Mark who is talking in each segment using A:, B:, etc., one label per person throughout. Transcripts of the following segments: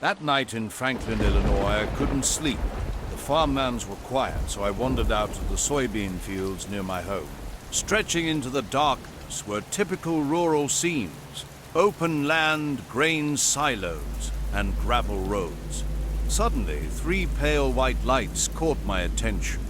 A: That night in Franklin, Illinois, I couldn't sleep. The farmlands were quiet, so I wandered out to the soybean fields near my home. Stretching into the darkness were typical rural scenes: open land, grain silos, and gravel roads. Suddenly, 3 pale white lights caught my attention.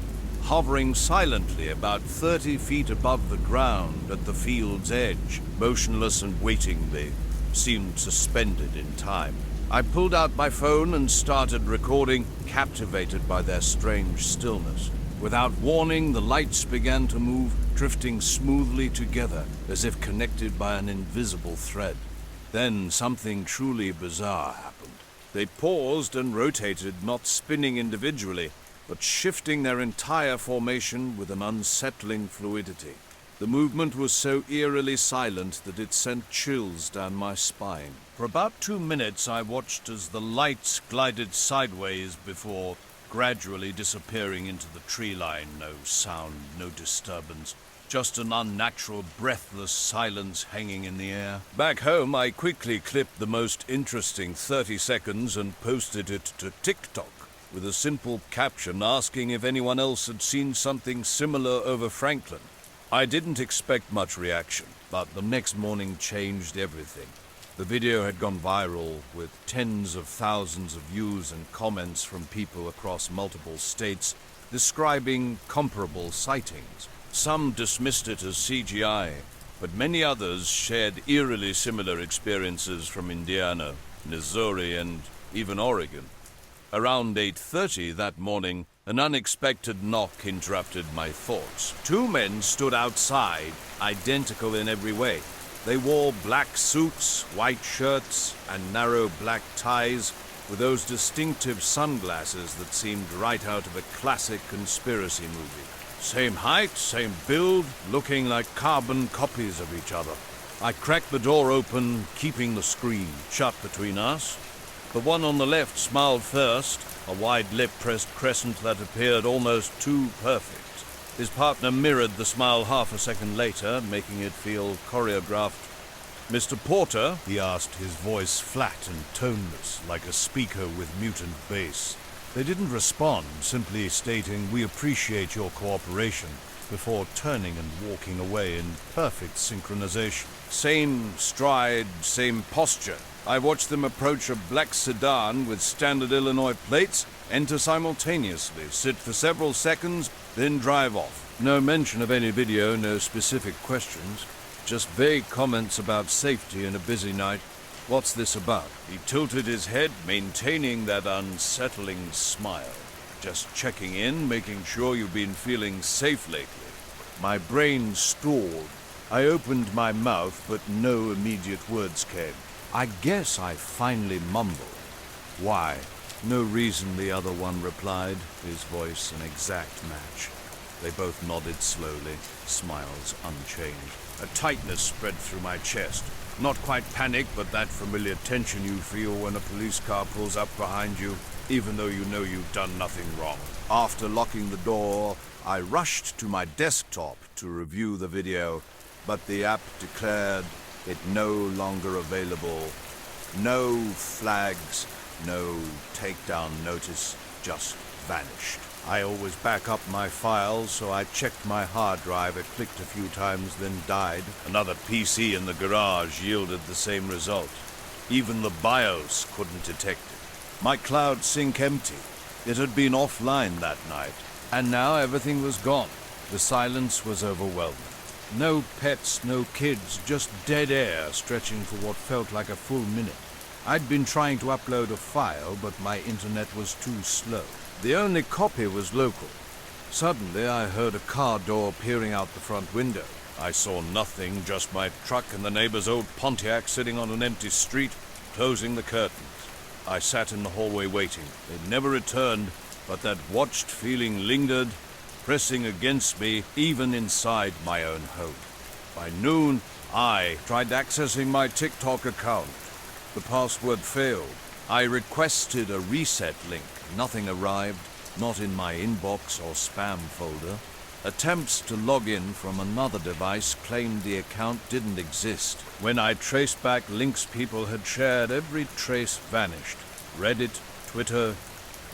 A: Hovering silently about 30 feet above the ground at the field's edge, motionless and waiting, they seemed suspended in time. I pulled out my phone and started recording, captivated by their strange stillness. Without warning, the lights began to move, drifting smoothly together, as if connected by an invisible thread. Then something truly bizarre happened. They paused and rotated, not spinning individually, but shifting their entire formation with an unsettling fluidity. The movement was so eerily silent that it sent chills down my spine. For about 2 minutes I watched as the lights glided sideways before gradually disappearing into the tree line. No sound, no disturbance, just an unnatural, breathless silence hanging in the air. Back home, I quickly clipped the most interesting 30 seconds and posted it to TikTok with a simple caption asking if anyone else had seen something similar over Franklin. I didn't expect much reaction, but the next morning changed everything. The video had gone viral with tens of thousands of views and comments from people across multiple states describing comparable sightings. Some dismissed it as CGI, but many others shared eerily similar experiences from Indiana, Missouri, and even Oregon. Around 8:30 that morning, an unexpected knock interrupted my thoughts. 2 men stood outside, identical in every way. They wore black suits, white shirts, and narrow black ties with those distinctive sunglasses that seemed right out of a classic conspiracy movie. Same height, same build, looking like carbon copies of each other. I cracked the door open, keeping the screen shut between us. The one on the left smiled first, a wide lip-pressed crescent that appeared almost too perfect. His partner mirrored the smile half a second later, making it feel choreographed. "Mr. Porter?" he asked, his voice flat and toneless, like a speaker with mutant bass. They didn't respond, simply stating, "We appreciate your cooperation," before turning and walking away in perfect synchronization. Same stride, same posture. I watched them approach a black sedan with standard Illinois plates, enter simultaneously, sit for several seconds, then drive off. No mention of any video, no specific questions, just vague comments about safety in a busy night. "What's this about?" He tilted his head, maintaining that unsettling smile. "Just checking in, making sure you've been feeling safe lately." My brain stalled. I opened my mouth, but no immediate words came. I guess I finally mumbled. "Why?" "No reason," the other one replied, his voice an exact match. They both nodded slowly, smiles unchanged. A tightness spread through my chest. Not quite panic, but that familiar tension you feel when a police car pulls up behind you, even though you know you've done nothing wrong. After locking the door, I rushed to my desktop to review the video, but the app declared it no longer available. No flags, no takedown notice, just vanished. I always back up my files, so I checked my hard drive. It clicked a few times, then died. Another PC in the garage yielded the same result. Even the BIOS couldn't detect it. My cloud sync empty. It had been offline that night, and now everything was gone. The silence was overwhelming. No pets, no kids, just dead air stretching for what felt like a full minute. I'd been trying to upload a file, but my internet was too slow. The only copy was local. Suddenly, I heard a car door peering out the front window. I saw nothing, just my truck and the neighbor's old Pontiac sitting on an empty street, closing the curtains. I sat in the hallway waiting. They never returned, but that watched feeling lingered, pressing against me even inside my own home. By noon, I tried accessing my TikTok account. The password failed. I requested a reset link. Nothing arrived, not in my inbox or spam folder. Attempts to log in from another device claimed the account didn't exist. When I traced back links people had shared, every trace vanished. Reddit, Twitter,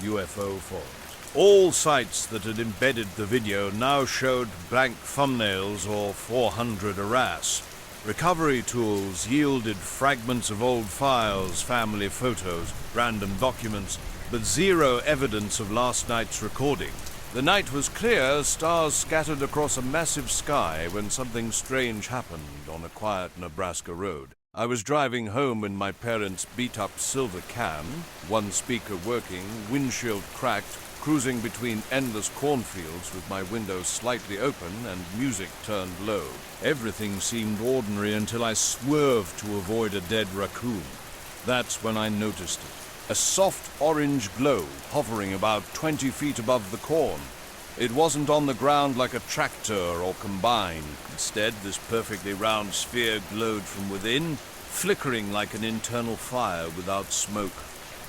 A: UFO forums. All sites that had embedded the video now showed blank thumbnails or 400 arras. Recovery tools yielded fragments of old files, family photos, random documents, but zero evidence of last night's recording. The night was clear, stars scattered across a massive sky when something strange happened on a quiet Nebraska road. I was driving home in my parents' beat-up silver can, one speaker working, windshield cracked, cruising between endless cornfields with my windows slightly open and music turned low. Everything seemed ordinary until I swerved to avoid a dead raccoon. That's when I noticed it. A soft orange glow hovering about 20 feet above the corn. It wasn't on the ground like a tractor or combine. Instead, this perfectly round sphere glowed from within, flickering like an internal fire without smoke.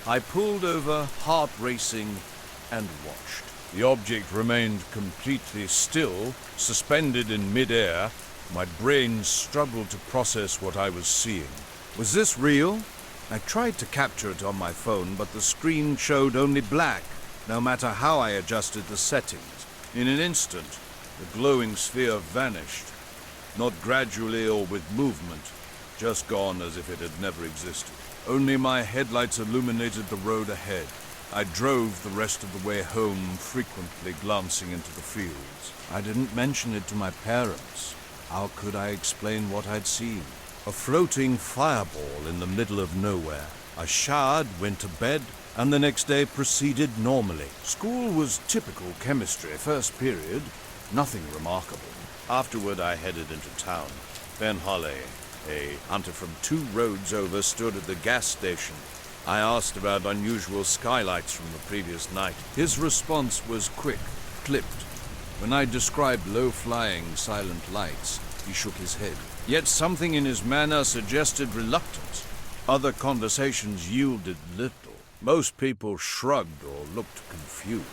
A: I pulled over, heart racing, and watched. The object remained completely still, suspended in mid-air. My brain struggled to process what I was seeing. Was this real? I tried to capture it on my phone, but the screen showed only black, no matter how I adjusted the settings. In an instant, the glowing sphere vanished, not gradually or with movement, just gone as if it had never existed. Only my headlights illuminated the road ahead. I drove the rest of the way home, frequently glancing into the fields. I didn't mention it to my parents. How could I explain what I'd seen? A floating fireball in the middle of nowhere. I showered, went to bed, and the next day proceeded normally. School was typical chemistry, first period, nothing remarkable. Afterward, I headed into town. Ben Holly, a hunter from 2 roads over, stood at the gas station. I asked about unusual skylights from the previous night. His response was quick, clipped. When I described low-flying, silent lights, he shook his head. Yet something in his manner suggested reluctance. Other conversations yielded little. Most people shrugged or looked confused.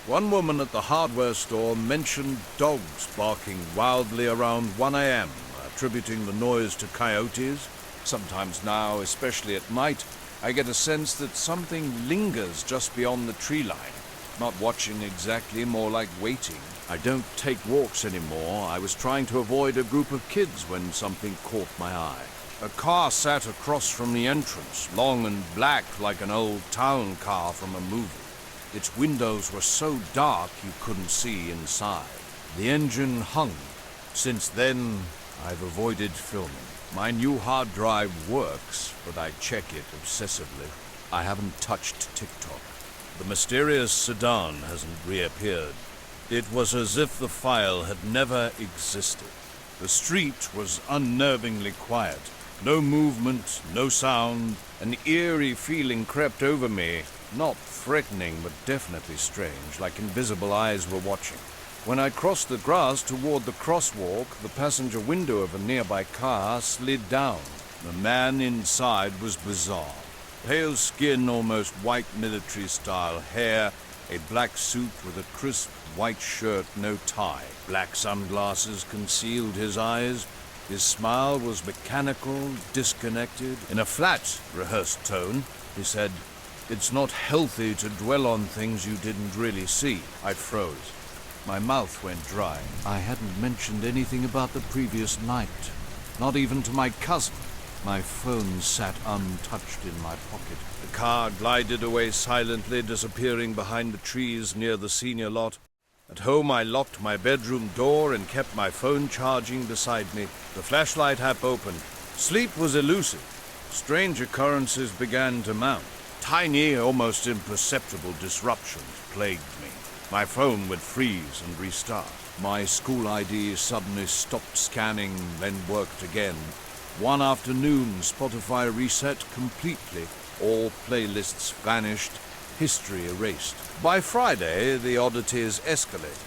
A: One woman at the hardware store mentioned dogs barking wildly around 1 a.m., attributing the noise to coyotes. Sometimes now, especially at night, I get a sense that something lingers just beyond the tree line. Not watching exactly, more like waiting. I don't take walks anymore. I was trying to avoid a group of kids when something caught my eye. A car sat across from the entrance, long and black like an old town car from a movie. Its windows were so dark you couldn't see inside. The engine hung. Since then, I've avoided filming. My new hard drive works, but I check it obsessively. I haven't touched TikTok. The mysterious sedan hasn't reappeared. It was as if the file had never existed. The street was unnervingly quiet. No movement, no sound. An eerie feeling crept over me. Not threatening, but definitely strange, like invisible eyes were watching. When I crossed the grass toward the crosswalk, the passenger window of a nearby car slid down. The man inside was bizarre. Pale skin, almost white military-style hair, a black suit with a crisp white shirt, no tie. Black sunglasses concealed his eyes. His smile was mechanical, disconnected. In a flat, rehearsed tone, he said, "It's not healthy to dwell on things you didn't really see." I froze. My mouth went dry. I hadn't mentioned anything about the previous night, not even to my cousin. My phone sat untouched in my pocket. The car glided away silently, disappearing behind the trees near the senior lot. At home, I locked my bedroom door and kept my phone charging beside me. The flashlight app opened. Sleep was elusive. Strange occurrences began to mount. Tiny, almost imperceptible disruptions plagued me. My phone would freeze and restart. My school ID suddenly stopped scanning, then worked again. One afternoon, Spotify reset completely. All playlists vanished, history erased. By Friday, the oddities escalated.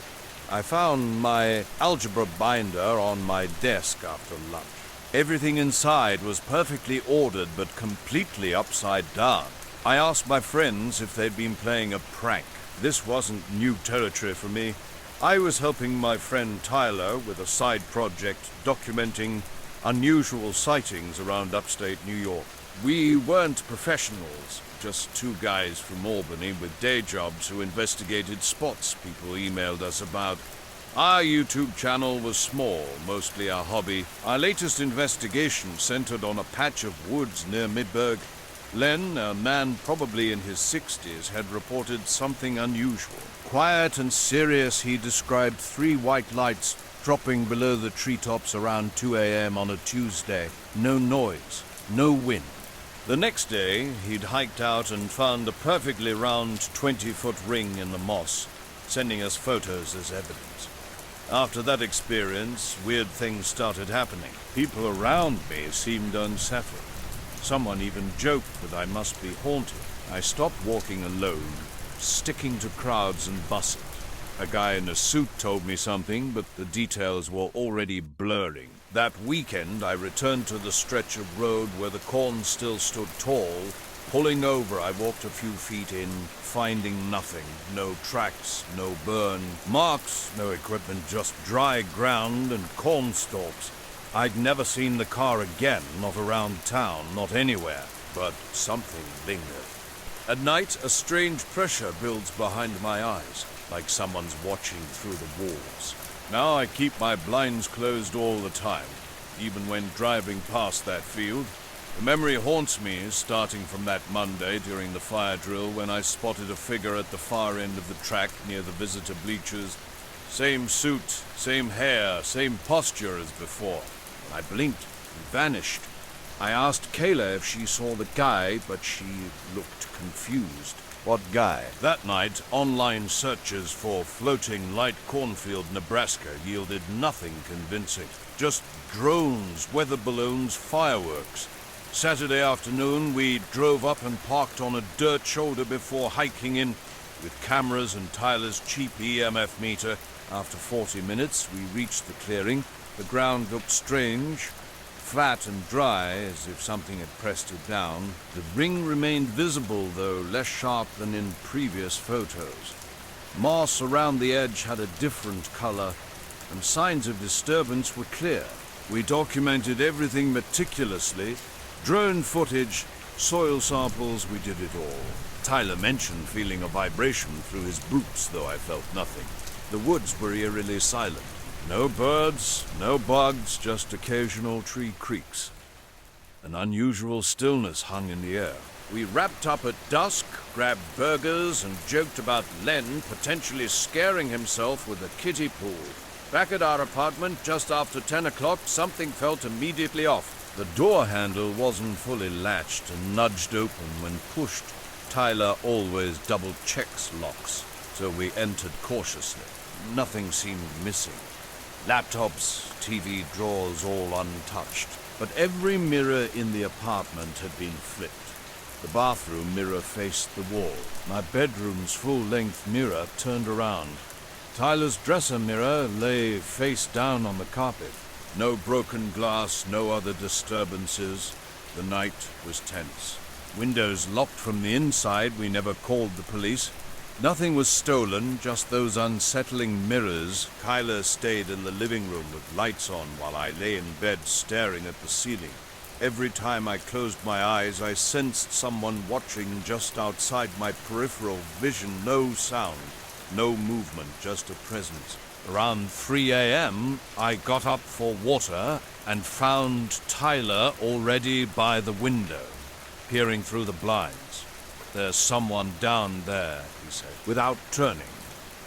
A: I found my algebra binder on my desk after lunch. Everything inside was perfectly ordered but completely upside down. I asked my friends if they'd been playing a prank. This wasn't new territory for me. I was helping my friend Tyler with a side project documenting unusual sightings around upstate New York. We weren't professionals, just two guys from Albany with day jobs who investigated spots people emailed us about. Our YouTube channel was small, mostly a hobby. Our latest investigation centered on a patch of woods near Midburg. Len, a man probably in his 60s, had reported something unusual. Quiet and serious, he described 3 white lights dropping below the treetops around 2 a.m. on a Tuesday. No noise, no wind. The next day, he'd hiked out and found a perfectly round 20-foot ring in the moss, sending us photos as evidence. After that experience, weird things started happening. People around me seemed unsettled. Someone even joked that I must be haunted. I stopped walking alone, sticking to crowds and buses. A guy in a suit told me something, but the details were already blurring. That weekend, I returned to the stretch of road where the corn still stood tall. Pulling over, I walked a few feet in, finding nothing. No tracks, no burn marks, no equipment, just dry ground and corn stalks. I'd never seen the car again, not around town, not anywhere, but something lingered. At night, a strange pressure builds behind my eyes, like someone's watching through the walls. Now I keep my blinds closed all the time, even when driving past that field. The memory haunts me, starting from that Monday during the fire drill when I spotted a figure at the far end of the track near the visitor bleachers. Same suit, same hair, same posture as before. I blinked and vanished. I asked Kayla if she saw the guy, but she looked confused. What guy? That night, online searches for floating light cornfield, Nebraska yielded nothing convincing. Just drones, weather balloons, fireworks. Saturday afternoon, we drove up and parked on a dirt shoulder before hiking in with cameras and Tyler's cheap EMF meter. After 40 minutes, we reached the clearing. The ground looked strange, flat and dry, as if something had pressed it down. The ring remained visible, though less sharp than in previous photos. Moss around the edge had a different color, and signs of disturbance were clear. We documented everything meticulously. Drone footage, soil samples, we did it all. Tyler mentioned feeling a vibration through his boots, though I felt nothing. The woods were eerily silent. No birds, no bugs, just occasional tree creaks. An unusual stillness hung in the air. We wrapped up at dusk, grabbed burgers, and joked about Len potentially scaring himself with a kiddie pool. Back at our apartment, just after 10 o'clock, something felt immediately off. The door handle wasn't fully latched and nudged open when pushed. Tyler always double-checks locks, so we entered cautiously. Nothing seemed missing. Laptops, TV drawers, all untouched. But every mirror in the apartment had been flipped. The bathroom mirror faced the wall. My bedroom's full-length mirror turned around. Tyler's dresser mirror lay face down on the carpet. No broken glass, no other disturbances. The night was tense. Windows locked from the inside, we never called the police. Nothing was stolen, just those unsettling mirrors. Kyla stayed in the living room with lights on while I lay in bed staring at the ceiling. Every time I closed my eyes, I sensed someone watching just outside my peripheral vision. No sound, no movement, just a presence. Around 3 a.m., I got up for water and found Tyler already by the window, peering through the blinds. "There's someone down there," he said. Without turning,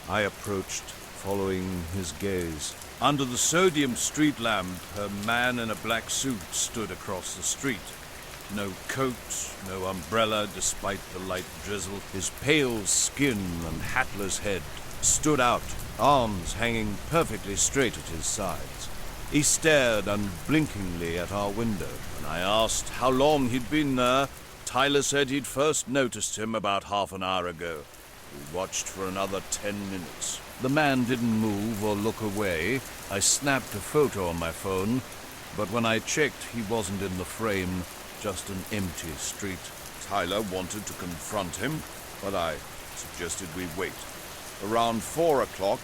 A: I approached, following his gaze. Under the sodium street lamp, a man in a black suit stood across the street. No coat, no umbrella, despite the light drizzle. His pale skin and hatless head stood out, arms hanging perfectly straight at his sides. He stared unblinkingly at our window. When I asked how long he'd been there, Tyler said he'd first noticed him about half an hour ago. We watched for another 10 minutes. The man didn't move or look away. I snapped a photo on my phone, but when I checked, he wasn't in the frame, just an empty street. Tyler wanted to confront him, but I suggested we wait. Around 4 o'clock,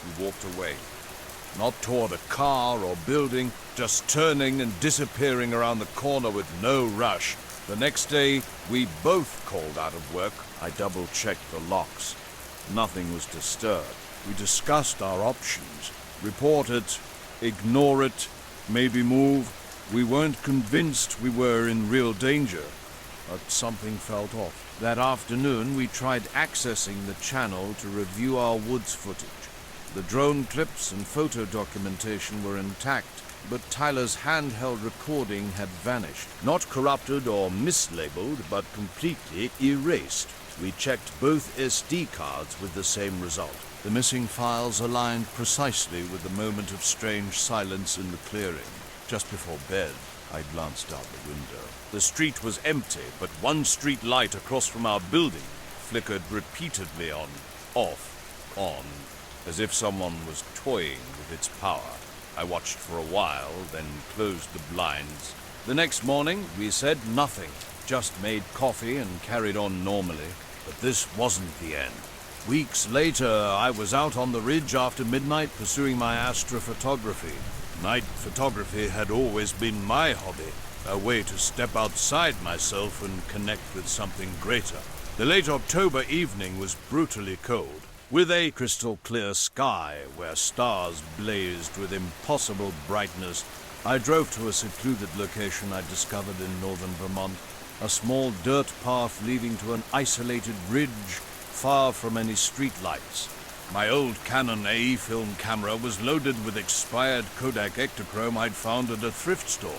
A: we walked away. Not toward a car or building, just turning and disappearing around the corner with no rush. The next day, we both called out of work. I double-checked the locks. Nothing was disturbed. We discussed our options. Report it, ignore it, maybe move. We weren't convinced we were in real danger, but something felt off. That afternoon, we tried accessing the channel to review our woods footage. The drone clips and photo documentation were intact, but Tyler's handheld recording had vanished. Not corrupted or mislabeled, but completely erased. We checked both SD cards with the same result. The missing files aligned precisely with the moment of strange silence in the clearing. Just before bed, I glanced out the window. The street was empty, but one street light across from our building flickered repeatedly on, off, on, as if someone was toying with its power. I watched for a while, then closed the blinds. The next morning, we said nothing, just made coffee and carried on normally. But this wasn't the end. Weeks later, I was out on the ridge after midnight pursuing my astrophotography. Night photography had always been my hobby, a way to step outside myself and connect with something greater. The late October evening was brutally cold, with a crystal clear sky where stars blazed with impossible brightness. I drove to a secluded location I discovered in northern Vermont, a small dirt path leading to an isolated ridge far from any street lights. My old Canon AE film camera was loaded with expired Kodak Ektachrome I'd found at a thrift store.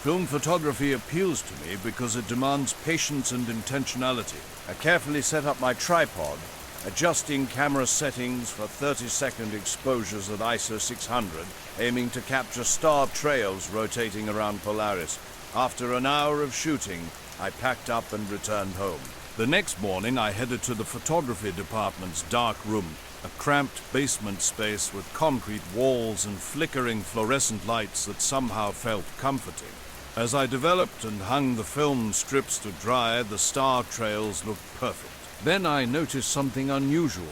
A: Film photography appeals to me because it demands patience and intentionality. I carefully set up my tripod, adjusting camera settings for 30-second exposures at ISO 600, aiming to capture star trails rotating around Polaris. After an hour of shooting, I packed up and returned home. The next morning, I headed to the photography department's dark room, a cramped basement space with concrete walls and flickering fluorescent lights that somehow felt comforting. As I developed and hung the film strips to dry, the star trails looked perfect. Then I noticed something unusual.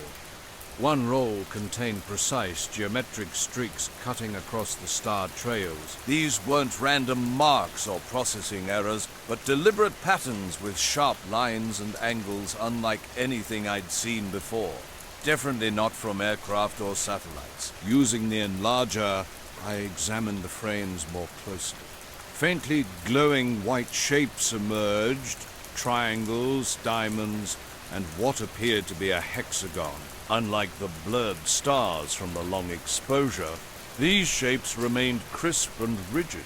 A: One roll contained precise geometric streaks cutting across the star trails. These weren't random marks or processing errors, but deliberate patterns with sharp lines and angles unlike anything I'd seen before. Definitely not from aircraft or satellites. Using the enlarger, I examined the frames more closely. Faintly glowing white shapes emerged, triangles, diamonds, and what appeared to be a hexagon. Unlike the blurred stars from the long exposure, these shapes remained crisp and rigid.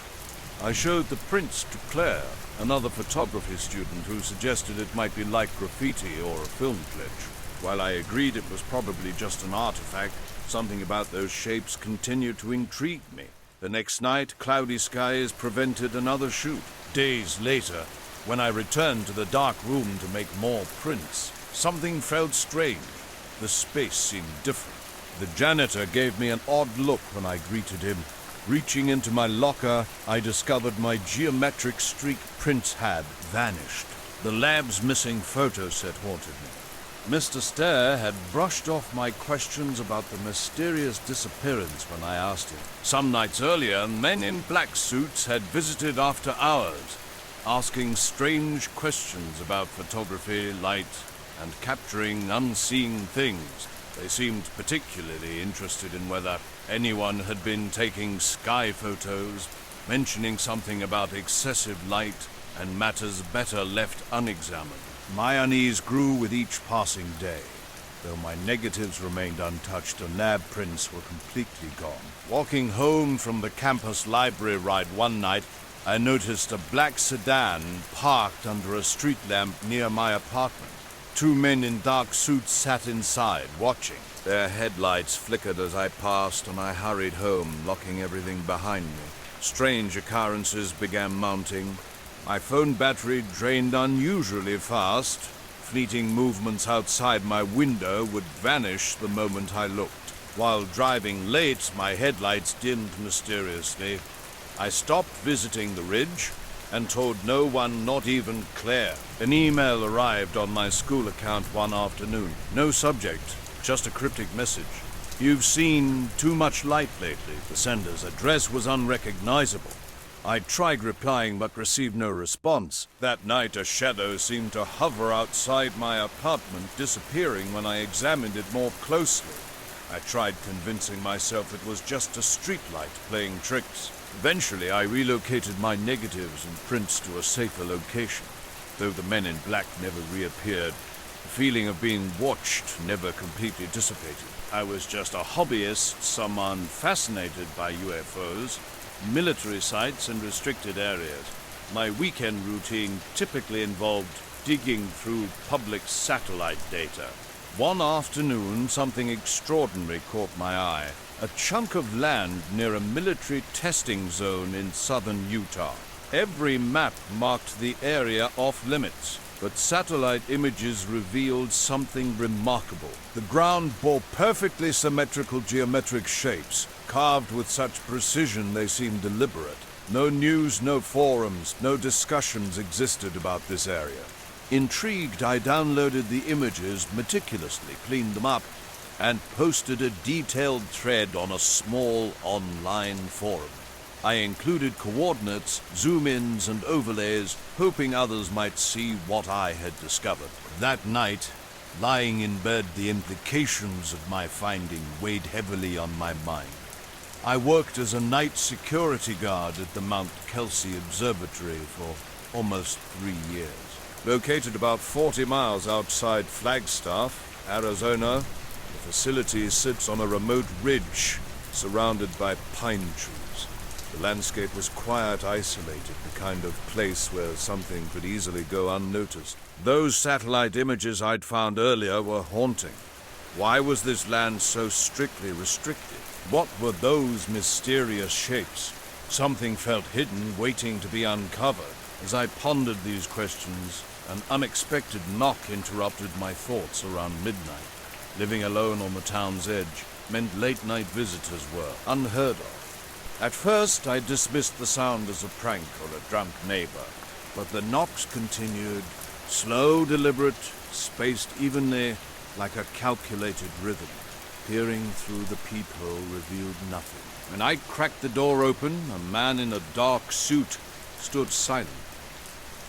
A: I showed the prints to Claire, another photography student who suggested it might be like graffiti or a film glitch. While I agreed it was probably just an artifact, something about those shapes continued to intrigue me. The next night, cloudy skies prevented another shoot. Days later, when I returned to the dark room to make more prints, something felt strange. The space seemed different. The janitor gave me an odd look when I greeted him. Reaching into my locker, I discovered my geometric streak prints had vanished. The lab's missing photo set haunted me. Mr. Stair had brushed off my questions about the mysterious disappearance when I asked him. Some nights earlier, men in black suits had visited after hours, asking strange questions about photography, light, and capturing unseen things. They seemed particularly interested in whether anyone had been taking sky photos, mentioning something about excessive light and matters better left unexamined. My unease grew with each passing day, though my negatives remained untouched and lab prints were completely gone. Walking home from the campus library ride one night, I noticed a black sedan parked under a street lamp near my apartment. Two men in dark suits sat inside, watching. Their headlights flickered as I passed, and I hurried home, locking everything behind me. Strange occurrences began mounting. My phone battery drained unusually fast. Fleeting movements outside my window would vanish the moment I looked. While driving late, my headlights dimmed mysteriously. I stopped visiting the ridge and told no one, not even Claire. An email arrived on my school account one afternoon. No subject, just a cryptic message. "You've seen too much light lately." The sender's address was unrecognizable. I tried replying but received no response. That night a shadow seemed to hover outside my apartment, disappearing when I examined it more closely. I tried convincing myself it was just a streetlight playing tricks. Eventually I relocated my negatives and prints to a safer location. Though the men in black never reappeared, the feeling of being watched never completely dissipated. I was just a hobbyist, someone fascinated by UFOs, military sites and restricted areas. My weekend routine typically involved digging through public satellite data. One afternoon, something extraordinary caught my eye. A chunk of land near a military testing zone in southern Utah. Every map marked the area off limits, but satellite images revealed something remarkable. The ground bore perfectly symmetrical geometric shapes, carved with such precision they seemed deliberate. No news, no forums, no discussions existed about this area. Intrigued, I downloaded the images meticulously, cleaned them up, and posted a detailed thread on a small online forum. I included coordinates, zoom-ins, and overlays, hoping others might see what I had discovered. That night, lying in bed, the implications of my finding weighed heavily on my mind. I worked as a night security guard at the Mount Kelsey Observatory for almost 3 years. Located about 40 miles outside Flagstaff, Arizona, the facility sits on a remote ridge surrounded by pine trees. The landscape was quiet, isolated, the kind of place where something could easily go unnoticed. Those satellite images I'd found earlier were haunting. Why was this land so strictly restricted? What were those mysterious shapes? Something felt hidden, waiting to be uncovered. As I pondered these questions, an unexpected knock interrupted my thoughts around midnight. Living alone on the town's edge meant late-night visitors were unheard of. At first, I dismissed the sound as a prank or a drunk neighbor, but the knocks continued, slow, deliberate, spaced evenly, like a calculated rhythm. Peering through the peephole revealed nothing. When I cracked the door open, a man in a dark suit stood silent.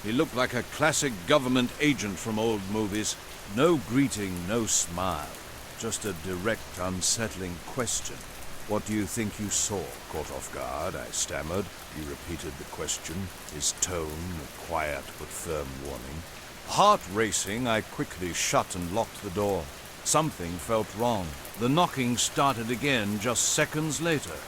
A: He looked like a classic government agent from old movies. No greeting, no smile, just a direct, unsettling question. "What do you think you saw?" Caught off guard, I stammered. He repeated the question, his tone a quiet but firm warning. Heart racing, I quickly shut and locked the door. Something felt wrong. The knocking started again just seconds later,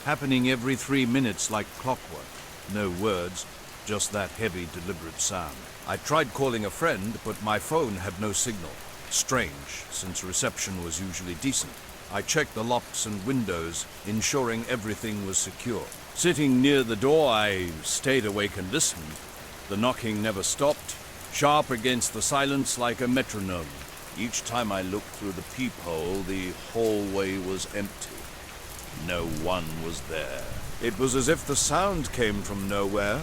A: happening every 3 minutes like clockwork. No words, just that heavy, deliberate sound. I tried calling a friend, but my phone had no signal. Strange, since reception was usually decent. I checked the locks and windows, ensuring everything was secure. Sitting near the door, I stayed awake and listened. The knocking never stopped, sharp against the silence like a metronome. Each time I looked through the peephole, the hallway was empty. No one was there. It was as if the sound came from nowhere.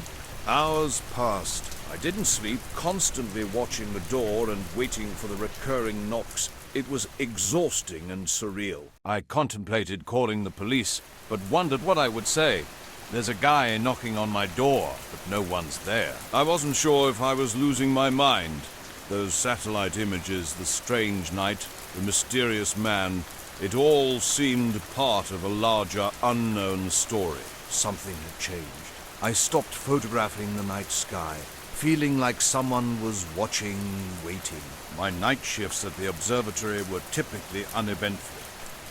A: Hours passed. I didn't sleep, constantly watching the door and waiting for the recurring knocks. It was exhausting and surreal. I contemplated calling the police, but wondered what I would say. There's a guy knocking on my door, but no one's there. I wasn't sure if I was losing my mind. Those satellite images, the strange night, the mysterious man, it all seemed part of a larger, unknown story. Something had changed. I stopped photographing the night sky, feeling like someone was watching, waiting. My night shifts at the observatory were typically uneventful.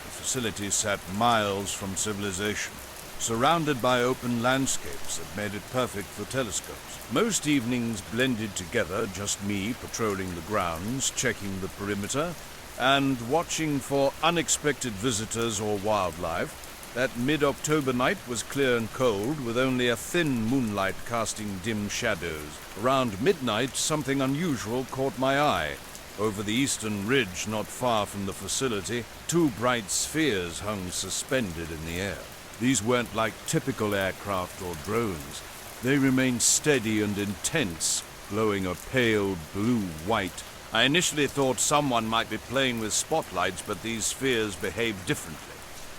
A: The facility sat miles from civilization, surrounded by open landscapes that made it perfect for telescopes. Most evenings blended together, just me patrolling the grounds, checking the perimeter, and watching for unexpected visitors or wildlife. That mid-October night was clear and cold, with only a thin moonlight casting dim shadows. Around midnight, something unusual caught my eye. Over the eastern ridge, not far from the facility, 2 bright spheres hung suspended in the air. These weren't like typical aircraft or drones. They remained steady and intense, glowing a pale blue-white. I initially thought someone might be playing with spotlights, but these spheres behaved differently.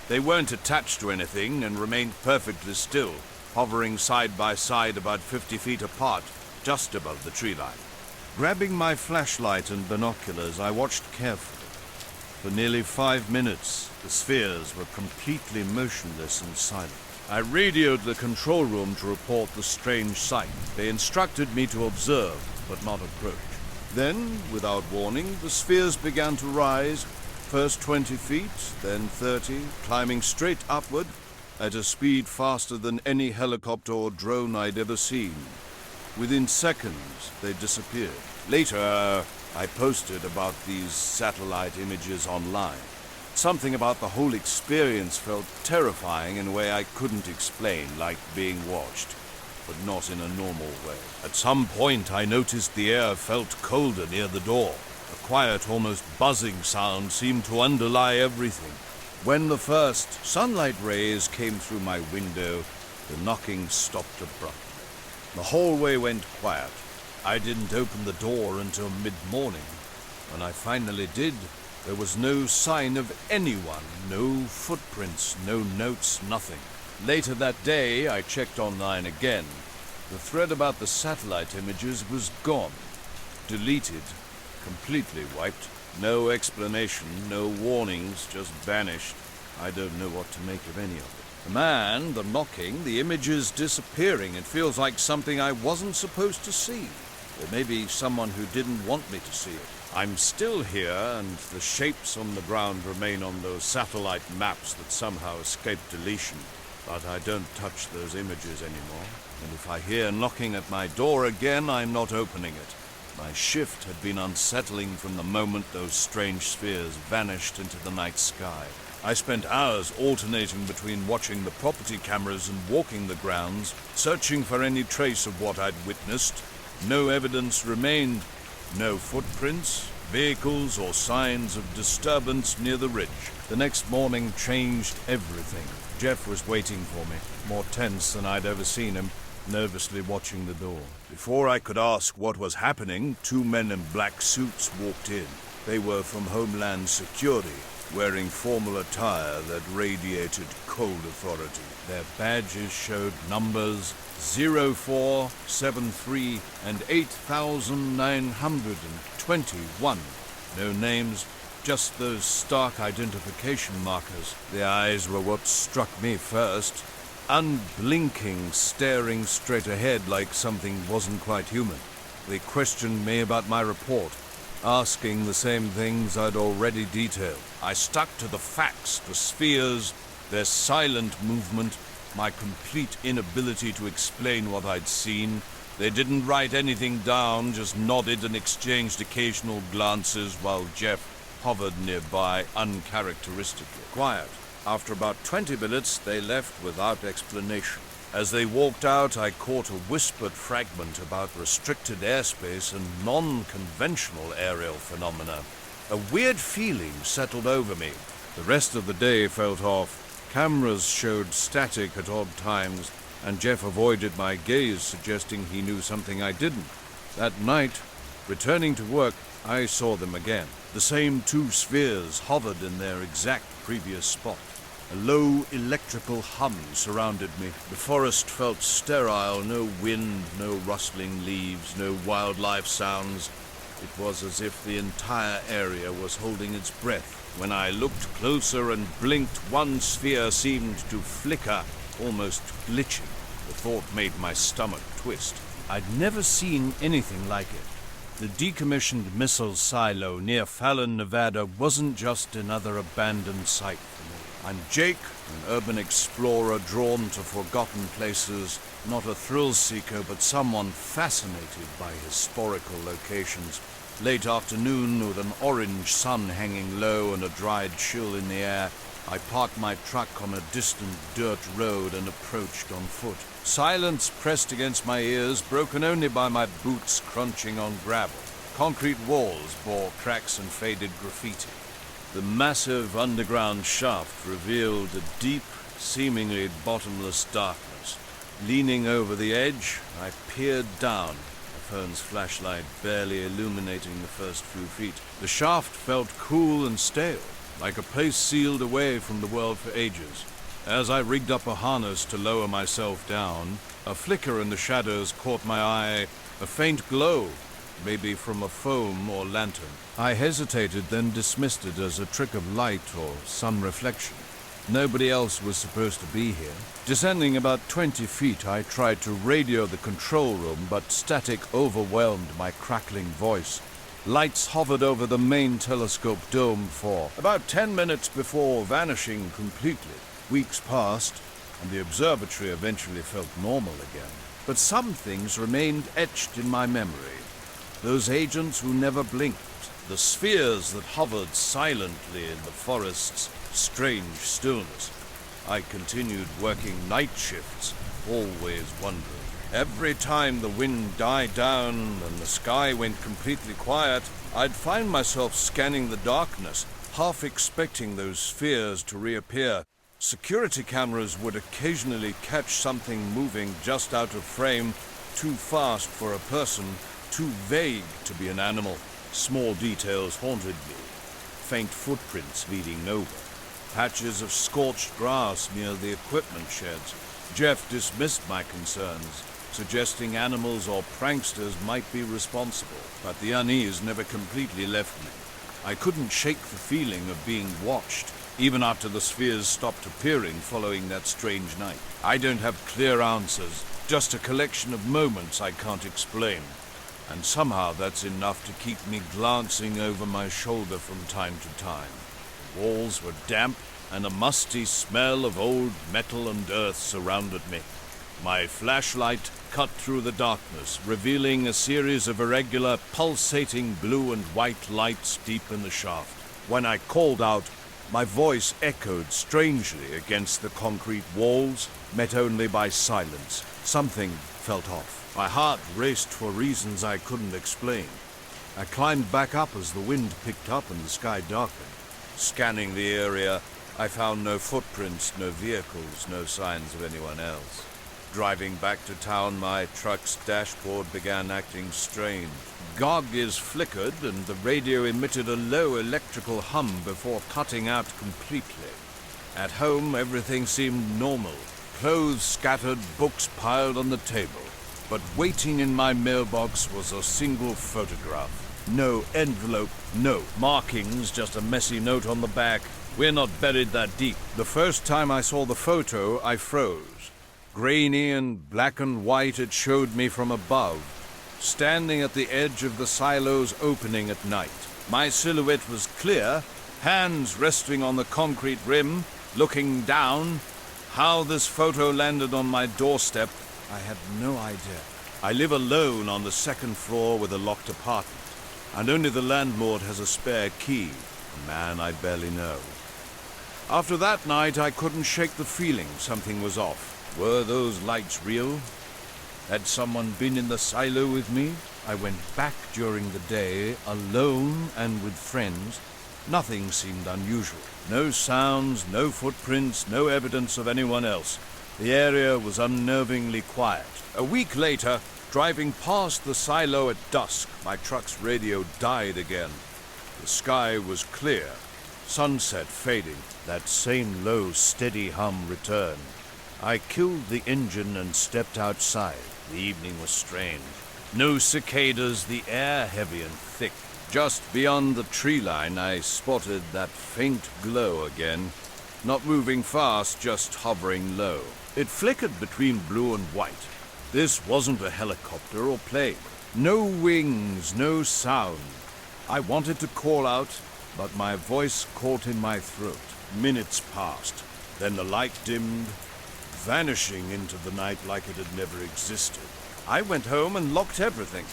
A: They weren't attached to anything and remained perfectly still. hovering side by side about 50 feet apart, just above the tree line. Grabbing my flashlight and binoculars, I watched carefully. For nearly 5 minutes, the spheres were completely motionless and silent. I radioed the control room to report the strange sight. They instructed me to observe, but not approach. Then, without warning, the spheres began to rise, first 20 feet, then 30, climbing straight upward at a speed faster than any helicopter or drone I'd ever seen. Within seconds, they disappeared. Later, I posted about these satellite images online. Something about the whole experience felt terrifying in a way I couldn't explain, like being watched, but not in a normal way. At some point, I noticed the air felt colder near the door. A quiet, almost buzzing sound seemed to underlie everything. When the first sunlight rays came through my window, the knocking stopped abruptly. The hallway went quiet. I didn't open the door until mid-morning. When I finally did, there was no sign of anyone, no footprints, no notes, nothing. Later that day, I checked online again. The thread about the satellite images was gone, deleted, completely wiped. No explanation, no warnings, just vanished. I don't know what to make of any of it. The man, the knocking, the images disappearing. It feels like something I wasn't supposed to see. Or maybe someone who didn't want me to see it. I'm still here, and the shapes on the ground remain on those satellite maps that somehow escaped deletion. But I don't touch those images anymore. And if I hear knocking at my door again, I'm not opening it. My shift had been unsettling from the moment those strange spheres vanished into the night sky. I spent hours alternating between watching the property cameras and walking the grounds, searching for any trace of what I'd witnessed. No evidence remained. No footprints, vehicles, or signs of disturbance near the ridge. The next morning changed everything. Jeff was waiting for me, more tense than I'd ever seen him, nervously watching the door. Before I could ask what was happening, 2 men in black suits walked in. They were from Homeland Security, wearing formal attire that radiated cold authority. Their badges showed numbers 0473 and 8921. No names, just those stark identification markers. The eyes were what struck me first. Unblinking, staring straight ahead like something wasn't quite human. They questioned me about my report, asking the same things I'd already detailed. I stuck to the facts, the spheres, their silent movement, my complete inability to explain what I'd seen. They didn't write anything down, just nodded and exchanged occasional glances while Jeff hovered nearby, uncharacteristically quiet. After about 20 minutes, they left without explanation. As they walked out, I caught a whispered fragment about restricted airspace and non-conventional aerial phenomena. A weird feeling settled over me. The rest of the day felt off. Cameras showed static at odd times, and Jeff avoided my gaze, suggesting he knew something I didn't. That night, returning to work, I saw them again. The same 2 spheres hovered in their exact previous spot. A low electrical hum surrounded me. The forest felt sterile, no wind, no rustling leaves, no wildlife sounds. It was as if the entire area was holding its breath. When I looked closer and blinked, one sphere seemed to flicker, almost glitching. The thought made my stomach twist. I'd never seen anything like it. The decommissioned missile silo near Fallon, Nevada wasn't just another abandoned site for me. I'm Jake, an urban explorer drawn to forgotten places, not a thrill-seeker, but someone fascinated by historical locations. Late afternoon, with an orange sun hanging low and a dried chill in the air, I parked my truck on a distant dirt road and approached on foot. Silence pressed against my ears, broken only by my boots crunching on gravel. Concrete walls bore cracks and faded graffiti. The massive underground shaft revealed a deep, seemingly bottomless darkness. Leaning over the edge, I peered down, Fern's flashlight barely illuminating the first few feet. The shaft felt cool and stale, like a place sealed away from the world for ages. As I rigged up a harness to lower myself down, a flicker in the shadows caught my eye, a faint glow, maybe from a foam or lantern. I hesitated, then dismissed it as a trick of light or sun reflection. Nobody else was supposed to be here. Descending about 20 feet, I tried to radio the control room, but static overwhelmed my crackling voice. Lights hovered over the main telescope dome for about 10 minutes before vanishing completely. Weeks passed, and the observatory eventually felt normal again. But some things remained etched in my memory. Those agents who never blinked, the spheres that hovered silently in the forest's strange stillness. I continued working night shifts, always wondering. Every time the wind died down and the sky went completely quiet, I'd find myself scanning the darkness, half expecting those spheres to reappear. Security cameras would occasionally catch something moving just out of frame, too fast for a person, too vague to be an animal. Small details haunted me. Faint footprints leading nowhere. Patches of scorched grass near the equipment sheds. Jeff dismissed my concerns, suggesting animals or pranksters might be responsible. But the unease never completely left me. I couldn't shake the feeling of being watched, even after the spheres stopped appearing following that strange night. I don't have clear answers, just a collection of moments I can't explain. And somehow that's enough to keep me glancing over my shoulder from time to time. The walls were damp, and a musty smell of old metal and earth surrounded me. My flashlight cut through the darkness, revealing a series of irregular, pulsating blue and white lights deep in the shaft. When I called out, my voice echoed strangely against the concrete walls, met only by silence. Something felt off. My heart raced for reasons I couldn't explain. I climbed back up as the wind picked up and the sky darkened. Scanning the area, I found no footprints, no vehicles, no signs of anyone else. Driving back to town, my truck's dashboard began acting strange. Gauges flickered and the radio emitted a low electrical hum before cutting out completely. At home, everything seemed normal. Clothes scattered, books piled on the table. But waiting in my mailbox was a single photograph. No envelope, no markings, just a messy note on the back. We're not buried that deep. The first time I saw the photo, I froze. Grainy and black and white, it showed me from above, standing at the edge of the silo's opening at night. My silhouette was clear, hands resting on the concrete rim, looking down. How this photo landed on my doorstep, I had no idea. I live alone on the second floor with a locked apartment, and only the landlord has a spare key, a man I barely know. After that night, I couldn't shake the feeling something was off. Were those lights real? Had someone been in the silo with me? I went back during the day, alone and with friends. Nothing seemed unusual. No sounds, no footprints, no evidence of anyone else. The area was unnervingly quiet. A week later, driving past the silo at dusk, my truck's radio died again. The sky was clear, sunset fading. That same low, steady hum returned. I killed the engine and stepped outside. The evening was strange. No cicadas, the air heavy and thick. Just beyond the tree line, I spotted that faint glow again. Not moving fast, just hovering low. It flickered between blue and white. This wasn't a helicopter or plane. No wings, no sound. I wanted to call out, but my voice caught in my throat. Minutes passed. Then the light dimmed, vanishing into the night like it had never existed. I went home and locked everything.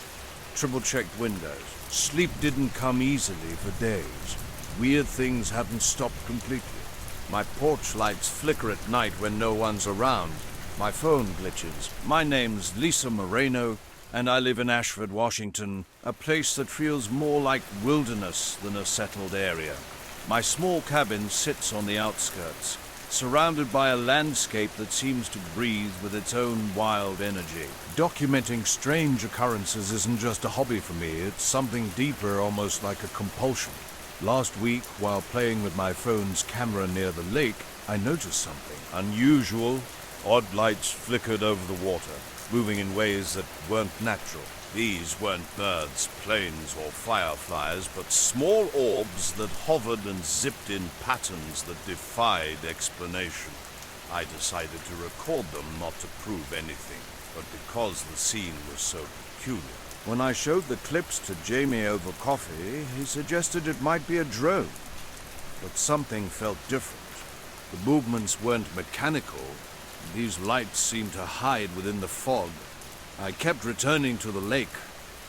A: Triple-checked windows. Sleep didn't come easily for days. Weird things hadn't stopped completely. My porch lights flicker at night when no one's around. My phone glitches. My name's Lisa Moreno, and I live in Ashford, Washington, a place that feels more like wilderness than a settled area. My small cabin sits on the outskirts, surrounded by a landscape that seems to breathe with its own wild energy. Documenting strange occurrences isn't just a hobby for me, it's something deeper, almost like a compulsion. Last week, while playing with my phone's camera near the lake, I noticed something unusual. Odd lights flickered over the water, moving in ways that weren't natural. These weren't birds, planes, or fireflies, but small orbs that hovered and zipped in patterns that defied explanation. I decided to record them, not to prove anything, but because the scene was so peculiar. When I showed the clips to Jamie over coffee, he suggested it might be a drone. But something felt different. The movements weren't mechanical. These lights seemed to hide within the fog. I kept returning to the lake,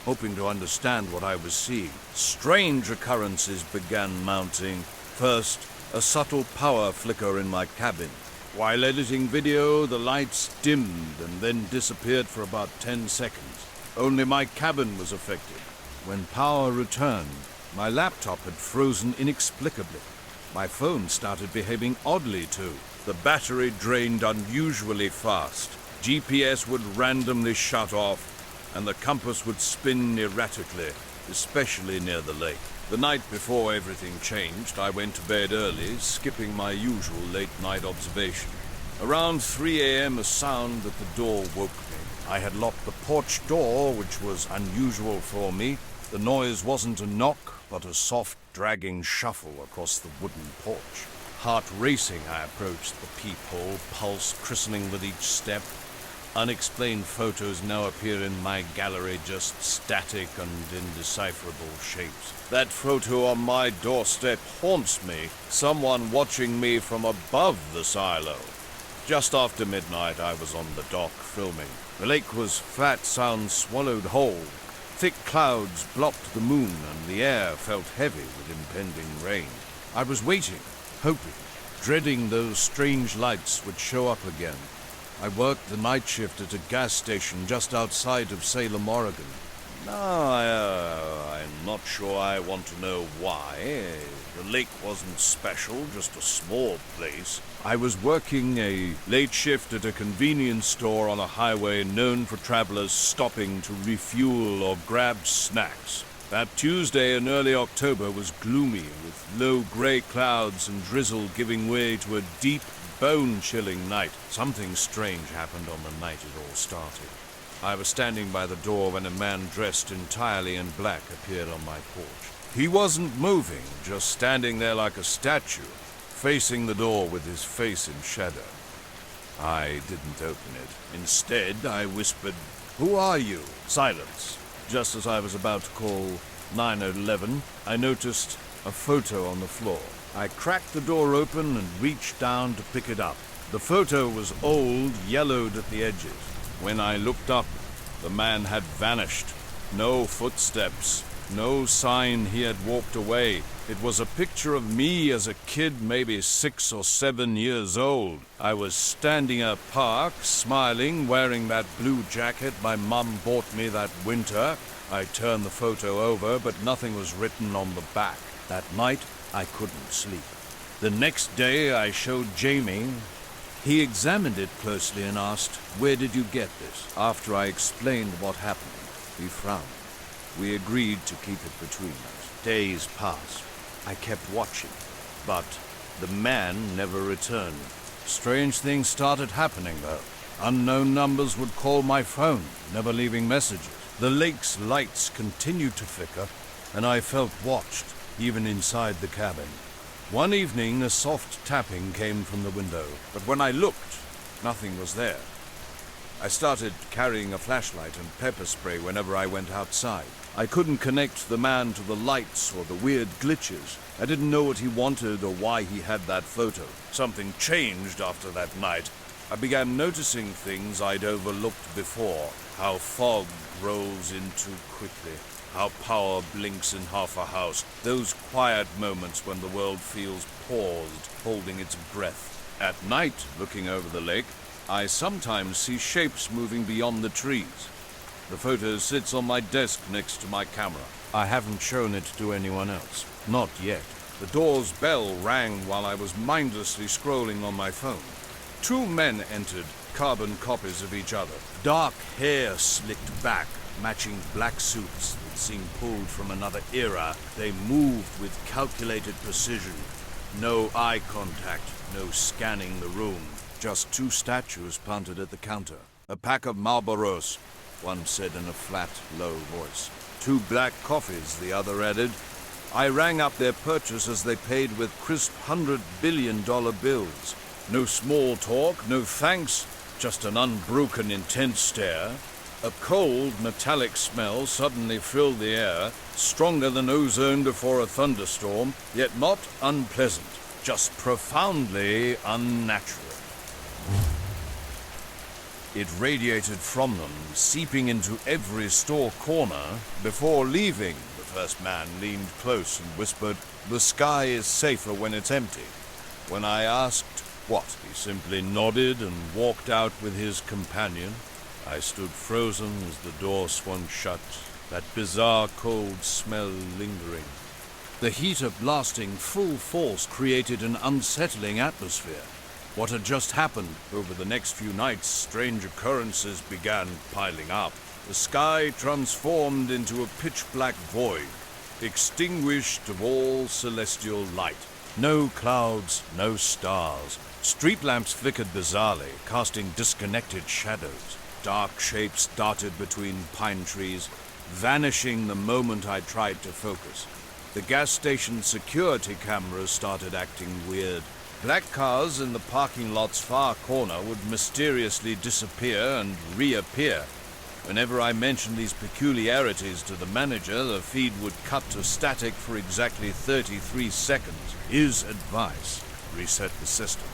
A: hoping to understand what I was seeing. Strange occurrences began mounting. First, a subtle power flicker in my cabin. While editing video, the lights dimmed and then disappeared for about 10 seconds. Only my cabin was affected. When power returned, my laptop had frozen inexplicably. My phone started behaving oddly too. The battery drained unusually fast. GPS would randomly shut off, and the compass would spin erratically, especially near the lake. The night before everything changed, I went to bed early, skipping my usual late-night observation. Around 3 a.m., a sound at the door woke me. I had locked the porch door, which was unusual for me. The noise wasn't a knock, but a soft, dragging shuffle across the wooden porch. Heart racing, I approached the peephole, pulse christening with each step. Unexplained photos now appear in my gallery, just static and indecipherable shapes. That photo on my doorstep haunts me, someone watching me from above the silo. Just after midnight, I was on the dock filming. The lake was flat, sound swallowed whole. Thick clouds blocked the moon, and the air felt heavy with impending rain. I was waiting, hoping, dreading those strange lights would show up again. I worked the night shift at a gas station just outside of Salem, Oregon. I'm not sure I want to know why. The lake wasn't special, just a small place. I was working a late shift at a convenience store on a highway known for travelers stopping to refuel or grab snacks. That Tuesday in early October was gloomy, with low gray clouds and drizzle giving way to a deep, bone-chilling night. Something strange happened on the night it all started. I was standing by the door when a man dressed entirely in black appeared on my porch. He wasn't moving, just standing there like a statue, facing the door with his face in shadow. I didn't open it. Instead, I whispered, "Who are you?" Silence. Just as I was about to call 911, I noticed a photo on the floor. I cracked the door open and reached down to pick it up. The photo was old, yellowed at the edges. When I looked up, the man had vanished. No footsteps, no sign he had walked away. It was a picture of me as a kid, maybe 6 or 7 years old. I was standing in a park, smiling, wearing that blue jacket my mum bought me that winter. I turned the photo over, but nothing was written on the back. That night, I couldn't sleep. The next day, I showed Jamie. He examined it closely and asked, "Where did you get this?" After I explained what happened, he frowned. We agreed to keep it between us. Days passed. I kept watching, but the man never returned. Strange things started happening, though. Unknown numbers would call my phone, never leaving messages. The lake's lights continued to flicker, and I felt watched, even inside the cabin. One evening, a soft tapping came from the window, but when I looked, nothing was there. I started carrying a flashlight and pepper spray whenever I went outside. I couldn't connect the man to the lights or the weird glitches. I didn't know what he wanted or why he had that photo. Something changed after that night. I began noticing things I'd overlooked before. How fog rolls in too quickly. How power blinks in half a house. Those quiet moments when the world feels paused, holding its breath. At night, looking over the lake, I sometimes see shapes moving beyond the trees. The photo sits on my desk next to my camera. I haven't shown it to anyone else. Not yet. The door's bell rang while I was mindlessly scrolling on my phone. 2 men entered, carbon copies of each other. Dark hair slicked back, matching black suits that seemed pulled from another era. They moved with calculated precision. No eye contact, no scanning the room. Just two statues planted at the counter. A pack of Marlboros, one said in a flat, low voice. Two black coffees, the other added. I rang up their purchase as they paid with crisp $100 billion bills. No small talk, no thanks, just an unbroken, intense stare. A cold, metallic smell suddenly filled the air, stronger than ozone before a thunderstorm, yet not unpleasant, just profoundly unnatural. It radiated from them, seeping into every store corner. Before leaving, the first man leaned close and whispered, "The sky is safer when it's empty." When I asked what, he simply nodded and walked out with his companion. I stood frozen as the door swung shut, that bizarre cold smell lingering. The heat of blasting full force created an unsettling atmosphere. What had just happened? Over the next few nights, strange occurrences began piling up. The sky transformed into a pitch-black void, extinguished of all celestial light. No clouds, no stars. Street lamps flickered bizarrely, casting disconnected shadows. Dark shapes darted between pine trees, vanishing the moment I tried to focus. The gas station security cameras started acting weird. Black cars in the parking lot's far corner would mysteriously disappear and reappear. Whenever I mentioned these peculiarities to the manager, the feed would cut to static for exactly 33 seconds. His advice: reset the system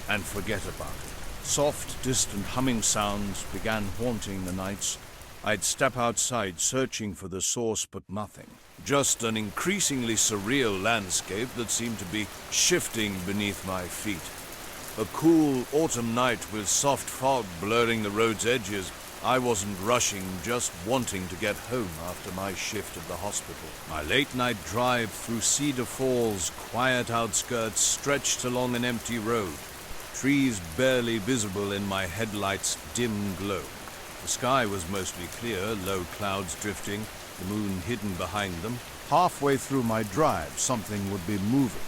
A: and forget about it. Soft, distant humming sounds began haunting the nights. I'd step outside searching for the source, but nothing. Just an increasingly surreal landscape that seemed to be shifting beneath my feet. A cool autumn night with soft fog blurring the road's edges. I wasn't rushing, just wanting to get home after my shift at the hospital. My late-night drive through Cedar Falls' quiet outskirts stretched along an empty road, trees barely visible in my headlights' dim glow. The sky was mostly clear, low clouds drifting, the moon hidden behind them. Halfway through my drive, something would be moving.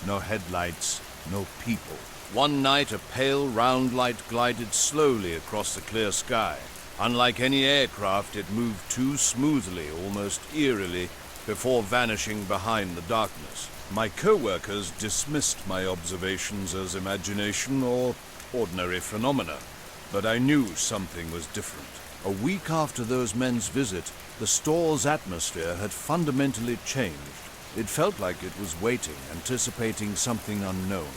A: No headlights, no people. One night, a pale, round light glided slowly across the clear sky. Unlike any aircraft, it moved too smoothly, almost eerily, before vanishing behind the darkness. My co-workers dismissed my observations as imagination or ordinary phenomena, but I knew something was different. A week after those men's visit, the store's atmosphere had fundamentally changed. It felt like it was waiting, anticipating something unknown.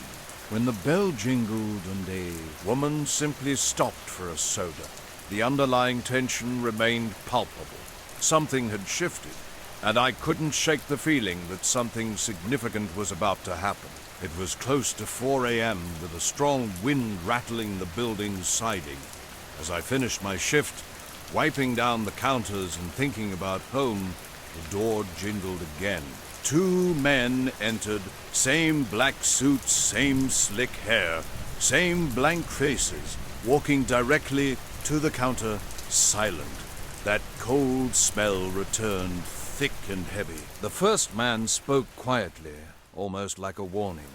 A: When the bell jingled and a woman simply stopped for a soda, the underlying tension remained palpable. Something had shifted, and I couldn't shake the feeling that something significant was about to happen. It was close to 4 a.m. with a strong wind rattling the building's siding. As I finished my shift, wiping down the counters and thinking about home, the door jingled again. Two men entered, same black suits, same slick hair, same blank faces, walking directly to the counter, silent. That cold smell returned, thick and heavy. The first man spoke quietly, almost like a warning.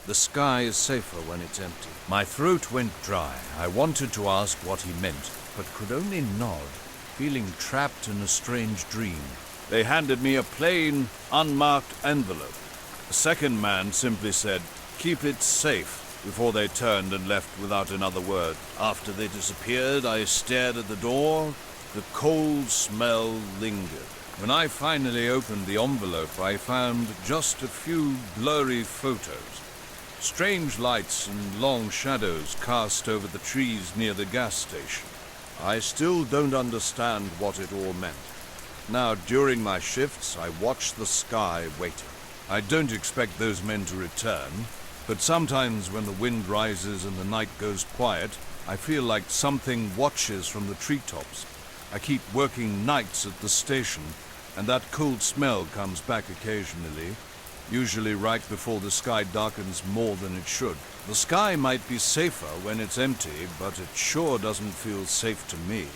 A: The sky is safer when it's empty. My throat went dry. I wanted to ask what he meant, but could only nod, feeling trapped in a strange dream. They handed me a plain, unmarked envelope. The second man simply said, "Keep it safe," before they turned and left without another word. After they disappeared, I stared at the door. The cold smell lingered. When I finally opened the envelope, I found just a few blurry photos. Strange lights and long shadows cast over the trees near the gas station. I still don't understand what it all meant. Now, during my shifts, I watch the sky waiting. I don't expect those men to return, but sometimes when the wind rises and the night goes quiet, I feel like something watches from the treetops. I keep working nights at the station, and that cold smell comes back occasionally, usually right before the sky darkens more than it should. The sky might be safer when it's empty, but it sure doesn't feel safe to me.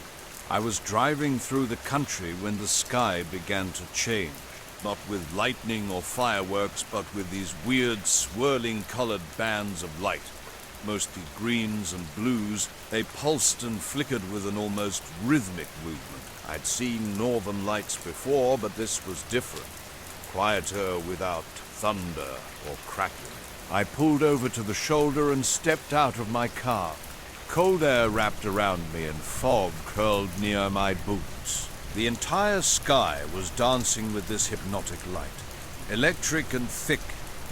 A: I was driving through the country when the sky began to change. Not with lightning or fireworks, but with these weird, swirling colored bands of light. Mostly greens and blues, they pulsed and flickered with an almost rhythmic movement. I'd seen northern lights before, but this was different. Quieter, without thunder or crackling. I pulled over to the shoulder and stepped out of my car. Cold air wrapped around me and fog curled near my boots. The entire sky was dancing with this hypnotic light. Electric and thick,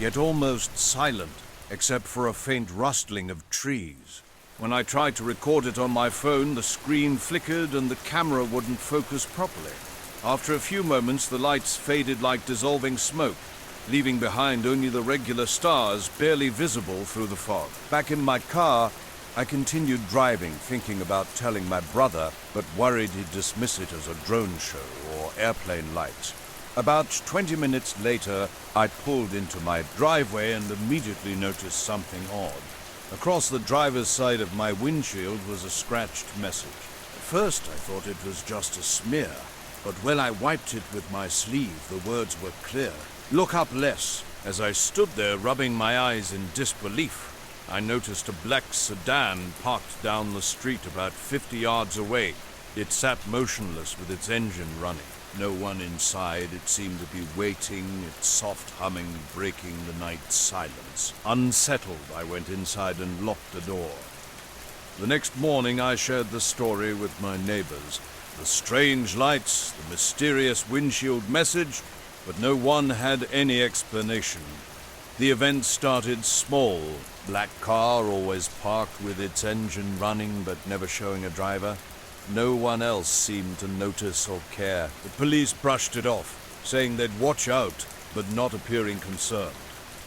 A: yet almost silent, except for a faint rustling of trees. When I tried to record it on my phone, the screen flickered and the camera wouldn't focus properly. After a few moments, the lights faded like dissolving smoke, leaving behind only the regular stars barely visible through the fog. Back in my car, I continued driving, thinking about telling my brother, but worried he'd dismiss it as a drone show or airplane lights. About 20 minutes later, I pulled into my driveway and immediately noticed something odd. Across the driver's side of my windshield was a scratched message. At first, I thought it was just a smear, but when I wiped it with my sleeve, the words were clear. "Look up less." As I stood there rubbing my eyes in disbelief, I noticed a black sedan parked down the street about 50 yards away. It sat motionless with its engine running. No one inside. It seemed to be waiting, its soft humming breaking the night silence. Unsettled, I went inside and locked the door. The next morning I shared the story with my neighbors. The strange lights, the mysterious windshield message, but no one had any explanation. The event started small. Black car always parked with its engine running but never showing a driver. No one else seemed to notice or care. The police brushed it off, saying they'd watch out, but not appearing concerned.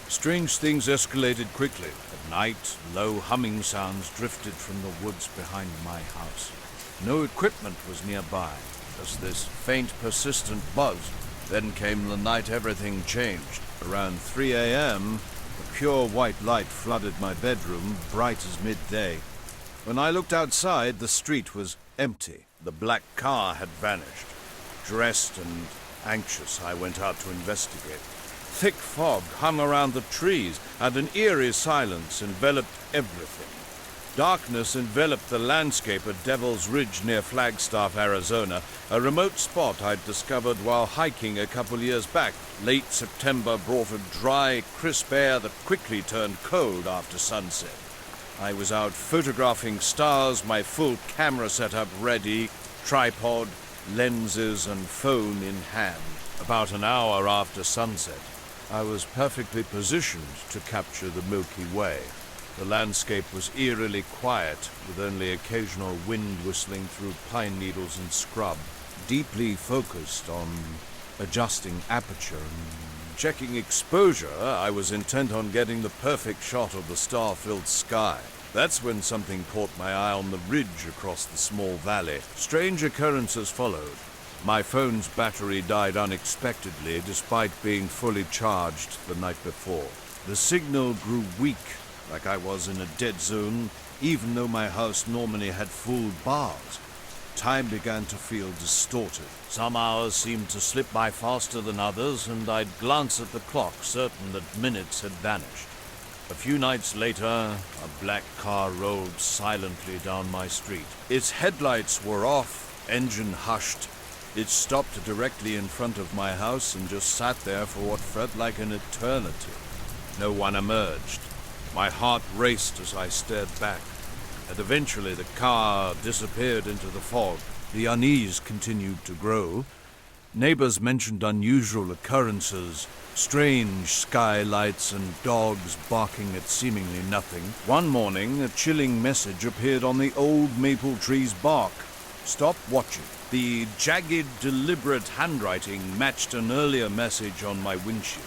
A: Strange things escalated quickly. At night, low humming sounds drifted from the woods behind my house. No equipment was nearby, just this faint, persistent buzz. Then came the night everything changed. Around 3 a.m., a pure white light flooded my bedroom, bright as midday. When I looked outside, the street was empty. The black car had vanished. Dressed and anxious, I went out to investigate. Thick fog hung around the trees, and an eerie silence enveloped everything. Darkness enveloped the landscape at Devil's Ridge near Flagstaff, Arizona, a remote spot I'd discovered while hiking a couple years back. Late September brought a dry, crisp air that quickly turned cold after sunset. I was out photographing stars, my full camera setup ready, tripod, lenses, and phone in hand. About an hour after sunset, I was perfectly positioned to capture the Milky Way. The landscape was eerily quiet, with only occasional wind whistling through pine needles and scrub. Deeply focused on adjusting aperture and checking exposure, I was intent on getting the perfect shot of the star-filled sky. That's when something caught my eye on the ridge across the small valley. Strange occurrences followed. My phone's battery died unexpectedly, despite being fully charged the night before. The signal grew weak, like I was in a dead zone, even though my house normally had full bars. Time began to feel distorted. Some hours seemed to slip by faster than others, and I'd glance at the clock, certain that minutes had vanished. A few nights later, a black car rolled silently down my street. Its headlights were off, engine hushed. It stopped directly in front of my house and just sat there for what felt like an eternity. No one emerged. My heart raced as I stared back, and eventually the car disappeared into the fog. The unease continued to grow. Neighbors mentioned unusual occurrences, strange skylights and dogs barking at seemingly nothing. One morning, a chilling message appeared on the old maple tree's bark. "Stop watching." The jagged, deliberate handwriting matched an earlier message on my windshield.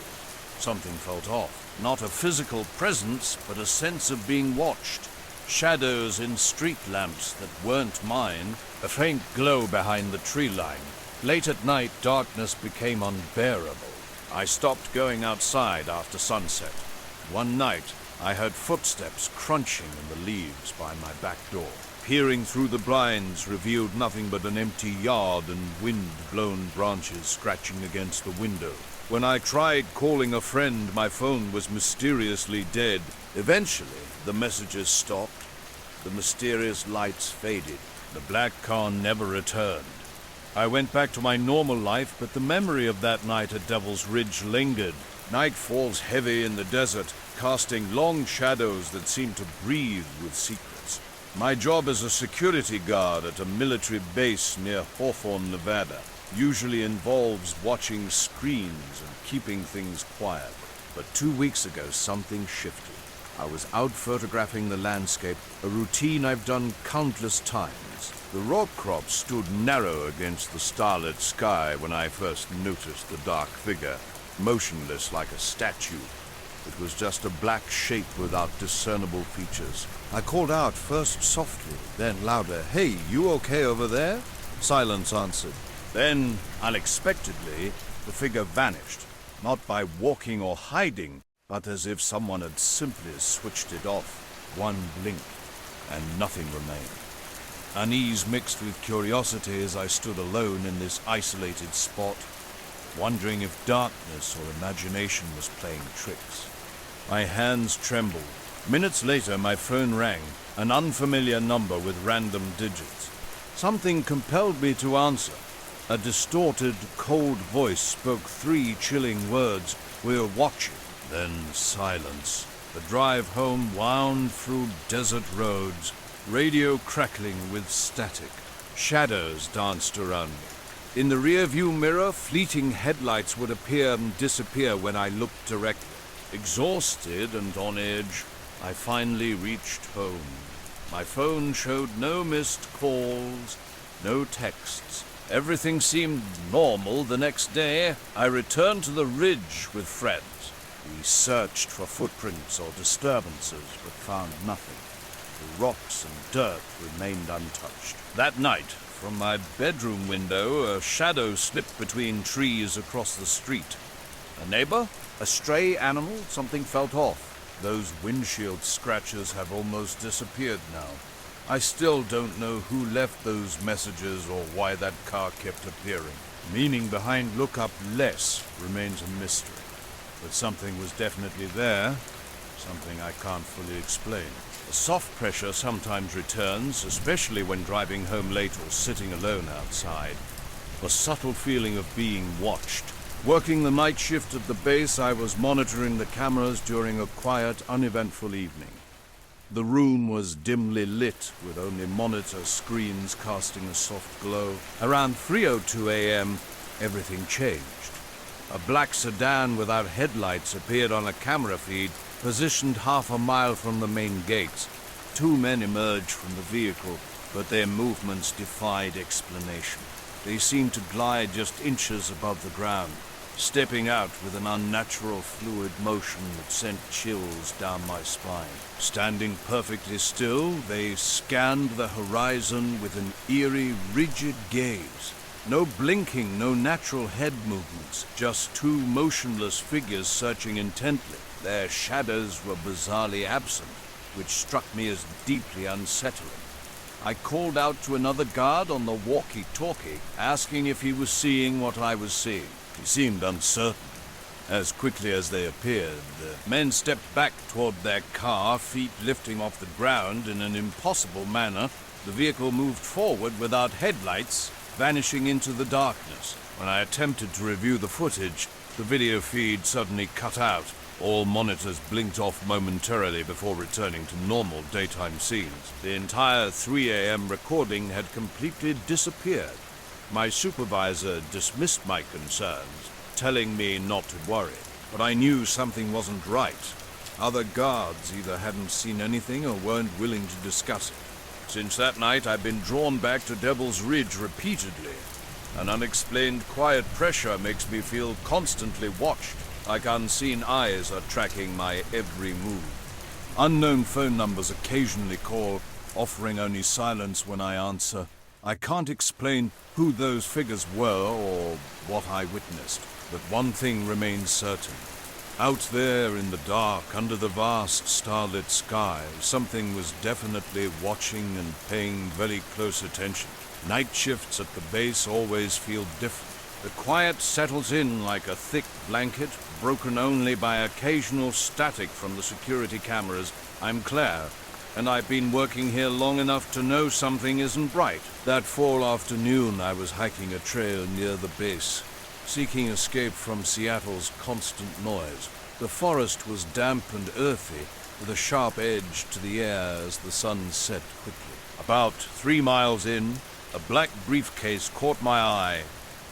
A: Something felt off. Not a physical presence, but a sense of being watched. Shadows in street lamps that weren't mine, a faint glow behind the tree line. Late at night, darkness became unbearable. I stopped going outside after sunset. One night, I heard footsteps crunching in the leaves by my back door. Peering through the blinds revealed nothing but an empty yard and wind-blown branches scratching against the window. When I tried calling a friend, my phone was mysteriously dead. Eventually, the messages stopped. The mysterious lights faded. The black car never returned. I went back to my normal life, but the memory of that night at Devil's Ridge lingered. Night falls heavy in the desert, casting long shadows that seem to breathe with secrets. My job as a security guard at a military base near Hawthorne, Nevada, usually involves watching screens and keeping things quiet. But 2 weeks ago, something shifted. I was out photographing the landscape, a routine I've done countless times. The rock crop stood narrow against the starlit sky when I first noticed the dark figure, motionless like a statue. It was just a black shape without discernible features. I called out, first softly, then louder. "Hey, you okay over there?" Silence answered. Then, unexpectedly, the figure vanished, not by walking or hiding, but as if someone had simply switched it off. One blink, and nothing remained. Unease mixed with curiosity as I stood alone in this isolated spot, wondering if darkness or imagination was playing tricks. My hands trembled. Minutes later, my phone rang, an unfamiliar number with random digits. Something compelled me to answer. A distorted, cold voice spoke 3 chilling words. "We're watching." Then silence. The drive home wound through desert roads, radio crackling with static. Shadows danced around me. In the rear-view mirror, fleeting headlights would appear and disappear when I looked directly. Exhausted and on edge, I finally reached home. My phone showed no missed calls, no texts. Everything seemed normal. The next day, I returned to the ridge with friends. We searched for footprints or disturbances, but found nothing. The rocks and dirt remained untouched. That night, from my bedroom window, a shadow slipped between trees across the street. A neighbor? A stray animal? Something felt off. Those windshield scratches have almost disappeared now. I still don't know who left those messages or why that car kept appearing. Meaning behind "look up less" remains a mystery. But something was definitely there, something I can't fully explain. A soft pressure sometimes returns, especially when driving home late or sitting alone outside. A subtle feeling of being watched. Working the night shift at the base, I was monitoring the cameras during a quiet, uneventful evening. The room was dimly lit, with only monitor screens casting a soft glow. Around 3:02 a.m., everything changed. A black sedan without headlights appeared on a camera feed, positioned half a mile from the main gates. 2 men emerged from the vehicle, but their movements defied explanation. They seemed to glide just inches above the ground, stepping out with an unnatural fluid motion that sent chills down my spine. Standing perfectly still, they scanned the horizon with an eerie, rigid gaze. No blinking, no natural head movements, just 2 motionless figures searching intently. Their shadows were bizarrely absent, which struck me as deeply unsettling. I called out to another guard on the walkie-talkie, asking if he was seeing what I was seeing. He seemed uncertain. As quickly as they appeared, the men stepped back toward their car, feet lifting off the ground in an impossible manner. The vehicle moved forward without headlights, vanishing into the darkness. When I attempted to review the footage, the video feed suddenly cut out. All monitors blinked off momentarily before returning to normal daytime scenes. The entire 3 a.m. recording had completely disappeared. My supervisor dismissed my concerns, telling me not to worry, but I knew something wasn't right. Other guards either hadn't seen anything or weren't willing to discuss it. Since that night, I've been drawn back to Devil's Ridge repeatedly. An unexplained quiet pressure makes me feel constantly watched, like unseen eyes are tracking my every move. Unknown phone numbers occasionally call, offering only silence when I answer. I can't explain who those figures were or what I witnessed, but one thing remains certain. Out there in the dark, under the vast starlit sky, something was definitely watching and paying very close attention. Night shifts at the base always feel different. The quiet settles in like a thick blanket, broken only by occasional static from the security cameras. I'm Claire, and I've been working here long enough to know something isn't right. That fall afternoon, I was hiking a trail near the base, seeking escape from Seattle's constant noise. The forest was damp and earthy, with a sharp edge to the air as the sun set quickly. About 3 miles in, a black briefcase caught my eye,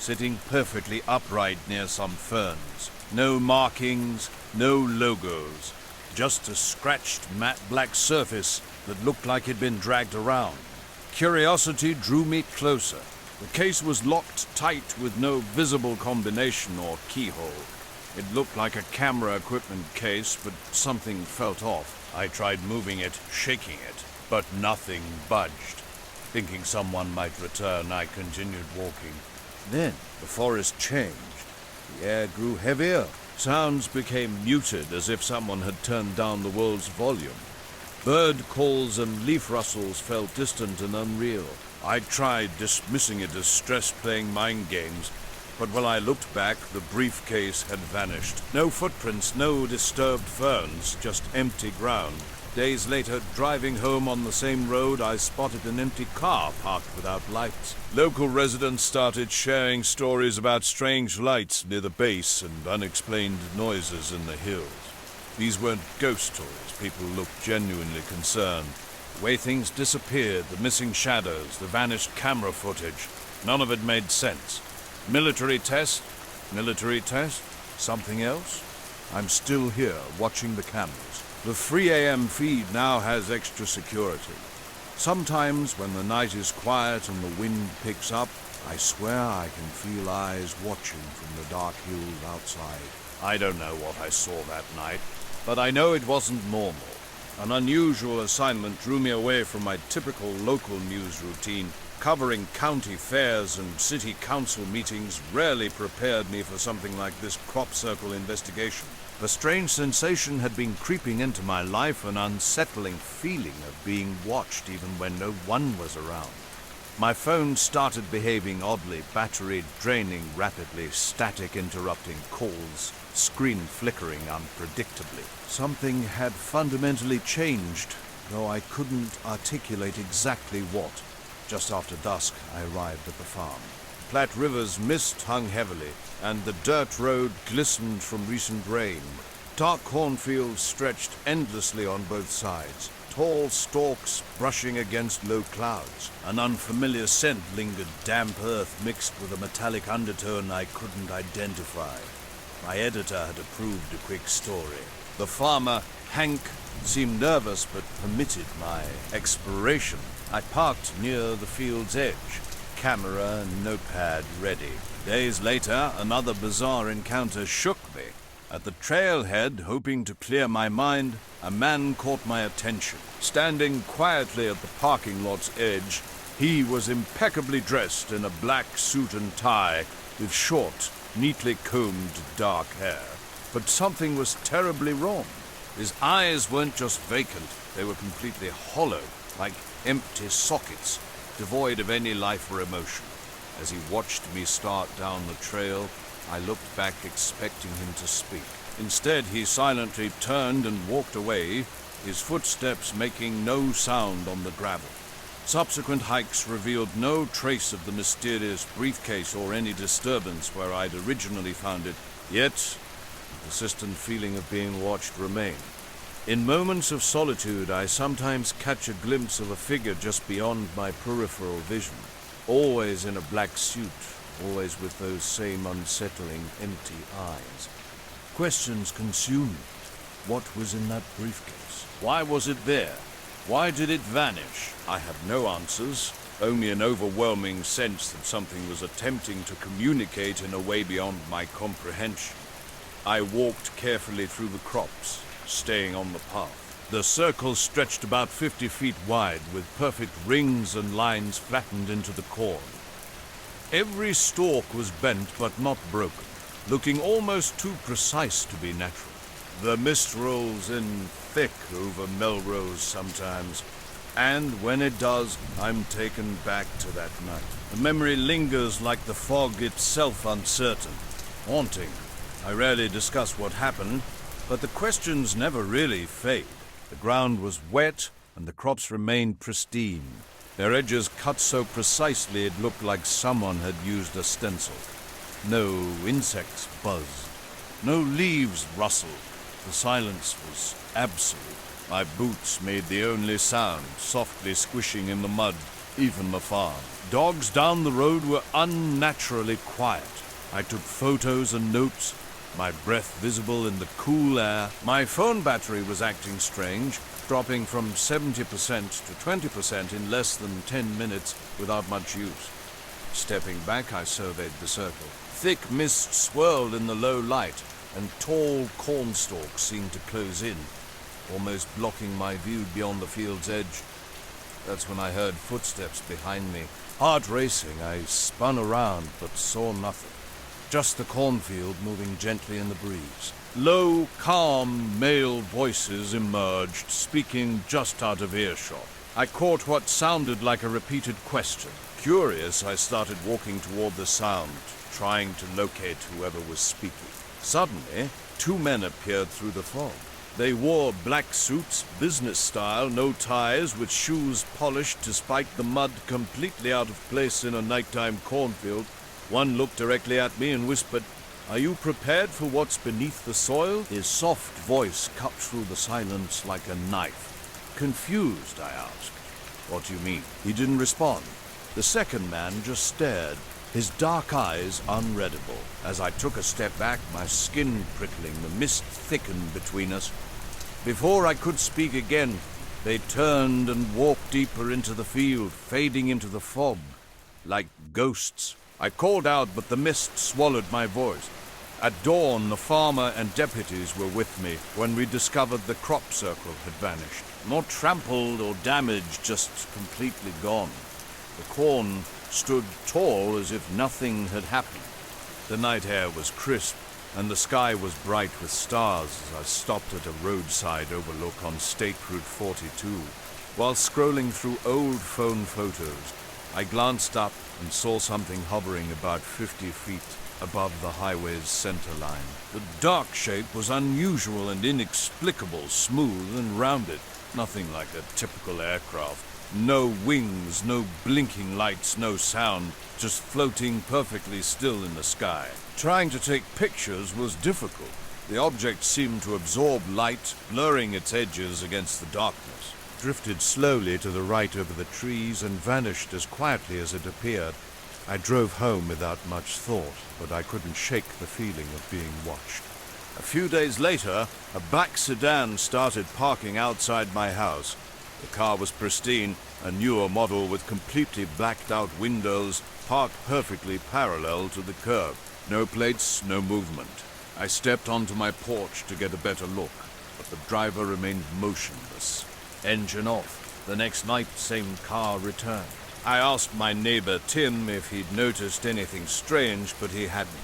A: sitting perfectly upright near some ferns. No markings, no logos, just a scratched matte black surface that looked like it'd been dragged around. Curiosity drew me closer. The case was locked tight with no visible combination or keyhole. It looked like a camera equipment case, but something felt off. I tried moving it, shaking it, but nothing budged. Thinking someone might return, I continued walking. Then the forest changed. The air grew heavier. Sounds became muted, as if someone had turned down the world's volume. Bird calls and leaf rustles felt distant and unreal. I tried dismissing it as stress playing mind games, but when I looked back, the briefcase had vanished. No footprints, no disturbed ferns, just empty ground. Days later, driving home on the same road, I spotted an empty car parked without lights. Local residents started sharing stories about strange lights near the base and unexplained noises in the hills. These weren't ghost stories. People looked genuinely concerned. The way things disappeared, the missing shadows, the vanished camera footage, none of it made sense. Military test? Military test? Something else? I'm still here, watching the cameras. The 3 a.m. feed now has extra security. Sometimes, when the night is quiet and the wind picks up, I swear I can feel eyes watching from the dark hills outside. I don't know what I saw that night, but I know it wasn't normal. An unusual assignment drew me away from my typical local news routine. Covering county fairs and city council meetings rarely prepared me for something like this crop circle investigation. A strange sensation had been creeping into my life, an unsettling feeling of being watched even when no one was around. My phone started behaving oddly, battery draining rapidly, static interrupting calls, screen flickering unpredictably. Something had fundamentally changed, though I couldn't articulate exactly what. Just after dusk, I arrived at the farm. Platte River's mist hung heavily, and the dirt road glistened from recent rain. Dark cornfields stretched endlessly on both sides, tall stalks brushing against low clouds. An unfamiliar scent lingered, damp earth mixed with a metallic undertone I couldn't identify. My editor had approved a quick story. The farmer, Hank, seemed nervous but permitted my exploration. I parked near the field's edge, camera and notepad ready. Days later, another bizarre encounter shook me. At the trailhead, hoping to clear my mind, a man caught my attention. Standing quietly at the parking lot's edge, he was impeccably dressed in a black suit and tie, with short, neatly combed dark hair. But something was terribly wrong. His eyes weren't just vacant, they were completely hollow, like empty sockets, devoid of any life or emotion. As he watched me start down the trail, I looked back expecting him to speak. Instead, he silently turned and walked away, his footsteps making no sound on the gravel. Subsequent hikes revealed no trace of the mysterious briefcase or any disturbance where I'd originally found it, yet the persistent feeling of being watched remained. In moments of solitude, I sometimes catch a glimpse of a figure just beyond my peripheral vision, always in a black suit, always with those same unsettling, empty eyes. Questions consume me. What was in that briefcase? Why was it there? Why did it vanish? I have no answers, only an overwhelming sense that something was attempting to communicate in a way beyond my comprehension. I walked carefully through the crops, staying on the path. The circle stretched about 50 feet wide, with perfect rings and lines flattened into the corn. Every stalk was bent but not broken, looking almost too precise to be natural. The mist rolls in thick over Melrose sometimes, and when it does, I'm taken back to that night. The memory lingers like the fog itself, uncertain, haunting. I rarely discuss what happened, but the questions never really fade. The ground was wet, and the crops remained pristine. Their edges cut so precisely it looked like someone had used a stencil. No insects buzzed. No leaves rustled. The silence was absolute. My boots made the only sound, softly squishing in the mud, even the farm. Dogs down the road were unnaturally quiet. I took photos and notes, my breath visible in the cool air. My phone battery was acting strange, dropping from 70% to 20% in less than 10 minutes without much use. Stepping back, I surveyed the circle. Thick mist swirled in the low light, and tall corn stalks seemed to close in, almost blocking my view beyond the field's edge. That's when I heard footsteps behind me. Heart racing, I spun around but saw nothing. Just the cornfield moving gently in the breeze. Low, calm male voices emerged, speaking just out of earshot. I caught what sounded like a repeated question. Curious, I started walking toward the sound, trying to locate whoever was speaking. Suddenly, two men appeared through the fog. They wore black suits, business style, no ties, with shoes polished despite the mud completely out of place in a nighttime cornfield. One looked directly at me and whispered, "Are you prepared for what's beneath the soil?" His soft voice cut through the silence like a knife. Confused, I asked, "What do you mean?" He didn't respond. The second man just stared, his dark eyes unreadable. As I took a step back, my skin prickling, the mist thickened between us. Before I could speak again, they turned and walked deeper into the field, fading into the fog, like ghosts. I called out, but the mist swallowed my voice. At dawn, the farmer and deputies were with me when we discovered the crop circle had vanished. Not trampled or damaged, just completely gone. The corn stood tall as if nothing had happened. The night air was crisp, and the sky was bright with stars as I stopped at a roadside overlook on State Route 42. While scrolling through old phone photos, I glanced up and saw something hovering about 50 feet above the highway's center line. The dark shape was unusual and inexplicable, smooth and rounded, nothing like a typical aircraft. No wings, no blinking lights, no sound, just floating perfectly still in the sky. Trying to take pictures was difficult. The object seemed to absorb light, blurring its edges against the darkness. Drifted slowly to the right over the trees and vanished as quietly as it appeared. I drove home without much thought, but I couldn't shake the feeling of being watched. A few days later, a black sedan started parking outside my house. The car was pristine, a newer model with completely blacked out windows, parked perfectly parallel to the curb. No plates, no movement. I stepped onto my porch to get a better look, but the driver remained motionless. Engine off. The next night, same car returned. I asked my neighbor Tim if he'd noticed anything strange, but he hadn't.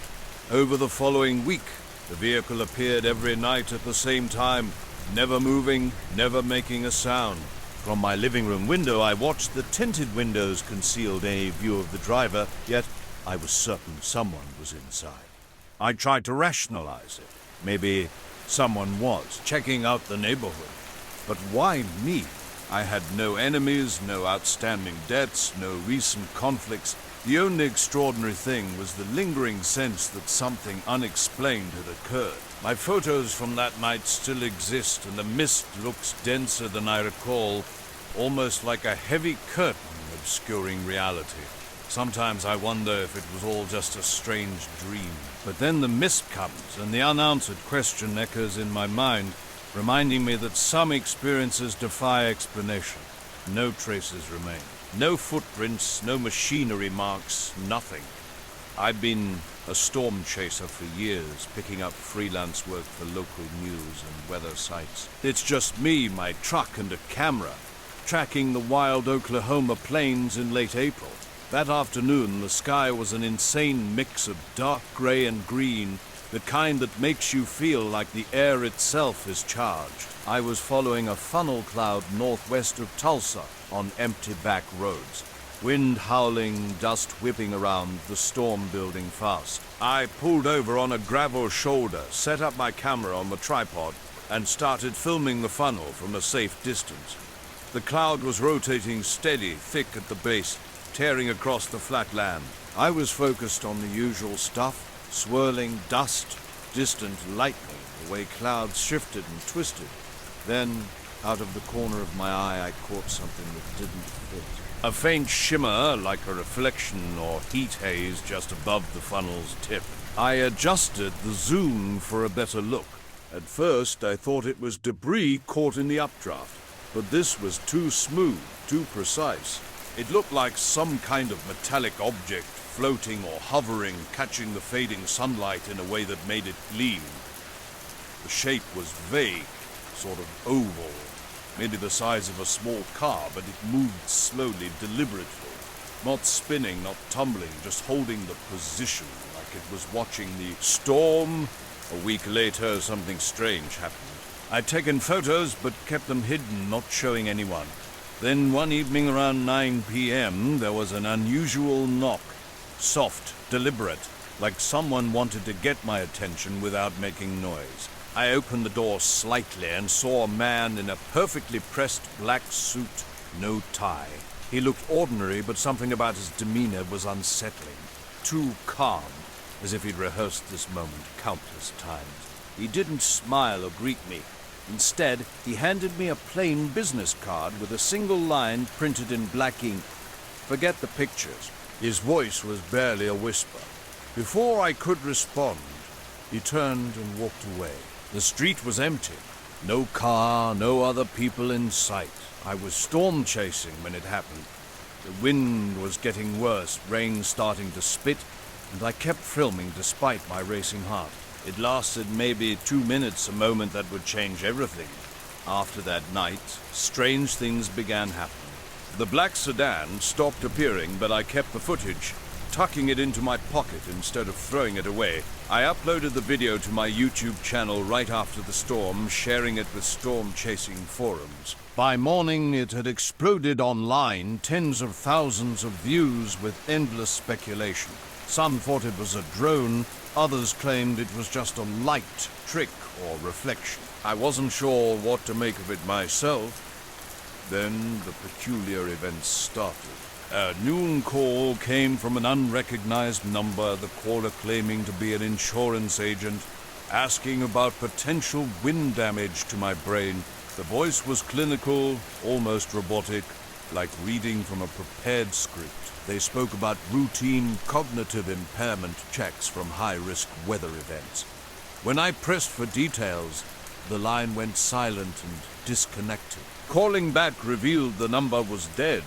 A: Over the following week, the vehicle appeared every night at the same time, never moving, never making a sound. From my living room window, I watched the tinted windows concealed any view of the driver, yet I was certain someone was inside. I tried to rationalize it. Maybe someone was checking out the neighborhood. But why me? I had no enemies, no outstanding debts, no recent conflicts. The only extraordinary thing was the lingering sense that something unexplained had occurred. My photos from that night still exist, and the mist looks denser than I recall, almost like a heavy curtain obscuring reality. Sometimes I wonder if it was all just a strange dream. But then the mist comes, and the unanswered question echoes in my mind, reminding me that some experiences defy explanation. No traces remain. No footprints, no machinery marks, nothing. I've been a storm chaser for years, picking up freelance work for local news and weather sites. It's just me, my truck, and a camera, tracking the wild Oklahoma plains in late April. That afternoon, the sky was an insane mix of dark gray and green, the kind that makes you feel like the air itself is charged. I was following a funnel cloud northwest of Tulsa on empty back roads. Wind howling, dust whipping around, the storm building fast. I pulled over on a gravel shoulder, set up my camera on the tripod, and started filming the funnel from a safe distance. The cloud was rotating steady, thick at the base, tearing across the flat land. I was focused on the usual stuff, swirling dust, distant lightning, the way clouds shifted and twisted. Then, out of the corner of my eye, I caught something that didn't fit. A faint shimmer, like a reflection or heat haze just above the funnel's tip. I adjusted the zoom for a better look. At first, I thought it was debris caught in the updraft, but this was too smooth, too precise. It looked like some kind of metallic object floating or hovering, catching the fading sunlight in a way that made it gleam. The shape was vague, sort of oval, maybe the size of a small car, but it moved slowly, deliberately. Not spinning, not tumbling, just holding the position like it was watching the storm. A week later, something strange happened. I'd taken photos, but kept them hidden, not showing anyone. Then one evening around 9 p.m., there was an unusual knock. Soft, deliberate, like someone wanted to get my attention without making noise. I opened the door slightly and saw a man in a perfectly pressed black suit, no tie. He looked ordinary, but something about his demeanor was unsettling. Too calm, as if he'd rehearsed this moment countless times. He didn't smile or greet me. Instead, he handed me a plain business card with a single line printed in black ink. Forget the pictures. His voice was barely a whisper. Before I could respond, he turned and walked away. The street was empty. No car, no other people in sight. I was storm chasing when it happened. The wind was getting worse, rain starting to spit, and I kept filming despite my racing heart. It lasted maybe 2 minutes, a moment that would change everything. After that night, strange things began happening. The black sedan stopped appearing, but I kept the footage, tucking it into my pocket instead of throwing it away. I uploaded the video to my YouTube channel right after the storm, sharing it with storm-chasing forums. By morning, it had exploded online, tens of thousands of views with endless speculation. Some thought it was a drone, others claimed it was just a light, trick, or reflection. I wasn't sure what to make of it myself. Then the peculiar events started. A noon call came from an unrecognized number, the caller claiming to be an insurance agent, asking about potential wind damage to my brain. The voice was clinical, almost robotic, like reading from a prepared script. They spoke about routine cognitive impairment checks from high-risk weather events. When I pressed for details, the line went silent and disconnected. Calling back revealed the number was dead.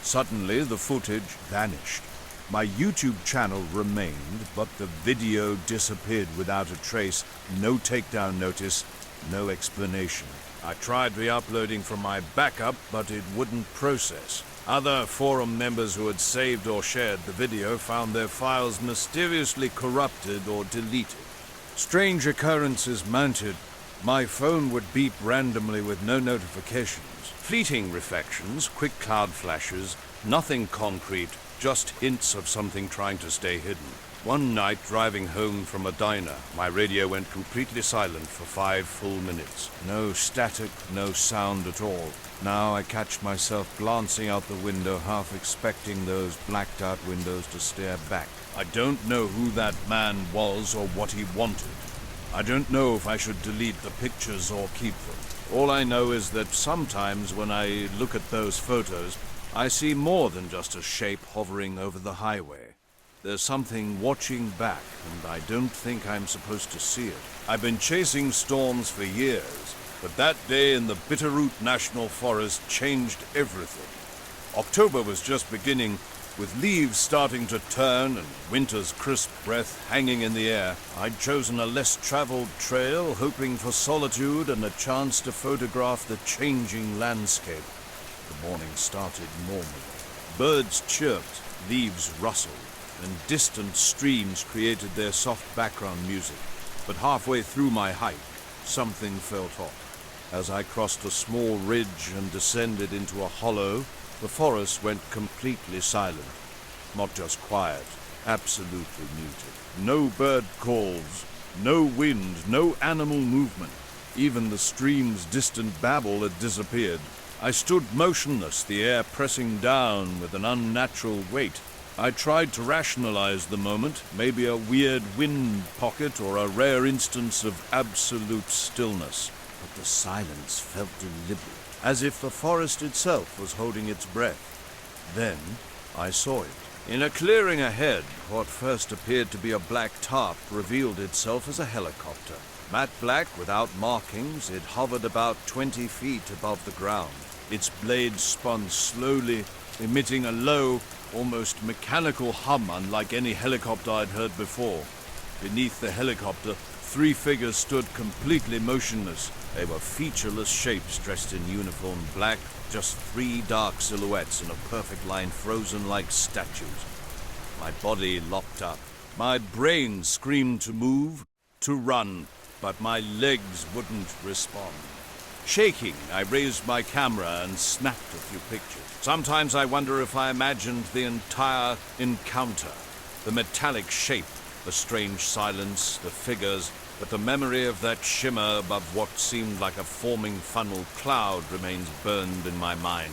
A: Suddenly, the footage vanished. My YouTube channel remained, but the video disappeared without a trace. No takedown notice, no explanation. I tried re-uploading from my backup, but it wouldn't process. Other forum members who had saved or shared the video found their files mysteriously corrupted or deleted. Strange occurrences mounted. My phone would beep randomly with no notifications. Fleeting reflections, quick cloud flashes, nothing concrete, just hints of something trying to stay hidden. One night, driving home from a diner, my radio went completely silent for 5 full minutes. No static, no sound at all. Now I catch myself glancing out the window, half expecting those blacked-out windows to stare back. I don't know who that man was or what he wanted. I don't know if I should delete the pictures or keep them. All I know is that sometimes when I look at those photos, I see more than just a shape hovering over the highway. There's something watching back, and I don't think I'm supposed to see it. I've been chasing storms for years, but that day in the Bitterroot National Forest changed everything. October was just beginning, with leaves starting to turn and winter's crisp breath hanging in the air. I'd chosen a less traveled trail, hoping for solitude and a chance to photograph the changing landscape. The morning started normally. Birds chirped, leaves rustled, and distant streams created their soft background music. but halfway through my hike, something felt off. As I crossed a small ridge and descended into a hollow, the forest went completely silent. Not just quiet, absolutely muted. No bird calls, no wind, no animal movement. Even the stream's distant babble had disappeared. I stood motionless, the air pressing down with an unnatural weight. I tried to rationalize the moment, maybe a weird wind pocket or a rare instance of absolute stillness. But the silence felt deliberate, as if the forest itself was holding its breath. Then I saw it. In a clearing ahead, what first appeared to be a black tarp revealed itself as a helicopter. Matte black without markings, it hovered about 20 feet above the ground. Its blades spun slowly, emitting a low, almost mechanical hum unlike any helicopter I'd heard before. Beneath the helicopter, 3 figures stood completely motionless. They were featureless shapes dressed in uniform black, just 3 dark silhouettes in a perfect line, frozen like statues. My body locked up. My brain screamed to move, to run, but my legs wouldn't respond. Shaking, I raised my camera and snapped a few pictures. Sometimes I wonder if I imagined the entire encounter. The metallic shape, the strange silence, the figures, but the memory of that shimmer above what seemed like a forming funnel cloud remains burned in my mind.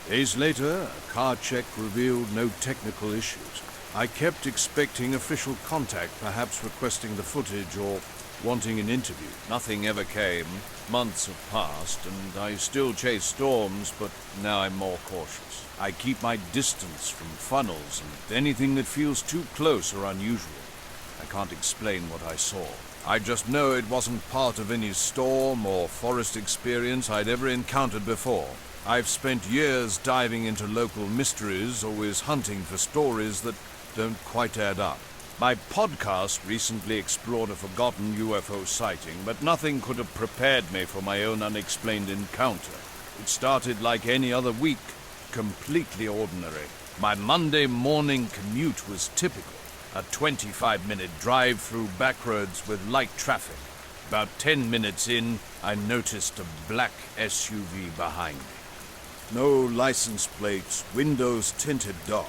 A: Days later, a car check revealed no technical issues. I kept expecting official contact, perhaps requesting the footage or wanting an interview. Nothing ever came. Months have passed, and I still chase storms, but now I'm more cautious. I keep my distance from funnels and anything that feels too close or unusual. I can't explain what I saw. I just know it wasn't part of any storm or forest experience I'd ever encountered before. I've spent years diving into local mysteries, always hunting for stories that don't quite add up. My podcast recently explored a forgotten UFO sighting, but nothing could have prepared me for my own unexplained encounter. It started like any other week, completely ordinary. My Monday morning commute was typical. A 25-minute drive through backroads with light traffic. About 10 minutes in, I noticed a black SUV behind me. No license plates, windows tinted dark.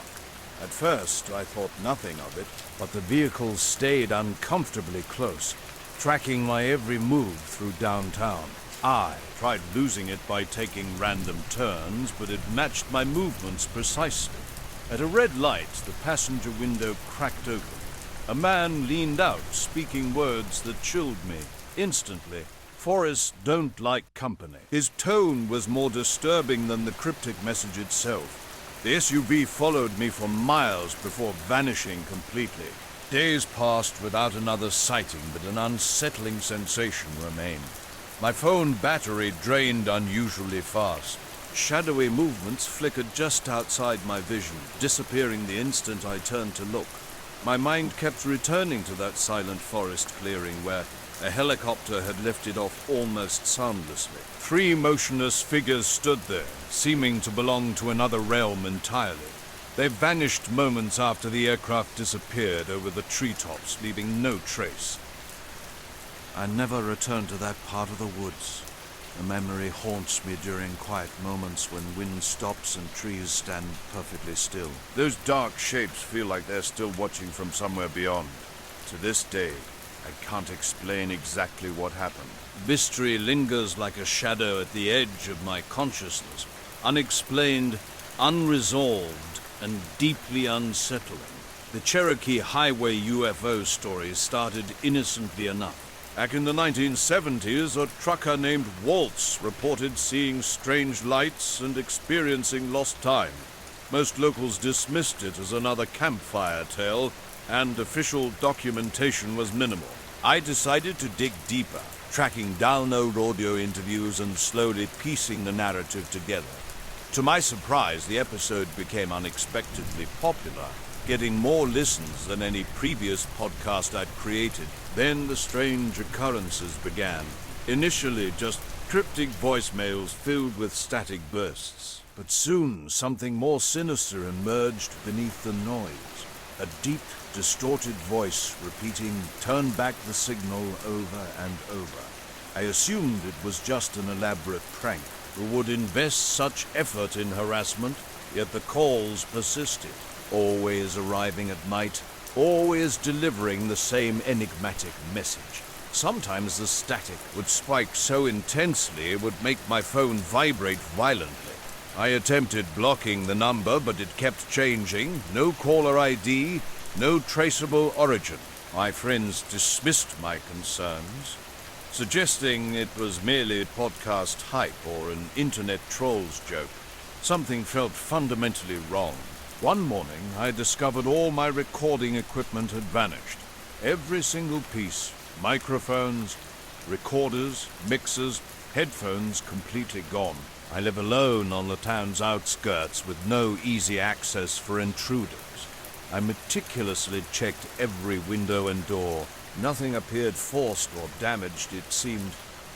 A: At first, I thought nothing of it, but the vehicle stayed uncomfortably close, tracking my every move through downtown. I tried losing it by taking random turns, but it matched my movements precisely. At a red light, the passenger window cracked open. A man leaned out, speaking words that chilled me instantly. Forests don't like company. His tone was more disturbing than the cryptic message itself. The SUV followed me for miles before vanishing completely. Days passed without another sighting, but an unsettling sensation remained. My phone battery drained unusually fast. Shadowy movements flickered just outside my vision, disappearing the instant I turned to look. My mind kept returning to that silent forest clearing where a helicopter had lifted off almost soundlessly. 3 motionless figures stood there, seeming to belong to another realm entirely. They vanished moments after the aircraft disappeared over the treetops, leaving no trace. I never returned to that part of the woods. The memory haunts me during quiet moments when wind stops and trees stand perfectly still. Those dark shapes feel like they're still watching from somewhere beyond. To this day, I can't explain exactly what happened. Mystery lingers like a shadow at the edge of my consciousness, unexplained, unresolved, and deeply unsettling. The Cherokee Highway UFO story started innocently enough. Back in the 1970s, a trucker named Waltz reported seeing strange lights and experiencing lost time. Most locals dismissed it as another campfire tale, and official documentation was minimal. I decided to dig deeper, tracking down old audio interviews and slowly piecing the narrative together. To my surprise, the episode became unexpectedly popular, getting more listens than any previous podcast I'd created. Then the strange occurrences began. Initially, just cryptic voicemails filled with static bursts. But soon, something more sinister emerged beneath the noise. A deep distorted voice repeating, "Turn back the signal," over and over. I assumed it was just an elaborate prank. Who would invest such effort in harassment? Yet the calls persisted, always arriving at night, always delivering the same enigmatic message. Sometimes the static would spike so intensely it would make my phone vibrate violently. I attempted blocking the number, but it kept changing. No caller ID, no traceable origin. My friends dismissed my concerns, suggesting it was merely podcast hype or an internet troll's joke. Something felt fundamentally wrong. One morning, I discovered all my recording equipment had vanished. Every single piece, microphones, recorders, mixers, headphones, completely gone. I live alone on the town's outskirts with no easy access for intruders. I meticulously checked every window and door. Nothing appeared forced or damaged. It seemed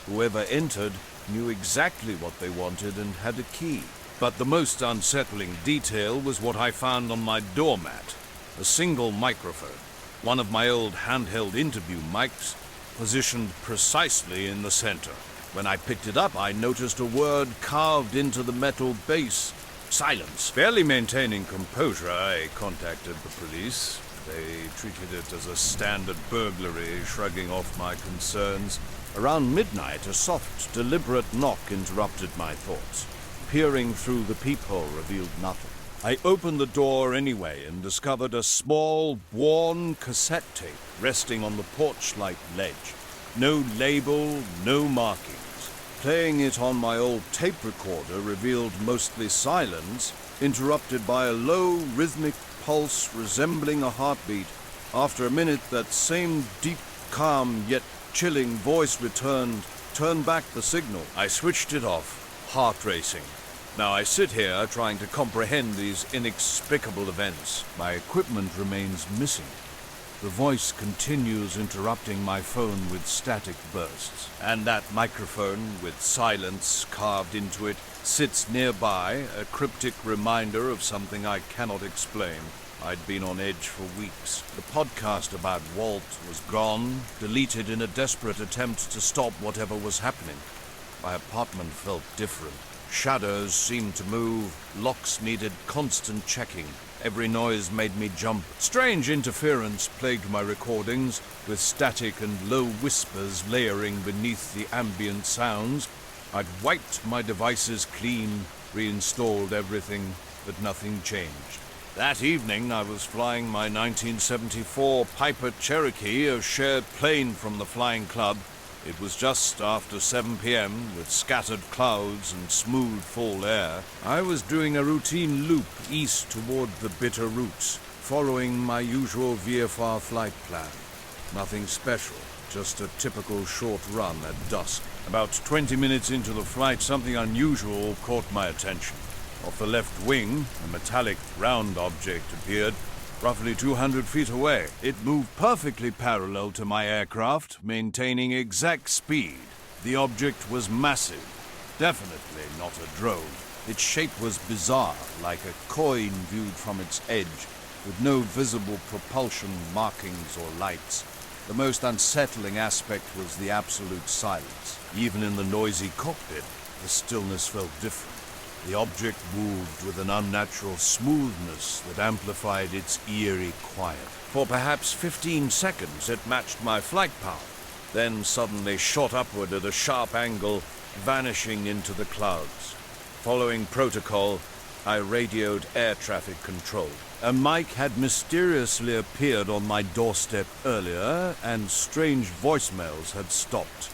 A: whoever entered knew exactly what they wanted and had a key. But the most unsettling detail was what I found on my doormat. A single microphone, one of my old handheld interview mics, positioned precisely in the center. When I picked it up, I noticed a word carved into the metal base: silence. Barely maintaining composure, I contacted the police. They treated it as a standard burglary, shrugging off my concerns. Around midnight, a soft, deliberate knock interrupted my thoughts. Peering through the peephole revealed nothing. I opened the door anyway and discovered a small, worn cassette tape resting on the porch-like ledge. No label, no markings. Playing it on my old tape recorder revealed mostly silence, interrupted by a low, rhythmic pulse resembling a heartbeat. After a minute, that same deep, calm, yet chilling voice returned, "Turn back the signal." I switched it off, heart racing. Now I sit here trying to comprehend these inexplicable events. My equipment remains missing. The voice continues interrupting my phone with static bursts. And that microphone, with silence carved into it, sits nearby, a cryptic reminder of something I cannot explain. I'd been on edge for weeks. The podcast about Walt was gone, deleted in a desperate attempt to stop whatever was happening. My apartment felt different. Shadows seemed to move, locks needed constant checking. Every noise made me jump. Strange interference plagued my recordings, with static and low whispers layering beneath the ambient sounds. I'd wiped my devices clean, reinstalled everything, but nothing changed. That evening, I was flying my 1974 Piper Cherokee, a shared plane from the Flying Club. It was just after 7 p.m., with scattered clouds and smooth fall air. I was doing a routine loop east toward the Bitter Roots, following my usual VFR flight plan. Nothing special, just a typical short run at dusk. About 20 minutes into the flight, something unusual caught my attention. Off the left wing, a metallic round object appeared, roughly 200 feet away. It moved perfectly parallel to my aircraft, maintaining exact speed. The object was massive, definitely not a drone. Its shape was bizarre, like a coin viewed from its edge, with no visible propulsion markings or lights. The most unsettling aspect was the absolute silence. Even in the noisy cockpit, the stillness felt different. The object moved with an unnatural smoothness that amplified its eerie quiet. For perhaps 15 seconds it matched my flight path, then suddenly shot upward at a sharp angle, vanishing into the clouds. Following protocol, I radioed air traffic control. A mic had mysteriously appeared on my doorstep earlier, and strange voicemails had stopped.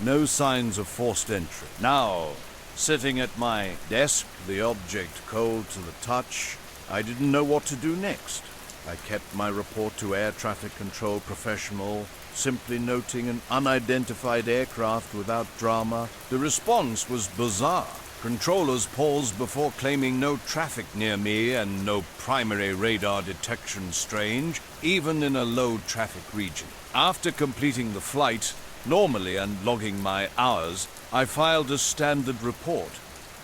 A: No signs of forced entry. Now, sitting at my desk, the object cold to the touch, I didn't know what to do next. I kept my report to air traffic control professional, simply noting an unidentified aircraft without drama. The response was bizarre. Controllers paused before claiming no traffic near me and no primary radar detection. Strange, even in a low traffic region. After completing the flight, normally, and logging my hours, I filed a standard report.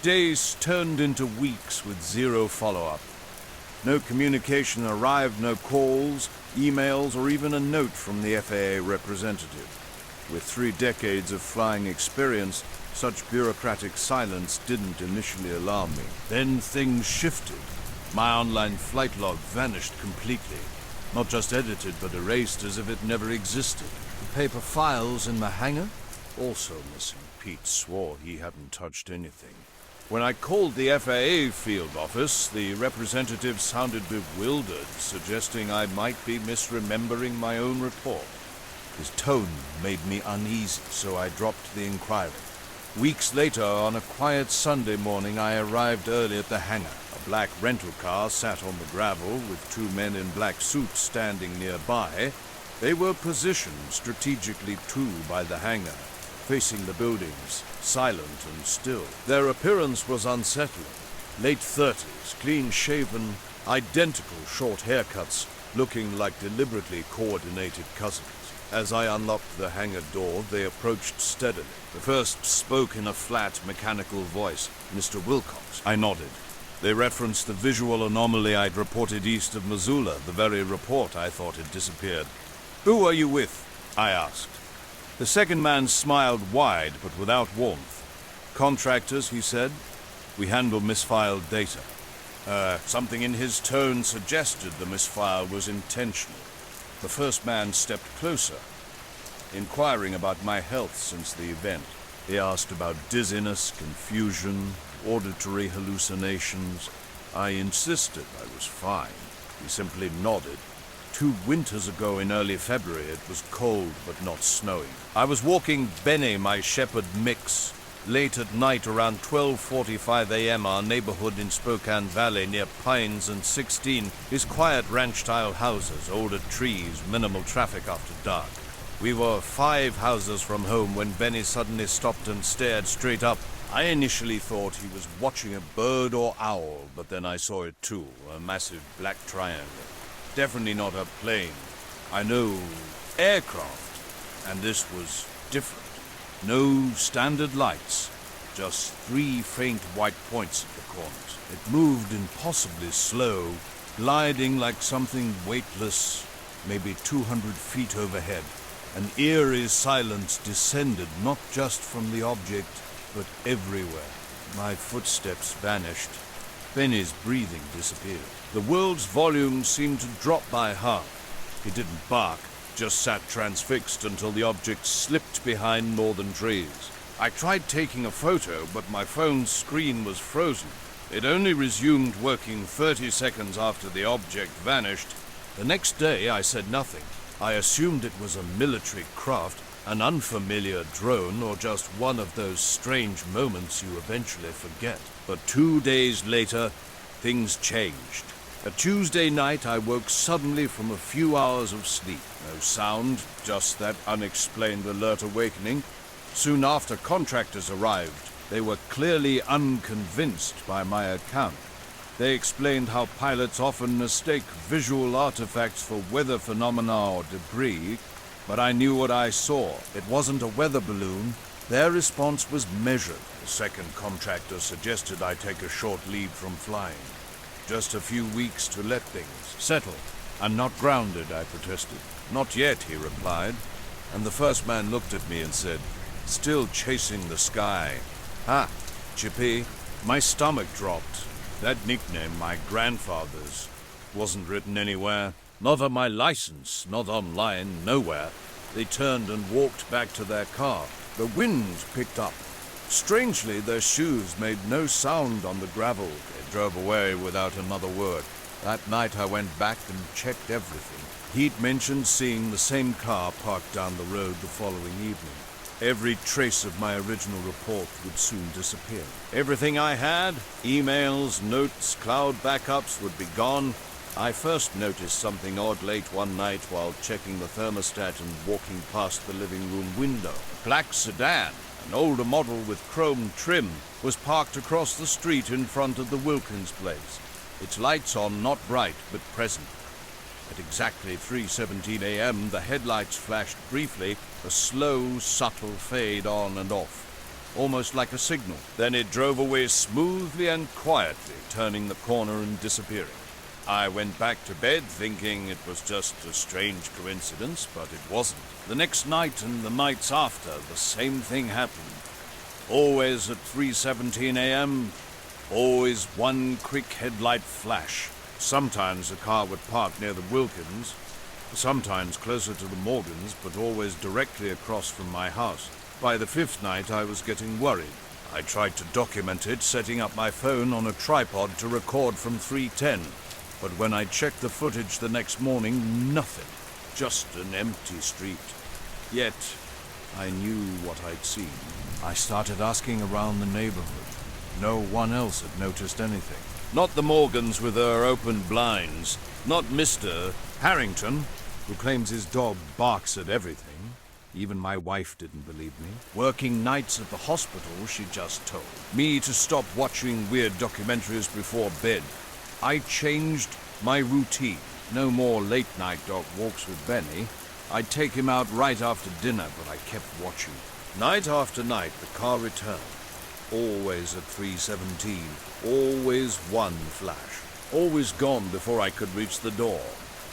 A: Days turned into weeks with zero follow-up. No communication arrived, no calls, emails, or even a note from the FAA representative. With 3 decades of flying experience, such bureaucratic silence didn't initially alarm me. Then things shifted. My online flight log vanished completely. Not just edited, but erased as if it never existed. The paper files in the hangar? Also missing. Pete swore he hadn't touched anything. When I called the FAA field office, the representative sounded bewildered, suggesting I might be misremembering my own report. His tone made me uneasy, so I dropped the inquiry. Weeks later, on a quiet Sunday morning, I arrived early at the hangar. A black rental car sat on the gravel with 2 men in black suits standing nearby. They were positioned strategically too by the hangar, facing the buildings, silent and still. Their appearance was unsettling. Late 30s, clean-shaven, identical short haircuts, looking like deliberately coordinated cousins. As I unlocked the hangar door, they approached steadily. The first spoke in a flat, mechanical voice. "Mr. Wilcox." I nodded. They referenced the visual anomaly I'd reported east of Missoula, the very report I thought had disappeared. "Who are you with?" I asked. The second man smiled wide, but without warmth. "Contractors," he said. "We handle misfiled data." Something in his tone suggested the misfile was intentional. The first man stepped closer, inquiring about my health since the event. He asked about dizziness, confusion, auditory hallucinations. I insisted I was fine. He simply nodded. 2 winters ago in early February, it was cold but not snowing. I was walking Benny, my shepherd mix, late at night around 12:45 a.m. Our neighborhood in Spokane Valley near Pines and 16 is quiet ranch-style houses, older trees, minimal traffic after dark. We were 5 houses from home when Benny suddenly stopped and stared straight up. I initially thought he was watching a bird or owl, but then I saw it too, a massive black triangle. Definitely not a plane. I know aircraft, and this was different. No standard lights, just 3 faint white points at the corners. It moved impossibly slow, gliding like something weightless, maybe 200 feet overhead. An eerie silence descended not just from the object, but everywhere. My footsteps vanished. Benny's breathing disappeared. The world's volume seemed to drop by half. He didn't bark, just sat transfixed until the object slipped behind northern trees. I tried taking a photo, but my phone's screen was frozen. It only resumed working 30 seconds after the object vanished. The next day, I said nothing. I assumed it was a military craft, an unfamiliar drone, or just one of those strange moments you eventually forget. But 2 days later, things changed. A Tuesday night, I woke suddenly from a few hours of sleep. No sound, just that unexplained alert awakening. Soon after, contractors arrived. They were clearly unconvinced by my account. They explained how pilots often mistake visual artifacts for weather phenomena or debris, but I knew what I saw. It wasn't a weather balloon. Their response was measured. The second contractor suggested I take a short leave from flying. Just a few weeks to let things settle. "I'm not grounded," I protested. "Not yet," he replied. And the first man looked at me and said, "Still chasing the sky." "Ha, Chippy." My stomach dropped. That nickname, my grandfather's, wasn't written anywhere. Not on my license, not online, nowhere. They turned and walked back to their car. The wind picked up. Strangely, their shoes made no sound on the gravel. They drove away without another word. That night I went back and checked everything. He'd mentioned seeing the same car parked down the road the following evening. Every trace of my original report would soon disappear. Everything I had, emails, notes, cloud backups, would be gone. I first noticed something odd late one night while checking the thermostat and walking past the living room window. A black sedan, an older model with chrome trim, was parked across the street in front of the Wilkins place. Its lights on, not bright, but present. At exactly 3:17 a.m., the headlights flashed briefly, a slow, subtle fade on and off, almost like a signal. Then it drove away smoothly and quietly, turning the corner and disappearing. I went back to bed thinking it was just a strange coincidence, but it wasn't. The next night and the nights after, the same thing happened. Always at 3:17 a.m., always one quick headlight flash. Sometimes the car would park near the Wilkins, sometimes closer to the Morgans, but always directly across from my house. By the fifth night, I was getting worried. I tried to document it, setting up my phone on a tripod to record from 3:10. But when I checked the footage the next morning, nothing. Just an empty street. Yet, I knew what I'd seen. I started asking around the neighborhood. No one else had noticed anything. Not the Morgans with their open blinds. Not Mr. Harrington, who claims his dog barks at everything. Even my wife didn't believe me. Working nights at the hospital, she just told me to stop watching weird documentaries before bed. I changed my routine. No more late-night dog walks with Benny. I'd take him out right after dinner, but I kept watching. Night after night, the car returned. Always at 3:17. Always one flash. Always gone before I could reach the door.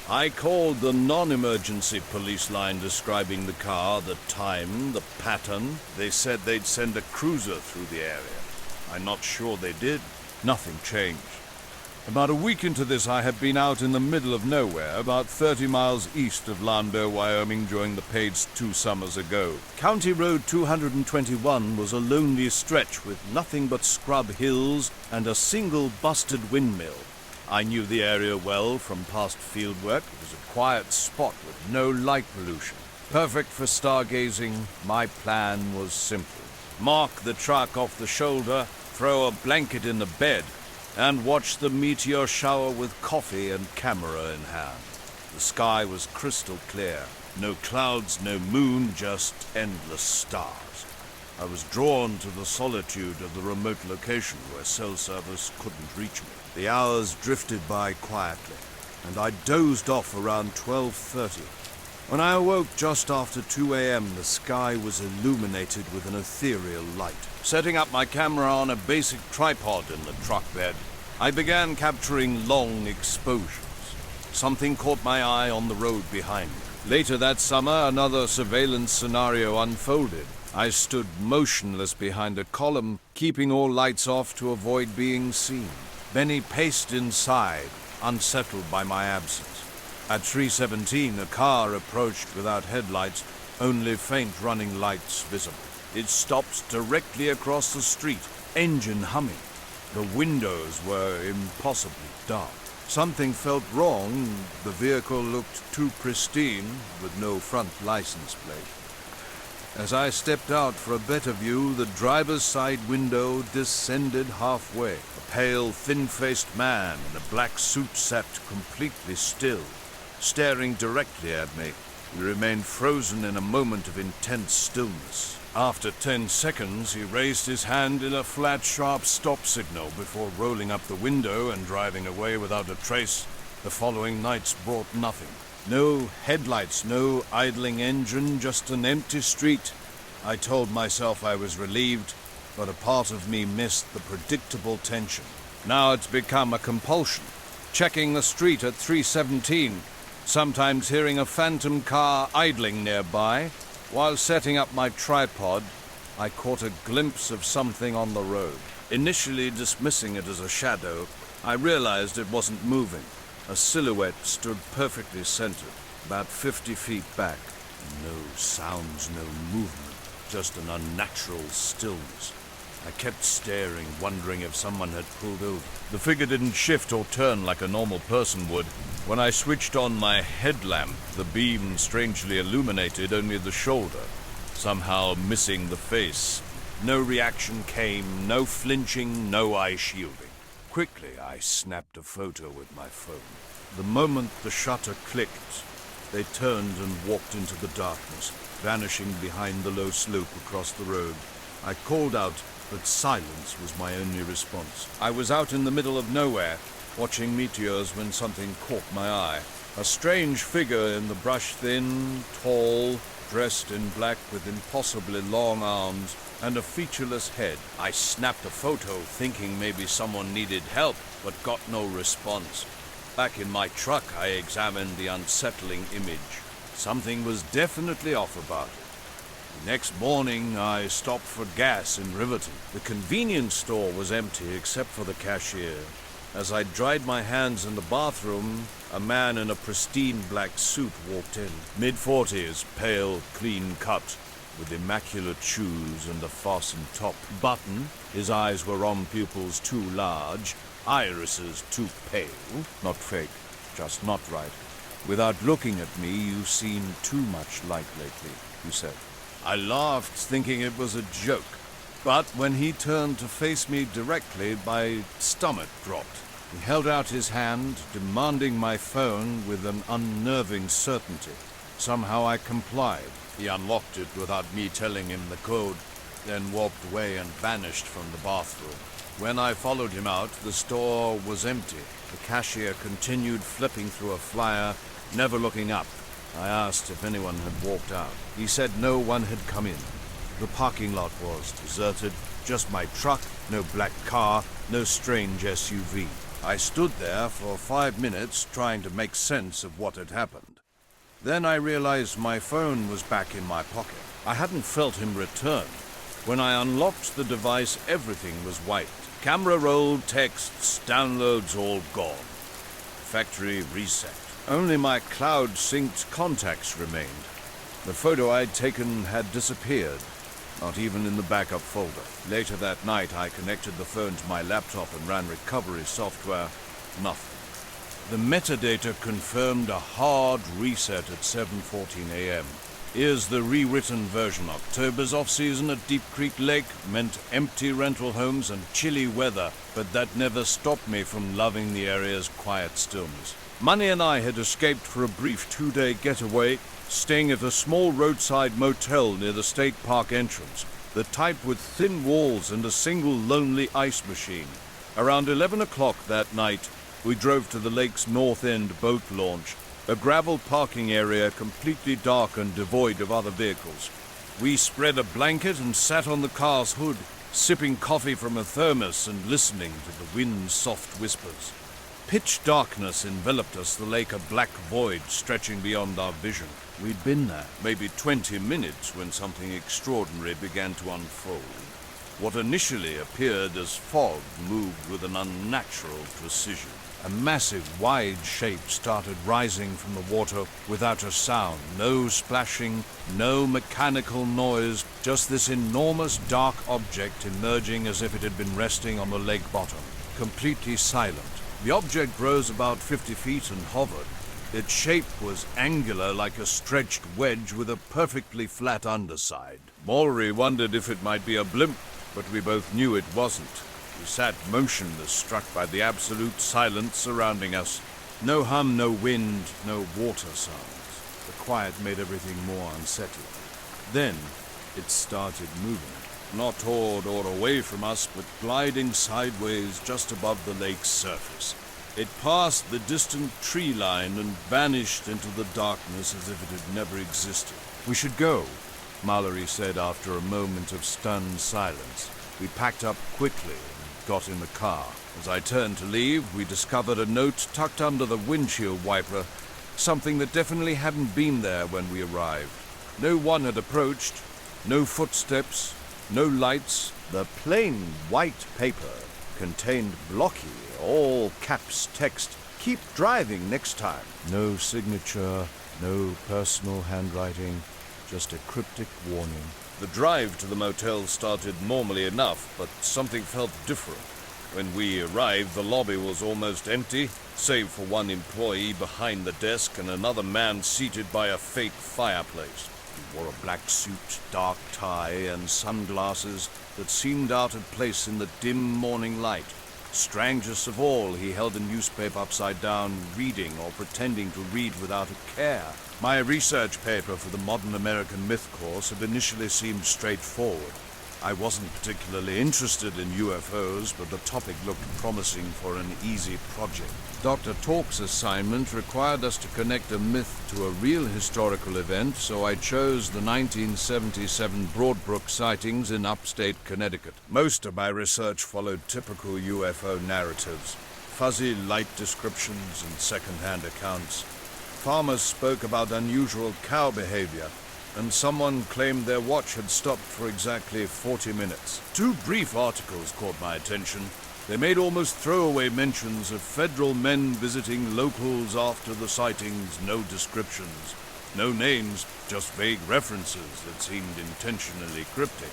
A: I called the non-emergency police line describing the car, the time, the pattern. They said they'd send a cruiser through the area. I'm not sure they did. Nothing changed. About a week into this, I had been out in the middle of nowhere, about 30 miles east of Landau, Wyoming, during the Pades 2 summers ago. County Road 221 was a lonely stretch with nothing but scrub hills and a single busted windmill. I knew the area well from past fieldwork. It was a quiet spot with no light pollution. Perfect for stargazing. My plan was simple. Mark the truck off the shoulder, throw a blanket in the bed, and watch the meteor shower with coffee and camera in hand. The sky was crystal clear. No clouds, no moon, just endless stars. I was drawn to the solitude of the remote location where cell service couldn't reach me. The hours drifted by quietly, and I dozed off around 12:30. When I awoke just after 2 a.m., the sky was illuminated with an ethereal light. Setting up my camera on a basic tripod in the truck bed, I began capturing long exposures. Something caught my eye on the road behind me. Later that summer, another surveillance scenario unfolded. I stood motionless behind a column, keeping all lights off to avoid being seen. Benny paced inside, unsettled by my absence. At 3:17, a car approached without headlights, only faint running lights visible. It stopped directly across the street, engine humming. The windows were impossibly dark. Something felt wrong. The vehicle looked too pristine, with no front license plate. As I stepped out for a better view, the driver's side window descended halfway. A pale, thin-faced man in a black suit sat completely still, staring directly at me. He remained frozen in a moment of intense stillness. After 10 seconds, he raised his hand in a flat, sharp stop signal before rolling up the window and driving away without a trace. The following nights brought nothing. No headlights, no idling engine, just an empty street. I told myself I was relieved, but a part of me missed the predictable tension. Now it's become a compulsion. Checking the street at 3:17, sometimes hearing a phantom car idling nearby. While setting up my tripod, I caught a glimpse of something on the road. Initially dismissing it as a shadow, I realized it wasn't moving. A silhouette stood perfectly centered, about 50 feet back. No sounds, no movement, just an unnatural stillness. I kept staring, wondering if someone had pulled over. The figure didn't shift or turn like a normal person would. When I switched on my headlamp, the beam strangely illuminated only the shoulder, somehow missing the face. No reaction came, no flinching, no eye shielding. Quickly, I snapped a photo with my phone. The moment the shutter clicked, they turned and walked into the darkness, vanishing behind the low slope across the road. I called out, but silence was my only response. I was out in the middle of nowhere, watching meteors, when something caught my eye. A strange figure in the brush, thin, tall, dressed in black with impossibly long arms and a featureless head. I snapped a photo, thinking maybe someone needed help, but got no response. Back in my truck, I examined the unsettling image. Something was definitely off about it. The next morning, I stopped for gas in Riverton. The convenience store was empty except for the cashier. As I dried my hands in the bathroom, a man in a pristine black suit walked in. Mid-40s, pale, clean cut, with immaculate shoes and a fastened top button. His eyes were rom pupils too large, irises too pale. Not fake, just not right. Without looking at me, you seem too much light lately, he said. I laughed, thinking it was a joke. But when he turned to face me directly, my stomach dropped. He held out his hand, demanding my phone with an unnerving certainty. Somehow I complied. He unlocked it without me telling him the code, then walked away and vanished from the bathroom. When I followed him out, the store was empty. The cashier continued flipping through a flyer, never looking up. I asked if anyone had walked out. He said no one had come in. The parking lot was deserted, just my truck, no black car, no strange SUV. I stood there for 5 minutes trying to make sense of what had happened. Then I realized my phone was back in my pocket. I hadn't felt him return. When I unlocked the device, everything was wiped. Camera roll, texts, downloads all gone. Factory reset. Only my cloud-synced contacts remained. The photo I'd taken had disappeared, not even in the backup folder. Later that night, I connected the phone to my laptop and ran recovery software. Nothing. The metadata confirmed a hard reset at 7:14 a.m. Here's the rewritten version. October's off-season at Deep Creek Lake meant empty rental homes and chilly weather, but that never stopped me from loving the area's quiet stillness. Money and I had escaped for a brief 2-day getaway, staying at a small roadside motel near the state park entrance, the type with thin walls and a single lonely ice machine. Around 11 o'clock that night, we drove to the lake's north end boat launch, a gravel parking area completely dark and devoid of other vehicles. We spread a blanket and sat on the car's hood, sipping coffee from a thermos and listening to the wind's soft whispers. Pitch darkness enveloped us, the lake a black void stretching beyond our vision. We'd been there maybe 20 minutes when something extraordinary began to unfold. What initially appeared as fog moved with an unnatural precision. A massive, wide shape started rising from the water without a sound. No splashing, no mechanical noise, just this enormous dark object emerging as if it had been resting on the lake bottom, completely silent. The object rose about 50 feet and hovered. Its shape was angular like a stretched wedge with a perfectly flat underside. Maury wondered if it might be a blimp, but we both knew it wasn't. We sat motionless, struck by the absolute silence surrounding us. No hum, no wind, no water sounds. The quiet made everything more unsettling. Then it started moving. Not toward or away from us, but gliding sideways just above the lake's surface. It passed the distant tree line and vanished into the darkness as if it had never existed. We should go, Mallory said after a moment of stunned silence. We packed up quickly and got in the car. As I turned to leave, we discovered a note tucked under the windshield wiper, something that definitely hadn't been there when we arrived. No one had approached, no footsteps, no lights. The plain white paper contained blocky, all caps text, "Keep driving next time." No signature, no personal handwriting, just a cryptic warning. The drive to the motel started normally enough, but something felt different. When we arrived, the lobby was almost empty, save for one employee behind the desk and another man seated by a fake fireplace. He wore a black suit, dark tie, and sunglasses that seemed out of place in the dim morning light. Strangest of all, he held a newspaper upside down, reading or pretending to read without a care. My research paper for the Modern American Myth course had initially seemed straightforward. I wasn't particularly interested in UFOs, but the topic looked promising for an easy project. Dr. Talk's assignment required us to connect a myth to a real historical event, so I chose the 1977 Broadbrook sightings in upstate Connecticut. Most of my research followed typical UFO narratives. fuzzy light descriptions and second-hand accounts. Farmers spoke about unusual cow behavior, and someone claimed their watch had stopped for exactly 40 minutes. 2 brief articles caught my attention. They made almost throwaway mentions of federal men visiting locals after the sightings, no descriptions, no names, just vague references that seemed intentionally cryptic.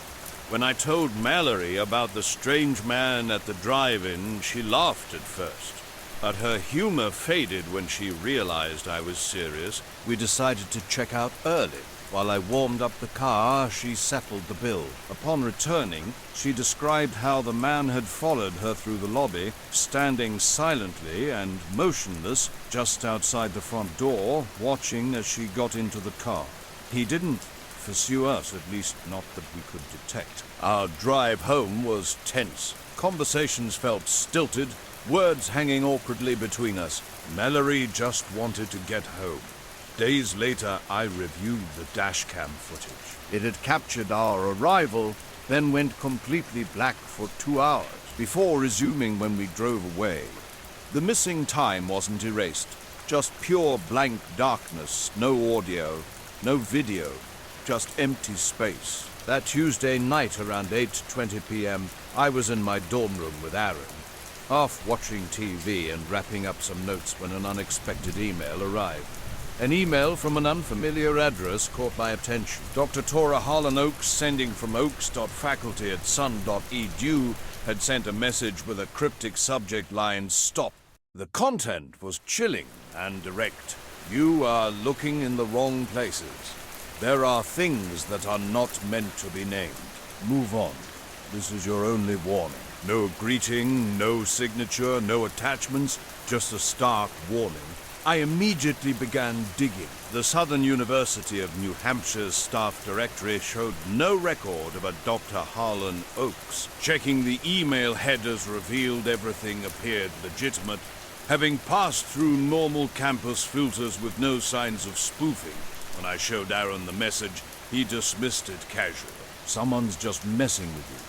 A: When I told Mallory about the strange man at the drive-in, she laughed at first. But her humor faded when she realized I was serious. We decided to check out early. While I warmed up the car, she settled the bill. Upon returning, she described how the man had followed her through the lobby, standing silently and motionless just outside the front door, watching as she got into the car. He didn't pursue us, at least not that we could detect. Our drive home was tense. Conversations felt stilted, words hanging awkwardly between us. Mallory just wanted to get home. Days later, I reviewed the dashcam footage. It had captured our arrival, then went completely black for 2 hours, before resuming when we drove away. The missing time wasn't erased, just pure blank darkness, no audio, no video, just empty space. That Tuesday night around 8:20 p.m., I was in my dorm room with Aaron, half watching TV and wrapping up some notes when an unexpected email arrived. An email from an unfamiliar address caught my attention. Dr. Tora Harlan Oakes, sending from oakes.faculty@sun.edu, had sent a message with a cryptic subject line, "Stop." The content was chilling and direct. You are looking in the wrong places. There are things that are not meant to be named. Move on. This is your only warning. No greeting, no signature, no attachments, just a stark warning. I immediately began digging. The Southern University of New Hampshire's staff directory showed no record of a Dr. Harlan Oakes. Checking the email headers revealed everything appeared legitimate, having passed through normal campus filters with no signs of spoofing. When I showed Aaron the message, he dismissed it casually. Someone's just messing with you.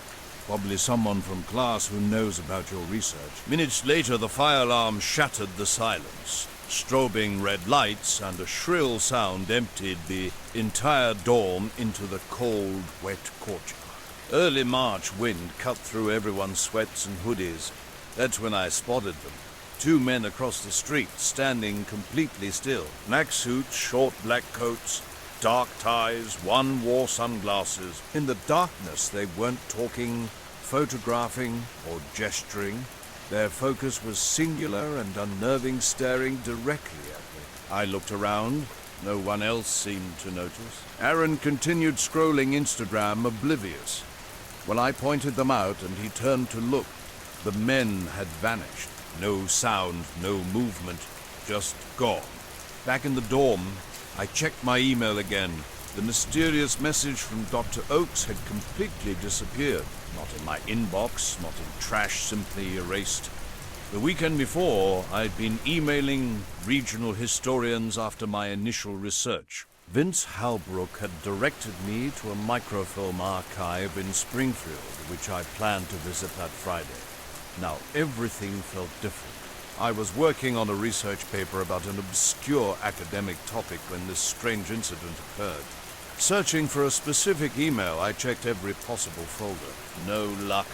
A: Probably someone from class who knows about your research. Minutes later, the fire alarm shattered the silence. Strobing red lights and a shrill sound emptied the entire dorm into the cold, wet courtyard. Early March wind cut through everyone's sweats and hoodies. That's when I spotted them. 2 men across the street, standing completely still. Black suits, short black coats, dark ties, one wore sunglasses. In the darkness, they weren't talking, photographing, or gesturing. Their focus was singular and unnerving, staring directly at me. I looked around. No one else seemed to notice. Aaron continued scrolling Instagram, oblivious. When I pointed them out and he turned to look, the men had vanished. No sound, no movement, just gone. Back in the dorm, I checked my email again. The mysterious message from Dr. Oakes had completely disappeared. Not in my inbox, not in trash, simply erased. The weekend before, I'd been emailing regional historians after my initial research. Vince Halbrook had directed me to a microfilm archive in Springfield, which I planned to visit that Friday. Now, everything felt different. I was working on a research paper about an obscure academic topic when this strange incident occurred. Searching for a specific email, I checked every possible folder. No luck.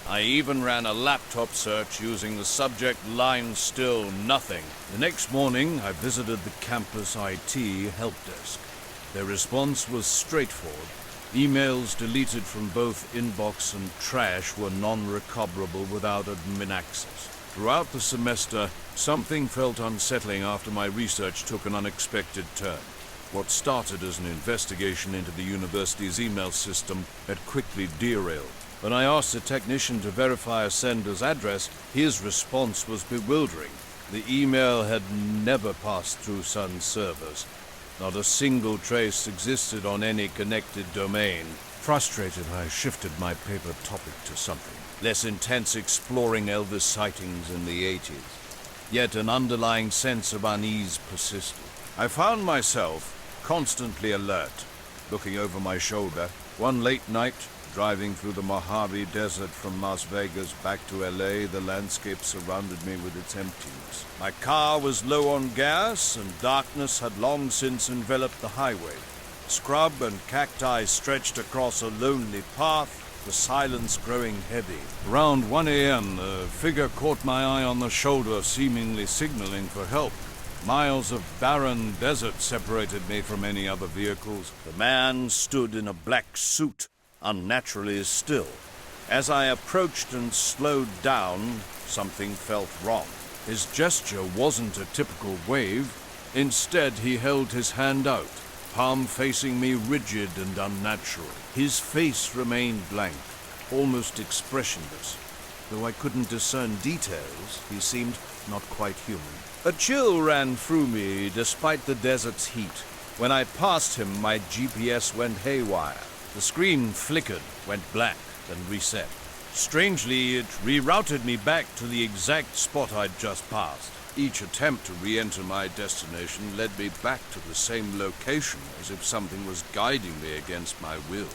A: I even ran a laptop search using the subject line still nothing. The next morning, I visited the campus IT help desk. Their response was straightforward. Emails deleted from both inbox and trash were non-recoverable without admin access. Throughout the semester, something felt unsettling after my research took an unexpected turn. What started as an investigation into the university's email system had quickly derailed. When I asked a technician to verify a sender's address, his response was bewildering. The email had never passed through Sun's servers. Not a single trace existed on any connected domain. Frustrated, I shifted my paper topic to something less intense, exploring Elvis sightings in the 80s. Yet an underlying sense of unease persisted. I found myself constantly alert, looking over my shoulder. One late night, Driving through the Mojave Desert from Las Vegas back to LA, the landscape surrounded me with its emptiness. My car was low on gas, and darkness had long since enveloped the highway. Scrub and cacti stretched across a lonely path, the silence growing heavy. Around 1 a.m., a figure caught my eye on the shoulder, seemingly signaling for help. Miles of barren desert separated me from any other vehicles. The man stood in a black suit, unnaturally still. As I approached and slowed down, something felt wrong. His gesture wasn't a typical wave. Instead, he held his hand out, palm facing me, rigid and unnatural. His face remained blank, almost expressionless. Though I couldn't discern details, he seemed not quite human. A chill ran through me despite the desert's heat. When I passed him, my GPS went haywire. The screen flickered, went black, then reset. Strangely, it rerouted me back to the exact spot I'd just passed. Each attempt to re-enter my destination led me back to the same location, as if something was guiding me against my will.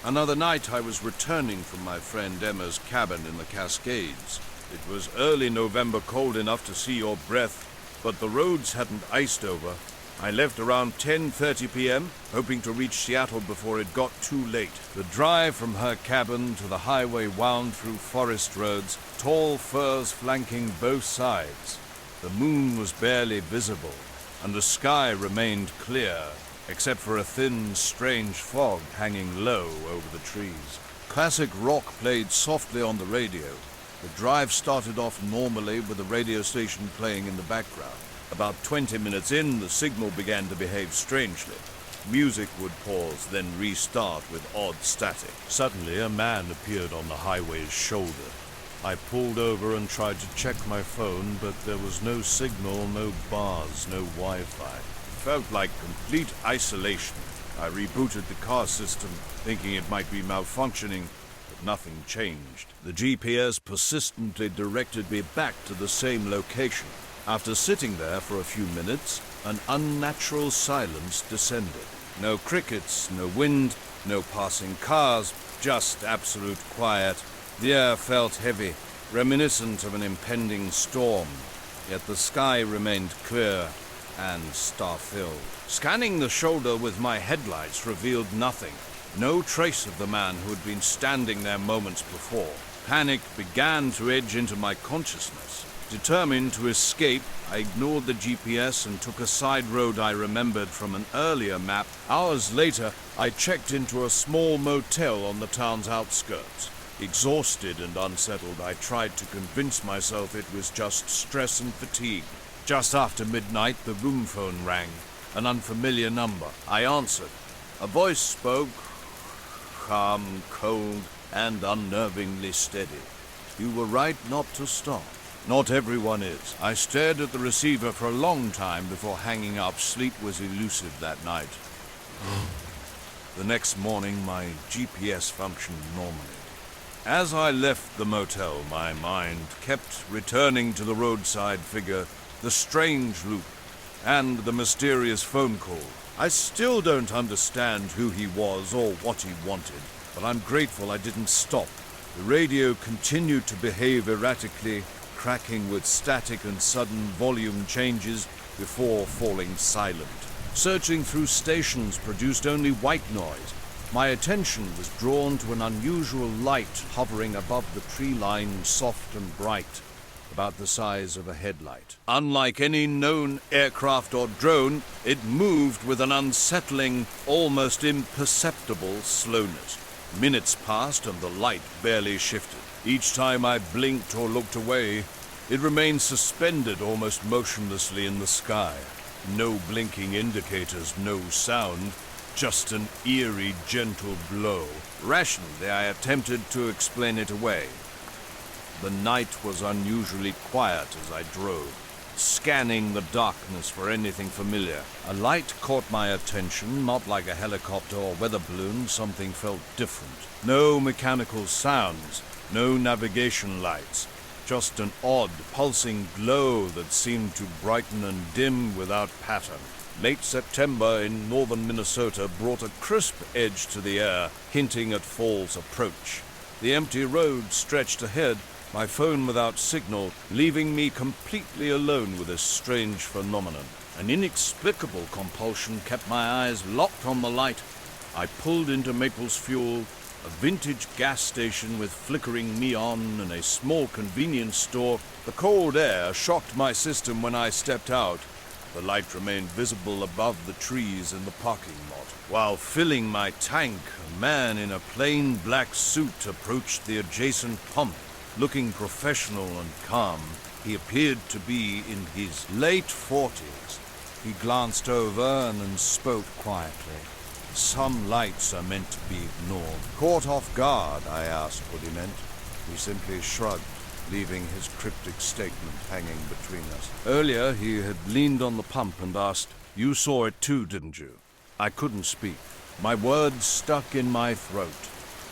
A: Another night I was returning from my friend Emma's cabin in the Cascades. It was early November, cold enough to see your breath, but the roads hadn't iced over. I left around 10:30 p.m., hoping to reach Seattle before it got too late. The drive from her cabin to the highway wound through forest roads, tall firs flanking both sides. The moon was barely visible, and the sky remained clear, except for a thin, strange fog hanging low over the trees. Classic rock played softly on the radio. The drive started off normally with the radio station playing in the background. About 20 minutes in, the signal began to behave strangely. Music would pause, then restart with odd static. Suddenly, a man appeared on the highway's shoulder. I pulled over and tried to check my phone, but there was no signal, no bars, no Wi-Fi. It felt like complete isolation. I rebooted the car system, thinking it might be malfunctioning, but nothing changed. The GPS persistently directed me back to the same location. After sitting there for a few minutes, an unnatural silence descended. No crickets, no wind, no passing cars, just absolute quiet. The air felt heavy, reminiscent of an impending storm, yet the sky remained clear and star-filled. Scanning the shoulder with my headlights revealed nothing. No trace of the man who had been standing there moments before. Panic began to edge into my consciousness. Determined to escape, I ignored the GPS and took a side road I remembered from an earlier map. Hours later, I checked into a small motel on the town's outskirts. Exhausted and unsettled, I tried to convince myself it was just stress and fatigue. Just after midnight, the room phone rang, an unfamiliar number. I answered. A voice spoke, calm, cold, and unnervingly steady. You were right not to stop. Not everyone is. I stared at the receiver for a long time before hanging up. Sleep was elusive that night. The next morning, my GPS functioned normally. As I left the motel, my mind kept returning to the roadside figure, the strange loop, and the mysterious phone call. I still don't understand who he was or what he wanted, but I'm grateful I didn't stop. The radio continued to behave erratically, cracking with static and sudden volume changes before falling silent. Searching through stations produced only white noise. My attention was drawn to an unusual light hovering above the tree line, soft and bright, about the size of a headlight. Unlike any known aircraft or drone, it moved with an unsettling, almost imperceptible slowness. Minutes passed and the light barely shifted. Each time I blinked or looked away, it remained suspended almost motionlessly in the sky. No blinking indicators, no sound, just an eerie, gentle blow. Rationally, I attempted to explain it away. The night was unusually quiet as I drove, scanning the darkness for anything familiar. A light caught my attention, not like a helicopter or weather balloon. Something felt different. No mechanical sounds, no navigation lights, just an odd, pulsing glow that seemed to brighten and dim without pattern. Late September in northern Minnesota brought a crisp edge to the air, hinting at fall's approach. The empty road stretched ahead, my phone without signal, leaving me completely alone with this strange phenomenon. An inexplicable compulsion kept my eyes locked on the light. I pulled into Maple's Fuel, a vintage gas station with flickering neon and a small convenience store. The cold air shocked my system when I stepped out. The light remained visible above the trees in the parking lot. While filling my tank, a man in a plain black suit approached the adjacent pump. Looking professional and calm, he appeared to be in his late 40s. He glanced over and then spoke quietly. Some lights are meant to be ignored. Caught off guard, I asked what he meant. He simply shrugged, leaving his cryptic statement hanging between us. Earlier, he had leaned on the pump and asked, "You saw it too, didn't you?" I couldn't speak. My words stuck in my throat.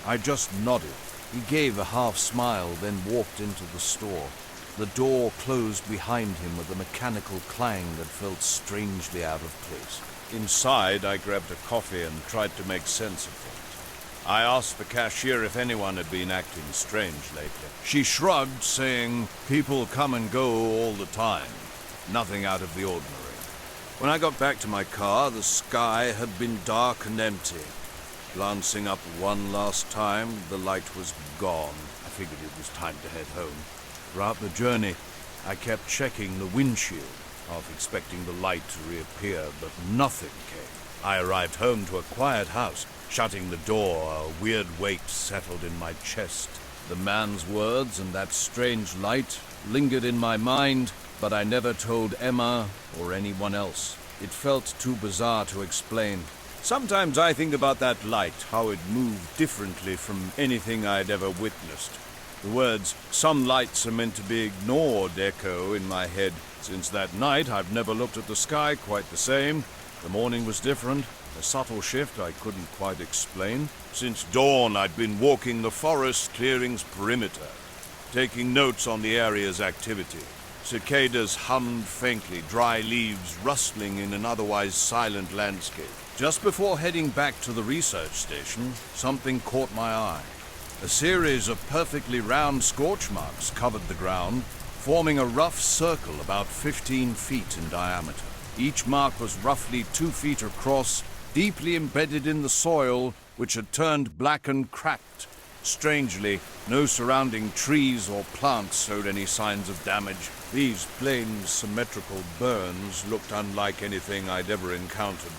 A: I just nodded. He gave a half smile, then walked into the store. The door closed behind him with a mechanical clang that felt strangely out of place. Inside, I grabbed a coffee and tried to make sense of things. I asked the cashier if anyone had been acting strange lately. She shrugged, saying, "People come and go all the time. Nothing out of the ordinary." When I got back to my car, the sky had been dark and empty. Glancing up one last time, the light was gone. I figured it was time to head home. Throughout the journey, I kept checking the windshield, half expecting the light to reappear, but nothing came. I arrived home to a quiet house. Shutting the door, a weird weight settled in my chest. The man's words and that strange light lingered in my mind, but I never told Emma or anyone else. It felt too bizarre to explain. Sometimes I think about that light, how it moved differently from anything I'd ever witnessed. The words, "some lights are meant to be ignored," echo in my head. Since that night, I've never looked at the sky quite the same. The morning was different, a subtle shift I couldn't quite explain. Since dawn, I'd been walking the forest clearing's perimeter, taking notes on the area's activity. Cicadas hummed faintly, dry leaves rustling in an otherwise silent landscape. Just before heading back to the research station, something caught my eye. A series of perfectly round scorch marks covered the ground, forming a rough circle about 15 feet in diameter. Each mark was roughly 2 feet across, deeply embedded in the soil, which had turned black and cracked. Strangely, no surrounding trees or plants showed any signs of damage. These plain, symmetrical burns looked unlike anything I'd ever encountered.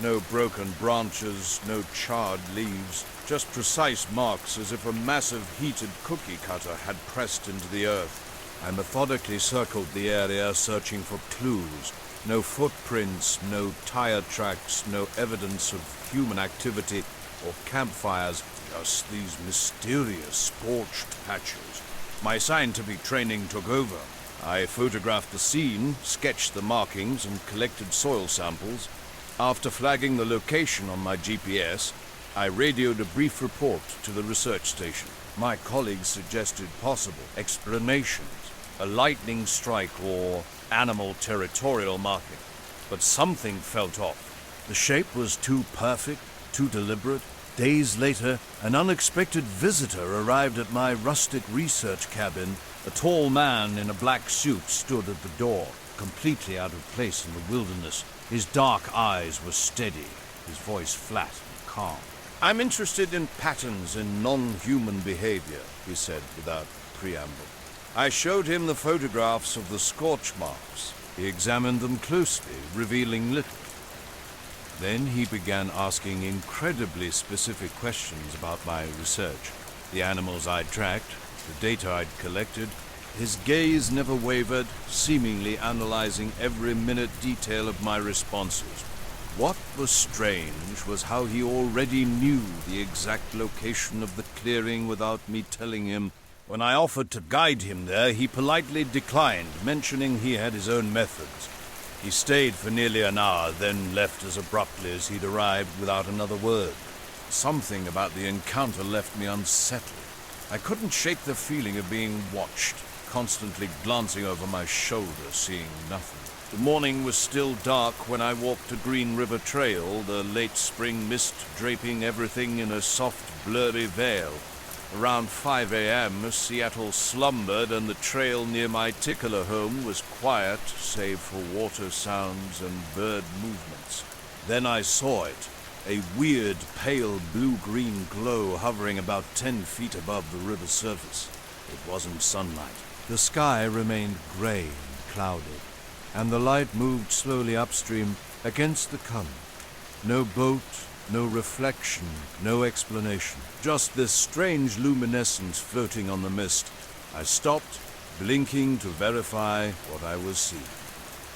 A: No broken branches, no charred leaves, just precise marks as if a massive heated cookie cutter had pressed into the earth. I methodically circled the area, searching for clues. No footprints, no tire tracks, no evidence of human activity or campfires, just these mysterious scorched patches. My scientific training took over. I photographed the scene, sketched the markings, and collected soil samples. After flagging the location on my GPS, I radioed a brief report to the research station. My colleagues suggested possible explanations, a lightning strike or animal territorial marking. But something felt off. The shape was too perfect, too deliberate. Days later, an unexpected visitor arrived at my rustic research cabin. A tall man in a black suit stood at the door, completely out of place in the wilderness. His dark eyes were steady, his voice flat and calm. "I'm interested in patterns in non-human behavior," he said without preamble. I showed him the photographs of the scorch marks. He examined them closely, revealing little. Then he began asking incredibly specific questions about my research, the animals I'd tracked, the data I'd collected. His gaze never wavered, seemingly analyzing every minute detail of my responses. What was strange was how he already knew the exact location of the clearing without me telling him. When I offered to guide him there, he politely declined, mentioning he had his own methods. He stayed for nearly an hour, then left as abruptly as he'd arrived without another word. Something about the encounter left me unsettled. I couldn't shake the feeling of being watched, constantly glancing over my shoulder, seeing nothing. The morning was still dark when I walked the Green River Trail, the late spring mist draping everything in a soft, blurry veil. Around 5 a.m., Seattle slumbered and the trail near my Tickler home was quiet, save for water sounds and bird movements. Then I saw it, a weird, pale blue-green glow hovering about 10 feet above the river surface. It wasn't sunlight. The sky remained gray and clouded, and the light moved slowly upstream against the current. No boat, no reflection, no explanation. Just this strange luminescence floating on the mist. I stopped, blinking to verify what I was seeing.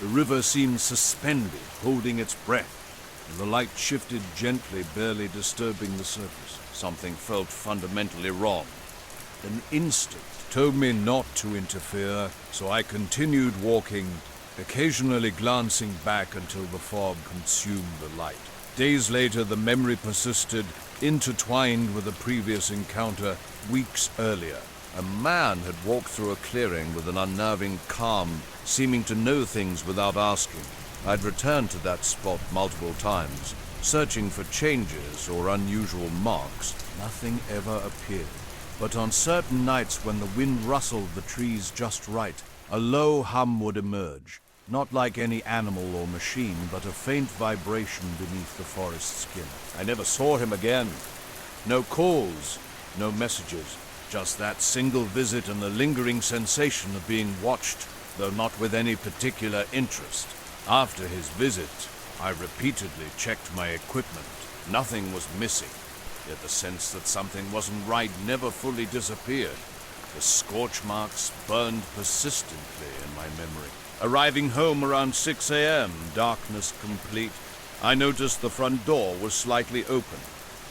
A: The river seemed suspended, holding its breath, and the light shifted gently, barely disturbing the surface. Something felt fundamentally wrong. An instinct told me not to interfere, so I continued walking, occasionally glancing back until the fog consumed the light. Days later, the memory persisted, intertwined with a previous encounter weeks earlier. A man had walked through a clearing with an unnerving calm, seeming to know things without asking. I'd returned to that spot multiple times, searching for changes or unusual marks. Nothing ever appeared. But on certain nights when the wind rustled the trees just right, a low hum would emerge. Not like any animal or machine, but a faint vibration beneath the forest skin. I never saw him again. No calls, no messages, just that single visit and the lingering sensation of being watched, though not with any particular interest. After his visit, I repeatedly checked my equipment. Nothing was missing, yet the sense that something wasn't right never fully disappeared. The scorch marks burned persistently in my memory. Arriving home around 6 a.m., darkness complete, I noticed the front door was slightly open.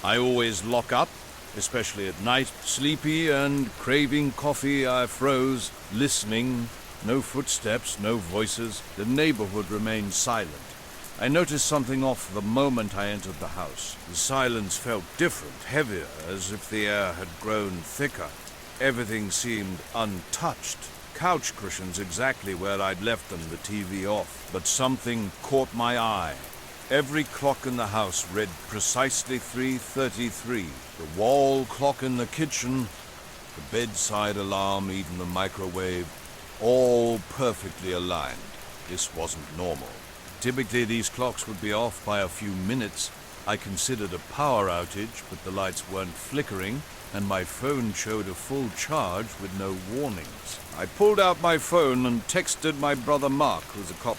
A: I always lock up, especially at night. Sleepy and craving coffee, I froze, listening. No footsteps, no voices. The neighborhood remained silent. I noticed something off the moment I entered the house. The silence felt different, heavier, as if the air had grown thicker. Everything seemed untouched. Couch cushions exactly where I'd left them, the TV off. But something caught my eye. Every clock in the house read precisely 3:33. The wall clock in the kitchen, the bedside alarm, even the microwave, all perfectly aligned. This wasn't normal. Typically these clocks would be off by a few minutes. I considered a power outage, but the lights weren't flickering, and my phone showed a full charge with no warnings. I pulled out my phone and texted my brother Mark, who's a cop.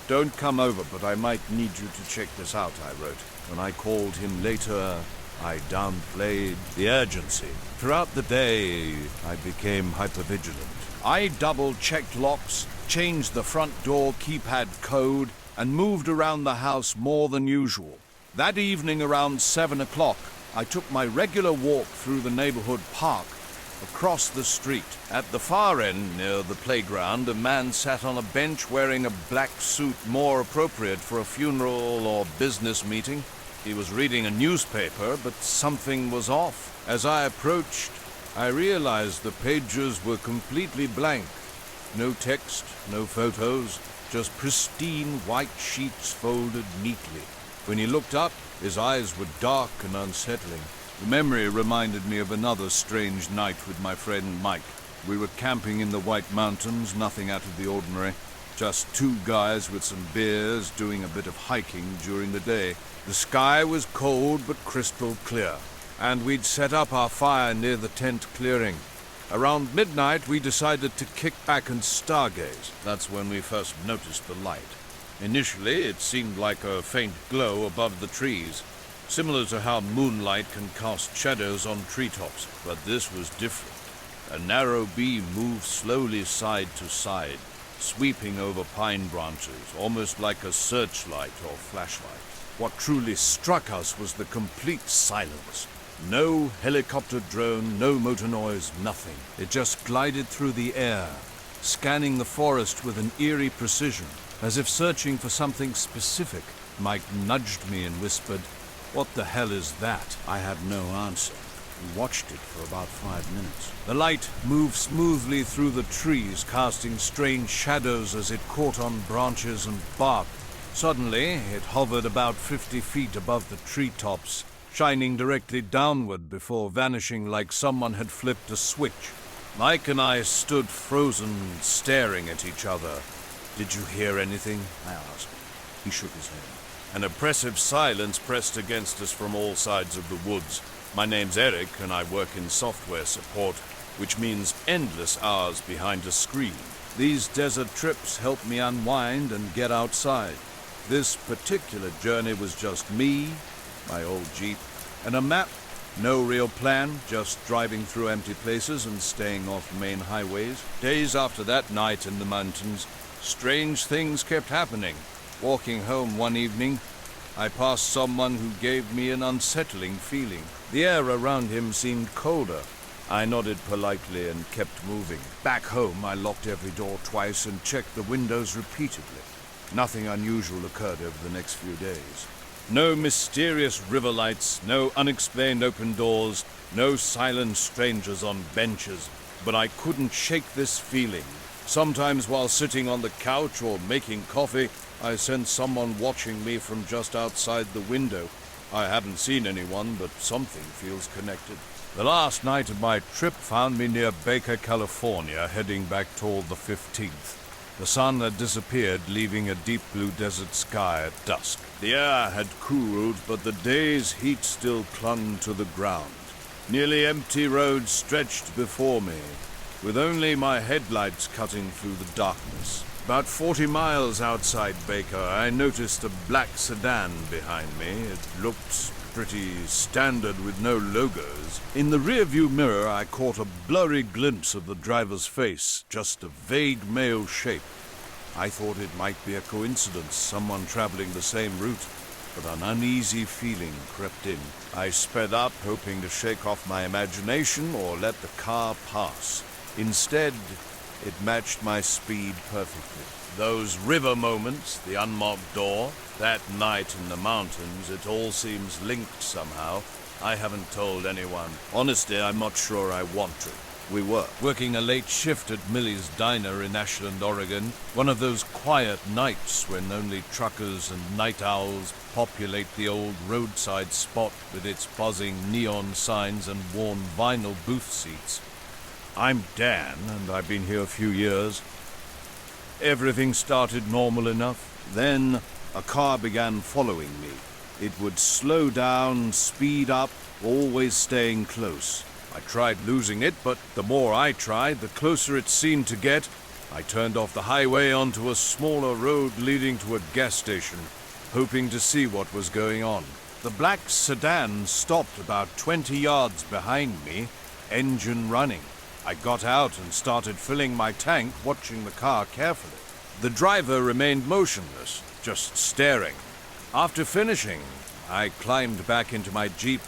A: "Don't come over, but I might need you to check this out," I wrote. When I called him later, I downplayed the urgency. Throughout the day, I became hypervigilant. I double-checked locks, changed the front door keypad code, and moved around the house more than usual. That evening around 7 o'clock, I took my regular walk through the neighborhood park across the street. At the far end, near the playground, a man sat on a bench wearing a black suit more appropriate for a funeral or business meeting. He was reading a newspaper, but something was off. As I approached, I realized the pages were completely blank. No text, no photos, just pristine white sheets folded neatly. When he looked up, his eyes were dark and unsettling. The memory reminded me of another strange night with my friend Mike. We were camping in the White Mountains, nothing out of the ordinary. Just two guys with some beers doing a bit of hiking during the day. The sky was cold but crystal clear, and we'd set up our fire near the tent clearing. Around midnight, we decided to kick back and stargaze. That's when we first noticed the light. Initially, it seemed like a faint glow above the trees, similar to how moonlight can cast shadows on treetops. But this was different. A narrow beam moved slowly side to side, sweeping over pine branches, almost like a searchlight or flashlight. What truly struck us was the complete silence. No helicopter drone, no motor noise, nothing. It just glided through the air, scanning the forest with an eerie precision, as if searching for something specific. Mike nudged me and whispered, "What the hell is that?" I had no answer. We watched it for about 5 minutes. The light moved smoothly through the trees, casting strange shadows as it caught on branches and bark. Suddenly, it hovered about 50 feet above the treetops, shining directly downward before vanishing like someone had flipped a switch. Mike and I stood frozen, staring at each other. "Did you hear anything?" I asked. He shook his head. An oppressive silence pressed against us from all sides of the woods. My name's Eric, and I work in software support, which means endless hours behind a screen. These desert trips help me unwind and get outside. This particular journey was just me, my old Jeep, and a map. No real plan, just driving through empty places and staying off main highways. Days after that night in the mountains, strange things kept happening. Walking home one evening, I passed someone who gave me an unsettling feeling. The air around him seemed colder. I nodded politely and kept moving. Back home, I locked every door twice and checked the windows repeatedly. Nothing unusual occurred over the next few days. No mysterious river lights, no unexplained open doors, no silent strangers on benches. But I couldn't shake this feeling. Sometimes while sitting on the couch or making coffee, I sensed someone watching me from just outside the window. I haven't seen anyone, but something feels connected. The last night of my trip found me near Baker, California, heading back toward the 15th. The sun had disappeared, leaving a deep blue desert sky at dusk. The air had cooled, but the day's heat still clung to the ground. Nearly empty roads stretched before me, with only my headlights cutting through the darkness. About 40 miles outside Baker, I noticed a black sedan behind me. It looked pretty standard with no logos. In the rearview mirror, I caught a blurry glimpse of the driver's face, just a vague male shape. I thought it might be a coincidence, someone traveling the same route, but an uneasy feeling crept in. I sped up, hoping to shake off my imagination or let the car pass. Instead, it matched my speed perfectly. Those river moments, the unmarked door, that night in the mountains, it all seems linked somehow. I haven't told anyone. Honestly, I'm not sure I want to. We were working a late shift at Millie's Diner in Ashland, Oregon, one of those quiet nights when only truckers and night owls populate the old roadside spot with its buzzing neon signs and worn vinyl booth seats. I'm Dan, and I've been here a few years. Everything started normal enough. Then a car began following me. It would slow down, speed up, always staying close. I tried losing it, but the more I tried, the closer it seemed to get. I turned off the highway onto a smaller road leading to a gas station, hoping to see what was going on. The black sedan stopped about 20 yards behind me, engine running. I got out and started filling my tank, watching the car carefully. The driver remained motionless, just staring. After finishing, I climbed back into my Jeep,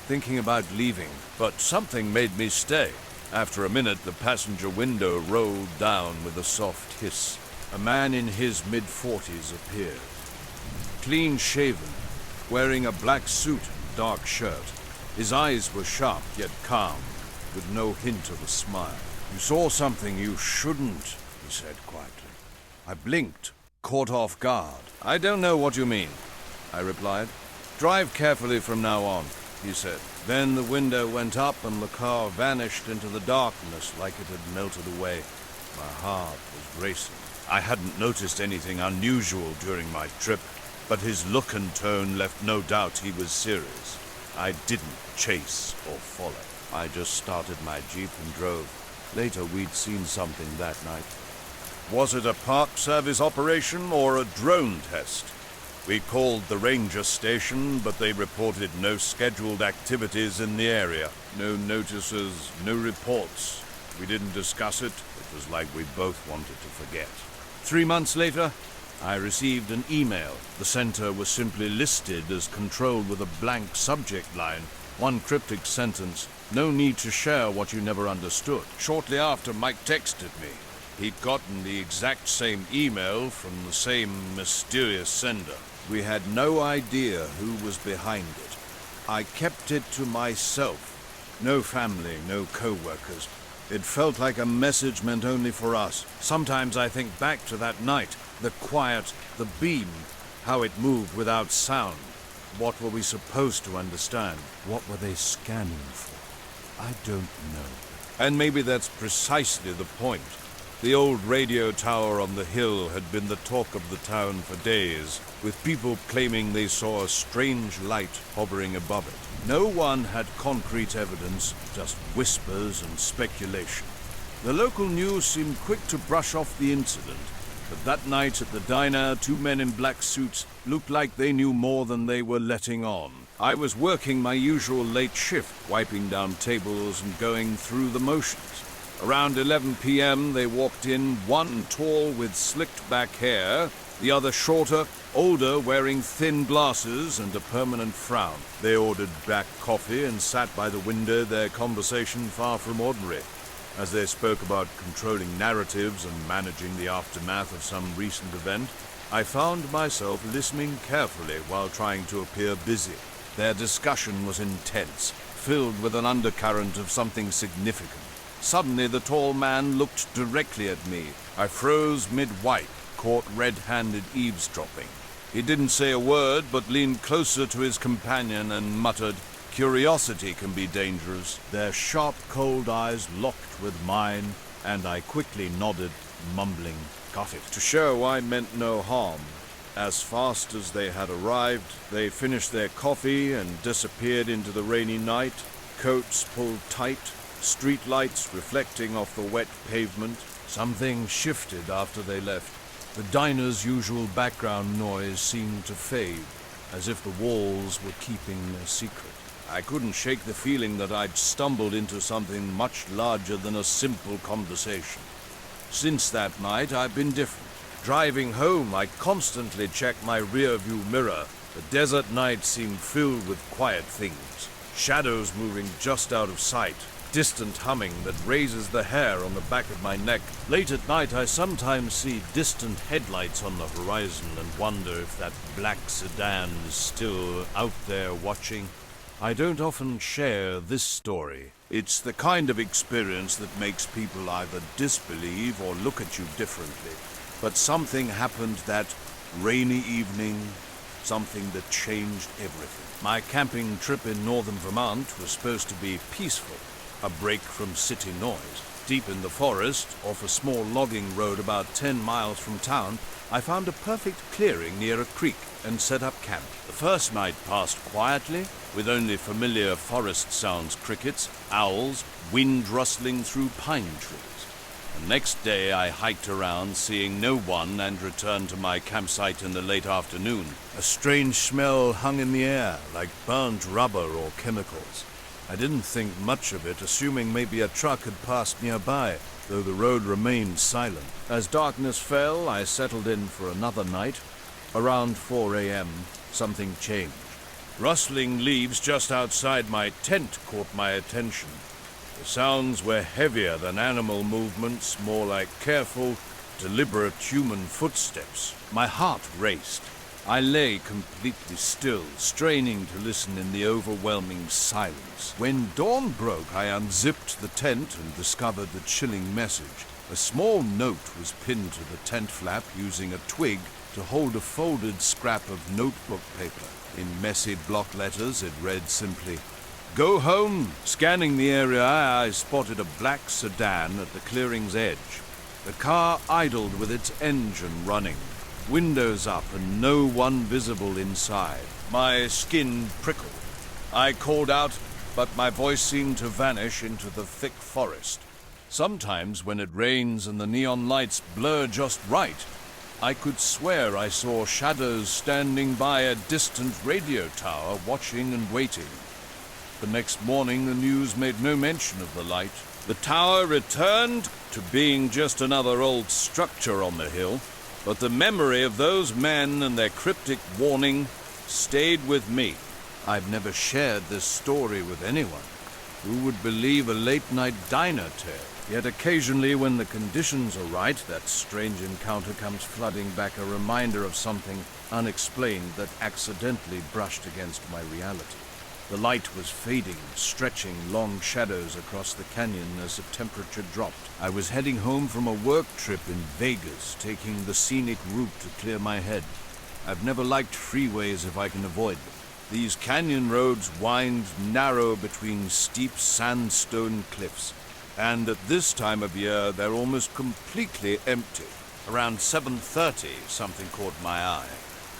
A: thinking about leaving, but something made me stay. After a minute, the passenger window rolled down with a soft hiss. A man in his mid-40s appeared, clean-shaven, wearing a black suit and dark shirt. His eyes were sharp yet calm, with no hint of a smile. "You saw something you shouldn't," he said quietly. I blinked, caught off guard. "I don't know what you mean," I replied. "Drive carefully from now on," he said. Then the window went up and the car vanished into the darkness like it had melted away. My heart was racing. I hadn't noticed anything unusual during my trip, but his look and tone left no doubt he was serious. I didn't chase or follow. I just started my Jeep and drove. Later, we'd seen something that night. Was it a Park Service operation or a drone test? We called the ranger station, but they reported no scheduled activities in the area. No notices, no reports. We didn't discuss it. It was like we both wanted to forget. 3 months later, I received an email. The center was simply listed as controlled with a blank subject line. One cryptic sentence, "No need to share what you never understood." Shortly after, Mike texted me. He'd gotten the exact same email from the same mysterious sender. We had no idea who was behind it. I kept it to myself, No family, no co-workers. It felt like a message meant only for us. Sometimes I think back to that night, the quiet, the beam, how it moved without sound. What were we supposed to understand? What were they scanning for? I don't know. And maybe that's precisely the point. The old radio tower on the hill had been the talk of the town for days, with people claiming they saw a strange light hovering above it. No one had concrete evidence, just whispers and speculation. The local news seemed quick to brush off the incident, but that night at the diner, 2 men in black suits looked like they knew more than they were letting on. I was working my usual late shift, wiping down tables and going through the motions. Around 11 p.m. they walked in, one tall with slicked back hair, the other shorter, older, wearing thin glasses and a permanent frown. They ordered black coffee and sat by the window, their conversation far from ordinary. As they spoke about controlling narratives and managing the aftermath of some recent event, I found myself listening carefully while trying to appear busy. Their discussion was intense, filled with an undercurrent of something significant. Suddenly, the tall man looked directly at me. I froze mid-wipe, caught red-handed eavesdropping. He didn't say a word, but leaned closer to his companion and muttered, "Curiosity can be dangerous." Their sharp, cold eyes locked with mine, and I quickly nodded, mumbling, "Got it." To show I meant no harm. As fast as they had arrived, they finished their coffee and disappeared into the rainy night, coats pulled tight, street lights reflecting off the wet pavement. Something shifted after they left. The diner's usual background noise seemed to fade, as if the walls were keeping a secret. I couldn't shake the feeling that I'd stumbled into something much larger than a simple conversation. Since that night, I've been different. Driving home, I constantly checked my rear-view mirror. The desert night seemed filled with quiet things. Shadows moving just out of sight. Distant humming that raises the hair on the back of my neck. Late at night, I sometimes see distant headlights on the horizon and wonder if that black sedan is still out there watching. I don't often share this story. It's the kind of experience that makes people either disbelieve or look at you differently. But something happened that rainy evening, something that changed everything. My camping trip in northern Vermont was supposed to be peaceful. A break from city noise. Deep in the forest, off a small logging road about 10 miles from town, I found a perfect clearing near a creek and set up camp. The first night passed quietly, with only familiar forest sounds, crickets, owls, wind rustling through pine trees. The next day I hiked around, seeing no one, and returned to my campsite in the late afternoon. A strange smell hung in the air, like burnt rubber or chemicals. I didn't think much of it, assuming maybe a truck had passed nearby, though the road remained silent. As darkness fell, I settled in for another night. Around 4 a.m., something changed. Rustling leaves just outside my tent caught my attention. The sounds were heavier than animal movements, more like careful, deliberate human footsteps. My heart raced. I lay completely still, straining to listen in the overwhelming silence. When dawn broke, I unzipped the tent and discovered the chilling message. A small note was pinned to the tent flap using a twig to hold a folded scrap of notebook paper. In messy block letters, it read simply, "Go home." Scanning the area, I spotted a black sedan at the clearing's edge. The car idled with its engine running. Windows up and no one visible inside. My skin prickled. I called out, but my voice seemed to vanish into the thick forest. Sometimes when it rains and the neon lights blur just right, I could swear I saw shadows standing by a distant radio tower watching and waiting. The next morning the news made no mention of the light. The tower returned to being just another old structure on the hill. But the memory of those men and their cryptic warning stayed with me. I've never shared this story with anyone. Who would believe a late-night diner tale? Yet occasionally, when the conditions are right, that strange encounter comes flooding back, a reminder of something unexplained that accidentally brushed against my reality. The light was fading, stretching long shadows across the canyon as the temperature dropped. I was heading home from a work trip in Vegas, taking the scenic route to clear my head. I've never liked freeways if I can avoid them. These canyon roads wind narrow between steep sandstone cliffs, and at this time of year they're almost completely empty. Around 7:30, something caught my eye.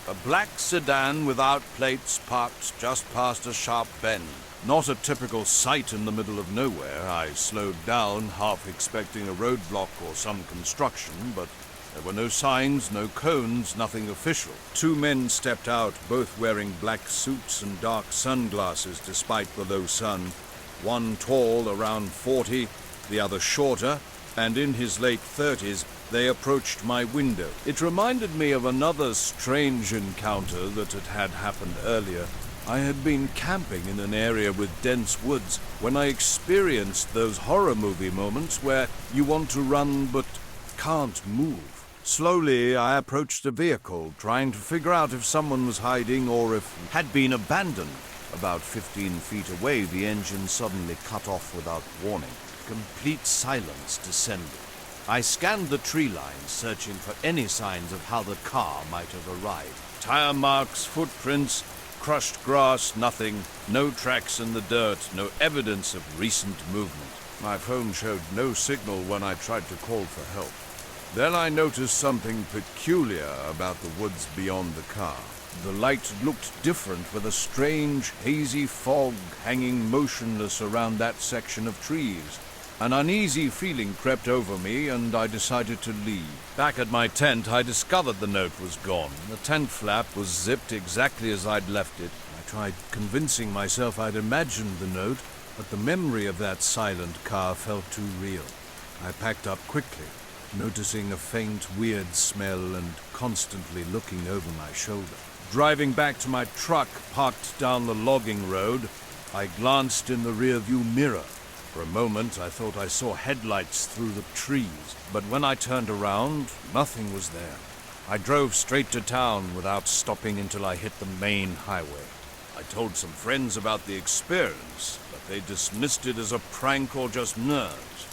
A: A black sedan without plates parked just past a sharp bend. Not a typical sight in the middle of nowhere. I slowed down, half expecting a roadblock or some construction, but there were no signs, no cones, nothing official. Two men stepped out, both wearing black suits and dark sunglasses despite the low sun. One tall, around 40, the other shorter, and in his late 30s, they approached my window. It reminded me of another strange encounter that had happened earlier. I had been camping in an area with dense woods when I experienced those horror movie moments where you want to run but can't move. Slowly, I approached the vehicle, trying to figure out if someone was hiding or if it had been abandoned. About 15 feet away, the engine suddenly cut off without warning. Complete silence descended. I scanned the tree lines, searching for any signs of how the car might have arrived. Tire marks, footprints, crushed grass, nothing. No tracks in the dirt, no evidence of recent movement. My phone showed no signal when I tried to call for help. Then I noticed something peculiar about the woods beyond the car. The light looked different, with a strange, hazy fog hanging motionless around that section of trees. An uneasy feeling crept over me, and I decided to leave. Back at my tent, I discovered the note was gone. The tent flap was zipped exactly as I'd left it. I tried convincing myself I'd imagined the note, but the memory of that silent car felt too real. I packed up quickly, noticing a faint, weird smell and constantly looking over my shoulder. Driving back to my truck parked down the logging road, I glanced in the rearview mirror. For a moment, I thought I saw headlights through the trees, but when I turned around, nothing was there. I drove straight to town without stopping until I hit the main highway. I told some friends about the experience, but they dismissed it as a prank or just nerves.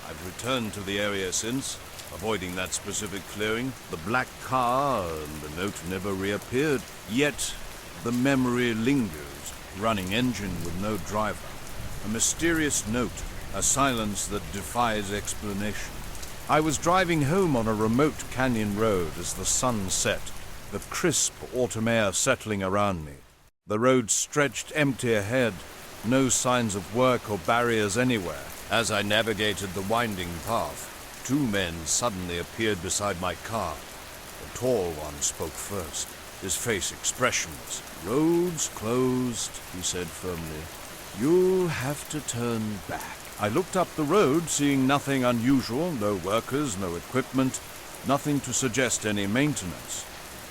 A: I've returned to the area since, avoiding that specific clearing. The black car and the note never reappeared, yet the memory lingers. Running engine with no driver. A mysterious note, a silence that defies explanation. I was driving home on a remote canyon road as the sun set, the crisp autumn air settling around me. The road stretched empty ahead, no signs of work or barriers anywhere. As I navigated the winding path, two men suddenly appeared beside my car. The tall one spoke first, his face expressionless. "Road's closed," he said firmly. "You'll have to turn back." I looked up the road, seeing nothing unusual, no workers, no equipment, nothing to suggest any maintenance.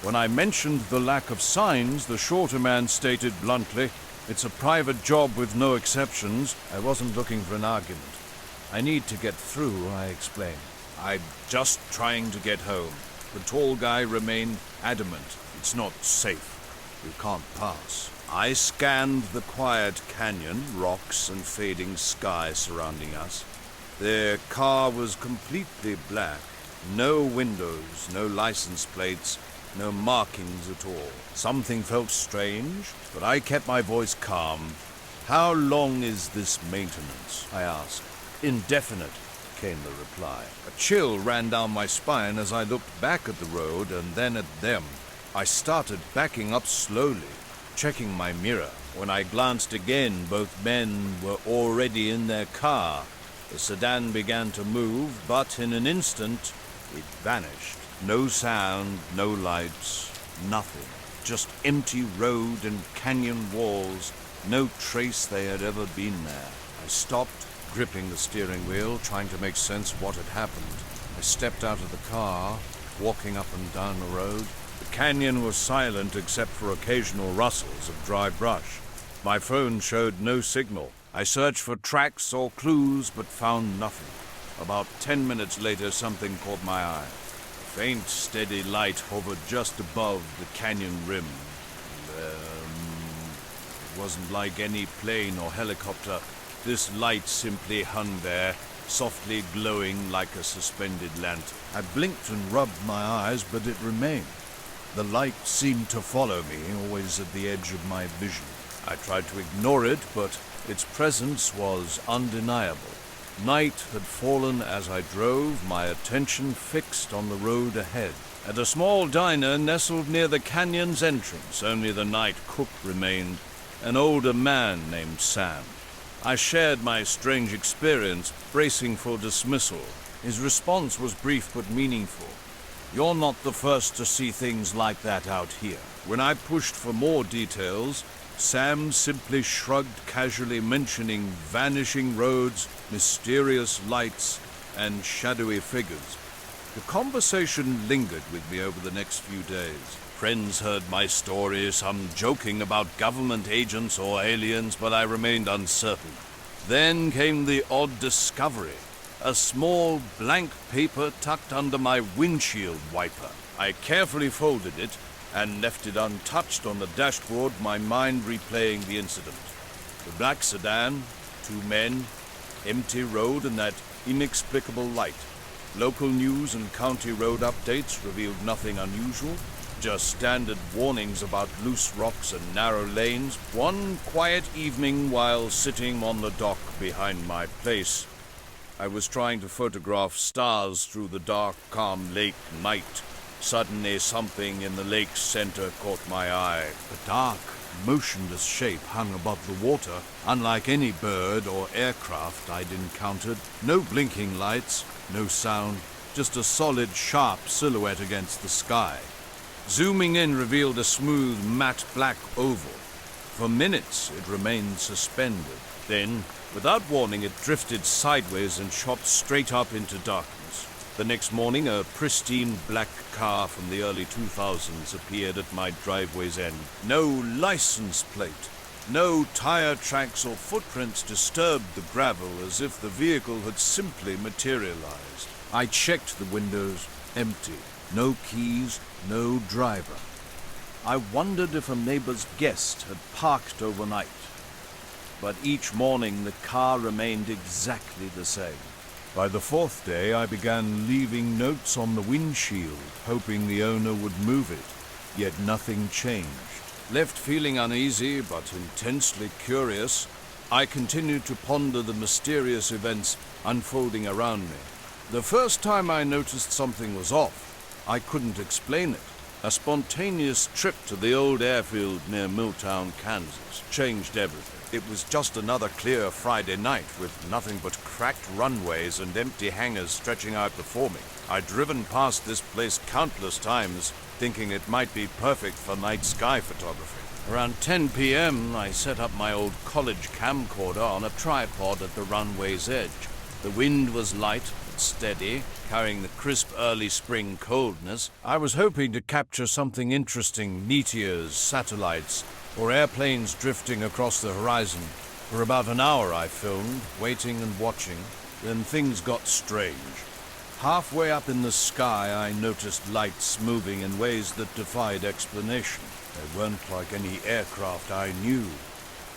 A: When I mentioned the lack of signs, the shorter man stated bluntly, "It's a private job with no exceptions." I wasn't looking for an argument. "I need to get through," I explained. "I'm just trying to get home." The tall guy remained adamant. "It's not safe. You can't pass." I scanned the quiet canyon, rocks and fading sky surrounding us. Their car was completely black. No windows, no license plates, no markings at all. Something felt strange, but I kept my voice calm. "How long is this maintenance?" I asked. "Indefinite," came the reply. A chill ran down my spine as I looked back at the road and then at them. I started backing up slowly, checking my mirror. When I glanced again, both men were already in their car. The sedan began to move, but in an instant, it vanished. No sound, no lights, nothing. Just empty road and canyon walls. No trace they had ever been there. I stopped, gripping the steering wheel, trying to make sense of what had happened. I stepped out of the car, walking up and down the road. The canyon was silent except for occasional rustles of dry brush. My phone showed no signal. I searched for tracks or clues but found nothing. About 10 minutes later, something caught my eye. A faint, steady light hovered just above the canyon rim. wasn't like any plane or helicopter. This light simply hung there, softly glowing like a suspended lantern. I blinked and rubbed my eyes, but it remained. The light seemed to follow me, always at the edge of my vision. I tried to ignore it, but its presence was undeniable. Night had fallen as I drove, my attention fixed on the road ahead. At a small diner nestled near the canyon's entrance, only the night cook remained, an older man named Sam. I shared my strange experience, bracing for dismissal. His response was brief but meaningful. "You're not the first to see things like that out here." When I pushed for more details, Sam simply shrugged, casually mentioning vanishing roads, mysterious lights, and shadowy figures. The conversation lingered with me over the next few days. Friends heard my story, some joking about government agents or aliens, but I remained uncertain. Then came the odd discovery. A small blank paper tucked under my windshield wiper. I carefully folded it and left it untouched on the dashboard, my mind replaying the incident. The black sedan, 2 men, empty road, and that inexplicable light. Local news and county road updates revealed nothing unusual, just standard warnings about loose rocks and narrow lanes. One quiet evening while sitting on the dock behind my place, I was trying to photograph stars through the dark, calm lake night. Suddenly, something in the lake's center caught my eye. A dark, motionless shape hung above the water, unlike any bird or aircraft I'd encountered. No blinking lights, no sound, just a solid, sharp silhouette against the sky. Zooming in revealed a smooth, matte black oval. For minutes, it remained suspended. Then, without warning, it drifted sideways and shot straight up into darkness. The next morning, a pristine black car from the early 2000s appeared at my driveway's end. No license plate, no tire tracks or footprints disturbed the gravel, as if the vehicle had simply materialized. I checked the windows, empty. No keys, no driver. I wondered if a neighbor's guest had parked overnight. But each morning the car remained exactly the same. By the 4th day, I began leaving notes on the windshield, hoping the owner would move it, yet nothing changed. Left feeling uneasy but intensely curious, I continued to ponder the mysterious events unfolding around me. The first time I noticed something was off, I couldn't explain it. A spontaneous trip to the old airfield near Milltown, Kansas, changed everything. It was just another clear Friday night with nothing but cracked runways and empty hangars stretching out before me. I'd driven past this place countless times, thinking it might be perfect for night sky photography. Around 10 p.m., I set up my old college camcorder on a tripod at the runway's edge. The wind was light but steady, carrying the crisp early spring coldness. I was hoping to capture something interesting, meteors, satellites, or airplanes drifting across the horizon. For about an hour I filmed, waiting and watching. Then things got strange. Halfway up in the sky I noticed lights moving in ways that defied explanation. They weren't like any aircraft I knew.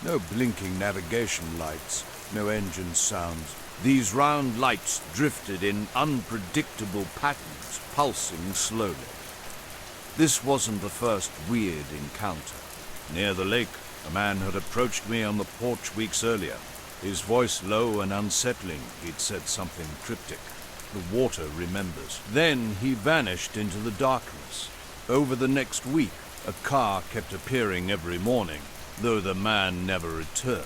A: No blinking navigation lights, no engine sounds. These round lights drifted in unpredictable patterns, pulsing slowly. This wasn't the first weird encounter. Near the lake, a man had approached me on the porch weeks earlier. His voice low and unsettling, he'd said something cryptic. The water remembers. Then he vanished into the darkness. Over the next week, a car kept appearing every morning, though the man never returned.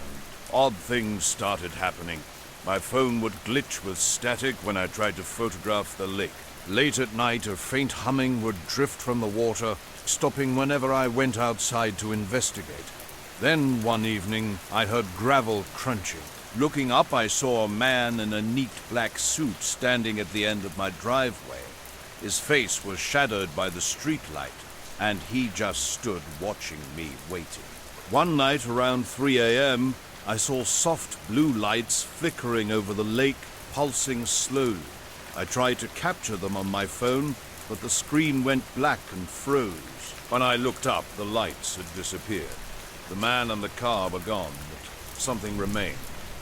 A: Odd things started happening. My phone would glitch with static when I tried to photograph the lake. Late at night, a faint humming would drift from the water, stopping whenever I went outside to investigate. Then one evening, I heard gravel crunching. Looking up, I saw a man in a neat black suit standing at the end of my driveway. His face was shadowed by the street light, and he just stood watching me waiting. One night around 3 a.m., I saw soft blue lights flickering over the lake, pulsing slowly. I tried to capture them on my phone, but the screen went black and froze. When I looked up, the lights had disappeared. The man and the car were gone, but something remained.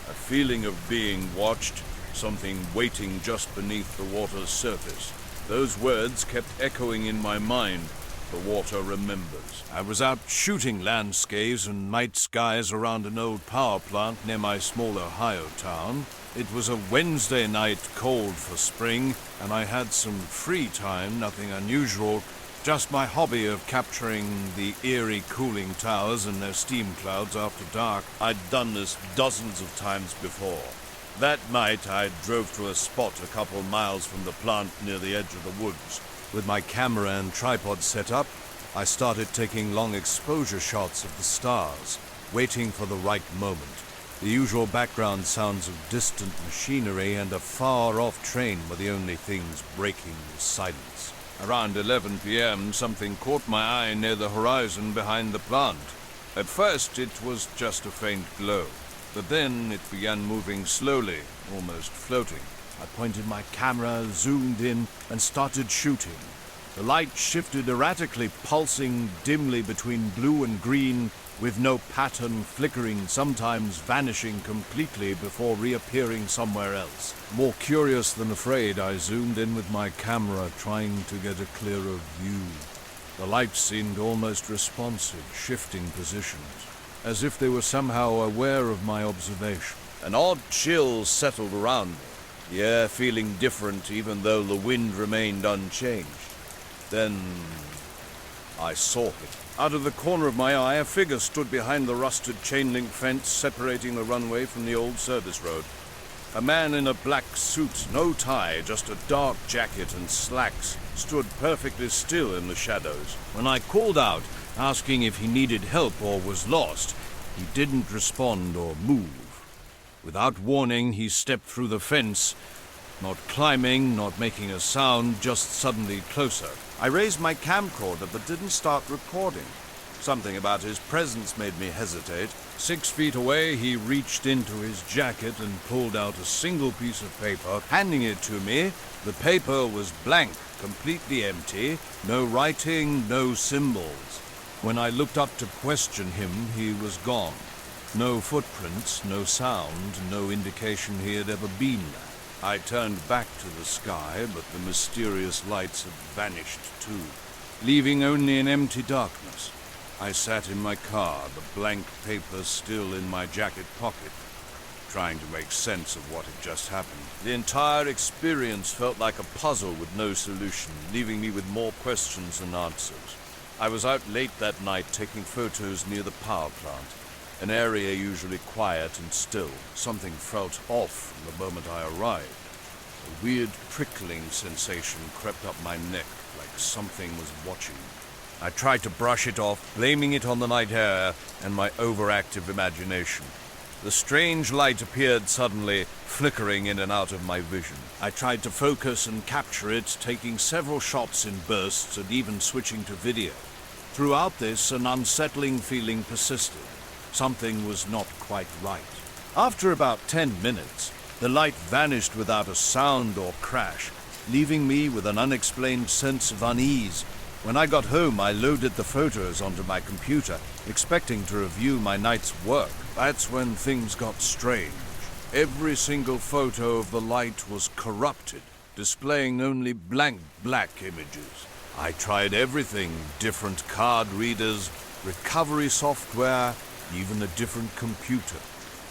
A: A feeling of being watched, something waiting just beneath the water's surface. Those words kept echoing in my mind. The water remembers. I was out shooting landscapes and night skies around an old power plant near my small Ohio town. It was a Wednesday night, cold for spring, and I had some free time, nothing unusual, just my hobby of capturing the eerie cooling towers and their steam clouds after dark. I'd done this dozens of times before. That night I drove to a spot a couple miles from the plant near the edge of the woods. With my camera and tripod set up, I started taking long exposure shots of the stars, waiting for the right moment. The usual background sounds of distant machinery and a far-off train were the only things breaking the silence. Around 11 p.m., something caught my eye near the horizon behind the plant. At first, it was just a faint glow, but then it began moving slowly, almost floating. I pointed my camera, zoomed in, and started shooting. The light shifted erratically, pulsing dimly between blue and green, with no pattern, flickering, sometimes vanishing completely before reappearing somewhere else. More curious than afraid, I zoomed in with my camera, trying to get a clearer view. The light seemed almost responsive, shifting positions, as if they were somehow aware of my observation. An odd chill settled around me, the air feeling different even though the wind remained unchanged. Then I saw it. Out of the corner of my eye, a figure stood behind the rusted chain-link fence separating the runway from the old service road. A man in a black suit, no tie, just a dark jacket and slacks, stood perfectly still in the shadows. When I called out, asking if he needed help or was lost, he didn't respond or move. Without warning, he stepped through the fence, not climbing, not making a sound, just suddenly closer. I raised my camcorder but didn't start recording. Something about his presence made me hesitate. 6 feet away, he reached into his jacket and pulled out a single piece of paper, handing it to me. The paper was blank, completely empty, no writing, no symbols. When I looked up to question him, he was gone. No footprints, no sound, no indication he had ever been there. I turned back to the sky, but the mysterious lights had vanished too, leaving only an empty darkness. I sat in my car, the blank paper still in my jacket pocket, trying to make sense of what had just happened. The entire experience felt like a puzzle with no solution, leaving me with more questions than answers. I was out late that night taking photos near the power plant, an area usually quiet and still. Something felt off the moment I arrived. A weird prickling sensation crept up my neck, like something was watching me. I tried to brush it off, blaming it on the night air and my overactive imagination. The strange light appeared suddenly, flickering in and out of my vision. I tried to focus and capture it, taking several shots in bursts and even switching to video. Throughout this, an unsettling feeling persisted. Something was not quite right. After about 10 minutes, the light vanished without a sound or crash, leaving me with an unexplained sense of unease. When I got home, I loaded the photos onto my computer, expecting to review my night's work. That's when things got strange. Every single photo of the light was corrupted, displaying only blank black images. I tried everything, different card readers, recovery software, even a different computer.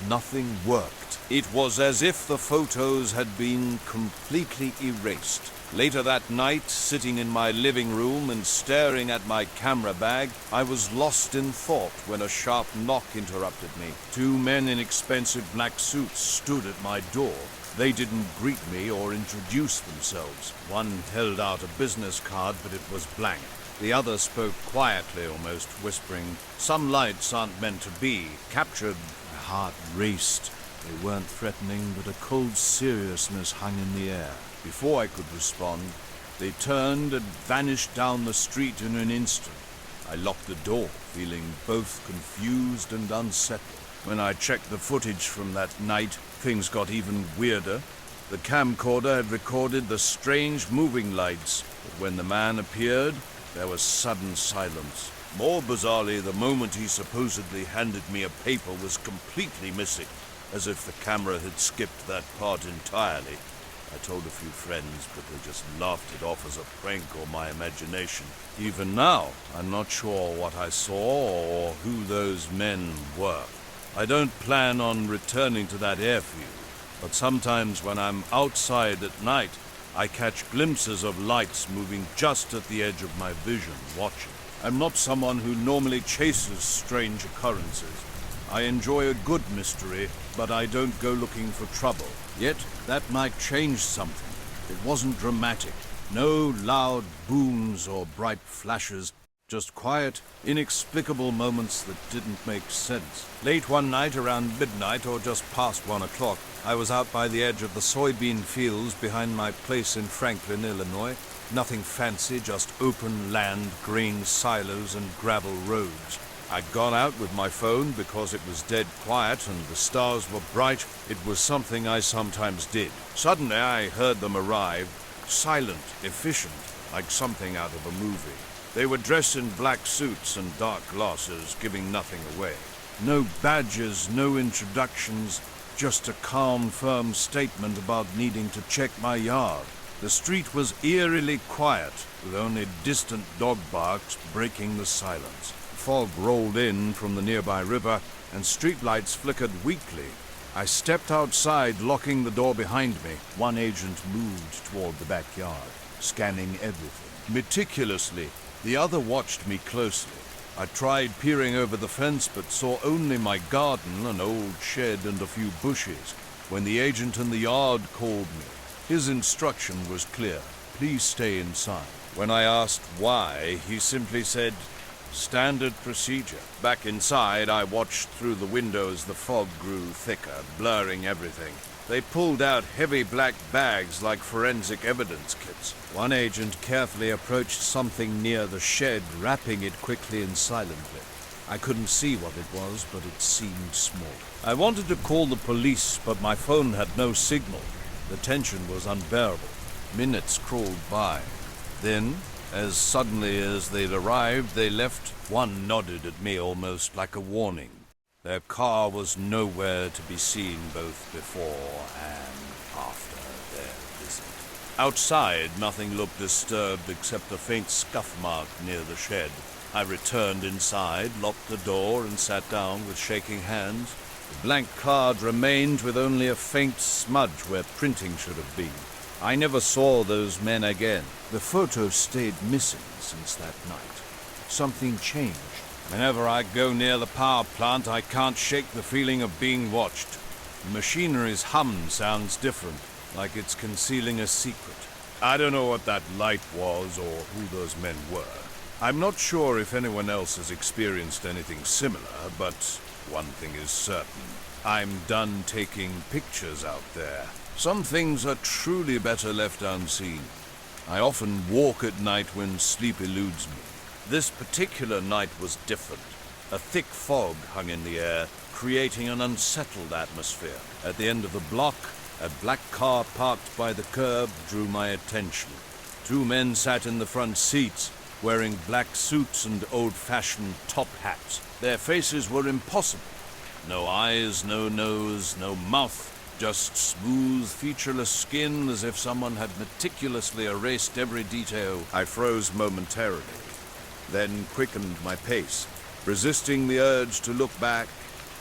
A: Nothing worked. It was as if the photos had been completely erased. Later that night, sitting in my living room and staring at my camera bag, I was lost in thought when a sharp knock interrupted me. 2 men in expensive black suits stood at my door. They didn't greet me or introduce themselves. One held out a business card, but it was blank. The other spoke quietly, almost whispering, "Some lights aren't meant to be." Captured, my heart raced. They weren't threatening, but a cold seriousness hung in the air. Before I could respond, they turned and vanished down the street in an instant. I locked the door, feeling both confused and unsettled. When I checked the footage from that night, things got even weirder. The camcorder had recorded the strange moving lights, but when the man appeared, there was sudden silence. More bizarrely, the moment he supposedly handed me a paper was completely missing, as if the camera had skipped that part entirely. I told a few friends, but they just laughed it off as a prank or my imagination. Even now, I'm not sure what I saw or who those men were. I don't plan on returning to that airfield, but sometimes when I'm outside at night, I catch glimpses of lights moving just at the edge of my vision, watching. I'm not someone who normally chases strange occurrences. I enjoy a good mystery, but I don't go looking for trouble. Yet, that might change something. It wasn't dramatic. No loud booms or bright flashes. Just quiet, inexplicable moments that didn't make sense. Late one night, around midnight or just past 1 o'clock, I was out by the edge of the soybean fields behind my place in Franklin, Illinois. Nothing fancy, just open land, grain silos, and gravel roads. I'd gone out with my phone because it was dead quiet and the stars were bright. It was something I sometimes did. Suddenly I heard them arrive, silent, efficient, like something out of a movie. They were dressed in black suits and dark glasses, giving nothing away. No badges, no introductions, just a calm, firm statement about needing to check my yard. The street was eerily quiet, with only distant dog barks breaking the silence. Fog rolled in from the nearby river, and streetlights flickered weakly. I stepped outside, locking the door behind me. One agent moved toward the backyard, scanning everything meticulously. The other watched me closely. I tried peering over the fence, but saw only my garden, an old shed, and a few bushes, when the agent in the yard called me. His instruction was clear: please stay inside. When I asked why, he simply said, standard procedure. Back inside, I watched through the window as the fog grew thicker, blurring everything. They pulled out heavy black bags like forensic evidence kits. One agent carefully approached something near the shed, wrapping it quickly and silently. I couldn't see what it was, but it seemed small. I wanted to call the police, but my phone had no signal. The tension was unbearable. Minutes crawled by. Then, as suddenly as they'd arrived, they left. One nodded at me almost like a warning. Their car was nowhere to be seen both before and after their visit. Outside, nothing looked disturbed except a faint scuff mark near the shed. I returned inside, locked the door, and sat down with shaking hands. The blank card remained with only a faint smudge where printing should have been. I never saw those men again. The photo stayed missing since that night. Something changed. Whenever I go near the power plant, I can't shake the feeling of being watched. The machinery's hum sounds different, like it's concealing a secret. I don't know what that light was or who those men were. I'm not sure if anyone else has experienced anything similar, but one thing is certain. I'm done taking pictures out there. Some things are truly better left unseen. I often walk at night when sleep eludes me. This particular night was different. A thick fog hung in the air, creating an unsettled atmosphere. At the end of the block, a black car parked by the curb drew my attention. Two men sat in the front seats, wearing black suits and old-fashioned top hats. Their faces were impossible. No eyes, no nose, no mouth. Just smooth, featureless skin, as if someone had meticulously erased every detail. I froze momentarily, then quickened my pace. Resisting the urge to look back,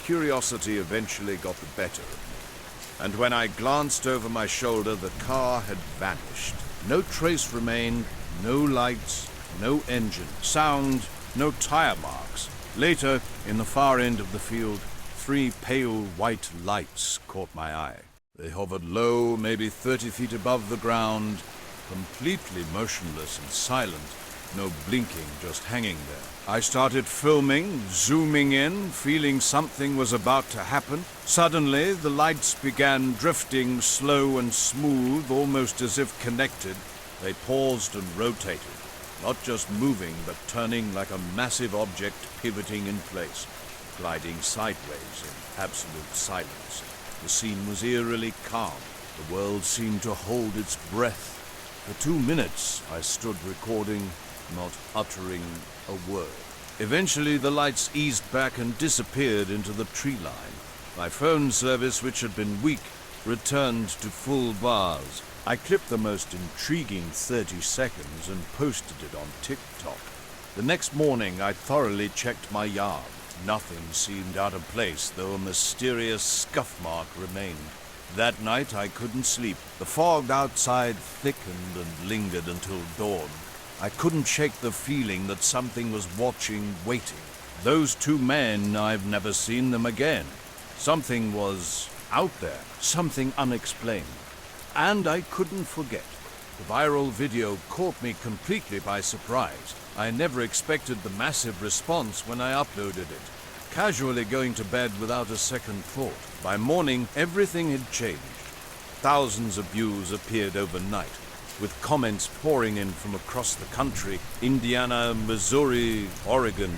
A: curiosity eventually got the better of me. And when I glanced over my shoulder, the car had vanished. No trace remained, no lights, no engine, sound, no tire marks. Later, in the far end of the field, 3 pale white lights caught my eye. They hovered low, maybe 30 feet above the ground, completely motionless and silent, no blinking, just hanging there. I started filming, zooming in, feeling something was about to happen. Suddenly, the lights began drifting slow and smooth, almost as if connected. They paused and rotated, not just moving, but turning like a massive object pivoting in place, gliding sideways in absolute silence. The scene was eerily calm. The world seemed to hold its breath. For 2 minutes, I stood recording, not uttering a word. Eventually, the lights eased back and disappeared into the tree line. My phone service, which had been weak, returned to full bars. I clipped the most intriguing 30 seconds and posted it on TikTok. The next morning, I thoroughly checked my yard. Nothing seemed out of place, though a mysterious scuff mark remained. That night, I couldn't sleep. The fog outside thickened and lingered until dawn. I couldn't shake the feeling that something was watching, waiting. Those two men, I've never seen them again. Something was out there, something unexplained. And I couldn't forget. The viral video caught me completely by surprise. I never expected the massive response when I uploaded it. Casually going to bed without a second thought. By morning, everything had changed. Thousands of views appeared overnight, with comments pouring in from across the country. Indiana, Missouri, Oregon,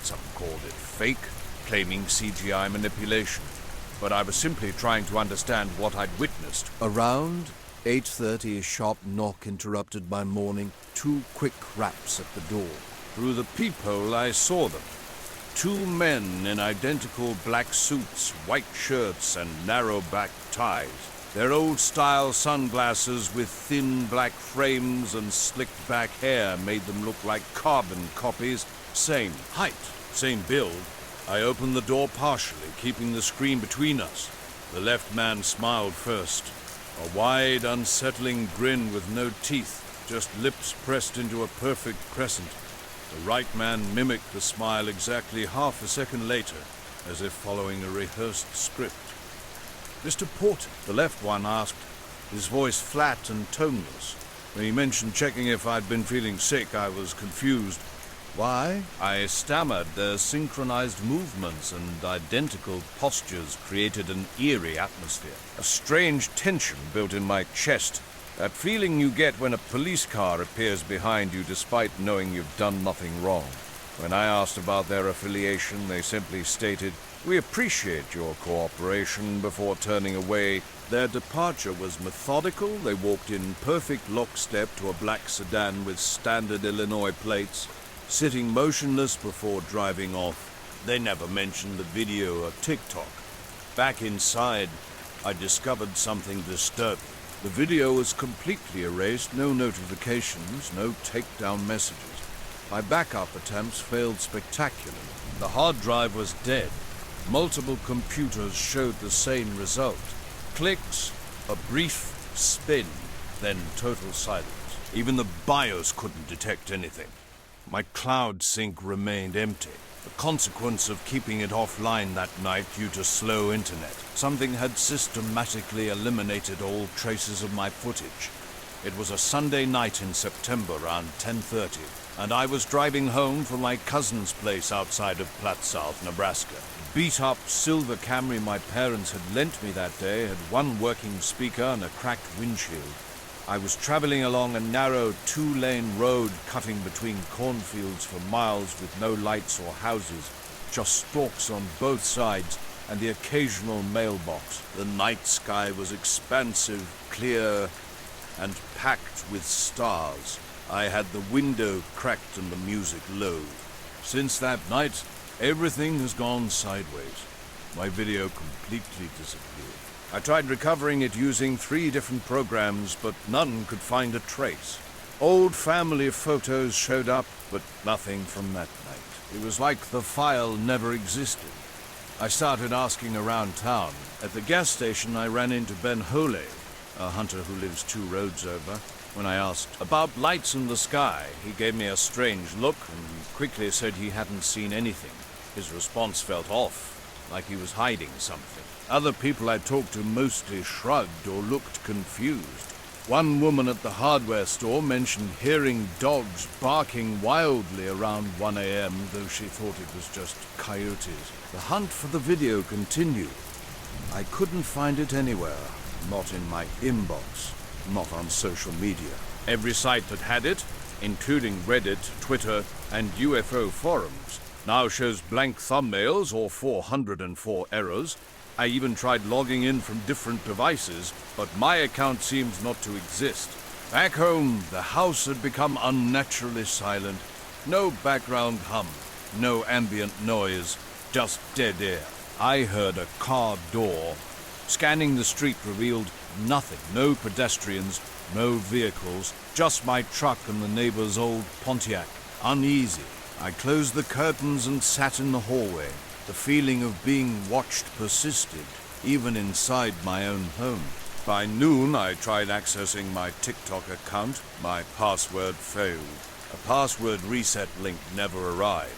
A: some called it fake, claiming CGI manipulation. But I was simply trying to understand what I'd witnessed. Around 8:30, a sharp knock interrupted my morning. 2 quick raps at the door. Through the peephole, I saw them. 2 men in identical black suits, white shirts, and narrow-backed ties. Their old-style sunglasses with thin black frames and slicked-back hair made them look like carbon copies. Same height, same build. I opened the door partially, keeping the screen between us. The left man smiled first. A wide, unsettling grin with no teeth, just lips pressed into a perfect crescent. The right man mimicked the smile exactly half a second later, as if following a rehearsed script. "Mr. Porter," the left one asked, his voice flat and toneless. When he mentioned checking if I'd been feeling sick, I was confused. Why? I stammered. Their synchronized movements and identical postures created an eerie atmosphere. A strange tension built in my chest. That feeling you get when a police car appears behind you despite knowing you've done nothing wrong. When I asked about their affiliation, they simply stated, "We appreciate your cooperation," before turning away. Their departure was methodical. They walked in perfect lockstep to a black sedan with standard Illinois plates, sitting motionless before driving off. They never mentioned the video or TikTok. Back inside, I discovered something disturbing. The video was completely erased, no notifications, no takedown messages. My backup attempts failed spectacularly. The hard drive was dead. Multiple computers showed the same result. Clicks, a brief spin, then total silence. Even the BIOS couldn't detect anything. My cloud sync remained empty, the consequence of keeping it offline that night due to slow internet. Something had systematically eliminated all traces of my footage. It was a Sunday night in September around 10:30, and I was driving home from my cousin's place outside of Platte, South, Nebraska. The beat-up silver Camry my parents had lent me that day had one working speaker and a cracked windshield. I was traveling along a narrow 2-lane road cutting between cornfields for miles with no lights or houses, just stalks on both sides and the occasional mailbox. The night sky was expansive, clear, and packed with stars. I had the window cracked and the music low. Since that night, everything has gone sideways. My video completely disappeared. I tried recovering it using 3 different programs, but none could find a trace. Old family photos showed up, but nothing from that night. It was like the file never existed. I started asking around town. At the gas station, I ran into Ben Hole, a hunter who lives 2 roads over. When I asked about lights in the sky, he gave me a strange look and quickly said he hadn't seen anything. His response felt off, like he was hiding something. Other people I talked to mostly shrugged or looked confused. One woman at the hardware store mentioned hearing dogs barking wildly around 1 a.m., though she thought it was just coyotes. The hunt for the video continued. I couldn't find it anywhere, not in my inbox, not on social media. Every site that had it, including Reddit, Twitter, and UFO forums, now shows blank thumbnails or 404 errors. I even tried logging in from different devices, but my account seems not to exist. Back home, the house had become unnaturally silent. No background hum, no ambient noise, just dead air. I heard a car door. Scanning the street revealed nothing. No pedestrians, no vehicles, just my truck and the neighbor's old Pontiac. Uneasy, I closed the curtains and sat in the hallway. The feeling of being watched persisted, even inside my own home. By noon, I tried accessing my TikTok account. My password failed. A password reset link never arrived.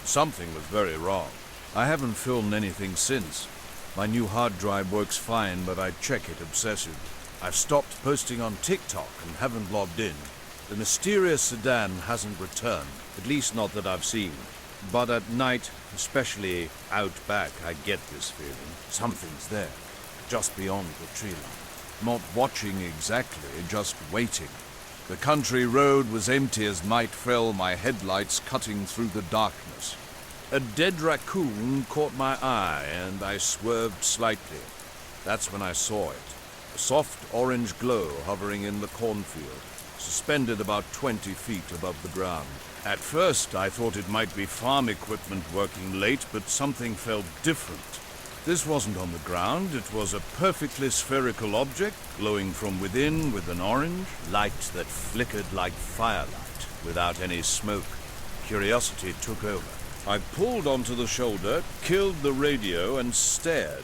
A: Something was very wrong. I haven't filmed anything since. My new hard drive works fine, but I check it obsessively. I've stopped posting on TikTok and haven't logged in. The mysterious sedan hasn't returned, at least not that I've seen. But at night, especially out back, I get this feeling. Something's there, just beyond the tree line. Not watching exactly, just waiting. The country road was empty as night fell, my headlights cutting through the darkness. A dead raccoon caught my eye, and I swerved slightly. That's when I saw it. A soft orange glow hovering in the cornfield, suspended about 20 feet above the ground. At first, I thought it might be farm equipment working late, but something felt different. This wasn't on the ground. It was a perfectly spherical object, glowing from within with an orange light that flickered like firelight without any smoke. Curiosity took over. I pulled onto the shoulder, killed the radio, and stared.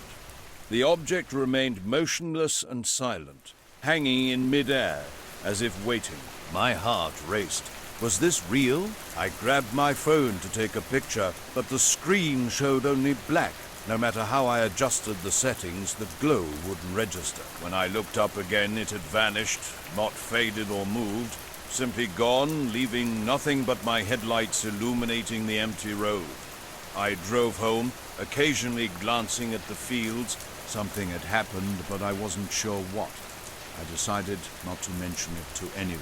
A: The object remained motionless and silent, hanging in midair, as if waiting. My heart raced. Was this real? I grabbed my phone to take a picture, but the screen showed only black. No matter how I adjusted the settings, the glow wouldn't register. When I looked up again, it had vanished, not faded or moved, simply gone, leaving nothing but my headlights illuminating the empty road. I drove home, occasionally glancing at the fields. Something had happened, but I wasn't sure what. I decided not to mention it to anyone.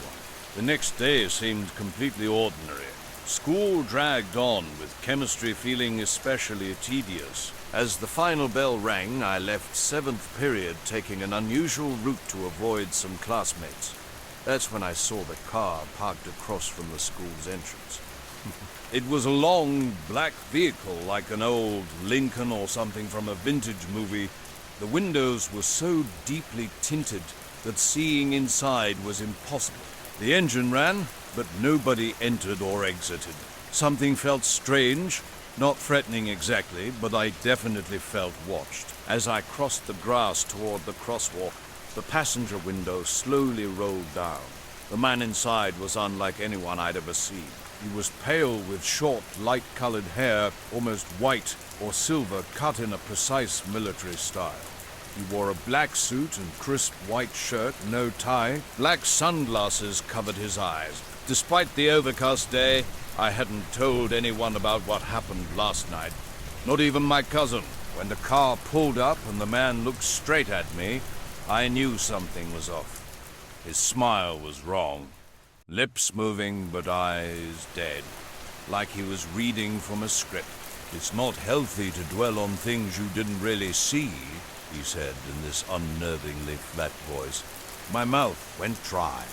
A: The next day seemed completely ordinary. School dragged on, with chemistry feeling especially tedious. As the final bell rang, I left 7th period, taking an unusual route to avoid some classmates. That's when I saw the car parked across from the school's entrance. It was a long, black vehicle, like an old Lincoln or something from a vintage movie. The windows were so deeply tinted that seeing inside was impossible. The engine ran, but nobody entered or exited. Something felt strange, not threatening exactly, but I definitely felt watched. As I crossed the grass toward the crosswalk, the passenger window slowly rolled down. The man inside was unlike anyone I'd ever seen. He was pale with short, light-colored hair, almost white or silver, cut in a precise military style. He wore a black suit and crisp white shirt, no tie. Black sunglasses covered his eyes. Despite the overcast day, I hadn't told anyone about what happened last night. Not even my cousin. When the car pulled up and the man looked straight at me, I knew something was off. His smile was wrong. Lips moving, but eyes dead. Like he was reading from a script. It's not healthy to dwell on things you didn't really see, he said in this unnervingly flat voice. My mouth went dry.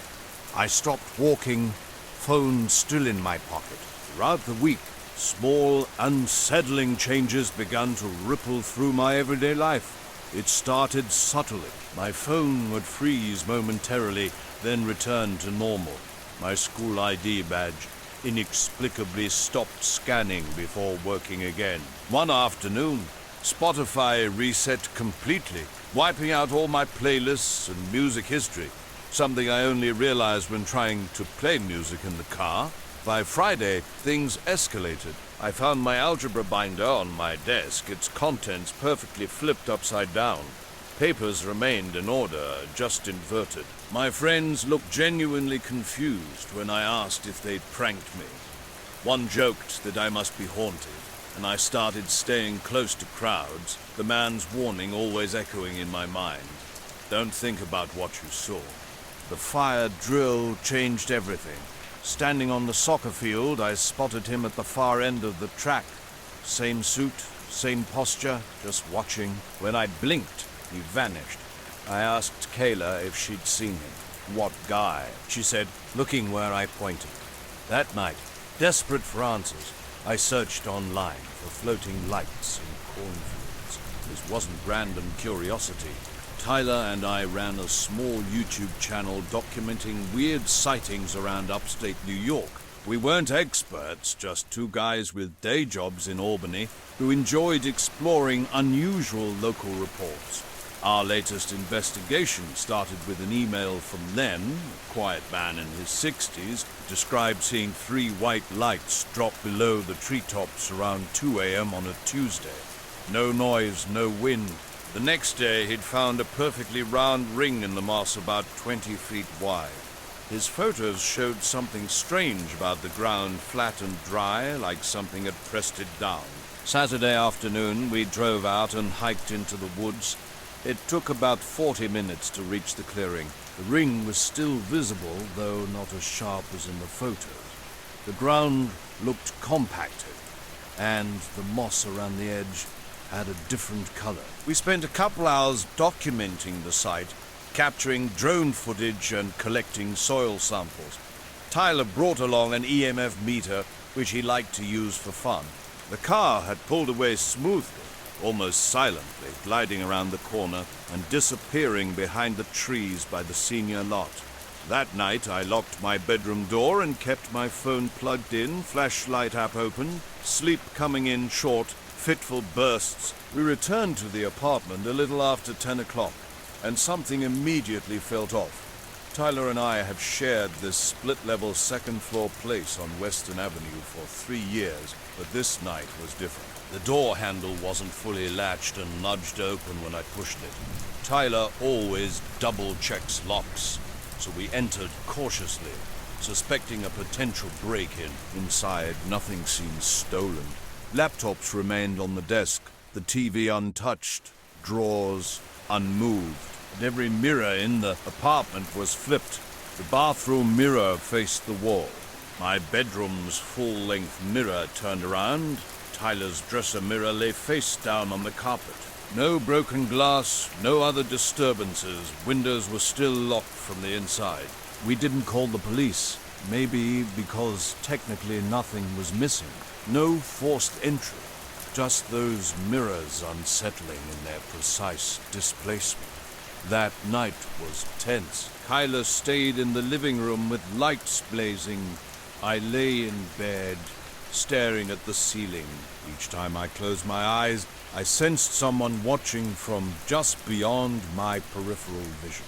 A: I stopped walking, phone still in my pocket. Throughout the week, small, unsettling changes began to ripple through my everyday life. It started subtly. My phone would freeze momentarily, then return to normal. My school ID badge inexplicably stopped scanning before working again. One afternoon, Spotify reset completely, wiping out all my playlists and music history, something I only realized when trying to play music in the car. By Friday, things escalated. I found my algebra binder on my desk, its contents perfectly flipped upside down. Papers remained in order, just inverted. My friends looked genuinely confused when I asked if they'd pranked me. One joked that I must be haunted, and I started staying close to crowds, the man's warning always echoing in my mind. Don't think about what you saw. The fire drill changed everything. Standing on the soccer field, I spotted him at the far end of the track. Same suit, same posture, just watching. When I blinked, he vanished. I asked Kayla if she'd seen him. What guy? She said, looking where I pointed. That night, desperate for answers, I searched online for floating lights in cornfields. This wasn't random curiosity. Tyler and I ran a small YouTube channel documenting weird sightings around upstate New York. We weren't experts, just two guys with day jobs in Albany who enjoyed exploring unusual local reports. Our latest investigation started with an email from Len, a quiet man in his 60s, described seeing 3 white lights drop below the treetops around 2 a.m. on a Tuesday. No noise, no wind. The next day he'd found a perfectly round ring in the moss about 20 feet wide. His photos showed something strange about the ground, flat and dry, like something had pressed it down. Saturday afternoon we drove out and hiked into the woods. It took about 40 minutes to reach the clearing. The ring was still visible, though not as sharp as in the photos. The ground looked compacted, and the moss around the edge had a different color. We spent a couple hours documenting the site, capturing drone footage and collecting soil samples. Tyler brought along an EMF meter, which he liked to use for fun. The car had pulled away smoothly, almost silently, gliding around the corner and disappearing behind the trees by the senior lot. That night, I locked my bedroom door and kept my phone plugged in, flashlight app open, sleep coming in short, fitful bursts. We returned to the apartment a little after 10 o'clock, and something immediately felt off. Tyler and I have shared this split-level second-floor place on Western Avenue for 3 years, but this night was different. The door handle wasn't fully latched and nudged open when I pushed it. Tyler always double-checks locks, so we entered cautiously, suspecting a potential break-in. Inside, nothing seemed stolen. Laptops remained on the desk, the TV untouched, drawers unmoved, and every mirror in the apartment was flipped. The bathroom mirror faced the wall. My bedroom's full-length mirror turned around. Tyler's dresser mirror lay face down on the carpet. No broken glass, no other disturbances. Windows were still locked from the inside. We didn't call the police, maybe because technically nothing was missing. No forced entry, just those mirrors unsettling in their precise displacement. That night was tense. Kyla stayed in the living room with lights blazing. I lay in bed, staring at the ceiling. Each time I closed my eyes, I sensed someone watching from just beyond my peripheral vision.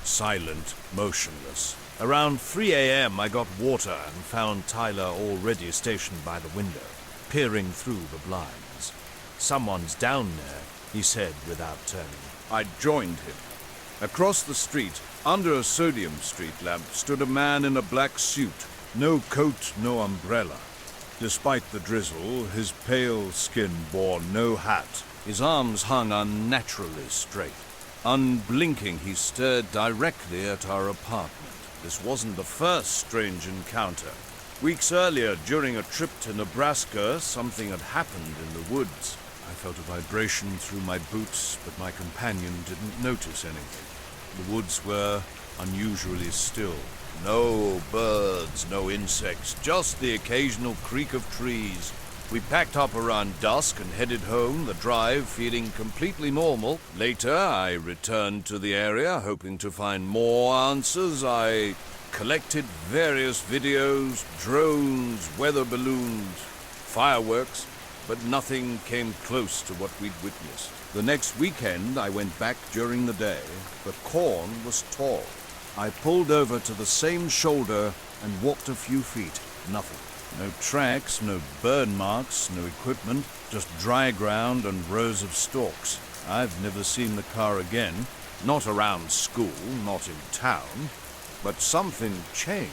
A: Silent, motionless. Around 3 a.m. I got water and found Tyler already stationed by the window, peering through the blinds. "Someone's down there," he said without turning. I joined him. Across the street, under a sodium street lamp, stood a man in a black suit. No coat, no umbrella. Despite the drizzle, his pale skin bore no hat. His arms hung unnaturally straight. Unblinking, he stared directly at our apartment. This wasn't the first strange encounter. Weeks earlier, during a trip to Nebraska, something had happened in the woods. I felt a vibration through my boots, but my companion didn't notice anything. The woods were unusually still. No birds, no insects, just the occasional creak of trees. We packed up around dusk and headed home, the drive feeling completely normal. Later, I returned to the area, hoping to find more answers. I collected various videos, drones, weather balloons, fireworks, but nothing came close to what we'd witnessed. The next weekend, I went back during the day. The corn was tall. I pulled over to the same shoulder and walked a few feet. Nothing. No tracks, no burn marks, no equipment, just dry ground and rows of stalks. I've never seen the car again. Not around school, not in town. But something changed.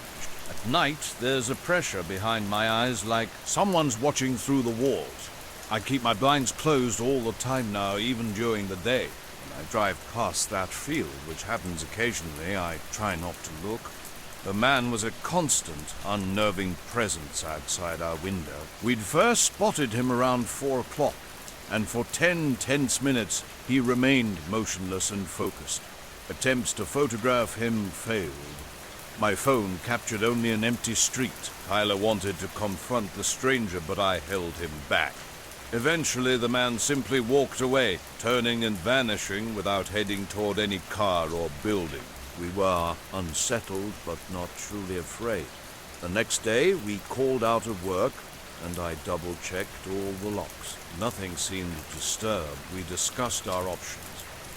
A: At night, there's a pressure behind my eyes like someone's watching through the walls. I keep my blinds closed all the time now, even during the day. When I drive past that field, which happens occasionally, I try not to look. The man was a constant, unnerving presence outside our window. We'd first spotted him around 4 o'clock, and for 10 tense minutes he remained motionless and focused. Attempts to photograph him failed. My phone captured only an empty street. Tyler wanted to confront the stranger, but I held him back. Eventually, the man simply walked away, turning and vanishing without heading toward any car or building. We were unsettled, but not truly afraid. The next day, we called out of work, and I double-checked all the locks. Nothing seemed disturbed. We discussed our options.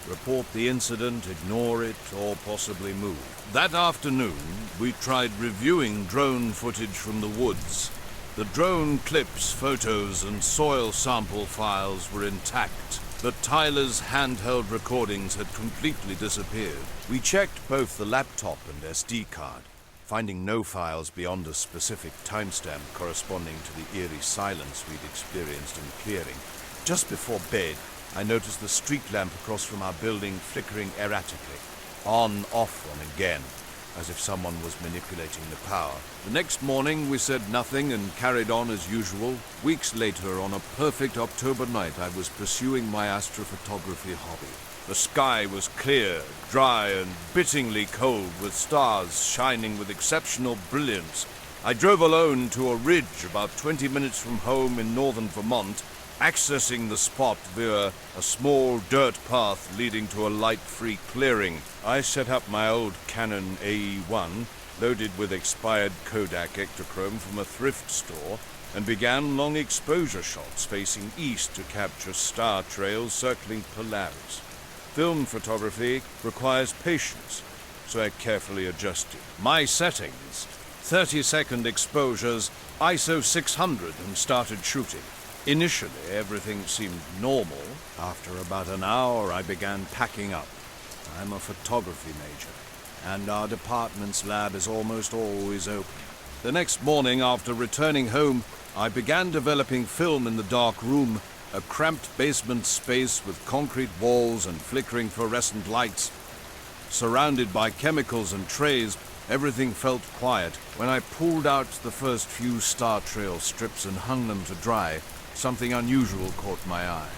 A: Report the incident, ignore it, or possibly move. That afternoon, we tried reviewing drone footage from the woods. The drone clips, photos, and soil sample files were intact, but Tyler's handheld recordings had completely disappeared. We checked both the laptop and SD card, finding no files beyond a specific timestamp corresponding to the eerie silence we'd experienced in the clearing. Just before bed, I noticed the street lamp across from our building flickering erratically, on, off, on again, as if someone was manipulating the power. The next morning, we said nothing and carried on as usual. Weeks later, on a perfect October night, I was pursuing my astrophotography hobby. The sky was clear, dry, and bittingly cold, with stars shining with exceptional brilliance. I drove alone to a ridge about 20 minutes from home in northern Vermont, accessing the spot via a small dirt path leading to a light-free clearing. I set up my old Canon AE-1, loaded with expired Kodak Ektachrome from a thrift store, and began long exposure shots facing east to capture star trails circling Polaris. Film photography requires patience, so I carefully adjusted my settings, 30-second exposures, ISO 600, and started shooting. Initially, everything seemed normal. After about an hour, I began packing up. I'm a photography major, and our department's lab is almost always open. The next morning, after returning home, I began developing film in the dark room, a cramped basement space with concrete walls and flickering fluorescent lights. Surrounded by chemicals and trays, everything felt quiet. When I pulled out the first few star trail strips and hung them to dry, something unusual caught my eye.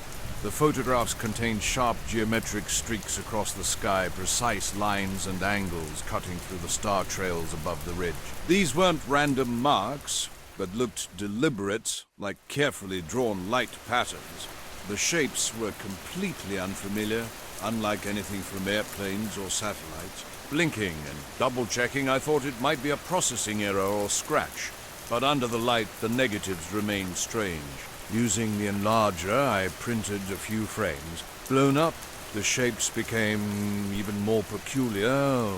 A: The photographs contained sharp geometric streaks across the sky, precise lines and angles cutting through the star trails above the ridge. These weren't random marks, but looked deliberate, like carefully drawn light patterns. The shapes were completely unfamiliar, unlike anything from airplanes or satellites. Blinking and double-checking, I thought it might be a processing error or scratch, but under the light, the negatives remained strange. Using the enlarger, I printed a few frames. Blown up, the shapes became even more peculiar.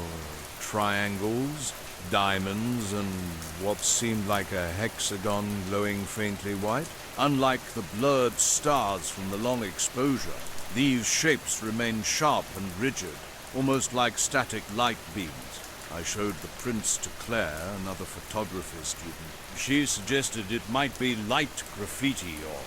A: Triangles, diamonds, and what seemed like a hexagon glowing faintly white. Unlike the blurred stars from the long exposure, these shapes remained sharp and rigid, almost like static light beams. I showed the prints to Claire, another photography student. She suggested it might be light graffiti or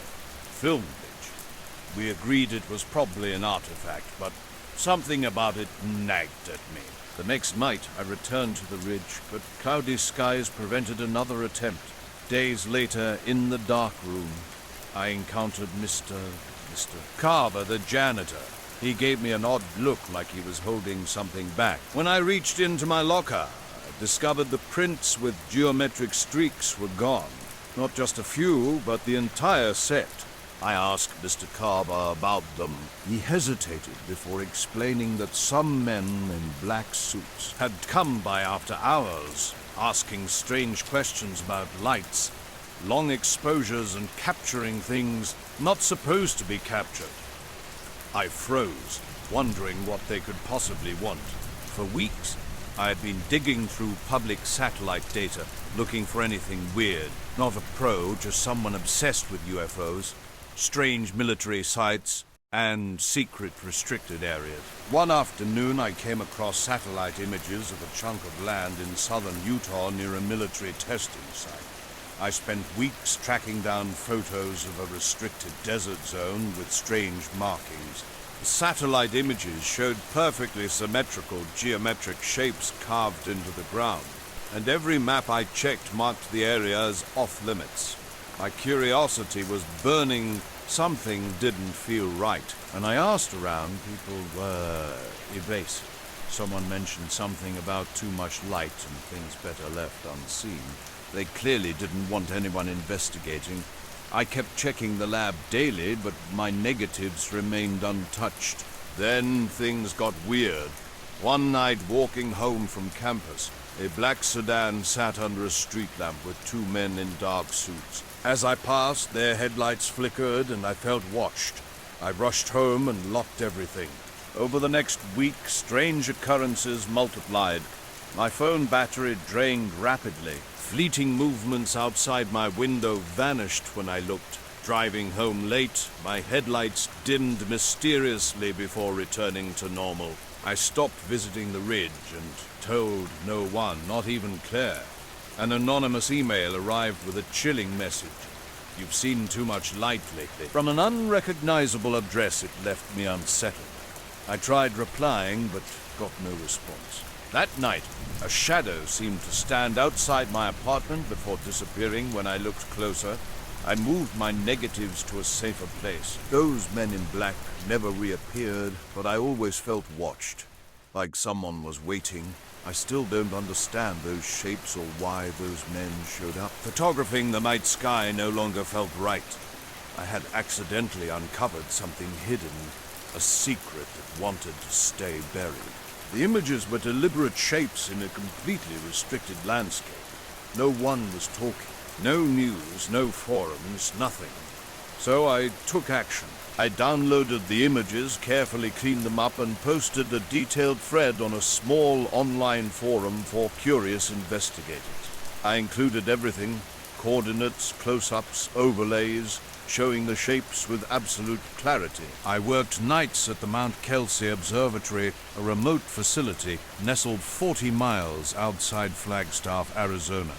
A: film glitch. We agreed it was probably an artifact, but something about it nagged at me. The next night, I returned to the ridge, but cloudy skies prevented another attempt. Days later, in the dark room, I encountered Mr. Carver, the janitor. He gave me an odd look, like he was holding something back. When I reached into my locker, I discovered the prints with geometric streaks were gone. Not just a few, but the entire set. I asked Mr. Carver about them. He hesitated before explaining that some men in black suits had come by after hours, asking strange questions about lights, long exposures, and capturing things not supposed to be captured. I froze, wondering what they could possibly want. For weeks, I had been digging through public satellite data, looking for anything weird. Not a pro, just someone obsessed with UFOs, strange military sites, and secret restricted areas. One afternoon, I came across satellite images of a chunk of land in southern Utah near a military testing site. I spent weeks tracking down photos of a restricted desert zone with strange markings. The satellite images showed perfectly symmetrical geometric shapes carved into the ground, and every map I checked marked the area as off-limits. My curiosity was burning. Something didn't feel right, and I asked around. People were evasive. Someone mentioned something about too much light and things better left unseen. They clearly didn't want anyone investigating. I kept checking the lab daily, but my negatives remained untouched. Then things got weird. One night, walking home from campus, a black sedan sat under a street lamp with two men in dark suits. As I passed, their headlights flickered and I felt watched. I rushed home and locked everything. Over the next week, strange occurrences multiplied. My phone battery drained rapidly. Fleeting movements outside my window vanished when I looked. Driving home late, my headlights dimmed mysteriously before returning to normal. I stopped visiting the ridge and told no one, not even Claire. An anonymous email arrived with a chilling message. "You've seen too much light lately." From an unrecognizable address, it left me unsettled. I tried replying, but got no response. That night, a shadow seemed to stand outside my apartment before disappearing when I looked closer. I moved my negatives to a safer place. Those men in black never reappeared, but I always felt watched, like someone was waiting. I still don't understand those shapes or why those men showed up. Photographing the night sky no longer felt right. I had accidentally uncovered something hidden, a secret that wanted to stay buried. The images were deliberate shapes in a completely restricted landscape. No one was talking. No news, no forums, nothing. So I took action. I downloaded the images, carefully cleaned them up, and posted a detailed thread on a small online forum for curious investigators. I included everything: coordinates, close-ups, overlays, showing the shapes with absolute clarity. I worked nights at the Mount Kelsey Observatory, a remote facility nestled 40 miles outside Flagstaff, Arizona.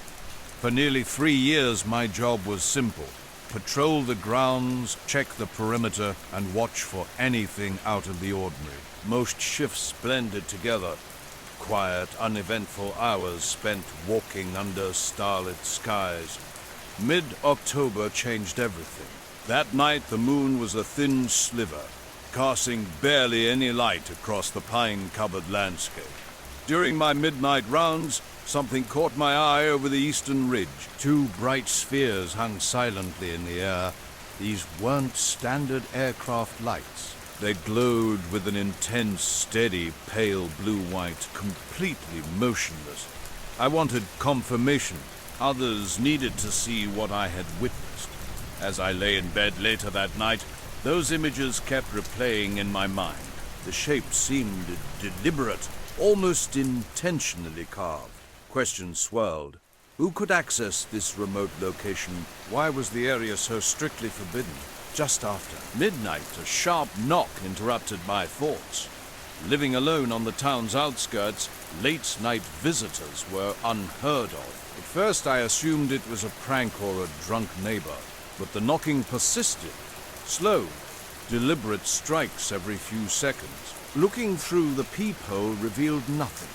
A: For nearly 3 years, my job was simple: patrol the grounds, check the perimeter, and watch for anything out of the ordinary. Most shifts blended together. Quiet, uneventful hours spent walking under starlit skies. Mid-October changed everything. That night, the moon was a thin sliver, casting barely any light across the pine-covered landscape. During my midnight rounds, something caught my eye over the eastern ridge. Two bright spheres hung silently in the air. These weren't standard aircraft lights. They glowed with an intense, steady, pale blue-white, completely motionless. I wanted confirmation. Others needed to see what I had witnessed. As I lay in bed later that night, those images kept replaying in my mind. The shapes seemed deliberate, almost intentionally carved. Questions swirled. Who could access this remote location? Why was the area so strictly forbidden? Just after midnight, a sharp knock interrupted my thoughts. Living alone on the town's outskirts, late-night visitors were unheard of. At first I assumed it was a prank or a drunk neighbor, but the knocking persisted. Slow, deliberate strikes every few seconds. Looking through the peephole revealed nothing.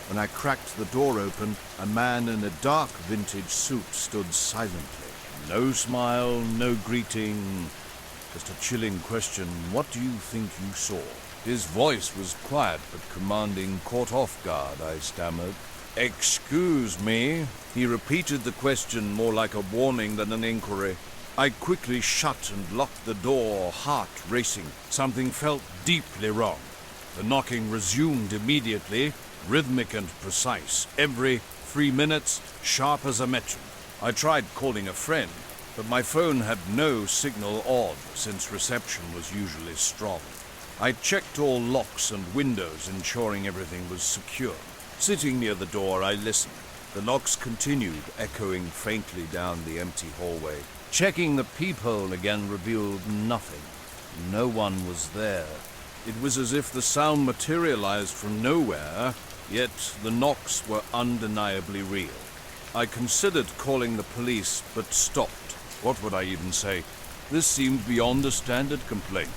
A: When I cracked the door open, a man in a dark vintage suit stood silently. No smile, no greeting, just a chilling question: "What do you think you saw?" His voice was quiet but commanding. Caught off guard, I stammered. "Excuse me?" He repeated the question more like a warning than an inquiry. I quickly shut and locked the door, heart racing. Something felt deeply wrong. The knocking resumed immediately, rhythmic and precise. Every 3 minutes, sharp as a metronome. I tried calling a friend, but my phone had no signal on, since reception was usually strong. I checked all locks and windows, ensuring everything was secure. Sitting near the door, I listened. The knocks continued, echoing faintly down the empty hallway. Checking the peephole again revealed nothing. No one was there. It was as if the sound materialized from nowhere, yet the knocks were undeniably real. I considered calling the police, but stopped. What would I even say? This seemed beyond a standard complaint.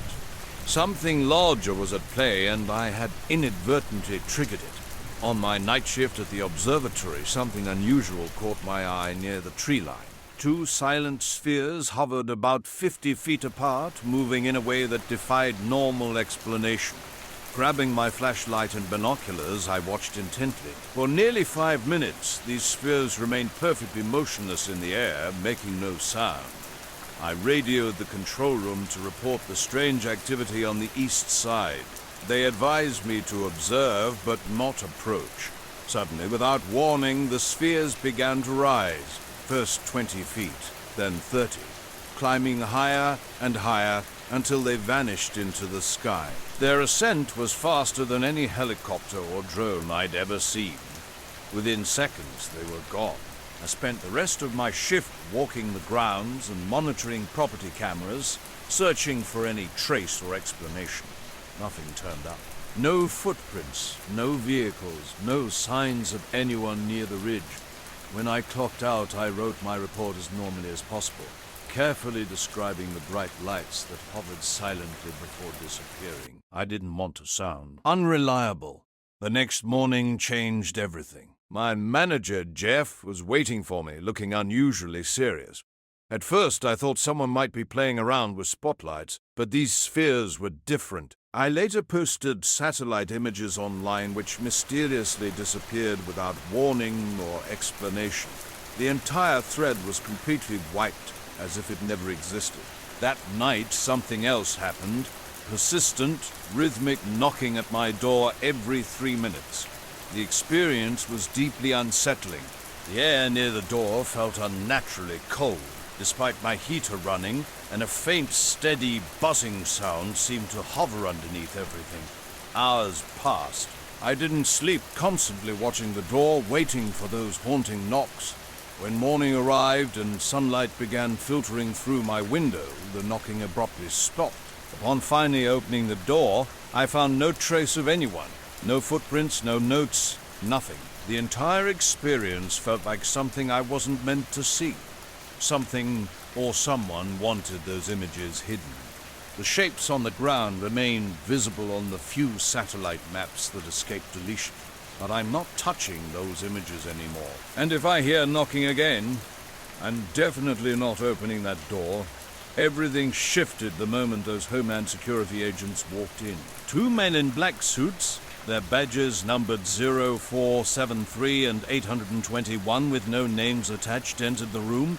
A: Something larger was at play, and I had inadvertently triggered it. On my night shift at the observatory, something unusual caught my eye near the tree line. Two silent spheres hovered about 50 feet apart, moving in a way that defied normal explanation. Grabbing my flashlight and binoculars, I watched intently. For nearly 5 minutes, these spheres remained perfectly motionless in the air, making no sound. I radioed the control room to report the strange activity on the east side. They advised me to observe, but not approach. Suddenly, without warning, the spheres began to rise, first 20 feet, then 30, climbing higher and higher until they vanished into the sky. Their ascent was faster than any helicopter or drone I'd ever seen. Within seconds, they were gone. I spent the rest of my shift walking the grounds and monitoring property cameras, searching for any trace or explanation. Nothing turned up. No footprints, no vehicles, no signs of anyone near the ridge. When I clocked out, I wrote my report as normally as possible, carefully describing the bright lights that hovered silently before disappearing. I didn't want to sound unreliable. The next morning changed everything. My manager, Jeff, was waiting for me, looking unusually serious. At first, I thought someone might be playing around with spotlights, but these spheres were different. I later posted satellite images online which mysteriously disappeared without warning or explanation. The entire thread was completely wiped, as if it never existed. That night, something else happened. Persistent, rhythmic knocking at my door every 3 minutes. The experience was deeply unsettling. The air near the door felt unnaturally cold, despite my heater running, and a faint, steady buzzing sound seemed to hover underneath everything. Hours passed. I didn't sleep, constantly watching the door, waiting for those haunting knocks. When morning arrived and sunlight began filtering through my window, the knocking abruptly stopped. Upon finally opening the door, I found no trace of anyone. No footprints, no notes, nothing. The entire experience felt like something I wasn't meant to see. Something or someone wanted those images hidden. The shapes on the ground remained visible on the few satellite maps that escaped deletion. But I'm not touching those images anymore. And if I hear knocking again, I'm definitely not opening that door. Everything shifted the moment those Homeland Security agents walked in. 2 men in black suits, their badges numbered 0473 and 821 with no names attached, entered the room.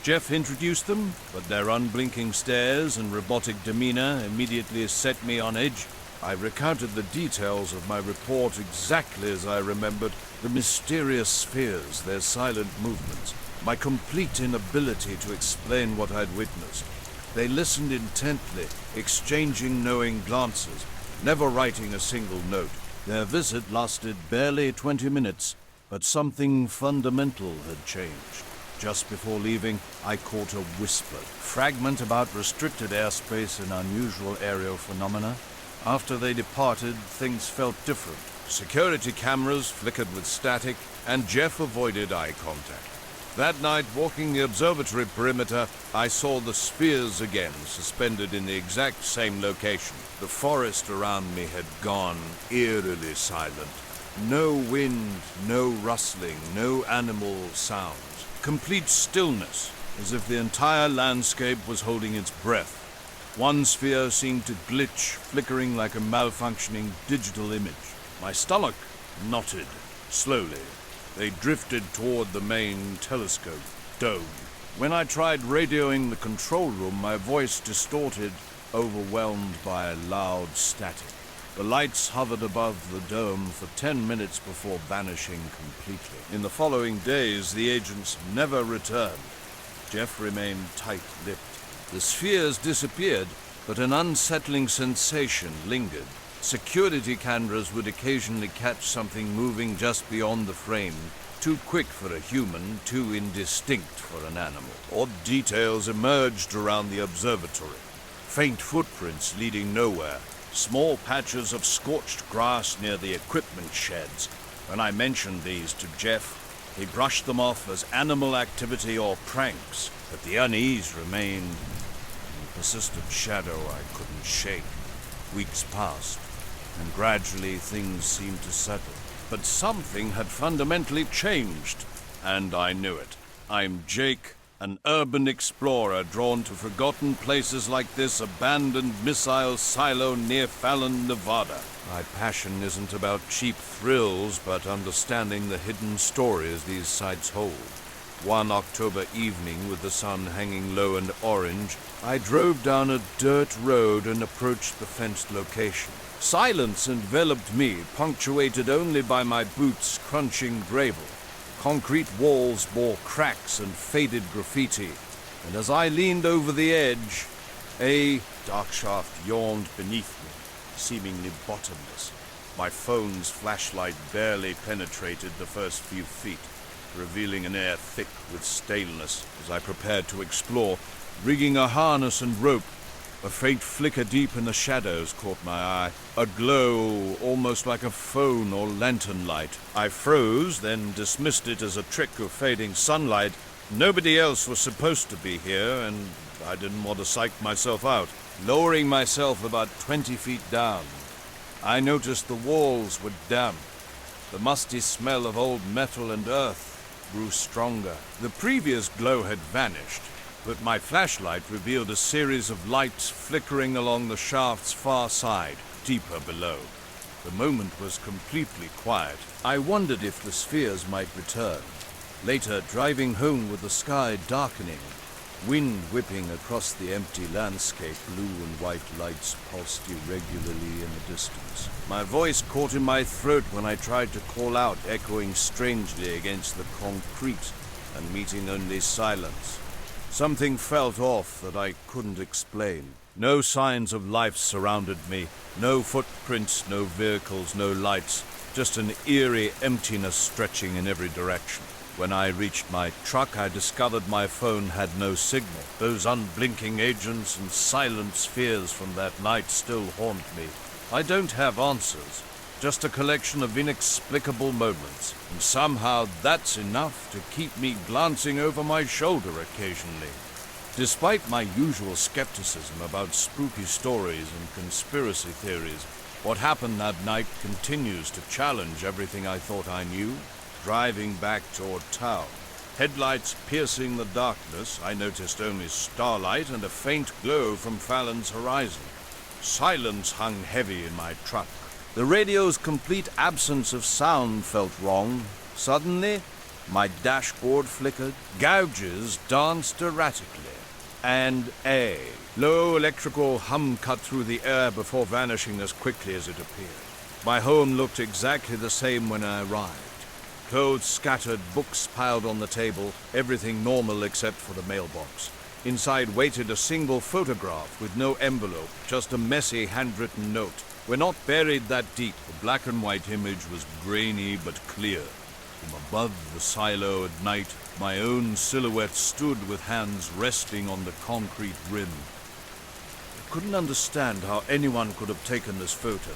A: Jeff introduced them, but their unblinking stares and robotic demeanor immediately set me on edge. I recounted the details of my report exactly as I remembered: the mysterious spheres, their silent movements, my complete inability to explain what I'd witnessed. They listened intently, exchanging knowing glances, never writing a single note. Their visit lasted barely 20 minutes, but something fundamental had changed. Just before leaving, I caught a whispered fragment about restricted airspace and unusual aerial phenomena. After they departed, things felt different. Security cameras flickered with static, and Jeff avoided eye contact. That night, walking the observatory perimeter, I saw the spheres again, suspended in the exact same location. The forest around me had gone eerily silent. No wind, no rustling, no animal sounds. Complete stillness, as if the entire landscape was holding its breath. One sphere seemed to glitch, flickering like a malfunctioning digital image. My stomach knotted, slowly. They drifted toward the main telescope dome. When I tried radioing the control room, my voice distorted, overwhelmed by a loud static. The lights hovered above the dome for 10 minutes before vanishing completely. In the following days, the agents never returned. Jeff remained tight-lipped. The spheres disappeared, but an unsettling sensation lingered. Security cameras would occasionally catch something moving just beyond the frame, too quick for a human, too indistinct for an animal. Odd details emerged around the observatory. Faint footprints leading nowhere. Small patches of scorched grass near the equipment sheds. When I mentioned these to Jeff, he brushed them off as animal activity or pranks, but the unease remained, a persistent shadow I couldn't shake. Weeks passed, and gradually things seemed to settle. But something had fundamentally changed, and I knew it. I'm Jake, An urban explorer drawn to forgotten places like this abandoned missile silo near Fallon, Nevada. My passion isn't about cheap thrills, but understanding the hidden stories these sites hold. One October evening, with the sun hanging low and orange, I drove down a dirt road and approached the fenced location. Silence enveloped me, punctuated only by my boots crunching gravel. Concrete walls bore cracks and faded graffiti, and as I leaned over the edge, a dark shaft yawned beneath me, seemingly bottomless. My phone's flashlight barely penetrated the first few feet, revealing an air thick with staleness as I prepared to explore, rigging a harness and rope. A faint flicker deep in the shadows caught my eye, a glow almost like a phone or lantern light. I froze, then dismissed it as a trick of fading sunlight. Nobody else was supposed to be here, and I didn't want to psych myself out. Lowering myself about 20 feet down, I noticed the walls were damp. The musty smell of old metal and earth grew stronger. The previous glow had vanished, but my flashlight revealed a series of lights flickering along the shaft's far side, deeper below. The moment was completely quiet. I wondered if the spheres might return. Later, driving home with the sky darkening, wind whipping across the empty landscape, blue and white lights pulsed irregularly in the distance. My voice caught in my throat when I tried to call out, echoing strangely against the concrete and meeting only silence. Something felt off that I couldn't explain. No signs of life surrounded me. No footprints, no vehicles, no lights. Just an eerie emptiness stretching in every direction. When I reached my truck, I discovered my phone had no signal. Those unblinking agents and silent spheres from that night still haunt me. I don't have answers. Just a collection of inexplicable moments, and somehow that's enough to keep me glancing over my shoulder occasionally. Despite my usual skepticism about spooky stories and conspiracy theories, what happened that night continues to challenge everything I thought I knew. Driving back toward town, headlights piercing the darkness, I noticed only starlight and a faint glow from Fallon's horizon. Silence hung heavy in my truck. The radio's complete absence of sound felt wrong. Suddenly, my dashboard flickered, gouges danced erratically, and a low electrical hum cut through the air before vanishing as quickly as it appeared. My home looked exactly the same when I arrived. Clothes scattered, books piled on the table, everything normal except for the mailbox. Inside waited a single photograph with no envelope, just a messy handwritten note. We're not buried that deep. The black and white image was grainy but clear. From above the silo at night, my own silhouette stood with hands resting on the concrete rim. I couldn't understand how anyone could have taken this photo.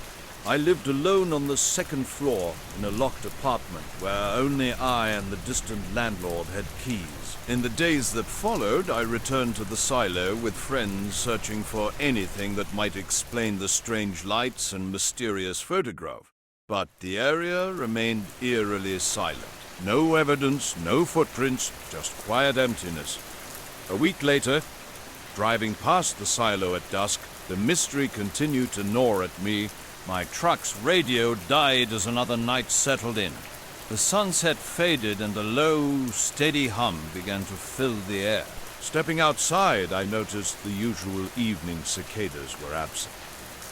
A: I lived alone on the second floor in a locked apartment where only I and the distant landlord had keys. In the days that followed, I returned to the silo with friends searching for anything that might explain the strange lights and mysterious photograph. But the area remained eerily silent. No evidence, no footprints, just quiet emptiness. A week later, driving past the silo at dusk, the mystery continued to gnaw at me. My truck's radio died as another night settled in. The sunset faded and a low, steady hum began to fill the air. Stepping outside, I noticed the usual evening cicadas were absent.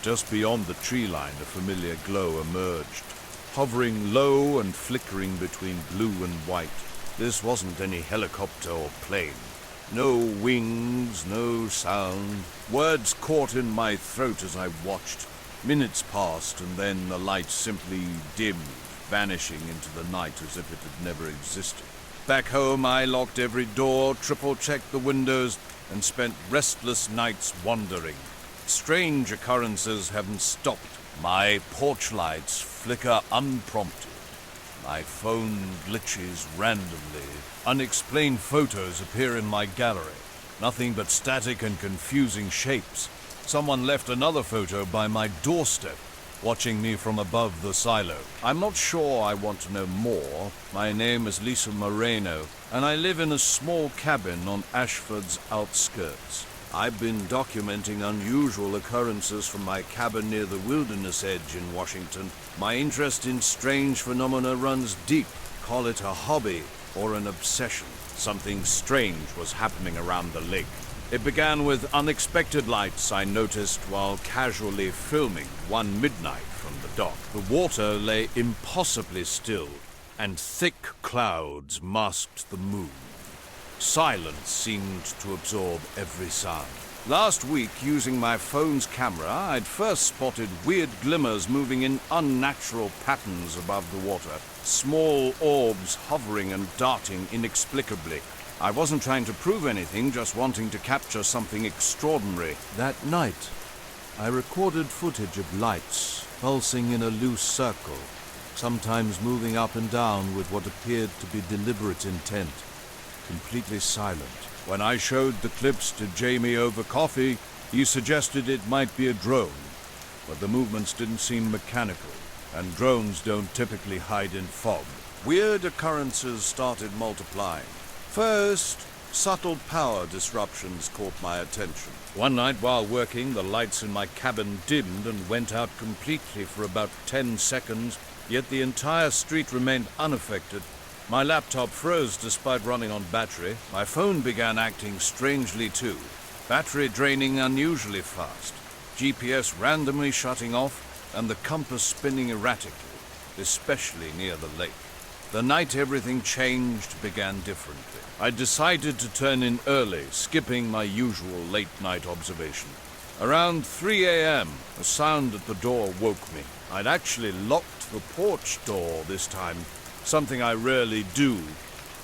A: Just beyond the tree line, a familiar glow emerged, hovering low and flickering between blue and white. This wasn't any helicopter or plane. No wings, no sound. Words caught in my throat as I watched. Minutes passed, and then the light simply dimmed, vanishing into the night as if it had never existed. Back home, I locked every door, triple-checked the windows, and spent restless nights wandering. Strange occurrences haven't stopped. My porch lights flicker unprompted. My phone glitches randomly. Unexplained photos appear in my gallery. Nothing but static and confusing shapes. Someone left another photo by my doorstep. watching me from above the silo. I'm not sure I want to know more. My name is Lisa Moreno, and I live in a small cabin on Ashford's outskirts. I've been documenting unusual occurrences from my cabin near the Wilderness Edge in Washington. My interest in strange phenomena runs deep. Call it a hobby or an obsession. Something strange was happening around the lake. It began with unexpected lights I noticed while casually filming one midnight from the dock. The water lay impossibly still, and thick clouds masked the moon. Silence seemed to absorb every sound. Last week, using my phone's camera, I'd first spotted weird glimmers moving in unnatural patterns above the water. Small orbs hovering and darting inexplicably. I wasn't trying to prove anything, just wanting to capture something extraordinary. That night, I recorded footage of lights pulsing in a loose circle, sometimes moving up and down with what appeared to be deliberate intent. Completely silent. When I showed the clips to Jamie over coffee, he suggested it might be a drone, but the movements didn't seem mechanical, and drones don't typically hide in fog. Weird occurrences started multiplying. First, subtle power disruptions caught my attention. One night while working, the lights in my cabin dimmed and went out completely for about 10 seconds, yet the entire street remained unaffected. My laptop froze despite running on battery. My phone began acting strangely too. Battery draining unusually fast. GPS randomly shutting off, and the compass spinning erratically, especially near the lake. The night everything changed began differently. I decided to turn in early, skipping my usual late-night observation. Around 3 a.m., a sound at the door woke me. I'd actually locked the porch door this time, something I rarely do.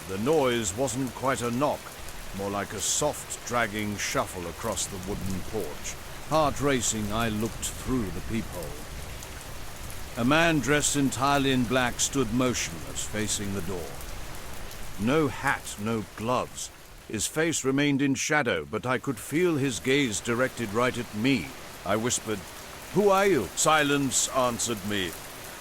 A: The noise wasn't quite a knock, more like a soft, dragging shuffle across the wooden porch. Heart racing, I looked through the peephole. A man dressed entirely in black stood motionless, facing the door. No hat, no gloves. His face remained in shadow, but I could feel his gaze directed right at me. I whispered, "Who are you?" Silence answered me.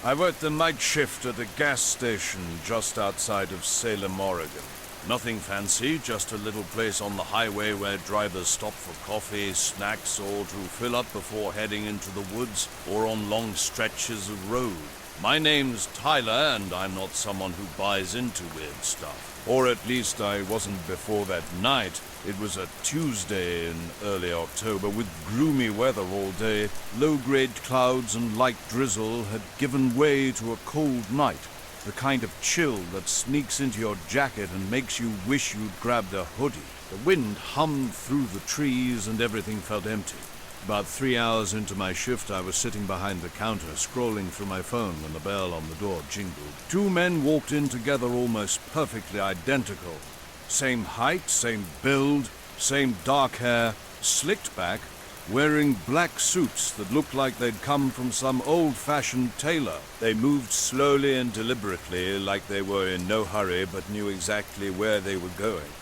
A: I worked the night shift at a gas station just outside of Salem, Oregon. Nothing fancy, just a little place on the highway where drivers stop for coffee, snacks, or to fill up before heading into the woods or on long stretches of road. My name's Tyler, and I'm not someone who buys into weird stuff. Or at least I wasn't before that night. It was a Tuesday in early October with gloomy weather all day. Low-grade clouds and light drizzle had given way to a cold night. The kind of chill that sneaks into your jacket and makes you wish you'd grabbed a hoodie. The wind hummed through the trees and everything felt empty. About 3 hours into my shift, I was sitting behind the counter, scrolling through my phone when the bell on the door jingled. Two men walked in together almost perfectly identical. Same height, same build, same dark hair, slicked back, wearing black suits that looked like they'd come from some old-fashioned tailor. They moved slowly and deliberately, like they were in no hurry but knew exactly where they were going.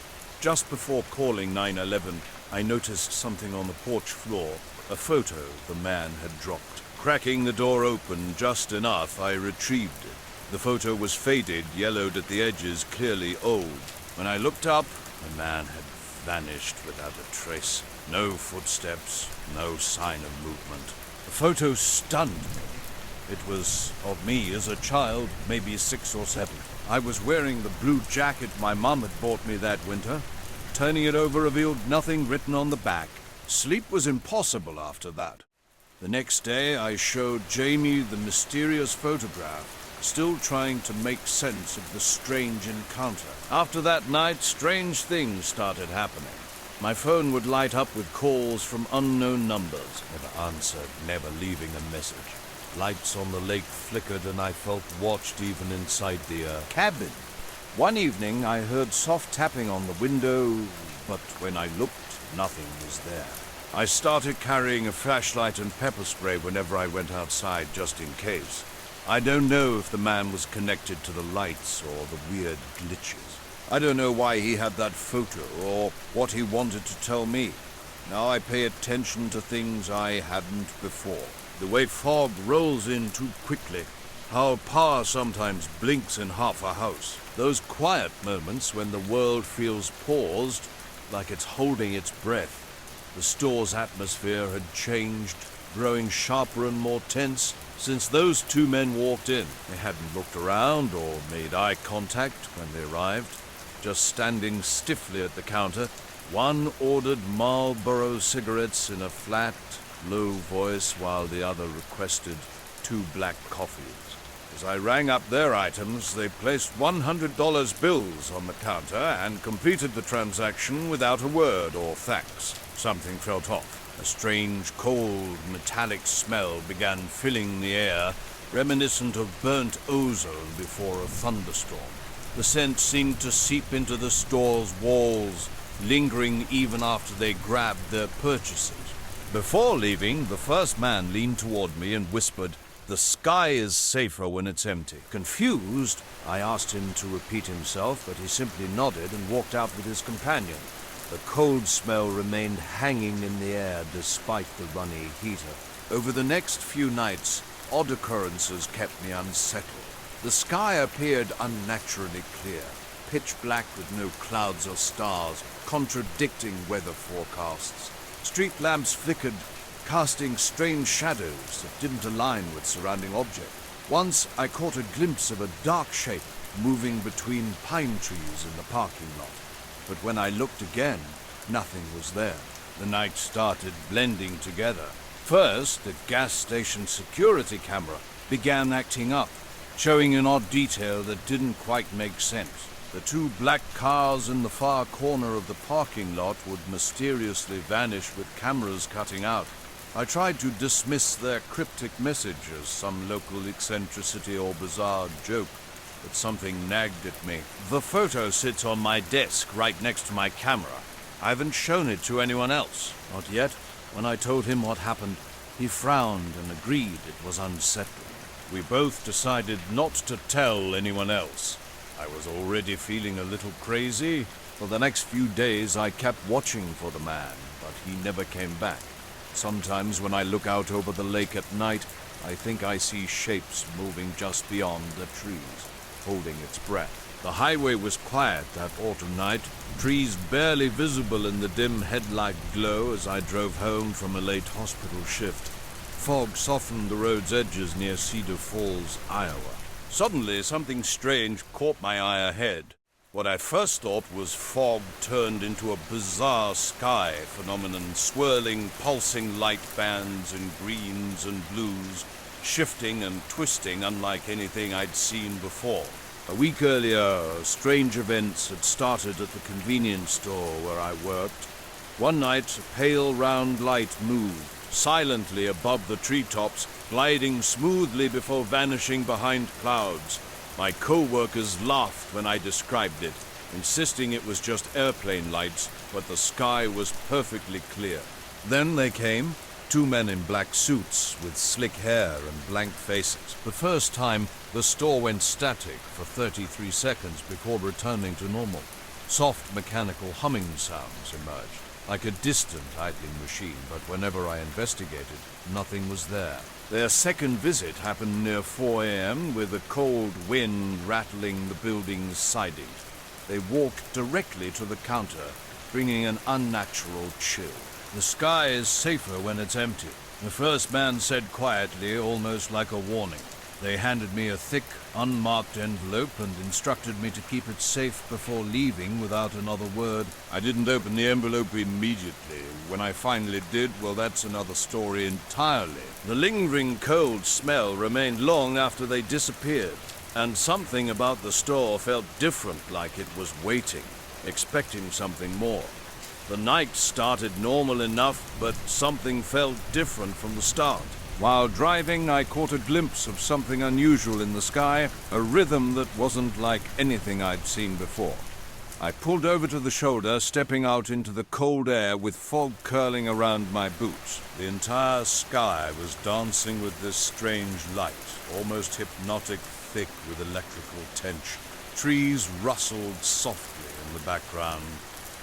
A: Just before calling 911, I noticed something on the porch floor, a photo the man had dropped. Cracking the door open just enough, I retrieved it. The photo was faded, yellowed at the edges, clearly old. When I looked up, the man had vanished without a trace. No footsteps, no sign of movement. The photo stunned me. It was of me as a child, maybe 6 or 7. I was wearing the blue jacket my mum had bought me that winter. Turning it over revealed nothing written on the back. Sleep was impossible after that. The next day, I showed Jamie the mysterious photograph, still trying to make sense of the strange encounter. After that night, strange things started happening. My phone would light up with calls from unknown numbers, never answered, never leaving a message. Lights on the lake flickered and I felt watched even inside the cabin. One evening I heard soft tapping on the window, but when I looked, nothing was there. I started carrying a flashlight and pepper spray whenever I went outside, just in case. I don't know if the man was connected to the lights or the weird glitches. I don't know why he had that photo or what he wanted to tell me. Now I pay attention to things I hadn't before. The way fog rolls in too quickly. How power sometimes blinks in half a house. Those quiet moments when the world feels paused, like it's holding its breath. The store's atmosphere had changed, growing sharper and more tense since those two men walked in. They hadn't looked around or made eye contact when they arrived, just standing stiffly at the counter. One ordered Marlboro cigarettes in a flat, low voice, while the other requested 2 black coffees. As I rang up their items, they placed $100 bills on the counter and completed the transaction without a word or thanks. Something felt off. A strange, cold, metallic smell began filling the air, reminiscent of burnt ozone before a thunderstorm. The scent seemed to seep into the store's walls, lingering even after they grabbed their purchases. Before leaving, the first man leaned toward me and whispered, "The sky is safer when it's empty." Confused, I asked him to repeat himself, but he simply nodded and walked out with his companion. The cold smell remained hanging in the air despite the runny heater. Over the next few nights, odd occurrences kept me unsettled. The sky appeared unnaturally clear, pitch black with no clouds or stars, contradicting weather forecasts. Street lamps flickered, casting strange shadows that didn't align with surrounding objects. Once I caught a glimpse of a dark shape moving between pine trees in the parking lot. But when I looked again, nothing was there. The night started blending together. First, the gas station security camera began acting up, showing an odd detail that didn't quite make sense. The 2 black cars in the far corner of the parking lot would mysteriously vanish with cameras cutting out. I tried to dismiss their cryptic message as some local eccentricity or bizarre joke, but something nagged at me. The photo sits on my desk right next to my camera. I haven't shown it to anyone else. Not yet. When I told him what happened, he frowned and agreed it was unsettling. We both decided not to tell anyone else. I was already feeling a little crazy. For the next few days, I kept watching for the man, but he never came back. Sometimes when I look out over the lake at night, I think I see shapes moving just beyond the trees, holding its breath. The highway was quiet that autumn night, trees barely visible in the dim headlight glow as I drove home from a late hospital shift. Fog softened the road's edges near Cedar Falls, Iowa. Suddenly, something strange caught my eye ahead. What I first thought was fog turned into a bizarre sky phenomenon, swirling, pulsing light bands in greens and blues, shifting and twisting unlike anything I'd seen before. A week earlier, strange events had started at the convenience store where I worked. One night, a pale round light moved, silently above the treetops, gliding smoothly before vanishing behind clouds. My co-workers laughed when I described it, insisting it was just airplane lights, but the sky was perfectly clear. Then they came, 2 men in black suits with slick hair and blank faces. The first time, the store went static for 33 seconds before returning to normal. Soft mechanical humming sounds emerged, like a distant idling machine, but whenever I investigated, nothing was there. Their second visit happened near 4 a.m. with a cold wind rattling the building's siding. They walked directly to the counter, bringing an unnatural chill. "The sky is safer when it's empty," the first man said quietly, almost like a warning. They handed me a thick, unmarked envelope and instructed me to keep it safe before leaving without another word. I didn't open the envelope immediately. When I finally did, well, that's another story entirely. The lingering cold smell remained long after they disappeared, and something about the store felt different, like it was waiting, expecting something more. The night started normal enough, but something felt different from the start. While driving, I caught a glimpse of something unusual in the sky, a rhythm that wasn't like anything I'd seen before. I pulled over to the shoulder, stepping out into the cold air with fog curling around my boots. The entire sky was dancing with this strange light, almost hypnotic, thick with electrical tension. Trees rustled softly in the background,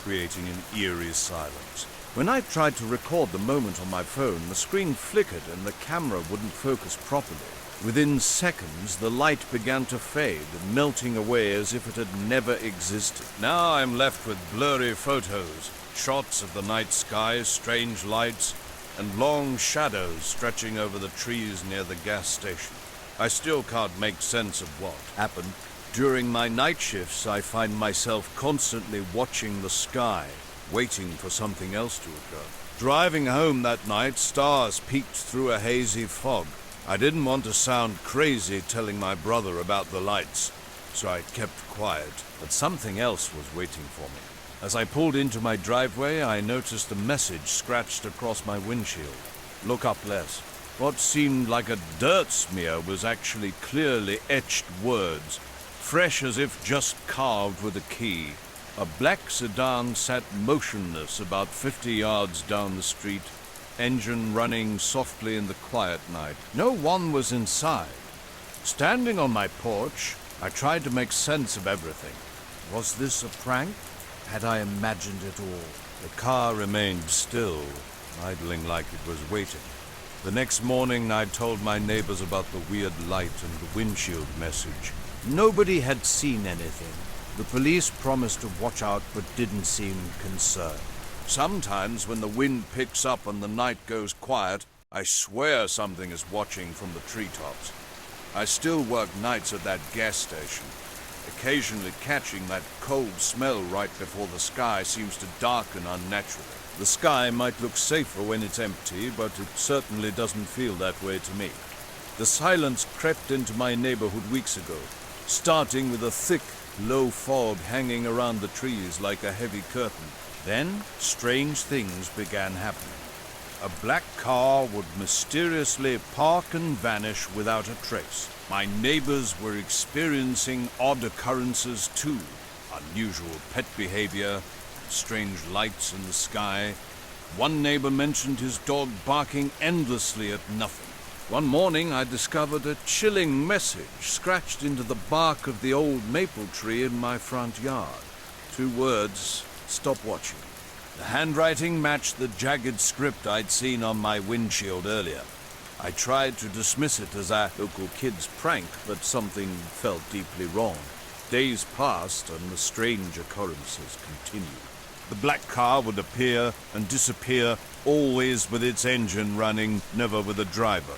A: creating an eerie silence. When I tried to record the moment on my phone, the screen flickered and the camera wouldn't focus properly. Within seconds, the light began to fade, melting away as if it had never existed. Now I'm left with blurry photos, shots of the night sky, strange lights, and long shadows stretching over the trees near the gas station. I still can't make sense of what happened. During my night shifts, I find myself constantly watching the sky, waiting for something else to occur. Driving home that night, stars peeked through a hazy fog. I didn't want to sound crazy telling my brother about the lights, so I kept quiet, but something else was waiting for me. As I pulled into my driveway, I noticed a message scratched across my windshield. Look up less. What seemed like a dirt smear was actually clearly etched words, fresh as if just carved with a key. A black sedan sat motionless about 50 yards down the street, engine running softly in the quiet night. No one was inside. Standing on my porch, I tried to make sense of everything. Was this a prank? Had I imagined it all? The car remained still, idling like it was waiting. The next morning, I told my neighbors about the weird light and the windshield message. Nobody had seen anything. The police promised to watch out but didn't seem concerned. Sometimes when the wind picks up and the night goes quiet, I swear something is watching from the treetops. I still work nights at that gas station. Occasionally catching that cold smell right before the sky seems to darken unnaturally. The sky might look safer when it's empty, but it certainly doesn't feel that way to me. The silence crept into my neighborhood weeks ago, starting with a thick, low fog hanging around the trees like a heavy curtain. Then, strange things began happening. A black car would mysteriously park and vanish without a trace. My neighbors were experiencing odd occurrences too. Unusual pet behavior, strange lights in the sky. One neighbor mentioned his dog barking endlessly at nothing. One morning I discovered a chilling message scratched into the bark of the old maple tree in my front yard. 2 words, stop watching. The handwriting matched the jagged script I'd seen on my windshield earlier. I tried to dismiss it as a local kid's prank, but something felt deeply wrong. Days passed and the strange occurrences continued. The black car would appear and disappear, always with its engine running, never with a driver.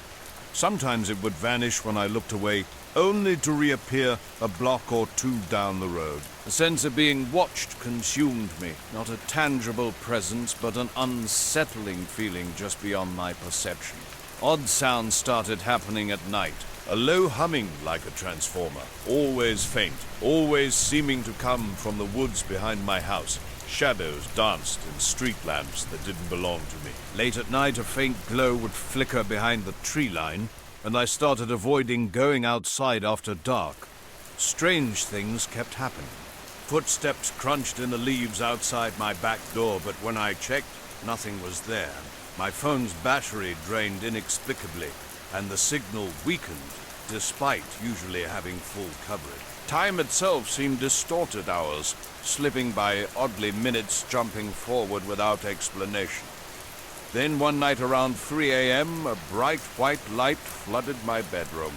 A: Sometimes it would vanish when I looked away, only to reappear a block or 2 down the road. The sense of being watched consumed me. Not a tangible presence, but an unsettling feeling just beyond my perception. Odd sounds started happening at night. A low humming like a transformer, always faint, always seeming to come from the woods behind my house. Shadows danced in street lamps that didn't belong to me. Late at night, a faint glow would flicker behind the tree line, and I started avoiding going outside after dark. Strange things kept happening. Footsteps crunched in the leaves outside my back door, but when I checked, nothing was there. My phone's battery drained inexplicably, and the signal weakened, despite usually having full coverage. Time itself seemed distorted hours, slipping by oddly, minutes jumping forward without explanation. Then one night around 3 a.m., a bright white light flooded my bedroom.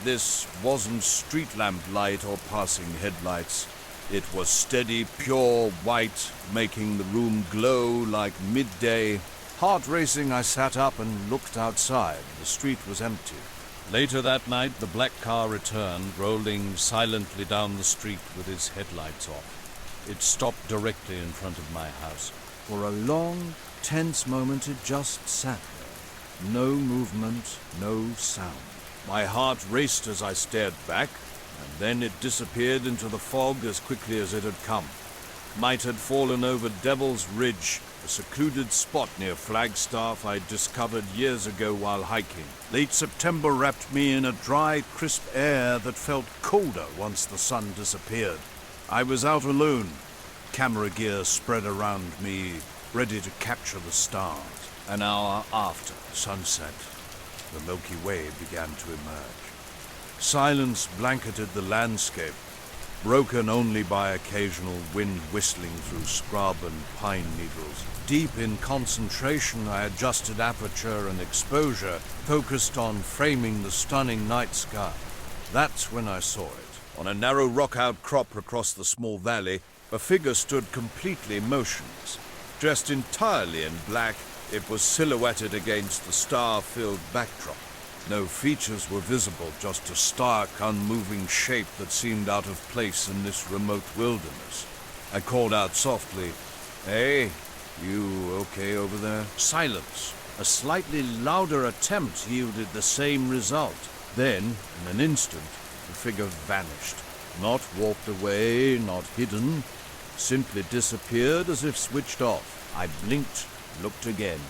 A: This wasn't street lamp light or passing headlights. It was steady, pure white, making the room glow like midday. Heart racing, I sat up and looked outside. The street was empty. Later that night, the black car returned, rolling silently down the street with its headlights off. It stopped directly in front of my house. For a long, tense moment, it just sat there. No movement, no sound. My heart raced as I stared back, and then it disappeared into the fog as quickly as it had come. Night had fallen over Devil's Ridge, a secluded spot near Flagstaff I discovered years ago while hiking. Late September wrapped me in a dry, crisp air that felt colder once the sun disappeared. I was out alone, camera gear spread around me, ready to capture the stars. An hour after sunset, the Milky Way began to emerge. Silence blanketed the landscape. broken only by occasional wind whistling through scrub and pine needles. Deep in concentration, I adjusted aperture and exposure, focused on framing the stunning night sky. That's when I saw it. On a narrow rock outcrop across the small valley, a figure stood completely motionless. Dressed entirely in black, it was silhouetted against the star-filled backdrop. No features were visible, just a stark, unmoving shape that seemed out of place in this remote wilderness. I called out softly, "Hey, you okay over there?" Silence. A slightly louder attempt yielded the same result. Then, in an instant, the figure vanished. Not walked away, not hidden, simply disappeared as if switched off. I blinked, looked again.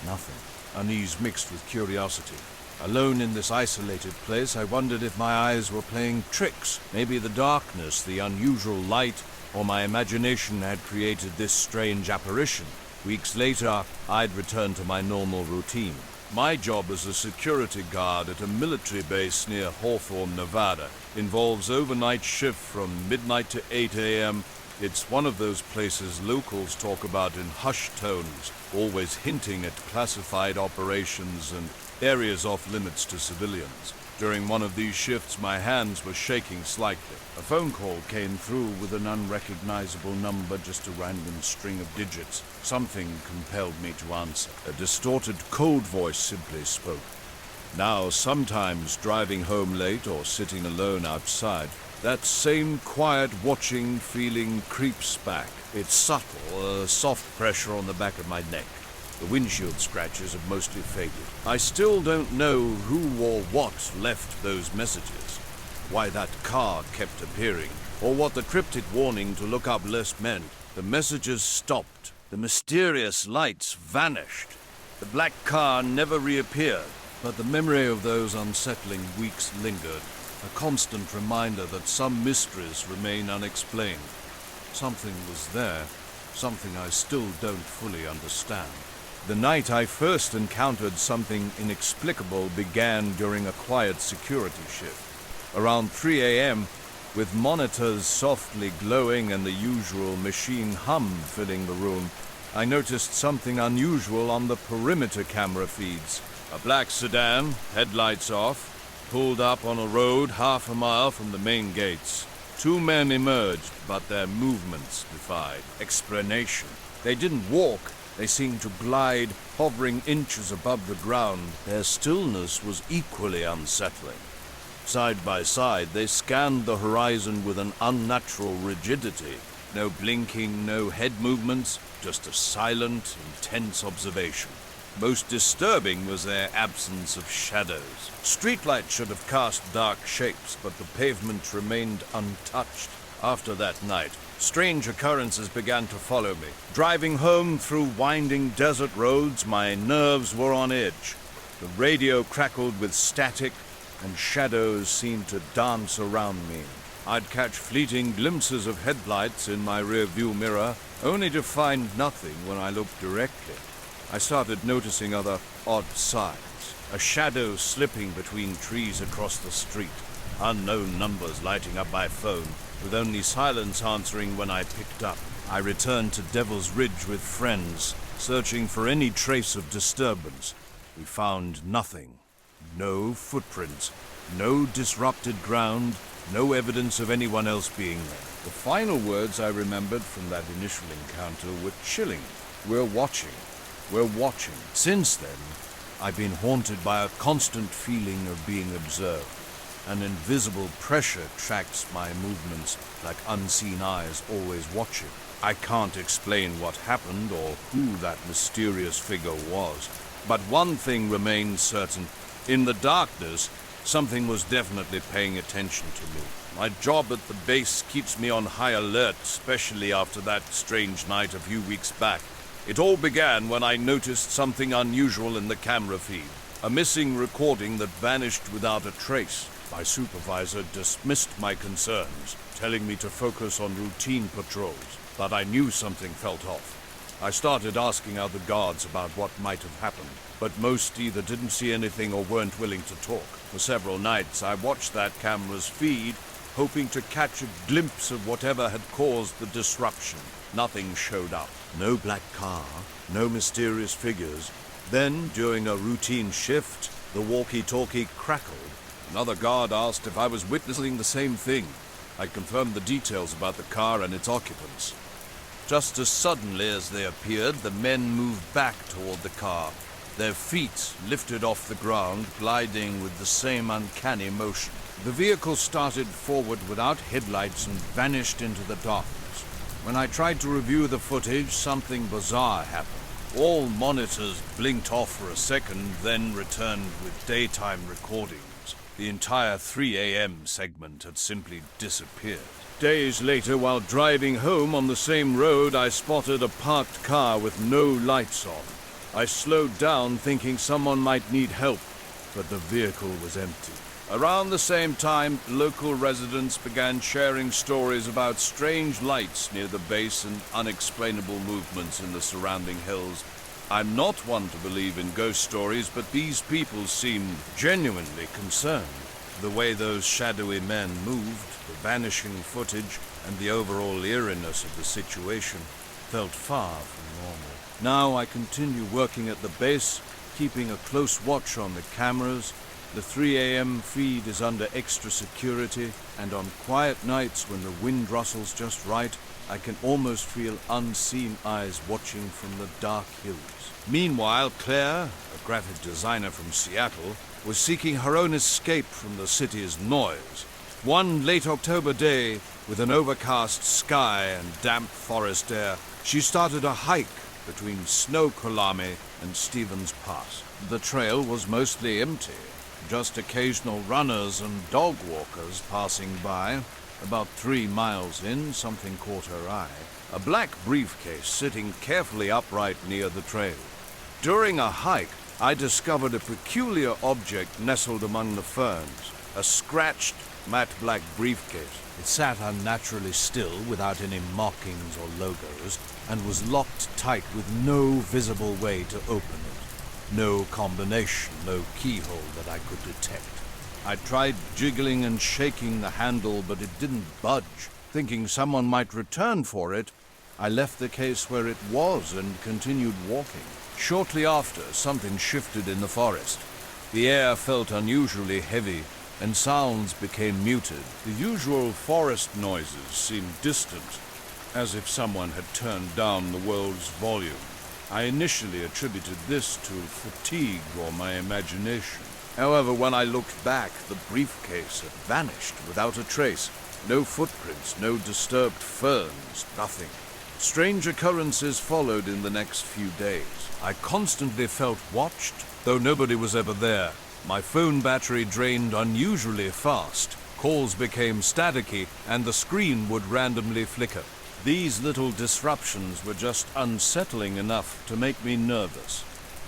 A: Nothing. Unease mixed with curiosity. Alone in this isolated place, I wondered if my eyes were playing tricks. Maybe the darkness, the unusual light, or my imagination had created this strange apparition. Weeks later, I'd returned to my normal routine. My job as a security guard at a military base near Hawthorne, Nevada, involves overnight shift from midnight to 8 a.m. It's one of those places locals talk about in hushed tones, always hinting at classified operations and areas off limits to civilians. During one of these shifts, my hands were shaking slightly. A phone call came through with an unrecognizable number, just a random string of digits. Something compelled me to answer. A distorted, cold voice simply spoke. Now, sometimes driving home late or sitting alone outside, that same quiet watching feeling creeps back. It's subtle, a soft pressure on the back of my neck. The windshield scratches have mostly faded. I still don't know who or what left those messages, why that car kept appearing, or what the cryptic warning to look up less meant. The messages stopped. The mysterious lights vanished. The black car never reappeared, but the memory of those unsettling weeks lingered, a constant reminder that some mysteries remain unexplained. Something was there, something I still don't fully understand. The night I first encountered something inexplicable began during a quiet security shift. Around 3 a.m., with monitors softly glowing and the usual machine hum filling the room, I noticed something unusual on the perimeter camera feeds. A black sedan, headlights off, pulled up on a road half a mile from the main gates. Two men emerged, but their movements defied explanation. They didn't walk. They seemed to glide, hovering inches above the ground. Their stillness was equally unsettling. Side by side, they scanned the horizon with an unnatural rigidity. No blinking, no head movements, just a silent, intense observation. Most disturbing was their absence of shadows. Streetlights should have cast dark shapes, but the pavement remained untouched. After that night, strange occurrences began to follow me. Driving home through winding desert roads, my nerves were on edge. The radio crackled with static, and shadows seemed to dance around me. I'd catch fleeting glimpses of headlights in my rearview mirror, only to find nothing when I looked directly. I started noticing other odd signs. A shadow slipping between trees across the street. Unknown numbers lighting up my phone, with only silence answering when I picked up. I returned to Devil's Ridge with friends, searching for any trace of disturbance. We found nothing. No footprints, no disrupted ground, no evidence of anyone else being there. The final words I remembered from that initial encounter were chilling. We're watching. We're watching. Since then, I've been haunted by a constant feeling of being observed. An invisible pressure tracks my movements like unseen eyes always watching. I can't explain what happened or who that mysterious figure was. But one thing remains certain. In the darkness, something was definitely paying attention to me. My job at the base keeps me on high alert, especially after that strange night a few weeks back. It all began when I noticed something unusual in the camera feed. A missing recording that vanished without a trace. My supervisor dismissed my concerns, telling me to focus on routine patrols, but I knew something felt off. I started asking other guards about what might have happened, but most either didn't see anything or weren't willing to talk. For several nights, I watched that camera's feed, hoping to catch a glimpse of whatever had caused the disruption. Nothing showed up. No black car, no mysterious figures. Then, during a routine shift, the walkie-talkie crackled. Another guard asked if I was witnessing the same thing. I confirmed the details about the car and its occupants. Just as suddenly as they appeared, the men moved back toward the car, their feet lifted off the ground, gliding with the same uncanny motion. The vehicle started forward without headlights and vanished into the darkness. When I tried to review the footage, something bizarre happened. All monitors blinked off for a second, then returned with daytime recordings. The entire 3 a.m. segment had simply disappeared. Days later, while driving home on the same road, I spotted a parked car with no lights on. I slowed down, thinking someone might need help, but the vehicle was empty. Around the same time, local residents began sharing stories about strange lights near the base and unexplainable movements in the surrounding hills. I'm not one to believe in ghost stories, but these people seemed genuinely concerned. The way those shadowy men moved, the vanishing footage, and the overall eeriness of the situation felt far from normal. Now I continue working at the base, keeping a close watch on the cameras. The 3 a.m. feed is under extra security, and on quiet nights when the wind rustles just right, I can almost feel unseen eyes watching from the dark hills. Meanwhile, Claire, a graphic designer from Seattle, was seeking her own escape from the city's noise. One late October day, with an overcast sky and damp forest air, she started a hike between Snow Kulami and Stevens Pass. The trail was mostly empty, just occasional runners and dog walkers passing by. About 3 miles in, something caught her eye. A black briefcase sitting carefully upright near the trail. During a hike, I discovered a peculiar object nestled among the ferns. A scratched, matte black briefcase. It sat unnaturally still, without any markings or logos, and was locked tight with no visible way to open it. No combination, no keyhole that I could detect. I tried jiggling and shaking the handle, but it didn't budge. Thinking someone might return for it, I left the case where it was and continued walking. Shortly after, something shifted in the forest. The air felt unusually heavy, and sounds became muted. The usual forest noises seemed distant, as if someone had turned down the world's volume. I initially attributed this to fatigue or my imagination. However, when I looked back, the briefcase had vanished without a trace. No footprints, no disturbed ferns, nothing. Strange occurrences followed in the next few days. I constantly felt watched, though nobody was ever there. My phone battery drained unusually fast. Calls became staticky, and the screen would randomly flicker. These little disruptions were just unsettling enough to make me nervous.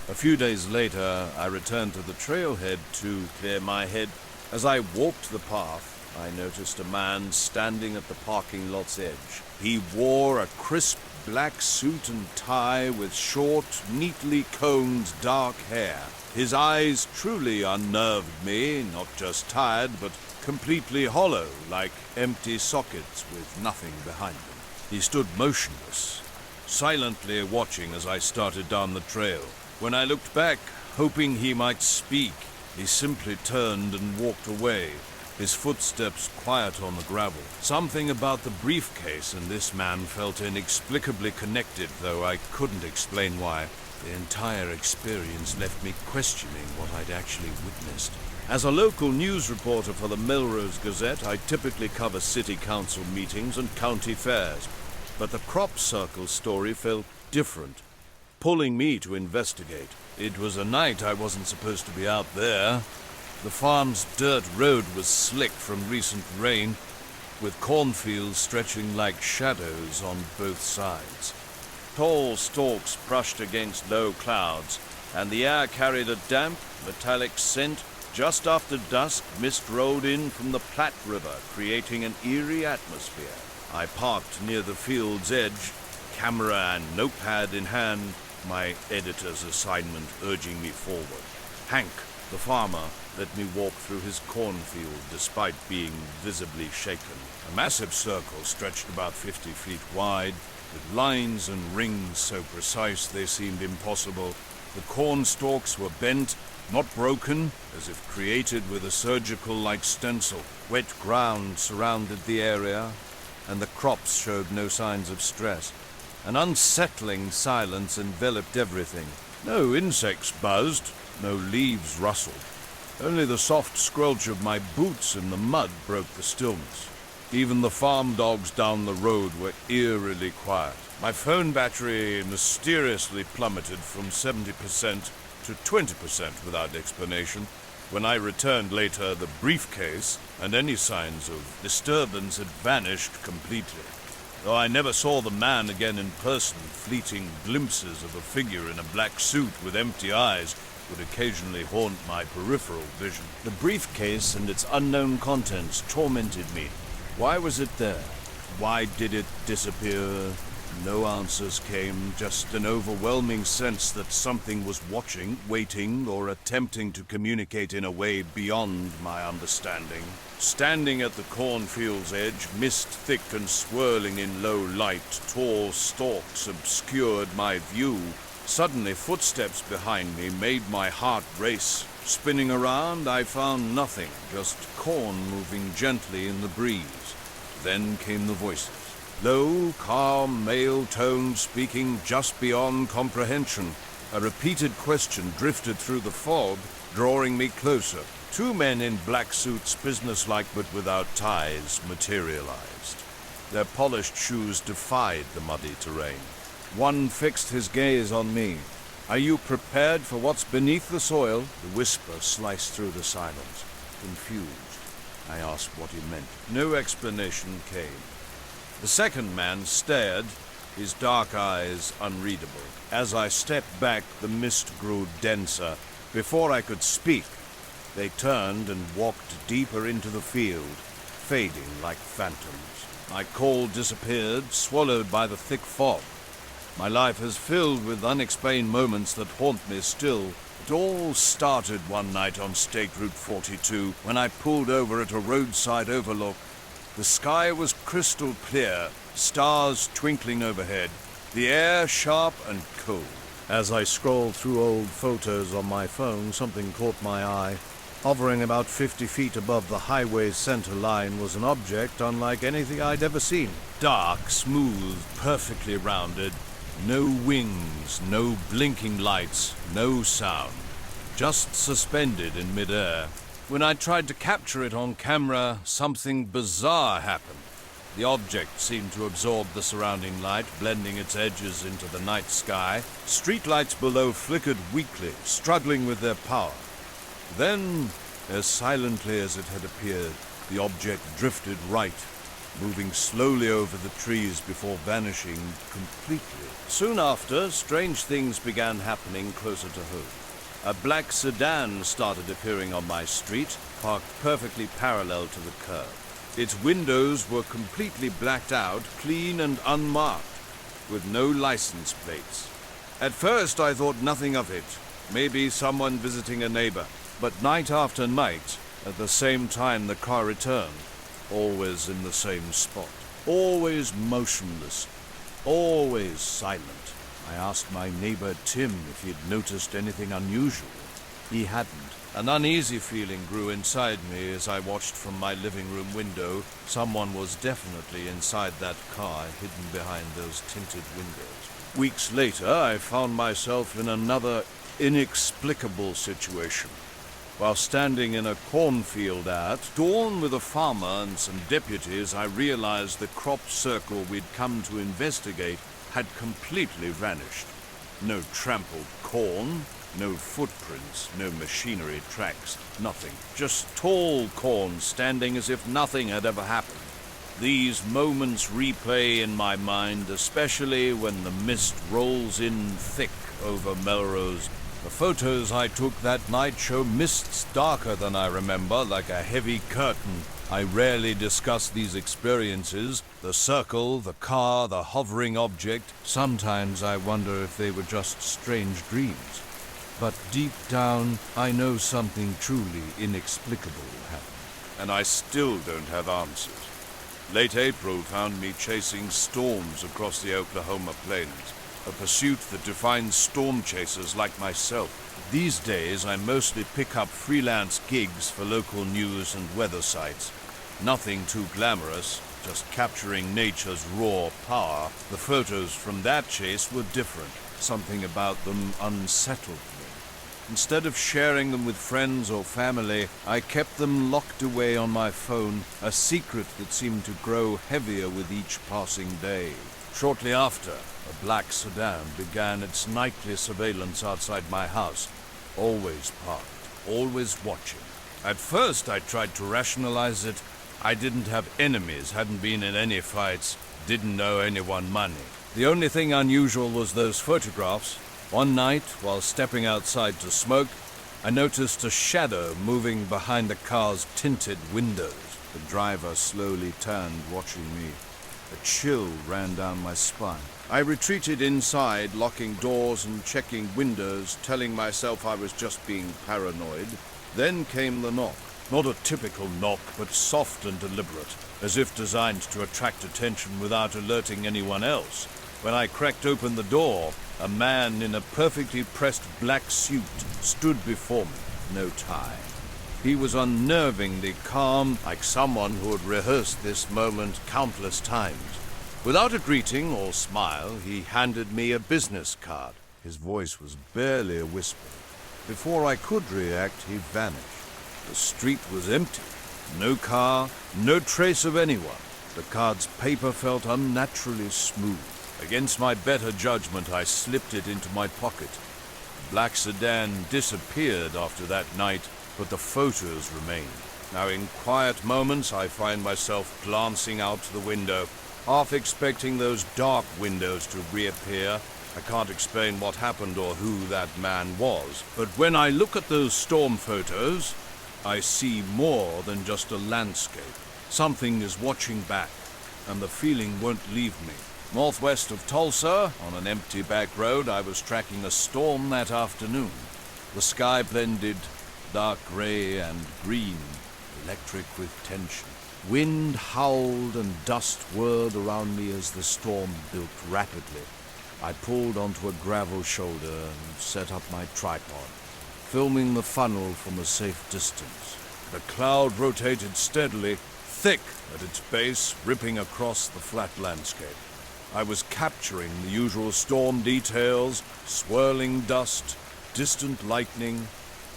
A: A few days later, I returned to the trailhead to clear my head. As I walked the path, I noticed a man standing at the parking lot's edge. He wore a crisp black suit and tie with short, neatly combed dark hair. His eyes truly unnerved me, not just tired, but completely hollow, like empty sockets with nothing behind them. He stood motionless, silently watching as I started down the trail. When I looked back, hoping he might speak, he simply turned and walked away, his footsteps quiet on the gravel. Something about the briefcase and this man felt inexplicably connected, though I couldn't explain why. The entire experience left me questioning what I'd actually witnessed. As a local news reporter for the Melrose Gazette, I typically cover city council meetings and county fairs, but the crop circle story felt different, pulling me to investigate. It was a night I wasn't supposed to be out there. The farm's dirt road was slick from recent rain, with cornfields stretching like shadows on both sides. Tall stalks brushed against low clouds, and the air carried a damp, metallic scent. Just after dusk, mist rolled in from the Platte River, creating an eerie atmosphere. I parked near the field's edge, camera and notepad in hand, my editor's assignment urging me forward. Hank, The farmer let me walk through his cornfield despite being visibly shaken. A massive circle stretched about 50 feet wide, with lines and rings so precise they seemed impossible. The corn stalks were bent, not broken, as if created with a surgical-like stencil. Wet ground surrounded the area, and the crops showed no signs of stress. An unsettling silence enveloped everything. No insects buzzed, no leaves rustled. Only the soft squelch of my boots in the mud broke the stillness. Even the farm dogs down the road were eerily quiet. My phone battery mysteriously plummeted from 70% to 20% without explanation. When I returned later, the briefcase and any signs of disturbance had vanished completely. Though I never saw the man again in person, fleeting glimpses of a figure in a black suit with empty eyes would occasionally haunt my peripheral vision. The briefcase and its unknown contents tormented me. Why was it there? Why did it disappear? No answers came, just an overwhelming sense that something was watching, waiting, or attempting to communicate in a way beyond my understanding. Standing at the cornfield's edge, mist thick and swirling in low light, tall stalks obscured my view. Suddenly, footsteps behind me made my heart race. Spinning around, I found nothing, just corn moving gently in the breeze. Then came the voices. Low, calm, male tone speaking just beyond comprehension. A repeated question drifted through the fog, drawing me closer. Two men in black suits, businesslike but without ties, materialized. Their polished shoes defied the muddy terrain. One fixed his gaze on me. Are you prepared for what's beneath the soil? The whisper sliced through the silence. Confused, I asked what he meant. No explanation came. The second man stared, his dark eyes unreadable. As I stepped back, the mist grew denser. Before I could speak, they turned and walked deeper into the field, fading like phantoms. My call disappeared, swallowed by the thick fog. My life is filled with unexplained moments that haunt me still. It all started one night on State Route 42 when I pulled over at a roadside overlook. The sky was crystal clear, stars twinkling overhead, the air sharp and cold. As I scrolled through old photos on my phone, something caught my eye. Hovering about 50 feet above the highway's center line was an object unlike anything I'd ever seen. Dark, smooth, perfectly rounded. No wings, no blinking lights, no sound. Just suspended in midair. When I tried to capture it on camera, something bizarre happened. The object seemed to absorb the surrounding light, blending its edges into the night sky. Streetlights below flickered weakly, struggling with their power. Then, as silently as it had appeared, the object drifted right, moving slowly over the trees before vanishing completely. Soon after, strange things began happening closer to home. A black sedan started appearing on my street, parked perfectly parallel to the curb. Its windows were completely blacked out, clean and unmarked, with no license plates. At first I thought nothing of it, maybe someone visiting a neighbor. But night after night, at the same time the car returned, always in the same spot, always motionless, always silent. I asked my neighbor Tim if he'd noticed anything unusual. He hadn't. An uneasy feeling grew inside me as I watched from my living room window. Someone was definitely inside that car, hidden behind those tinted windows. Weeks later, I found myself in another inexplicable situation. While standing in a cornfield at dawn with a farmer and some deputies, I realized the crop circle we'd come to investigate had completely vanished. No trampled corn, no footprints, no machinery tracks, nothing. Just tall corn standing as if nothing had ever happened. These moments replay in my mind, especially when the mist rolls in thick over Melrose. The photos I took that night show mists darker than I remember, like a heavy curtain. I rarely discuss these experiences, the circle, the car, the hovering object. Sometimes I wonder if they were just strange dreams. But deep down, I know something truly inexplicable happened. And I still don't have answers. Late April found me chasing storms across the Oklahoma plains, a pursuit that defines storm chasers like myself. These days, I mostly pick up freelance gigs for local news and weather sites. Nothing too glamorous, just capturing nature's raw power. The photos from that chase were different. Something about them unsettled me. Instead of sharing them with friends or family, I kept them locked away on my phone, a secret that seemed to grow heavier with each passing day. Shortly after, a black sedan began its nightly surveillance outside my house, always parked, always watching. At first, I tried to rationalize it. I didn't have enemies, hadn't been in any fights, didn't owe anyone money. The only thing unusual was those photographs. One night, while stepping outside to smoke, I noticed a shadow moving behind the car's tinted windows. The driver slowly turned, watching me. A chill ran down my spine. I retreated inside, locking doors and checking windows, telling myself I was just being paranoid. Then came the knock. Not a typical knock, but soft and deliberate, as if designed to attract attention without alerting anyone else. When I cracked open the door, a man in a perfectly pressed black suit stood before me, no tie. He was unnervingly calm, like someone who had rehearsed this moment countless times. Without a greeting or smile, he handed me a business card. His voice was barely a whisper. Before I could react, he vanished. The street was empty. No car, no trace of anyone. The card's paper felt unnaturally smooth. Against my better judgment, I slipped it into my pocket. The black sedan disappeared after that night, but the photos remained. Now, in quiet moments, I find myself glancing out the window, half expecting those dark windows to reappear. I can't explain what happened or who that man was, but when I look at those storm photos, I see more than just a landscape. Something is watching back, and the feeling won't leave me. Northwest of Tulsa, on an empty back road, I was tracking a storm that afternoon. The sky blended dark gray and green, electric with tension. Wind howled and dust whirled around me as the storm built rapidly. I pulled onto a gravel shoulder and set up my tripod, filming the funnel from a safe distance. The cloud rotated steadily, thick at its base, ripping across the flat landscape. I was capturing the usual storm details, swirling dust, distant lightning,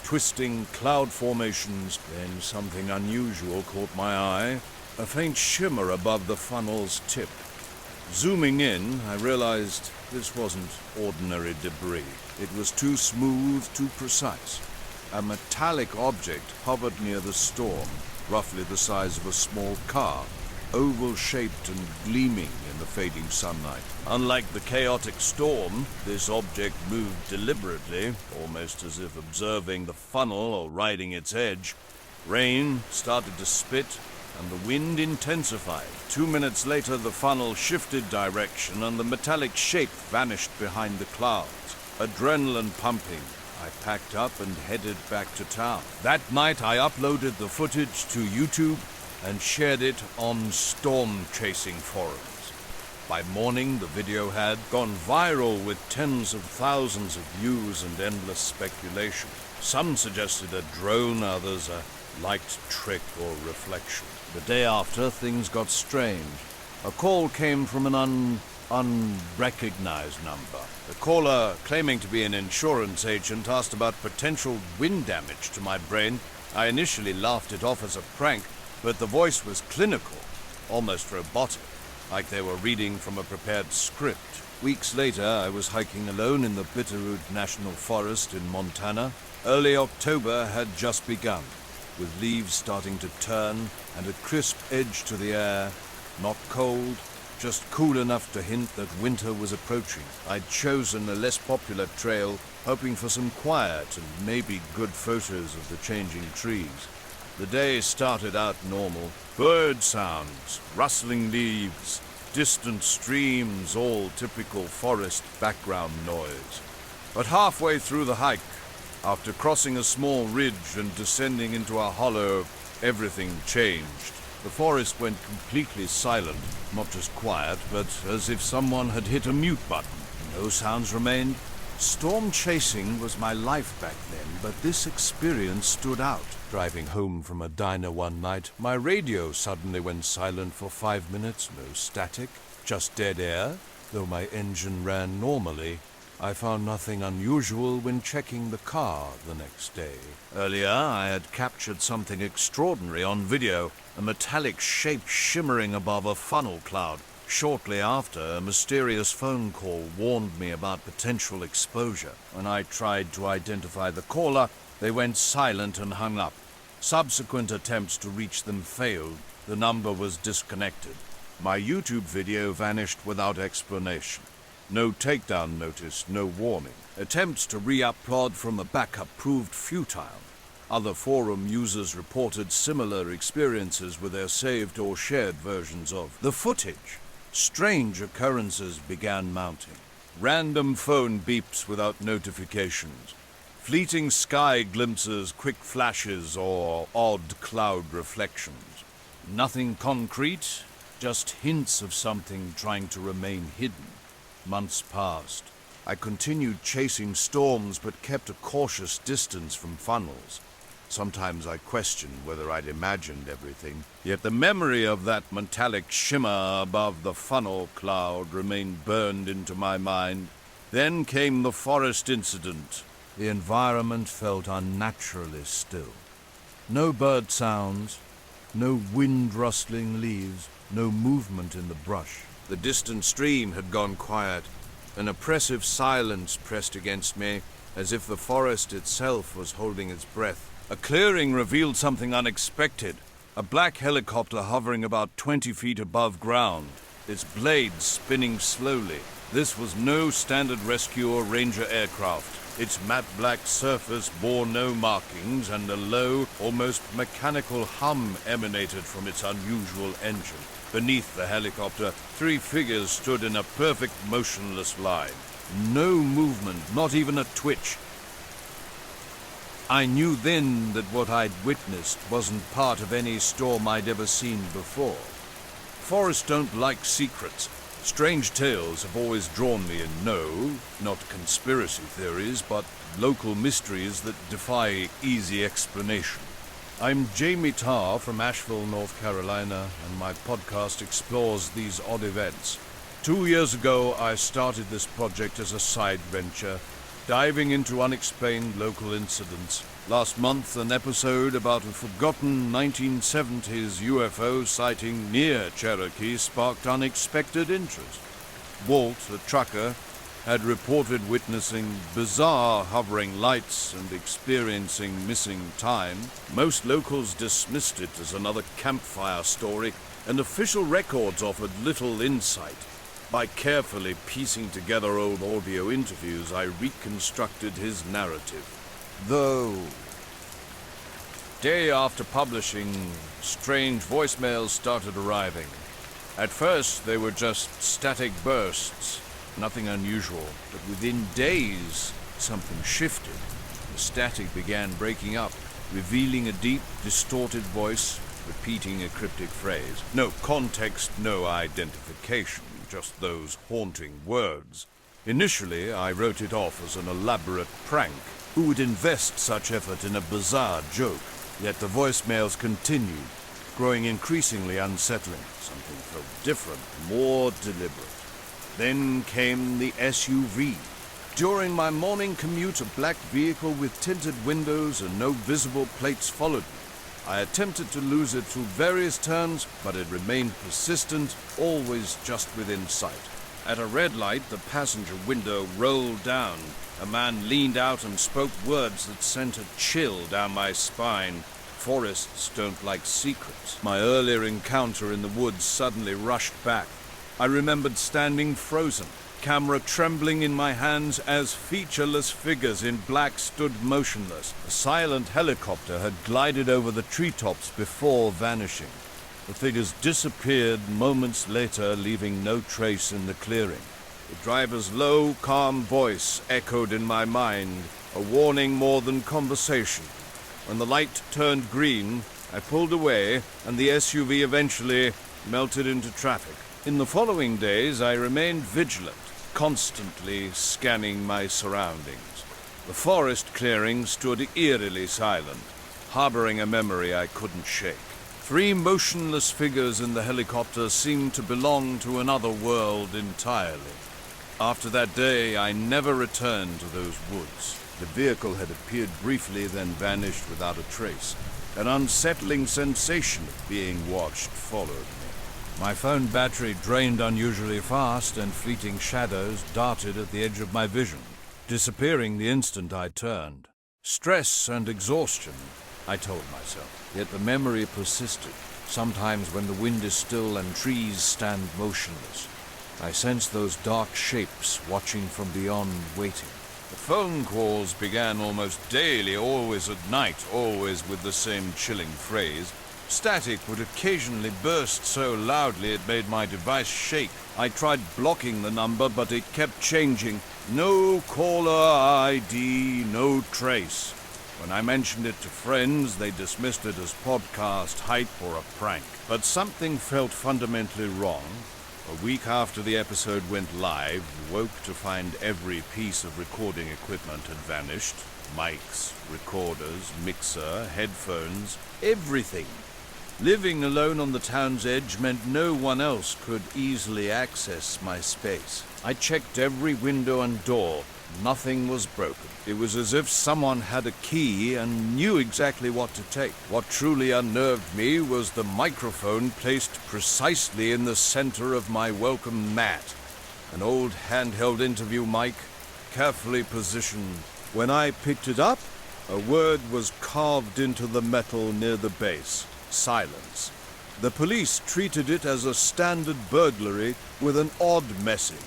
A: twisting cloud formations. Then something unusual caught my eye, a faint shimmer above the funnel's tip. Zooming in, I realized this wasn't ordinary debris. It was too smooth, too precise. A metallic object hovered near the storm, roughly the size of a small car, oval-shaped and gleaming in the fading sunlight. Unlike the chaotic storm, this object moved deliberately, almost as if observing the funnel or riding its edge. Rain started to spit, and the wind intensified. 2 minutes later, the funnel shifted direction, and the metallic shape vanished behind the clouds. Adrenaline pumping, I packed up and headed back to town. That night, I uploaded the footage to YouTube and shared it on storm chasing forums. By morning, the video had gone viral with tens of thousands of views and endless speculation. Some suggested a drone, others a light trick or reflection. The day after, things got strange. A call came from an unrecognized number. The caller, claiming to be an insurance agent, asked about potential wind damage to my brain. I initially laughed it off as a prank, but the voice was clinical, almost robotic, like they were reading from a prepared script. Weeks later, I was hiking alone in the Bitterroot National Forest in Montana. Early October had just begun, with leaves starting to turn and a crisp edge to the air, not cold, just cool enough to hint that winter was approaching. I'd chosen a less popular trail, hoping for some quiet and maybe good photos of the changing trees. The day started out normal. Bird sounds, rustling leaves, distant streams, all typical forest background noise. But halfway through the hike, After crossing a small ridge and descending into a hollow, everything changed. The forest went completely silent, not just quiet, but as if someone had hit a mute button. No sounds remained. Storm chasing was my life back then, but this experience stood out. Driving home from a diner one night, my radio suddenly went silent for 5 minutes. No static, just dead air. Though my engine ran normally, I found nothing unusual when checking the car the next day. Earlier, I had captured something extraordinary on video, a metallic shape shimmering above a funnel cloud. Shortly after, a mysterious phone call warned me about potential exposure. When I tried to identify the caller, they went silent and hung up. Subsequent attempts to reach them failed. The number was disconnected. My YouTube video vanished without explanation. No takedown notice, no warning. Attempts to re-upload from a backup proved futile. Other forum users reported similar experiences with their saved or shared versions of the footage. Strange occurrences began mounting. Random phone beeps without notifications. Fleeting sky glimpses, quick flashes, or odd cloud reflections. Nothing concrete, just hints of something trying to remain hidden. Months passed. I continued chasing storms but kept a cautious distance from funnels. Sometimes I questioned whether I'd imagined everything, yet the memory of that metallic shimmer above the funnel cloud remained burned into my mind. Then came the forest incident. The environment felt unnaturally still. No bird sounds, no wind rustling leaves, no movement in the brush. The distant stream had gone quiet. An oppressive silence pressed against me, as if the forest itself was holding its breath. A clearing revealed something unexpected. A black helicopter hovering about 20 feet above ground, its blades spinning slowly. This was no standard rescue or ranger aircraft. Its matte black surface bore no markings, and a low, almost mechanical hum emanated from its unusual engine. Beneath the helicopter, 3 figures stood in a perfect motionless line. No movement, not even a twitch. I knew then that what I'd witnessed wasn't part of any storm I'd ever seen before. Forests don't like secrets. Strange tales have always drawn me in. No, not conspiracy theories, but local mysteries that defy easy explanation. I'm Jamie Tarr from Asheville, North Carolina, and my podcast explores these odd events. 2 years ago, I started this project as a side venture, diving into unexplained local incidents. Last month, an episode about a forgotten 1970s UFO sighting near Cherokee sparked unexpected interest. Walt, a trucker, had reported witnessing bizarre hovering lights and experiencing missing time. Most locals dismissed it as another campfire story, and official records offered little insight. By carefully piecing together old audio interviews, I reconstructed his narrative. Though, day after publishing, strange voicemails started arriving. At first, they were just static bursts, nothing unusual, but within days, something shifted. The static began breaking up, revealing a deep, distorted voice, repeating a cryptic phrase. No context, no identification, just those haunting words. Initially, I wrote it off as an elaborate prank. Who would invest such effort in a bizarre joke? Yet the voicemails continued, growing increasingly unsettling. Something felt different, more deliberate. Then came the SUV. During my morning commute, a black vehicle with tinted windows and no visible plates followed me. I attempted to lose it through various turns, but it remained persistent, always just within sight. At a red light, the passenger window rolled down. A man leaned out and spoke words that sent a chill down my spine. Forests don't like secrets. My earlier encounter in the woods suddenly rushed back. I remembered standing frozen, camera trembling in my hands as featureless figures in black stood motionless. A silent helicopter had glided over the treetops before vanishing. The figures disappeared moments later, leaving no trace in the clearing. The driver's low, calm voice echoed in my mind. A warning more than conversation. When the light turned green, I pulled away, and the SUV eventually melted into traffic. In the following days, I remained vigilant, constantly scanning my surroundings. The forest clearing stood eerily silent, harboring a memory I couldn't shake. 3 motionless figures in the helicopter seemed to belong to another world entirely. After that day, I never returned to those woods. The vehicle had appeared briefly, then vanished without a trace. An unsettling sensation of being watched followed me. My phone battery drained unusually fast, and fleeting shadows darted at the edge of my vision, disappearing the instant I turned. Stress and exhaustion, I told myself. Yet the memory persisted. Sometimes when the wind is still and trees stand motionless, I sense those dark shapes watching from beyond, waiting. The phone calls began almost daily, always at night, always with the same chilling phrase. Static would occasionally burst so loudly it made my device shake. I tried blocking the number, but it kept changing. No caller ID, no trace. When I mentioned it to friends, they dismissed it as podcast hype or a prank. But something felt fundamentally wrong. A week after the episode went live, woke to find every piece of recording equipment had vanished. Mics, recorders, mixer, headphones, everything. Living alone on the town's edge meant no one else could easily access my space. I checked every window and door. Nothing was broken. It was as if someone had a key and knew exactly what to take. What truly unnerved me was the microphone placed precisely in the center of my welcome mat. An old handheld interview mic, carefully positioned. When I picked it up, a word was carved into the metal near the base. Silence. The police treated it as a standard burglary with an odd message.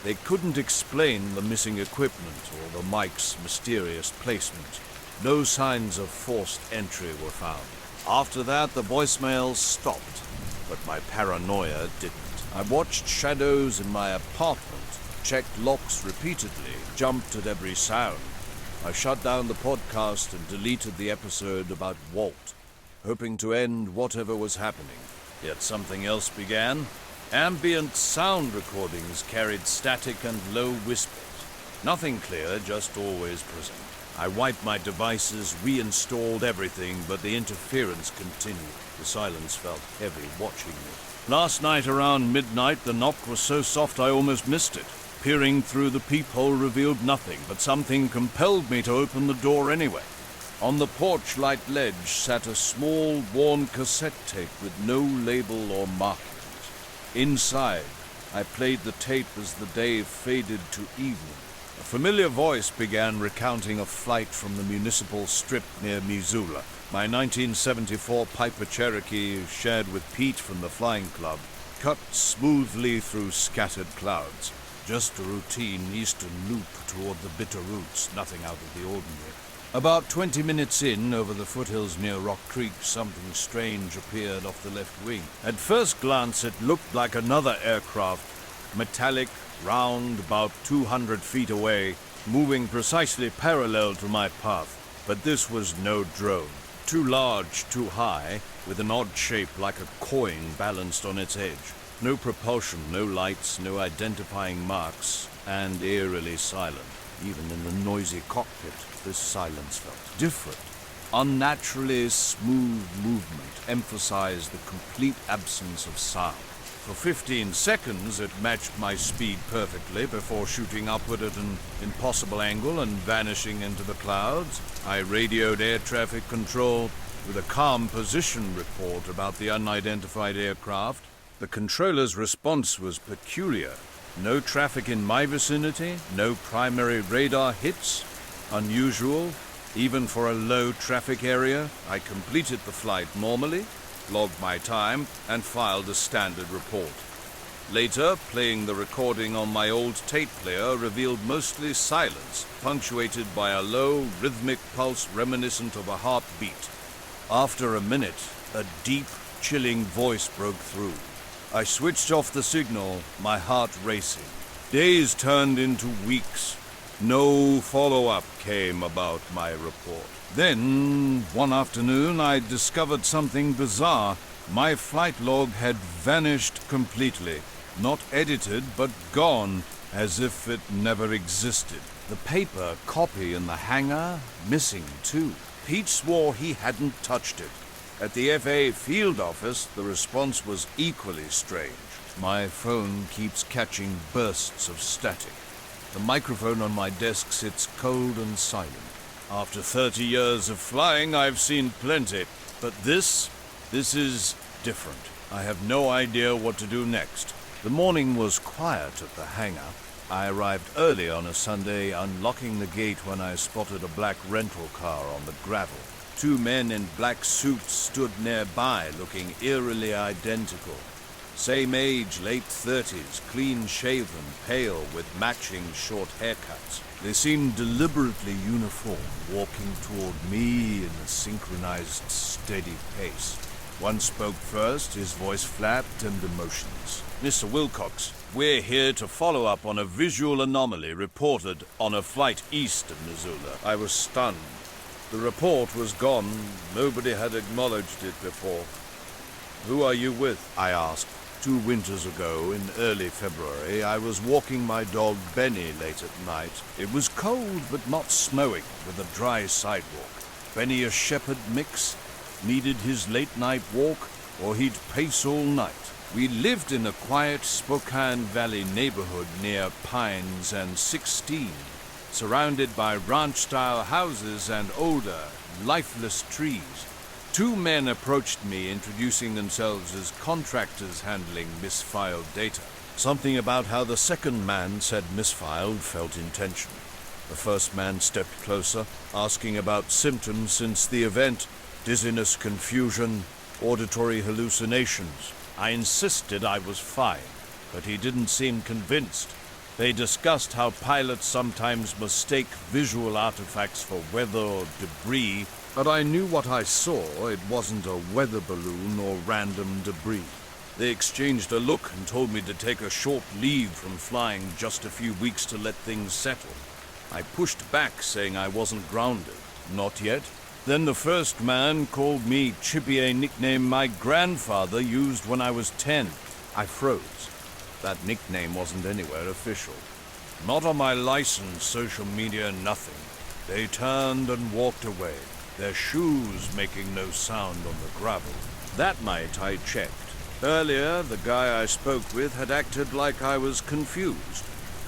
A: They couldn't explain the missing equipment or the mic's mysterious placement. No signs of forced entry were found. After that, the voicemails stopped, but my paranoia didn't. I watched shadows in my apartment, checked locks repeatedly, jumped at every sound. I shut down the podcast and deleted the episode about Walt, hoping to end whatever was happening. Yet something else began. Ambient sound recordings carried static and low whispers. Nothing clear, just always present. I wiped my devices, reinstalled everything, but the interference continued. The silence felt heavy watching me. Last night around midnight, the knock was so soft I almost missed it. Peering through the peephole revealed nothing, but something compelled me to open the door anyway. On the porch-like ledge sat a small, worn cassette tape with no label or marking. Inside, I played the tape as the day faded to evening. A familiar voice began recounting a flight from the municipal strip near Missoula. My 1974 Piper Cherokee, shared with Pete from the flying club, cut smoothly through scattered clouds. Just a routine eastern loop toward the Bitter Roots, nothing out of the ordinary. About 20 minutes in, over the foothills near Rock Creek, something strange appeared off the left wing. At first glance, it looked like another aircraft, metallic, round, about 200 feet away, moving precisely parallel to my path. But this was no drone. Too large, too high, with an odd shape like a coin balanced on its edge. No propulsion, no lights, no identifying marks, and eerily silent. Even in the noisy cockpit, this silence felt different. Unnaturally smooth movement emphasized the complete absence of sound. For 15 seconds, it matched my speed perfectly before shooting upward at an impossible angle and vanishing into the clouds. I radioed air traffic control with a calm position report about the unidentified aircraft. The controller's response was peculiar. No traffic in my vicinity, no primary radar hits. Unusual, even for a low traffic area. I completed the flight normally, logged my time, and filed a standard report. Later, playing the recording on my old tape player revealed mostly silence, punctuated by a low, rhythmic pulse reminiscent of a heartbeat. After a minute, a deep, chilling voice broke through. I switched off the signal, my heart racing. Days turned into weeks. No follow-up came about my report. Then, one afternoon, I discovered something bizarre. My flight log had vanished completely. Not edited, but gone, as if it never existed. The paper copy in the hangar, missing too. Pete swore he hadn't touched it. At the FA field office, the response was equally strange. My phone keeps catching bursts of static. The microphone on my desk sits cold and silent. After 30 years of flying, I've seen plenty. But this is different. I have no idea what to do next. The morning was quiet at the hangar. I arrived early on a Sunday, unlocking the gate when I spotted a black rental car on the gravel. 2 men in black suits stood nearby, looking eerily identical. Same age, late 30s, clean-shaven, pale, with matching short haircuts. They seemed deliberately uniform, walking toward me in a synchronized, steady pace. One spoke first, his voice flat and emotionless. "Mr. Wilcox, we're here to follow up on a visual anomaly reported on a flight east of Missoula." I was stunned. The report was gone. Nobody had acknowledged it before. "Who are you with?" I asked. 2 winters ago, in early February, I was walking my dog Benny late at night. It was cold but not snowing, with a dry sidewalk. Benny a shepherd mix, needed his late-night walk, or he'd pace all night. We lived in a quiet Spokane Valley neighborhood near Pines and 16, surrounded by ranch-style houses and older, lifeless trees. 2 men approached me, introducing themselves as contractors handling misfiled data. Something about how the second man said misfiled felt intentional. The first man stepped closer, asking about symptoms since the event: dizziness, confusion, auditory hallucinations. I insisted I was fine, but he didn't seem convinced. They discussed how pilots sometimes mistake visual artifacts for weather or debris, but I knew what I saw. It wasn't a weather balloon or random debris. They exchanged a look and told me to take a short leave from flying just a few weeks to let things settle. I pushed back, saying I wasn't grounded. Not yet. Then the first man called me Chippy, a nickname my grandfather used when I was 10. I froze. That nickname wasn't anywhere official. Not on my license, social media, nothing. They turned and walked away, their shoes making no sound on the gravel. That night I checked. Earlier, the guy I spoke with had acted like I was confused,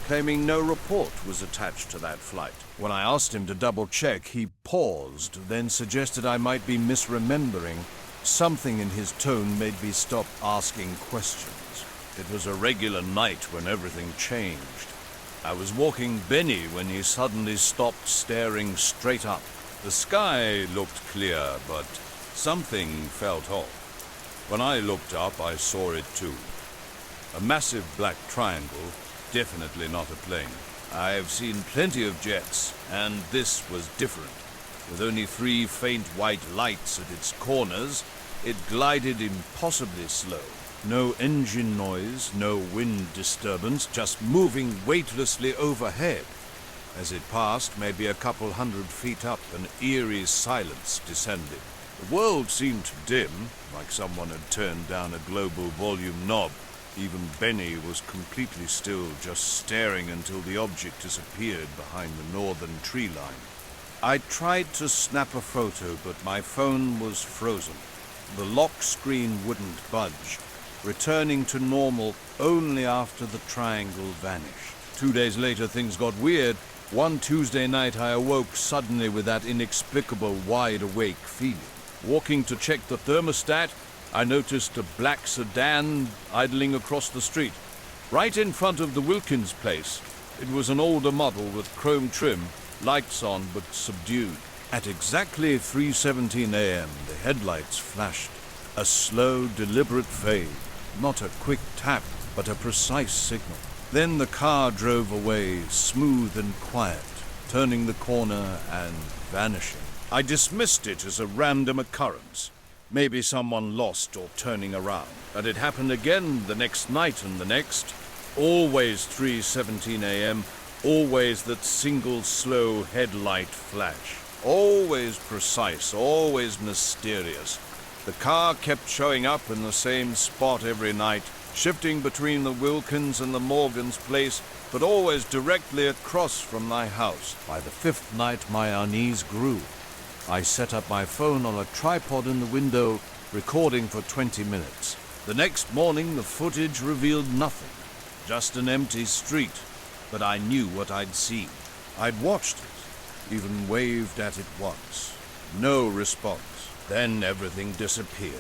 A: claiming no report was attached to that flight. When I asked him to double-check, he paused, then suggested I might be misremembering. Something in his tone made me stop asking questions. It was a regular night when everything changed. I was walking Benny when he suddenly stopped, staring straight up. The sky looked clear, but something felt off. When I looked up, I saw it too. A massive black triangle, definitely not a plane. I've seen plenty of jets, and this was different. With only 3 faint white lights at its corners, it glided impossibly slow. No engine noise, no wind disturbance, just moving weightlessly overhead. As it passed, maybe a couple 100 feet up, an eerie silence descended. The world seemed dim, like someone had turned down a global volume knob. Even Benny was completely still, just staring until the object disappeared behind the northern tree line. I tried to snap a photo, but my phone was frozen. The lock screen wouldn't budge, returning to normal only after the triangle vanished. 2 days later, things got weird. One Tuesday night, I awoke suddenly with that inexplicable wide-awake feeling. Walking to check the thermostat, I noticed a black sedan idling across the street, right in front of the Wilkins place. It was an older model with chrome trim, lights on but subdued. At exactly 3:17 a.m., the headlights flashed. A slow, deliberate fade. Not a quick tap, but a precise signal. Then the car drove away, smooth and quiet, turning the corner and vanishing. I dismissed it as a random occurrence. Maybe someone lost or turning around. But it happened again the next night and the next. Always 3:17 a.m., Always that single slow headlight flash. Always precise, always mysterious. The car kept showing up in the same spot every night, shifting between the Wilkins and the Morgan's place, but always directly across from my house. By the fifth night, my unease grew. I set up my phone on a tripod in the window, recording for 20 minutes. The next morning, the footage revealed nothing, just an empty street, but I knew what I'd seen. I'd watched it, even waved at it once. No response. Then everything disappeared.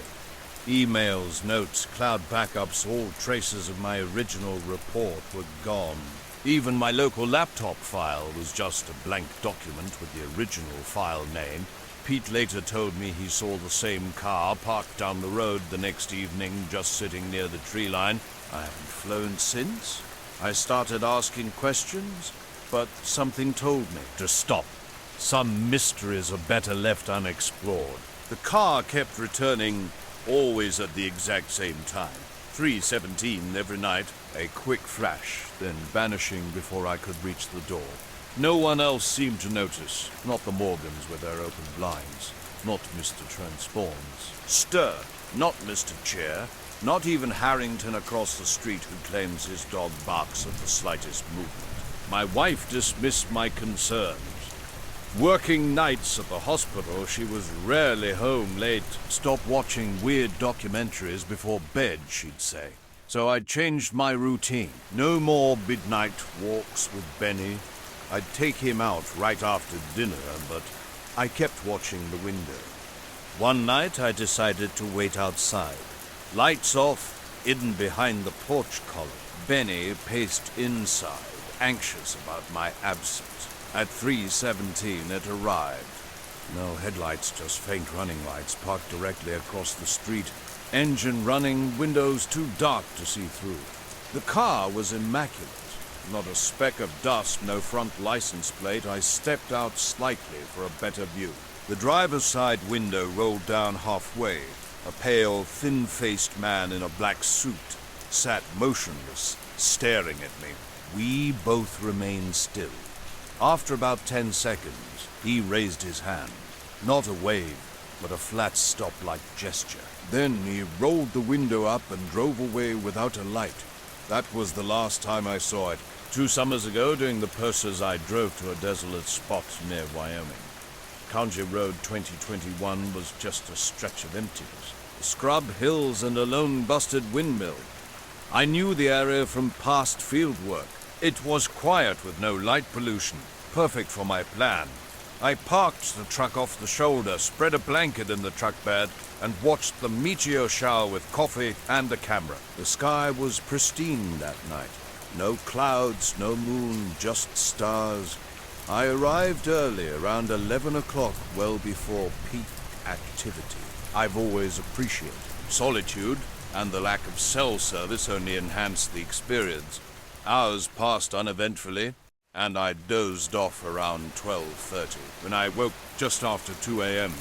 A: Emails, notes, cloud backups, all traces of my original report were gone. Even my local laptop file was just a blank document with the original file name. Pete later told me he saw the same car parked down the road the next evening, just sitting near the tree line. I haven't flown since. I started asking questions, but something told me to stop. Some mysteries are better left unexplored. The car kept returning, always at the exact same time. 3:17 every night, a quick flash, then vanishing before I could reach the door. No one else seemed to notice, not the Morgans with their open blinds, not Mr. Transforms. Stir, not Mr. Chair, not even Harrington across the street who claims his dog barks at the slightest movement. My wife dismissed my concerns. Working nights at the hospital, she was rarely home late. Stop watching weird documentaries before bed, she'd say. So I changed my routine. No more midnight walks with Benny. I'd take him out right after dinner, but I kept watching the window. One night I decided to wait outside. Lights off, hidden behind the porch column. Benny paced inside, anxious about my absence. At 3:17 it arrived. No headlights, just faint running lights parked directly across the street. Engine running, windows too dark to see through. The car was immaculate. Not a speck of dust, no front license plate. I stepped out slightly for a better view. The driver's side window rolled down halfway. A pale, thin-faced man in a black suit sat motionless, staring at me. We both remained still. After about 10 seconds, he raised his hand. Not a wave, but a flat stop-like gesture. Then he rolled the window up and drove away without a light. That was the last time I saw it. 2 summers ago, during the Purses, I drove to a desolate spot near Wyoming. County Road 2021 was just a stretch of emptiness. Scrub hills and a lone busted windmill. I knew the area from past field work. It was quiet with no light pollution, perfect for my plan. I parked the truck off the shoulder, spread a blanket in the truck bed, and watched the meteor shower with coffee and a camera. The sky was pristine that night. No clouds, no moon, just stars. I arrived early, around 11 o'clock, well before peak activity. I've always appreciated solitude, and the lack of cell service only enhanced the experience. Hours passed uneventfully, and I dozed off around 12:30. When I woke just after 2 a.m.,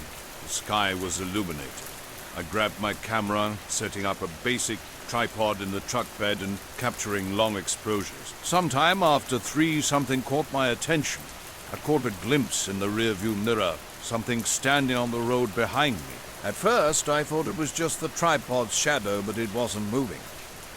A: the sky was illuminated. I grabbed my camera, setting up a basic tripod in the truck bed and capturing long exposures. Sometime after 3, something caught my attention. I caught a glimpse in the rearview mirror, something standing on the road behind me. At first, I thought it was just the tripod's shadow, but it wasn't moving.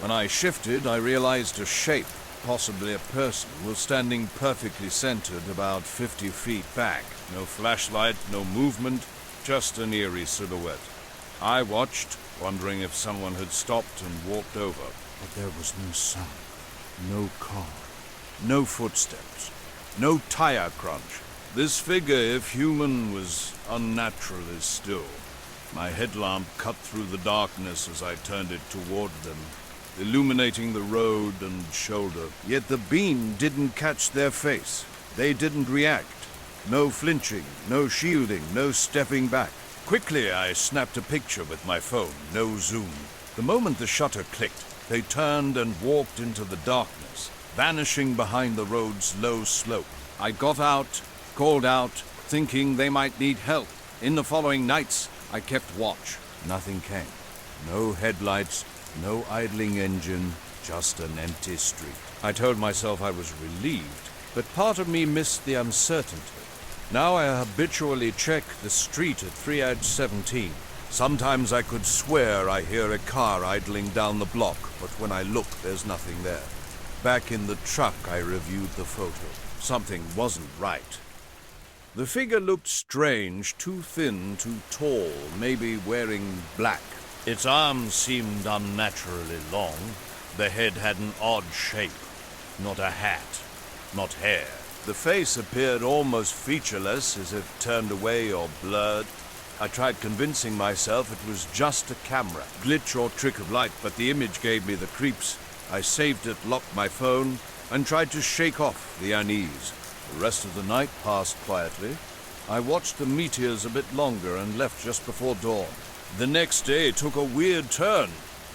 A: When I shifted, I realized a shape, possibly a person, was standing perfectly centered about 50 feet back. No flashlight, no movement, just an eerie silhouette. I watched, wondering if someone had stopped and walked over. But there was no sound, no car, no footsteps, no tire crunch. This figure, if human, was unnaturally still. My headlamp cut through the darkness as I turned it toward them, illuminating the road and shoulder. Yet the beam didn't catch their face. They didn't react. No flinching, no shielding, no stepping back. Quickly, I snapped a picture with my phone, no zoom. The moment the shutter clicked, they turned and walked into the darkness, vanishing behind the road's low slope. I got out, called out, thinking they might need help. In the following nights, I kept watch. Nothing came. No headlights, no idling engine, just an empty street. I told myself I was relieved, but part of me missed the uncertainty. Now I habitually check the street at 3-17. Sometimes I could swear I hear a car idling down the block, but when I look, there's nothing there. Back in the truck, I reviewed the photo. Something wasn't right. The figure looked strange, too thin, too tall, maybe wearing black. Its arms seemed unnaturally long. The head had an odd shape. Not a hat, not hair. The face appeared almost featureless, as if turned away or blurred. I tried convincing myself it was just a camera, glitch or trick of light, but the image gave me the creeps. I saved it, locked my phone, and tried to shake off the unease. The rest of the night passed quietly. I watched the meteors a bit longer and left just before dawn. The next day took a weird turn.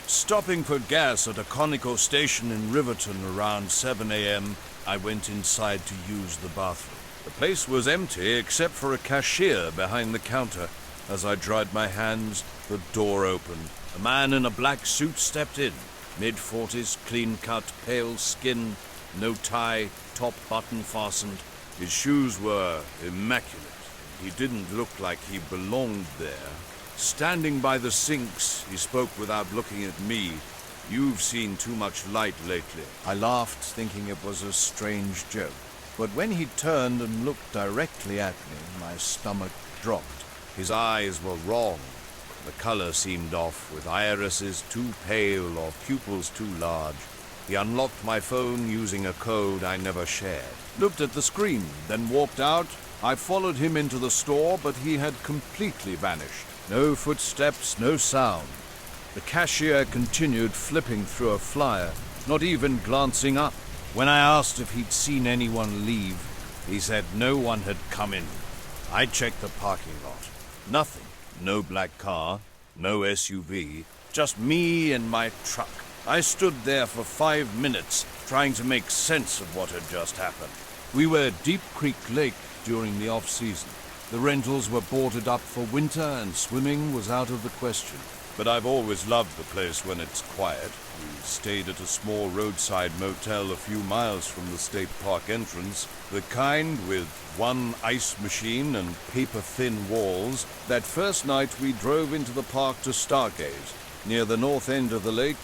A: Stopping for gas at a Conoco station in Riverton around 7 a.m., I went inside to use the bathroom. The place was empty except for a cashier behind the counter. As I dried my hands, the door opened. A man in a black suit stepped in. Mid-40s, clean-cut, pale skin, no tie, top button fastened. His shoes were immaculate. He didn't look like he belonged there. Standing by the sinks, he spoke without looking at me. "You've seen too much light lately." I laughed, thinking it was a strange joke. But when he turned and looked directly at me, my stomach dropped. His eyes were wrong. The color seemed off, with irises too pale or pupils too large. He unlocked my phone using a code I never shared. Looked at the screen, then walked out. I followed him into the store, but he had completely vanished. No footsteps, no sound. The cashier continued flipping through a flyer, not even glancing up. When I asked if he'd seen anyone leave, he said no one had come in. I checked the parking lot. Nothing. No black car, no SUV, just me and my truck. I stood there for 5 minutes, trying to make sense of what had just happened. We were at Deep Creek Lake during the off-season. The rentals were boarded up for winter and swimming was out of the question. But I've always loved the place when it's quiet. We stayed at a small roadside motel a few miles from the state park entrance, the kind with one ice machine and paper-thin walls. That first night we drove into the park to stargaze. Near the north end of the lake,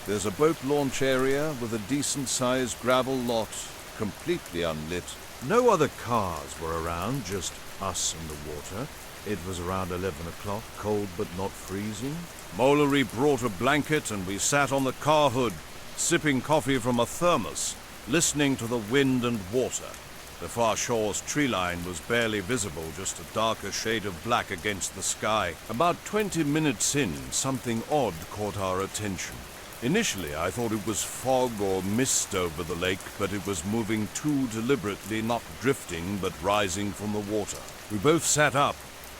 A: there's a boat launch area with a decent-sized gravel lot, completely unlit. No other cars were around, just us and the water. It was around 11 o'clock, cold but not freezing. Molery brought a blanket and we sat on the car hood, sipping coffee from a thermos, listening to the wind and water. The far shore's tree line was barely visible, just a darker shade of black against the sky. About 20 minutes in, something odd caught our attention. Initially, I thought it was fog or mist over the lake, but it was moving too deliberately, not drifting, but rising from the water. We both sat up.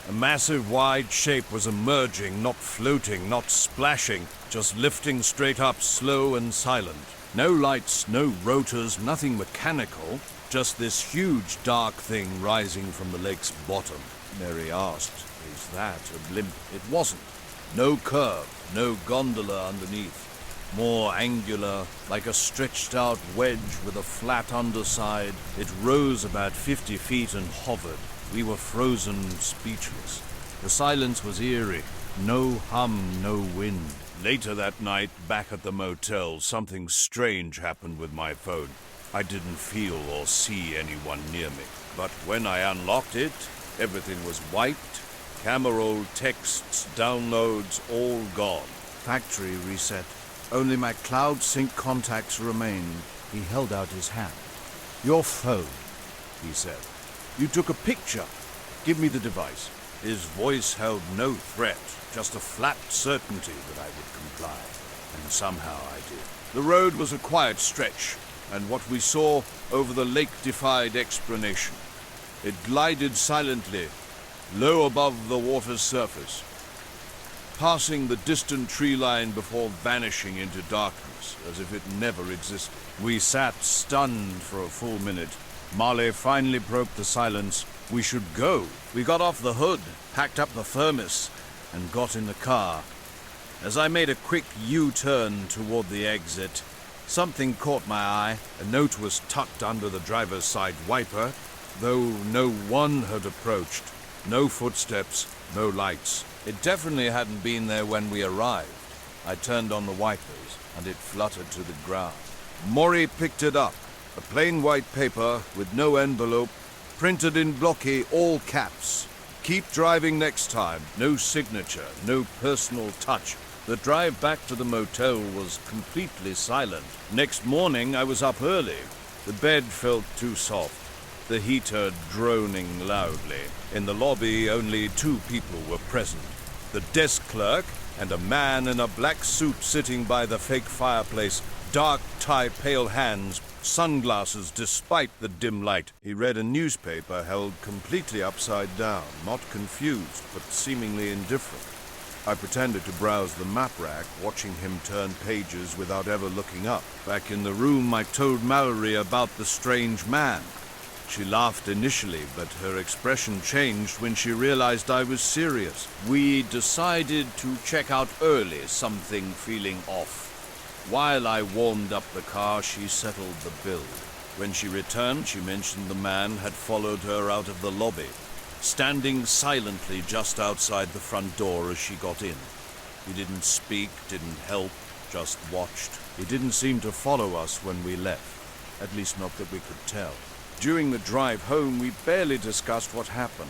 A: A massive, wide shape was emerging, not floating, not splashing, just lifting straight up, slow and silent. No lights, no rotors, nothing mechanical, just this huge, dark thing rising from the lake's bottom. Mary asked, "Is that a blimp?" It wasn't. No curve, no gondola underneath. More angular, like a stretched-out wedge with a flat underside. It rose about 50 feet and hovered. We were frozen, speechless. The silence was eerie. No hum, no wind. Later that night, back at the motel, something strange happened with my phone. I didn't feel or see anyone near me. But when I unlocked it, everything was wiped. Camera roll, texts, downloads, all gone. Factory reset. Only my cloud sync contacts remained. He held out his hand. "Your phone," he said. "You took a picture. Give me the device." His voice held no threat, just a flat certainty that I would comply. And somehow I did. The road was a quiet stretch, and what we saw over the lake defied explanation. It glided silently, low above the water's surface, passing the distant tree line before vanishing into darkness, as if it never existed. We sat stunned for a full minute. Marley finally broke the silence. We should go. We got off the hood, packed up the thermos, and got in the car. As I made a quick U-turn toward the exit, Something caught my eye. A note was tucked under the driver's side wiper, though no one had approached. No footsteps, no lights. It definitely hadn't been there when we arrived. I turned on the wipers, and it fluttered to the ground. Maury picked it up. A plain white paper with no envelope, printed in blocky all caps. Keep driving next time. No signature, no personal touch. The drive back to the motel was completely silent. Next morning, I was up early. The bed felt too soft, the heater droning loudly. In the lobby, only 2 people were present. The desk clerk and a man in a black suit sitting by the fake fireplace, dark tie, pale hands, sunglasses despite the dim light. He read a newspaper held completely upside down, not confused, but seemingly indifferent. I pretended to browse the map rack, watching him turn pages without ever looking up. Back in the room, I told Mallory about the strange man. She laughed initially, but her expression changed when she realized I was serious. We decided to check out early, something feeling off. While I warmed up the car, she settled the bill. When she returned, she mentioned the man had followed her out of the lobby, standing silently just outside the front door as she got in. He didn't speak, didn't help, just watched. He didn't seem to follow us when we left, at least not that we could tell. During the drive home, we barely discussed what happened.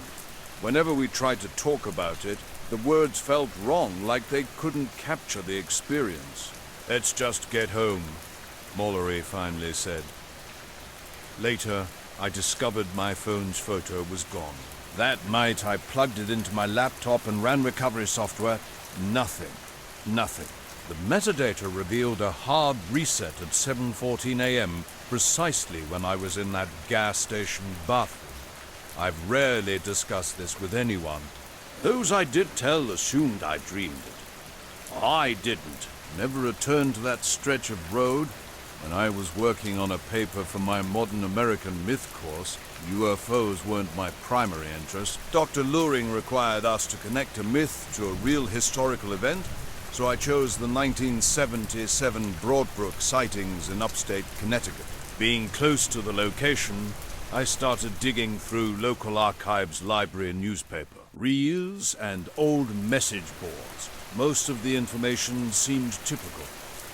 A: Whenever we tried to talk about it, the words felt wrong, like they couldn't capture the experience. "Let's just get home," Mallory finally said. Later, I discovered my phone's photo was gone. That night, I plugged it into my laptop and ran recovery software. Nothing. The metadata revealed a hard reset at 7:14 a.m., precisely when I was in that gas station bathroom. I've rarely discussed this with anyone. Those I did tell assumed I dreamed it. I didn't. Never returned to that stretch of road. When I was working on a paper for my Modern American Myth course, UFOs weren't my primary interest. Dr. Luring required us to connect a myth to a real historical event, so I chose the 1977 Broadbrook sightings in upstate Connecticut. Being close to the location, I started digging through local archives, library, and newspaper, reels, and old message boards. Most of the information seemed typical.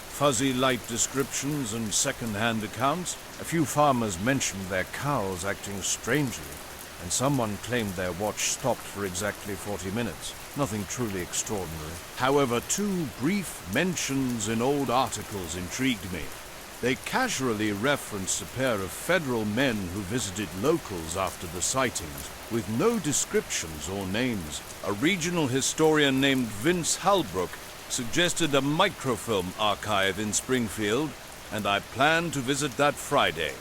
A: Fuzzy light descriptions and second-hand accounts. A few farmers mentioned their cows acting strangely, and someone claimed their watch stopped for exactly 40 minutes. Nothing truly extraordinary. However, 2 brief mentions in old articles intrigued me. They casually referenced a pair of federal men who visited locals after the sightings, with no descriptions or names. A regional historian named Vince Halbrook suggested a microfilm archive in Springfield, and I planned to visit that Friday.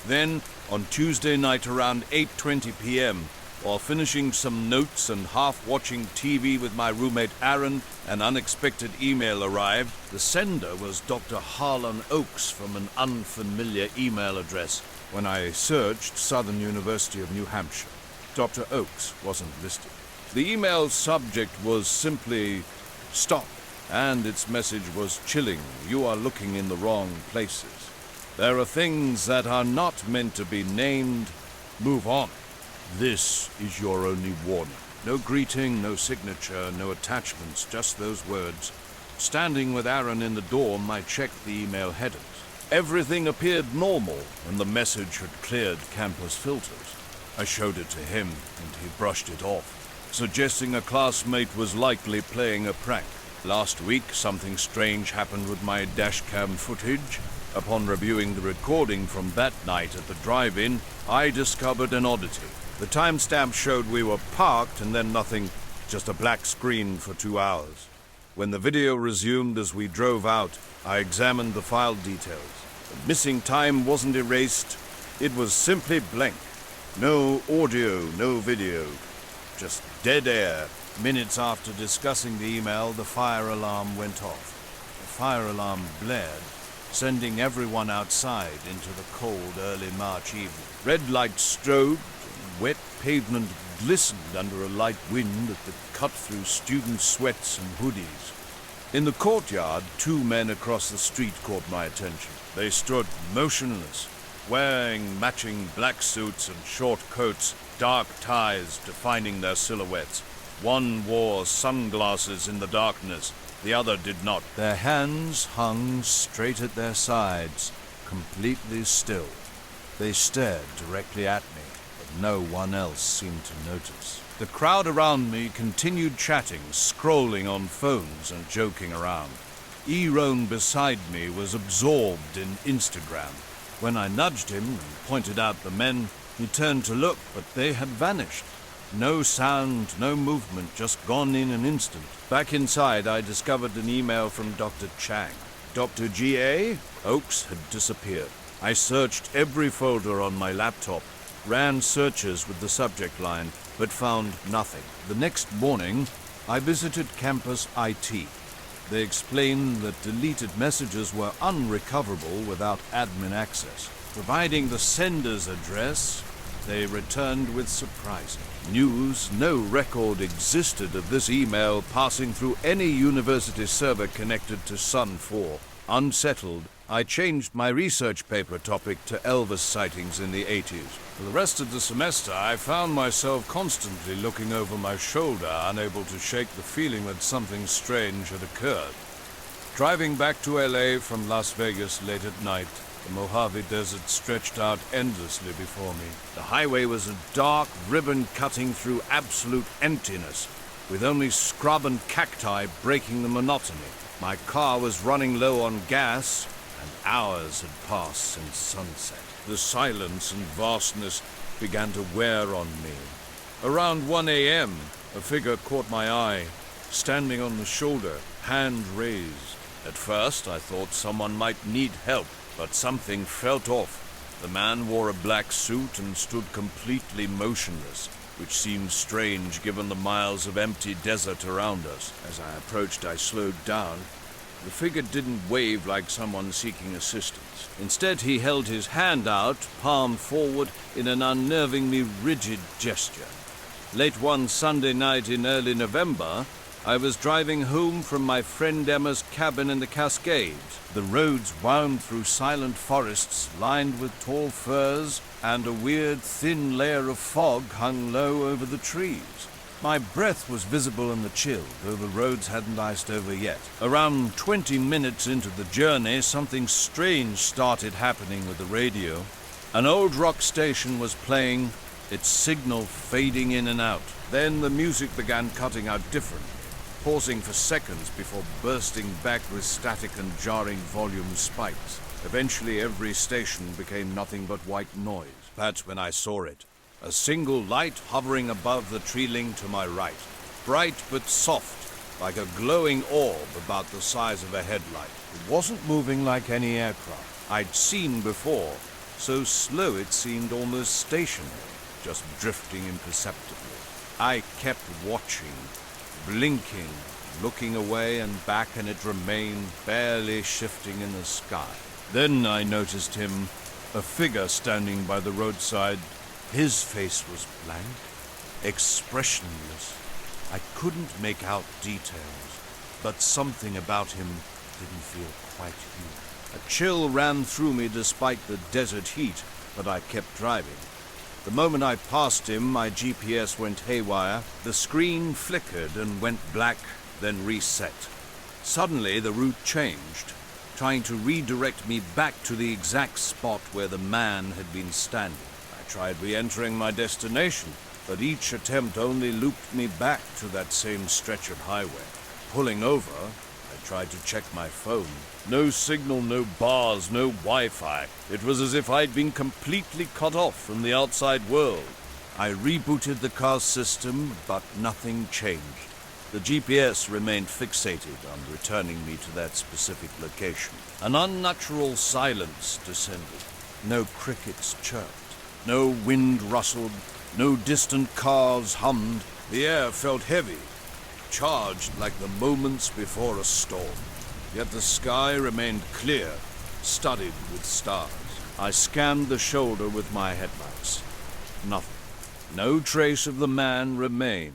A: Then, on Tuesday night around 8:20 p.m., while finishing some notes and half-watching TV with my roommate Aaron, an unexpected email arrived. The sender was Dr. Harlan Oakes from an unfamiliar email address. When I searched Southern University of New Hampshire, Dr. Oakes wasn't listed. The email's subject was simply, "Stop," and its message was chilling. "You are looking in the wrong places. There are things that are not meant to be named. Move on. This is your only warning." No greeting, no signature, no attachments, just those words. Standing with Aaron in the dorm, I checked the email headers. Everything appeared normal, and the message had cleared campus filters. I showed it to him, and he brushed it off, suggesting a classmate was likely playing a prank. Last week, something strange happened with my dashcam footage. Upon reviewing the recording from that night at the drive-in, I discovered an oddity. The timestamp showed we were parked and then nothing, just a black screen for 2 hours. When the video resumed as we drove out, I examined the file details. The missing time wasn't erased. It was simply blank. No audio, no video. Just dead air. Minutes after discussing the email, the fire alarm went off. The fire alarm blared, sending everyone outside into the cold early March evening. Red lights strobed, and wet pavement glistened under a light wind that cut through student sweats and hoodies. In the courtyard, two men across the street caught my attention. They stood motionless, wearing matching black suits and short coats, dark ties defining their silhouettes. One wore sunglasses in the darkness, the other did not. Their hands hung straight at their sides, completely still. They stared directly at me, but no one else seemed to notice. The crowd around me continued chatting, scrolling on phones and joking around. Eron beside me was absorbed in Instagram. When I nudged him and pointed out the men, he turned to look, but they had vanished. No sound, no movement, just gone in an instant. Back inside, I discovered an email from Dr. Chang. Dr. G.A. Oakes had disappeared. I searched every folder on my laptop, ran searches with the subject line, but found nothing. The next morning, I visited campus IT. They explained that deleted messages were unrecoverable without admin access. Providing the sender's address, they returned with surprising news. No record existed of this email passing through any university server connected to Sun 4. Unsettled, I changed my research paper topic to Elvis sightings in the 80s. For the rest of the semester, I found myself constantly looking over my shoulder, unable to shake the feeling that something strange had occurred. Driving back to LA from Las Vegas late at night, the Mojave Desert stretched out endlessly before me. The highway was a dark ribbon cutting through absolute emptiness, with only scrub and cacti breaking the monotony. My car was running low on gas, and hours had passed since sunset. The silence and vastness began to wear on me. Around 1 a.m., a figure caught my eye, standing on the shoulder, hand raised. At first, I thought someone might need help, but something felt off. The man wore a black suit and stood completely motionless, which seemed strange given the miles of empty desert around us. As I approached, I slowed down. The figure didn't wave like someone seeking assistance. Instead, he held his hand out, palm forward, in an unnervingly rigid gesture. Late one Sunday night in early November, I was driving home from my friend Emma's cabin in the Cascades. The roads wound through silent forests lined with tall firs, and a weird thin layer of fog hung low over the trees. My breath was visible in the chill, though the roads hadn't iced over yet. Around 20 minutes into the journey, something strange started happening with the radio. An old rock station was playing, its signal fading in and out. Then the music began cutting out differently, pausing for seconds before bursting back with static and jarring volume spikes. Eventually, every station became nothing but white noise. That's when I saw it. A single light hovering above the tree-ling to my right. Bright but soft, like a glowing orb about the size of a headlight. It wasn't moving like any aircraft I'd seen before, so slow it seemed almost stationary, just drifting imperceptibly. I kept watching, blinking, looking away and back, and it remained barely shifting in the sky. Then I noticed him, a figure standing by the roadside. His face was blank, expressionless. I couldn't make out details, but something about him didn't feel quite human. A chill ran through me despite the desert heat, but I kept driving. The moment I passed him, my GPS went haywire. The screen flickered and went black, then reset. Suddenly, the route changed, trying to redirect me back to the exact spot where the man had been standing. I tried re-entering my destination, but each attempt only looped me back to that same stretch of highway. Pulling over, I tried to check my phone. No signal, no bars, no Wi-Fi. It was as if I'd been completely cut off from the outside world. I rebooted the car's system, but nothing changed. The GPS remained fixated on returning me to that specific location. An unnatural silence descended. No crickets chirped. No wind rustled. No distant cars hummed. The air felt heavy, charged like the moments before a storm. Yet the sky remained clear, studded with stars. I scanned the shoulder with my headlights. Nothing. No trace of the man remained.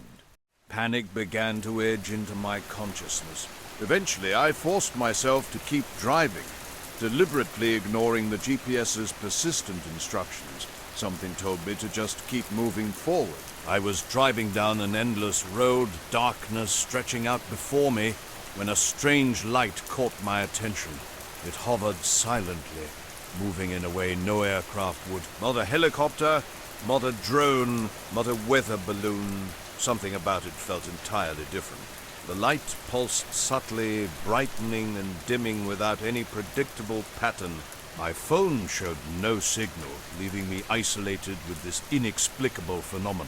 A: Panic began to edge into my consciousness. Eventually, I forced myself to keep driving, deliberately ignoring the GPS's persistent instructions. Something told me to just keep moving forward. I was driving down an endless road, darkness stretching out before me, when a strange light caught my attention. It hovered silently, moving in a way no aircraft would. Not a helicopter, not a drone, not a weather balloon. Something about it felt entirely different. The light pulsed subtly, brightening and dimming without any predictable pattern. My phone showed no signal, leaving me isolated with this inexplicable phenomenon.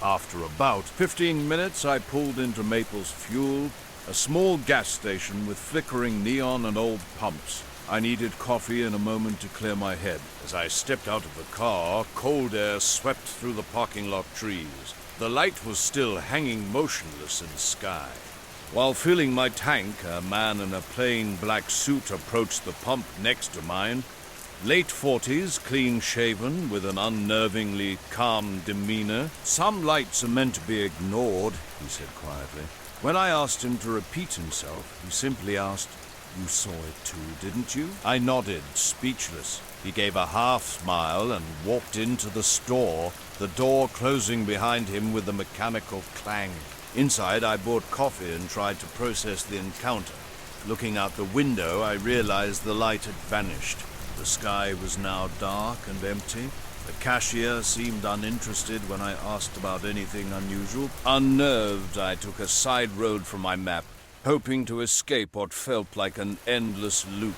A: After about 15 minutes, I pulled into Maple's Fuel, a small gas station with flickering neon and old pumps. I needed coffee and a moment to clear my head. As I stepped out of the car, cold air swept through the parking lot trees. The light was still hanging motionless in the sky. While filling my tank, a man in a plain black suit approached the pump next to mine. Late 40s, clean-shaven, with an unnervingly calm demeanor. "Some lights are meant to be ignored," he said quietly. When I asked him to repeat himself, he simply asked, "You saw it too, didn't you?" I nodded, speechless. He gave a half-smile and walked into the store, the door closing behind him with a mechanical clang. Inside, I bought coffee and tried to process the encounter. Looking out the window, I realized the light had vanished. The sky was now dark and empty. The cashier seemed uninterested when I asked about anything unusual. Unnerved, I took a side road from my map, hoping to escape what felt like an endless loop.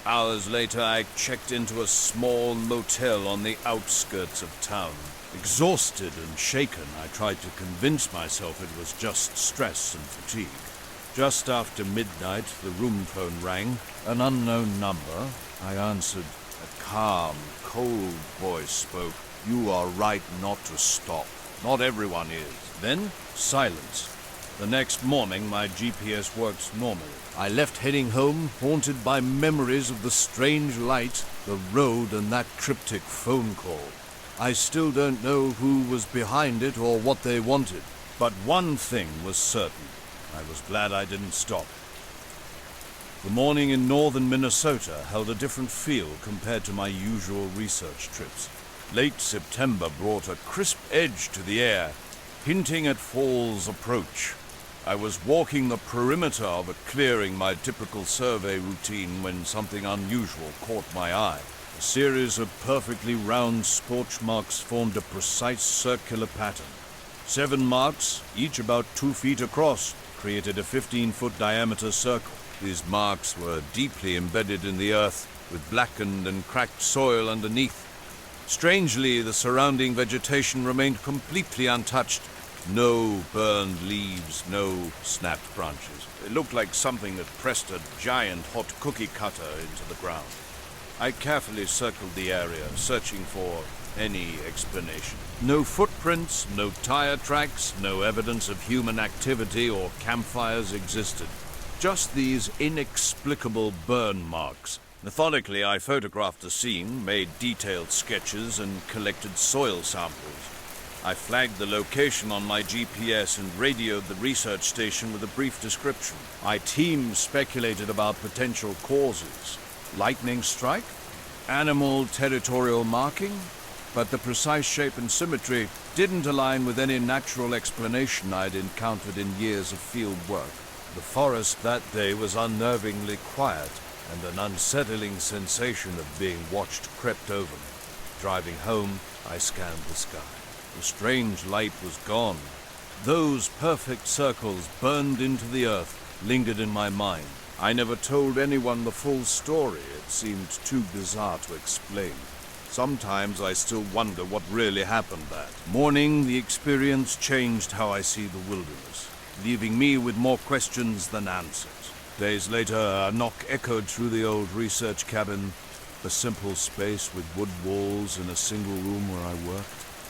A: Hours later, I checked into a small motel on the outskirts of town. Exhausted and shaken, I tried to convince myself it was just stress and fatigue. Just after midnight, the room phone rang. An unknown number. I answered. A calm, cold voice spoke. "You are right not to stop. Not everyone is." Then, silence. The next morning, my GPS worked normally. I left heading home, haunted by memories of the strange light, the road, and that cryptic phone call. I still don't know who was behind it or what they wanted, but one thing was certain. I was glad I didn't stop. The morning in northern Minnesota held a different feel compared to my usual research trips. Late September brought a crisp edge to the air, hinting at fall's approach. I was walking the perimeter of a clearing, my typical survey routine, when something unusual caught my eye. A series of perfectly round scorch marks formed a precise circular pattern. 7 marks, each about 2 feet across, created a 15-foot diameter circle. These marks were deeply embedded in the earth, with blackened and cracked soil underneath. Strangely, the surrounding vegetation remained completely untouched. No burned leaves, no snapped branches. It looked like something had pressed a giant hot cookie cutter into the ground. I carefully circled the area, searching for any explanation. No footprints, no tire tracks, no evidence of human activity or campfires existed. Just these inexplicable burn marks. Methodically, I photographed the scene, made detailed sketches, and collected soil samples. I flagged the location on my GPS and radioed the research station with a brief description. My team speculated about potential causes. Lightning strike? Animal territorial marking? But the precise shape and symmetry didn't align with any natural explanation I'd encountered in years of field work. The forest that day was unnervingly quiet, and an unsettling sensation of being watched crept over me. Driving home, I scanned the sky. The strange light was gone. Those perfect circles burned into the earth, lingered in my mind. I never told anyone the full story. It seemed too bizarre to explain. Sometimes I still wonder what really happened that morning. The experience changed how I see the wilderness, leaving me with more questions than answers. Days later, a knock echoed through the old research cabin, a simple space with wood walls in a single room where I worked.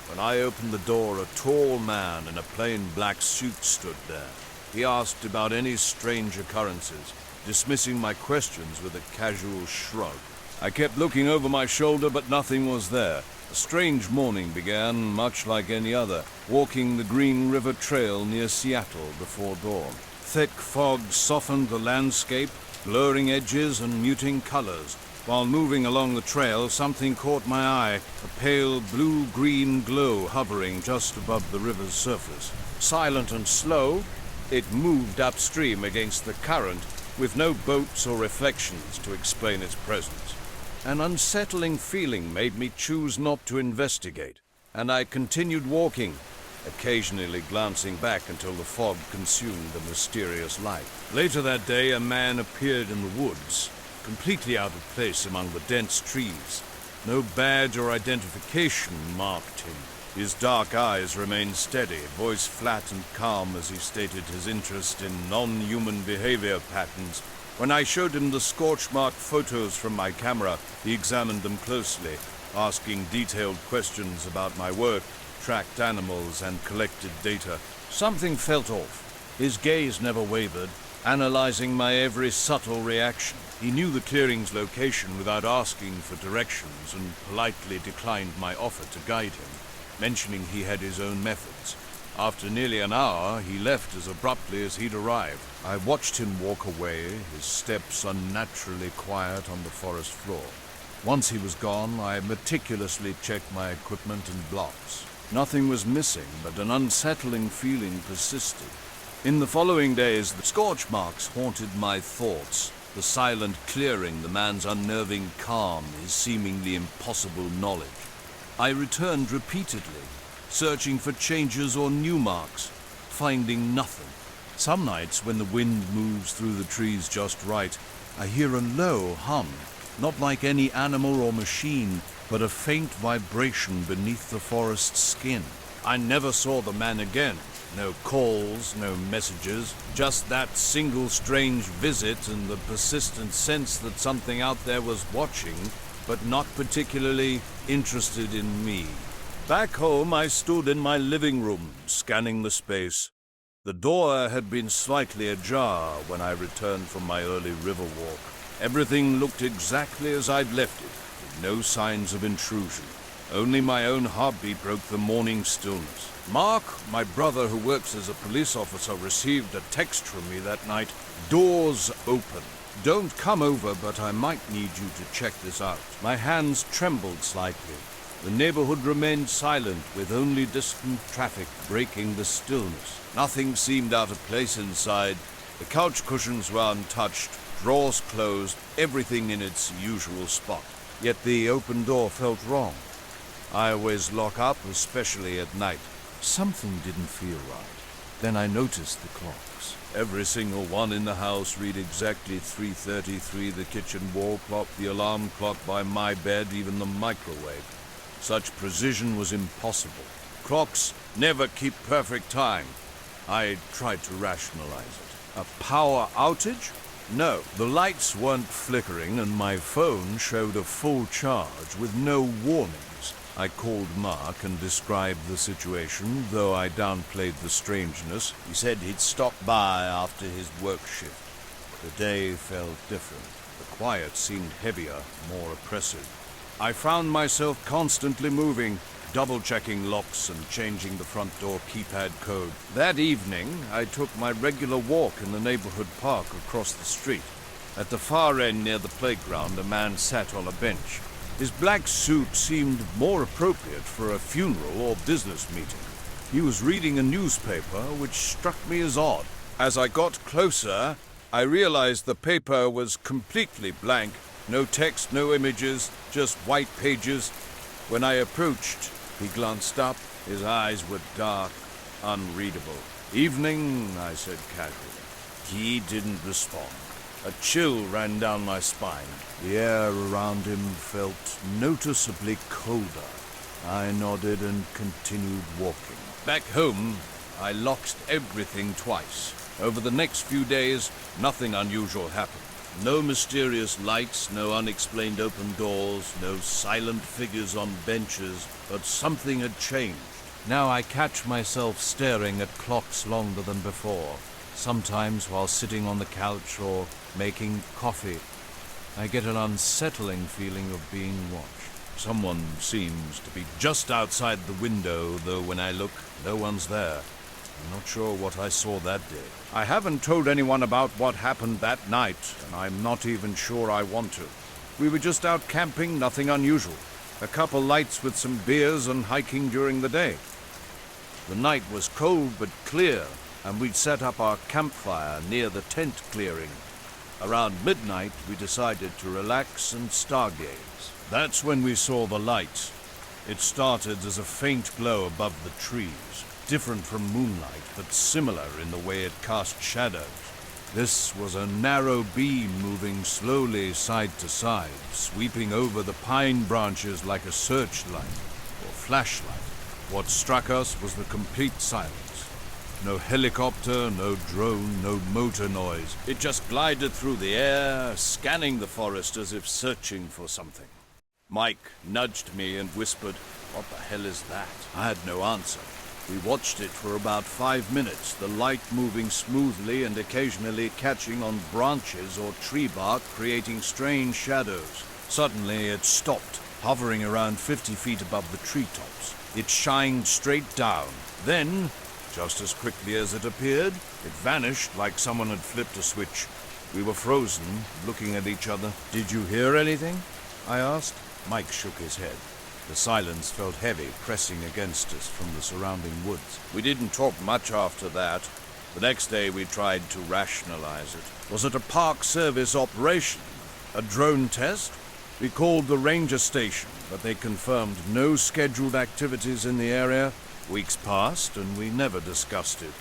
A: When I opened the door, a tall man in a plain black suit stood there. He asked about any strange occurrences, dismissing my questions with a casual shrug. I kept looking over my shoulder, but nothing was there. A strange morning began, much like any other, walking the Green River Trail near Seattle before dawn. Thick fog softened the landscape, blurring edges and muting colors. While moving along the trail, something caught my eye, a pale blue-green glow hovering just above the river's surface. Silent and slow, it moved upstream against the current, with no boats or reflections to explain its presence. An unsettling feeling made me choose not to investigate, and I continued walking, occasionally glancing back until the fog consumed the mysterious light. Later that day, a man appeared in the woods, completely out of place among the dense trees. No badge or identification marked him. His dark eyes remained steady, voice flat and calm as he stated his interest in non-human behavior patterns. When I showed him the scorch-marked photos from my camera, he examined them closely, asking detailed questions about my work, tracked animals, and collected data. Something felt off. His gaze never wavered, analyzing my every subtle reaction. He knew the clearing's location without asking for directions and politely declined my offer to guide him, mentioning he had his own methods. After nearly an hour, he left as abruptly as he'd arrived. I watched him walk away, his steps unnaturally quiet on the forest floor. Once he was gone, I meticulously checked my equipment and blocks. Nothing was missing, but an unsettling feeling persisted. In the following days, the scorch marks haunted my thoughts. The silent clearing, the man's unnerving calm, his seemingly impossible knowledge. I returned repeatedly, searching for changes or new marks, finding nothing. Some nights, when the wind moves through the trees just right, I hear a low hum, not like any animal or machine, but a faint vibration beneath the forest's skin. I never saw the man again. No calls, no messages, just that single strange visit and the persistent sense that something out there was watching, but not particularly interested in me. Back home, I stood in my living room, scanning the space. The door had been slightly ajar when I returned from my early river walk. Everything looked exactly as I'd left it, with no signs of intrusion. Only my own heartbeat broke the morning stillness. Mark, my brother who works as a police officer, received a text from me that night. Doors open. Don't come over, but I might need you to check this out. My hands trembled slightly. The neighborhood remained silent, with only distant traffic breaking the stillness. Nothing seemed out of place inside. The couch cushions were untouched, drawers closed, everything in its usual spot. Yet the open door felt wrong. I always lock up, especially at night. Something didn't feel right. Then I noticed the clocks. Every single one in the house read exactly 3:33, the kitchen wall clock, the alarm clock by my bed, even the microwave. Such precision was impossible. Clocks never keep perfect time. I tried to rationalize it. A power outage? No, the lights weren't flickering and my phone showed a full charge with no warnings. I called Mark and described the situation, though I downplayed the strangeness. He said he'd stop by after his work shift. The day felt different. The quiet seemed heavier, more oppressive. I found myself constantly moving, double-checking locks and changing the front door keypad code. That evening, I took my regular walk in the neighborhood park across the street. At the far end near the playground, a man sat on a bench. His black suit seemed more appropriate for a funeral or business meeting. He was reading a newspaper, which struck me as odd. As I got closer, I realized the paper was completely blank. No text, no images, just white pages. When I approached, he glanced up. His eyes were dark, unreadable. "Evening," I said casually. He didn't respond. A chill ran down my spine. The air around him felt noticeably colder. I nodded and continued walking. Back home, I locked everything twice. Over the next few days, nothing unusual happened. No mysterious lights, no unexplained open doors, no silent figures on benches, but something had changed. Now I catch myself staring at clocks longer than before, sometimes while sitting on the couch or making coffee. I get an unsettling feeling of being watched. Someone seems to be just outside the window, though when I look, no one's there. I'm not sure what I saw that day. I haven't told anyone about what happened that night, and I'm not even sure I want to. We were just out camping, nothing unusual. A couple lights with some beers and hiking during the day. The night was cold but clear, and we'd set up our campfire near the tent clearing. Around midnight, we decided to relax and stargaze. That's when we saw the light. It started as a faint glow above the trees, different from moonlight, but similar in the way it cast shadows. This was a narrow beam moving slowly side to side, sweeping over the pine branches like a searchlight or flashlight. What struck us was the complete silence. No helicopter, no drone, no motor noise. It just glided through the air, scanning the forest as if searching for something. Mike nudged me and whispered, "What the hell is that?" I had no answer. We watched it for about 5 minutes, the light moving smoothly and occasionally catching on branches or tree bark, creating strange shadows. Suddenly it stopped, hovering around 50 feet above the treetops. It shined straight down. Then, just as quickly as it appeared, it vanished like someone had flipped a switch. We were frozen, looking at each other. "Did you hear anything?" I asked. Mike shook his head. The silence felt heavy, pressing against us from the surrounding woods. We didn't talk much after that. The next day we tried to rationalize it. Was it a Park Service operation? A drone test? We called the ranger station, but they confirmed no scheduled activities in the area. Weeks passed, and we never discussed it.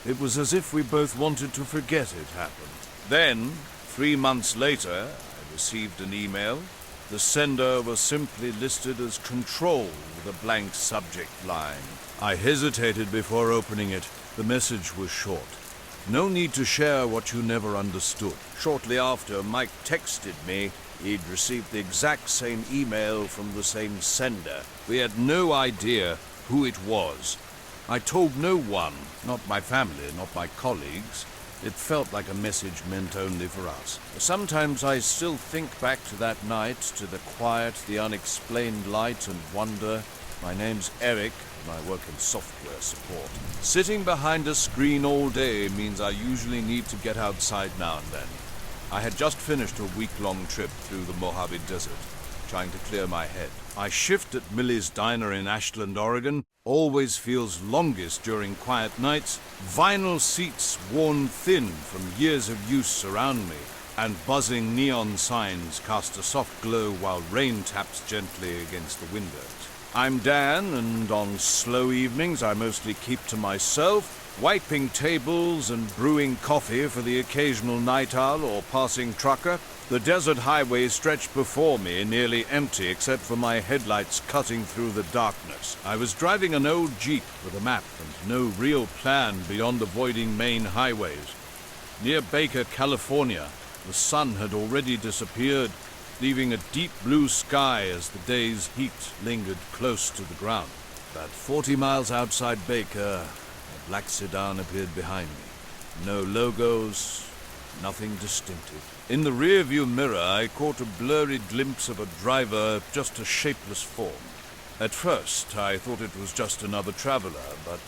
A: It was as if we both wanted to forget it happened. Then, 3 months later, I received an email. The sender was simply listed as Control with a blank subject line. I hesitated before opening it. The message was short. "No need to share what you never understood." Shortly after, Mike texted me. He'd received the exact same email from the same sender. We had no idea who it was. I told no one, not my family, not my colleagues. It felt like a message meant only for us. Sometimes I still think back to that night, to the quiet, the unexplained light, and wonder. My name's Eric, and I work in software support. Sitting behind a screen all day means I usually need to get outside now and then. I had just finished a week-long trip through the Mojave Desert, trying to clear my head. My shift at Millie's Diner in Ashland, Oregon, always feels longest during quiet nights. Vinyl seats worn thin from years of use surround me, and buzzing neon signs cast a soft glow while rain taps gently against the windows. I'm Dan, and on slow evenings I mostly keep to myself, wiping tables and brewing coffee for the occasional night owl or passing trucker. The desert highway stretched before me, nearly empty except for my headlights cutting through the darkness. I was driving an old Jeep with a map and no real plan beyond avoiding main highways. Near Baker, California, the sun had already disappeared, leaving a deep blue sky as the day's heat lingered close to the ground. About 40 miles outside Baker, a black sedan appeared behind me. No logos, nothing distinctive. In the rearview mirror, I caught a blurry glimpse of a driver, just a shapeless form. At first, I thought it was just another traveler, but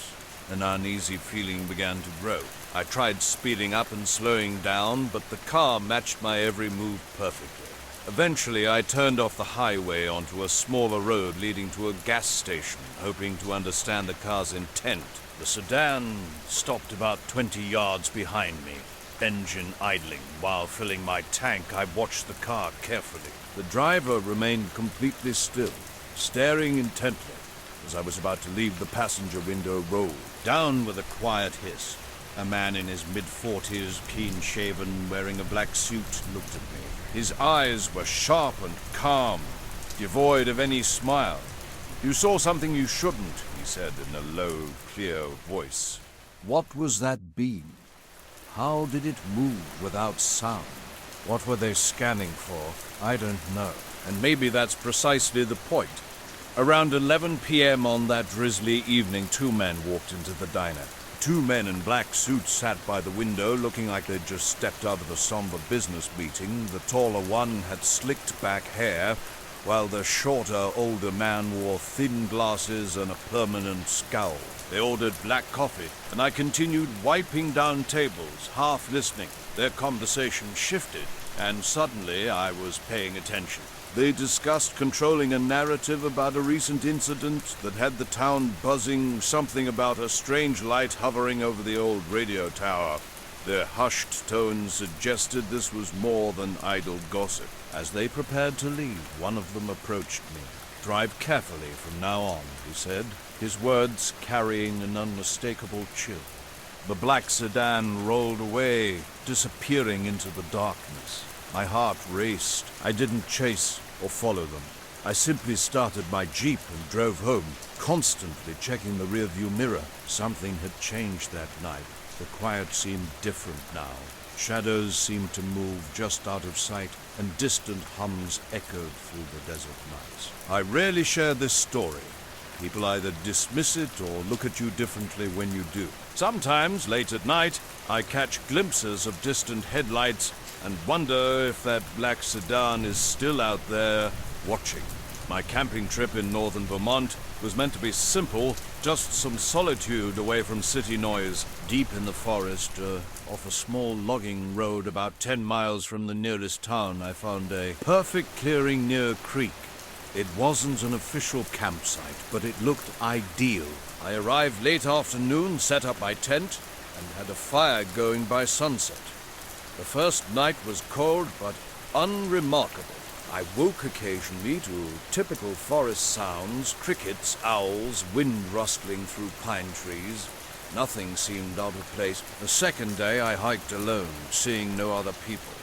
A: an uneasy feeling began to grow. I tried speeding up and slowing down, but the car matched my every move perfectly. Eventually, I turned off the highway onto a smaller road leading to a gas station, hoping to understand the car's intent. The sedan stopped about 20 yards behind me, engine idling. While filling my tank, I watched the car carefully. The driver remained completely still, staring intently. As I was about to leave, the passenger window rolled down with a quiet hiss. A man in his mid-40s, clean-shaven, wearing a black suit, looked at me. His eyes were sharp and calm, devoid of any smile. "You saw something you shouldn't," he said in a low, clear voice. What was that beam? How did it move without sound? What were they scanning for? I don't know. And maybe that's precisely the point. Around 11 p.m. on that drizzly evening, 2 men walked into the diner. 2 men in black suits sat by the window, looking like they'd just stepped out of a somber business meeting. The taller one had slicked back hair, while the shorter, older man wore thin glasses and a permanent scowl. They ordered black coffee, and I continued wiping down tables, half listening. Their conversation shifted, and suddenly I was paying attention. They discussed controlling a narrative about a recent incident that had the town buzzing, something about a strange light hovering over the old radio tower. Their hushed tones suggested this was more than idle gossip. As they prepared to leave, one of them approached me. "Drive carefully from now on," he said, his words carrying an unmistakable chill. The black sedan rolled away, disappearing into the darkness. My heart raced. I didn't chase or follow them. I simply started my Jeep and drove home, constantly checking the rearview mirror. Something had changed that night. The quiet seemed different now. Shadows seemed to move just out of sight, and distant hums echoed through the desert nights. I rarely share this story. People either dismiss it or look at you differently when you do. Sometimes, late at night, I catch glimpses of distant headlights and wonder if that black sedan is still out there watching. My camping trip in northern Vermont was meant to be simple, just some solitude away from city noise. Deep in the forest, off a small logging road about 10 miles from the nearest town, I found a perfect clearing near a creek. It wasn't an official campsite, but it looked ideal. I arrived late afternoon, set up my tent, and had a fire going by sunset. The first night was cold, but unremarkable. I woke occasionally to typical forest sounds, crickets, owls, wind rustling through pine trees. Nothing seemed out of place. The second day I hiked alone, seeing no other people.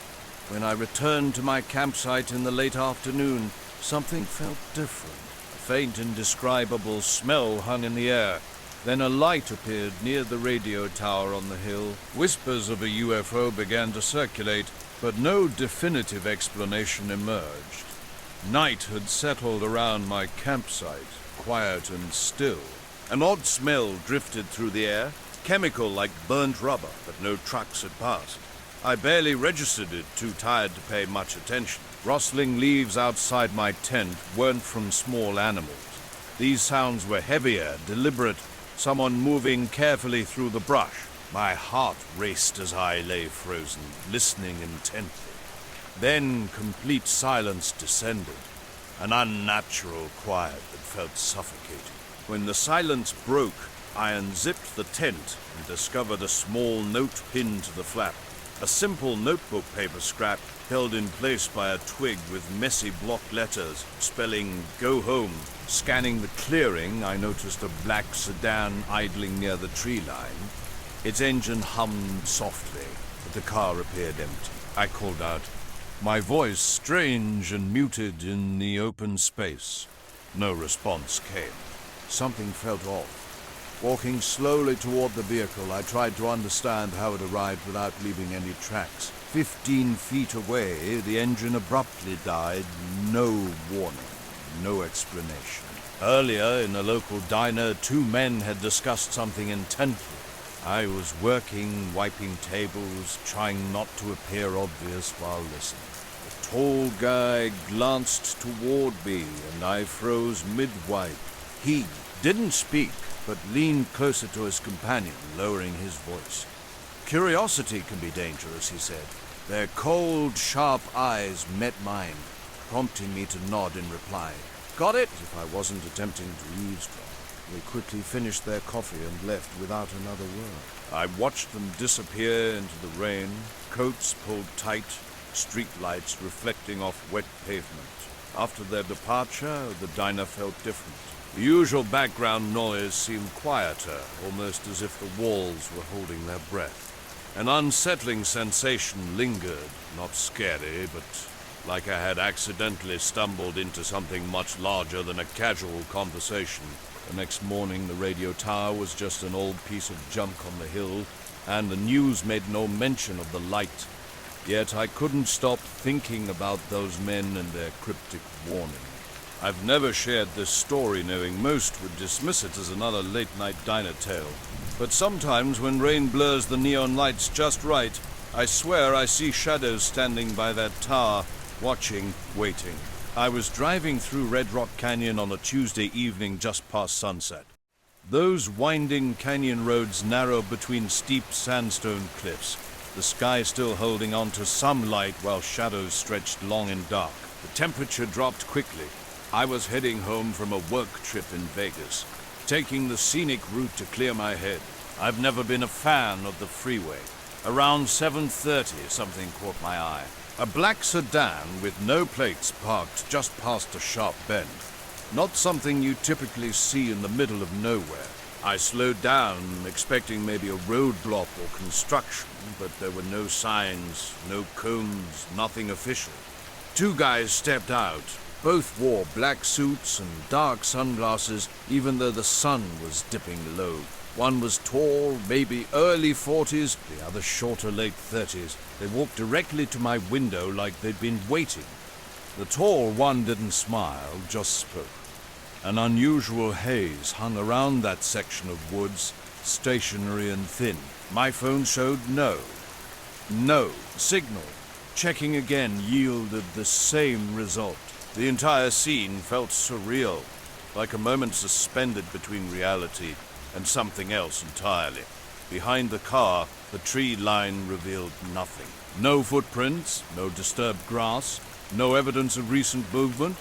A: When I returned to my campsite in the late afternoon, something felt different. A faint, indescribable smell hung in the air. Then a light appeared near the radio tower on the hill. Whispers of a UFO began to circulate, but no definitive explanation emerged. Night had settled around my campsite, quiet and still. An odd smell drifted through the air, chemical like burnt rubber, but no trucks had passed. I barely registered it, too tired to pay much attention. Rustling leaves outside my tent weren't from small animals. These sounds were heavier, deliberate, someone moving carefully through the brush. My heart raced as I lay frozen, listening intently. Then complete silence descended, an unnatural quiet that felt suffocating. When the silence broke, I unzipped the tent and discovered a small note pinned to the flap. A simple notebook paper scrap held in place by a twig with messy block letters spelling "Go Home." Scanning the clearing, I noticed a black sedan idling near the tree line. Its engine hummed softly, but the car appeared empty. I called out, my voice strange and muted in the open space. No response came. Something felt off. Walking slowly toward the vehicle, I tried to understand how it arrived without leaving any tracks. 15 feet away, the engine abruptly died. No warning, no explanation. Earlier, in a local diner, 2 men had discussed something intently. I was working, wiping tables, trying not to appear obvious while listening. The tall guy glanced toward me, and I froze mid-wipe. He didn't speak, but leaned closer to his companion, lowering his voice. Curiosity can be dangerous, he said. Their cold, sharp eyes met mine, prompting me to nod in reply. Got it? If I wasn't attempting to eavesdrop. They quickly finished their coffee and left without another word. I watched them disappear into the rain, coats pulled tight, street lights reflecting off wet pavement. After their departure, the diner felt different. The usual background noise seemed quieter, almost as if the walls were holding their breath. An unsettling sensation lingered, not scary, but like I had accidentally stumbled into something much larger than a casual conversation. The next morning, the radio tower was just an old piece of junk on the hill, and the news made no mention of the light. Yet I couldn't stop thinking about those men and their cryptic warning. I've never shared this story, knowing most would dismiss it as another late-night diner tale. But sometimes when rain blurs the neon lights just right, I swear I see shadows standing by that tower, watching, waiting. I was driving through Red Rock Canyon on a Tuesday evening just past sunset. Those winding canyon roads narrow between steep sandstone cliffs, the sky still holding on to some light while shadows stretched long and dark. The temperature dropped quickly. I was heading home from a work trip in Vegas, taking the scenic route to clear my head. I've never been a fan of the freeway. Around 7:30, something caught my eye. A black sedan with no plates parked just past a sharp bend. Not something you typically see in the middle of nowhere. I slowed down, expecting maybe a roadblock or construction, but there were no signs, no cones, nothing official. Two guys stepped out. Both wore black suits and dark sunglasses, even though the sun was dipping low. One was tall, maybe early 40s, the other shorter, late 30s. They walked directly to my window like they'd been waiting. The tall one didn't smile, just spoke. An unusual haze hung around that section of woods, stationary and thin. My phone showed no. No signal. Checking again yielded the same result. The entire scene felt surreal, like a moment suspended between reality and something else entirely. Behind the car, the tree line revealed nothing. No footprints, no disturbed grass, no evidence of recent movement.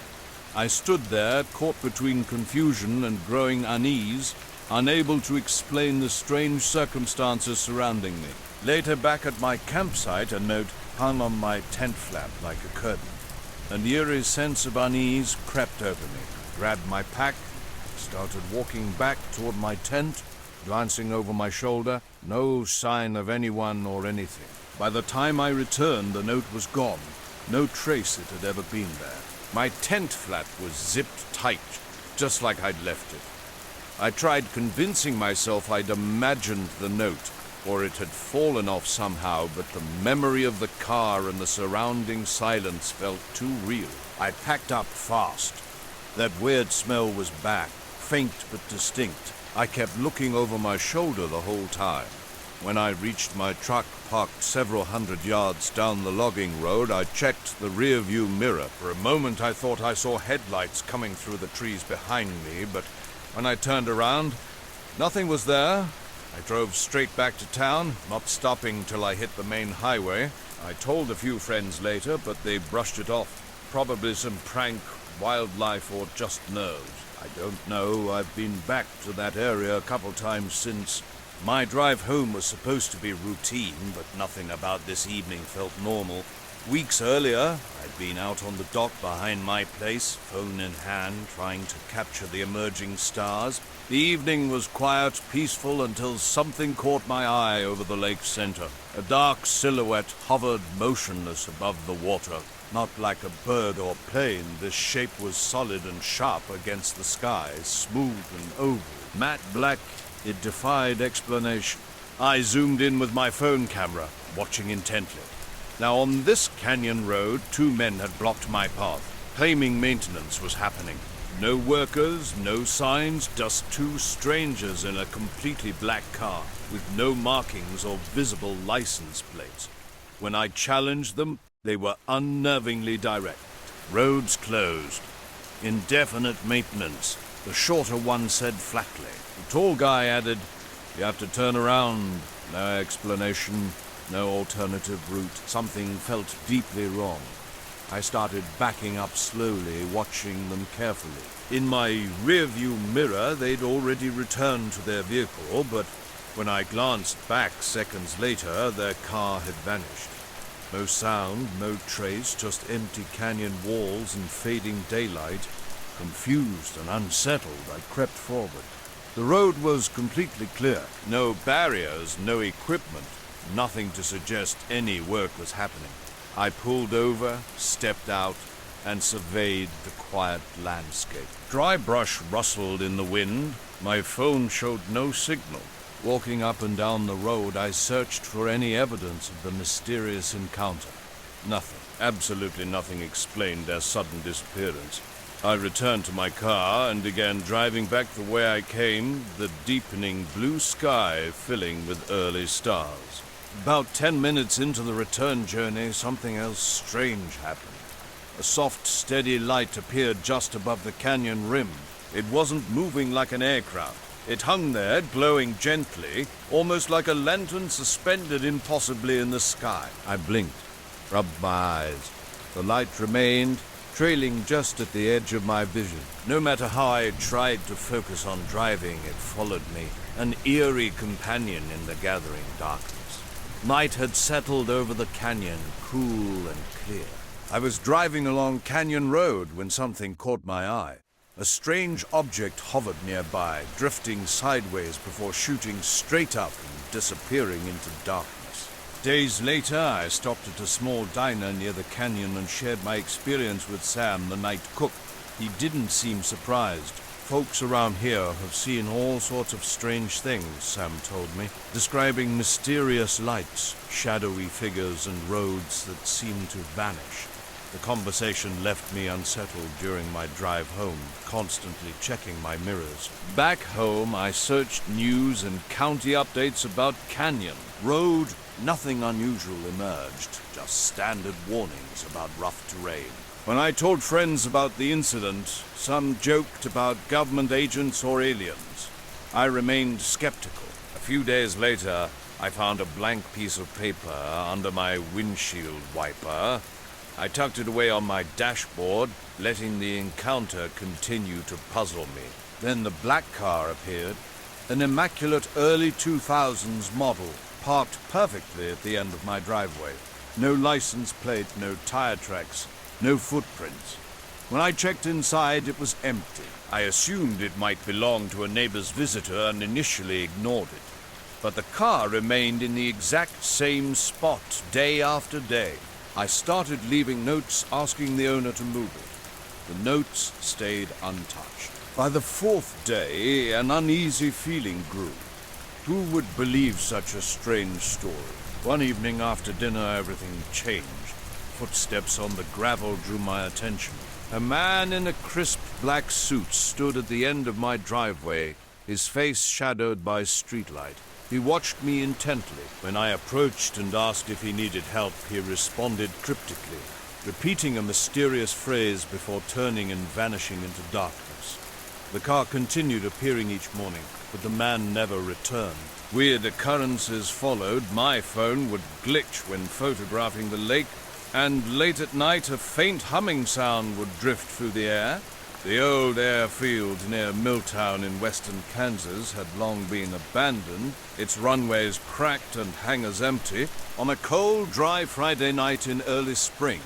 A: I stood there, caught between confusion and growing unease, unable to explain the strange circumstances surrounding me. Later, back at my campsite, a note hung on my tent flap like a curtain. An eerie sense of unease crept over me. I grabbed my pack, started walking back toward my tent, glancing over my shoulder. No sign of anyone or anything. By the time I returned, the note was gone. No trace it had ever been there. My tent flap was zipped tight, just like I'd left it. I tried convincing myself I'd imagined the note, or it had fallen off somehow, but the memory of the car and the surrounding silence felt too real. I packed up fast. That weird smell was back, faint but distinct. I kept looking over my shoulder the whole time. When I reached my truck parked several hundred yards down the logging road, I checked the rear-view mirror. For a moment I thought I saw headlights coming through the trees behind me, but when I turned around, nothing was there. I drove straight back to town, not stopping till I hit the main highway. I told a few friends later, but they brushed it off. Probably some prank, wildlife, or just nerves. I don't know. I've been back to that area a couple times since. My drive home was supposed to be routine, but nothing about this evening felt normal. Weeks earlier, I'd been out on the dock behind my place, phone in hand, trying to capture the emerging stars. The evening was quiet, peaceful, until something caught my eye over the lake's center. A dark silhouette hovered motionless above the water. Not like a bird or plane, this shape was solid and sharp against the sky, smooth and oval. Matte black, it defied explanation. I zoomed in with my phone camera, watching intently. Now, on this canyon road, two men had blocked my path, claiming maintenance was happening. No workers, no signs, just two strangers in a completely black car, with no markings or visible license plates. When I challenged them, they were unnervingly direct. Roads closed. Indefinite maintenance, the shorter one said flatly. The tall guy added, "You have to turn around." No explanation, no alternative route. Something felt deeply wrong. I started backing up slowly, watching them carefully. In my rearview mirror, they'd already returned to their vehicle, but when I glanced back seconds later, their car had vanished. No sound, no trace, just empty canyon walls and fading daylight. Confused and unsettled, I crept forward. The road was completely clear. No barriers, no equipment, nothing to suggest any work was happening. I pulled over, stepped out, and surveyed the quiet landscape. Dry brush rustled in the wind. My phone showed no signal. Walking up and down the road, I searched for any evidence of the mysterious encounter. Nothing. Absolutely nothing explained their sudden disappearance. I returned to my car and began driving back the way I came, the deepening blue sky filling with early stars. About 10 minutes into the return journey, something else strange happened. A soft, steady light appeared just above the canyon rim. It wasn't moving like an aircraft. It hung there, glowing gently, almost like a lantern suspended impossibly in the sky. I blinked, rubbed my eyes. The light remained, trailing just at the edge of my vision. No matter how I tried to focus on driving, it followed me, an eerie companion in the gathering darkness. Night had settled over the canyon, cool and clear. I was driving along Canyon Road when something caught my eye. A strange object hovered nearby, drifting sideways before shooting straight up and disappearing into darkness. Days later, I stopped at a small diner near the canyon and shared my experience with Sam, the night cook. He didn't seem surprised. Folks around here have seen all sorts of strange things, Sam told me, describing mysterious lights, shadowy figures, and roads that seem to vanish. The conversation left me unsettled during my drive home, constantly checking my mirrors. Back home, I searched news and county updates about Canyon. Road, nothing unusual emerged, just standard warnings about rough terrain. When I told friends about the incident, some joked about government agents or aliens. I remained skeptical. A few days later, I found a blank piece of paper under my windshield wiper. I tucked it away on my dashboard, letting the encounter continue to puzzle me. Then the black car appeared, an immaculate early 2000s model, parked perfectly at the end of my driveway. No license plate, no tire tracks, no footprints. When I checked inside, it was empty. I assumed it might belong to a neighbor's visitor and initially ignored it. But the car remained in the exact same spot day after day. I started leaving notes asking the owner to move it. The notes stayed untouched. By the fourth day, an uneasy feeling grew. Who would believe such a strange story? One evening after dinner, everything changed. Footsteps on the gravel drew my attention. A man in a crisp black suit stood at the end of my driveway, his face shadowed by streetlight. He watched me intently. When I approached and asked if he needed help, he responded cryptically, repeating a mysterious phrase before turning and vanishing into darkness. The car continued appearing each morning, but the man never returned. Weird occurrences followed. My phone would glitch when photographing the lake, and late at night a faint humming sound would drift through the air. The old airfield near Milltown in western Kansas had long been abandoned, its runways cracked and hangars empty. On a cold, dry Friday night in early spring,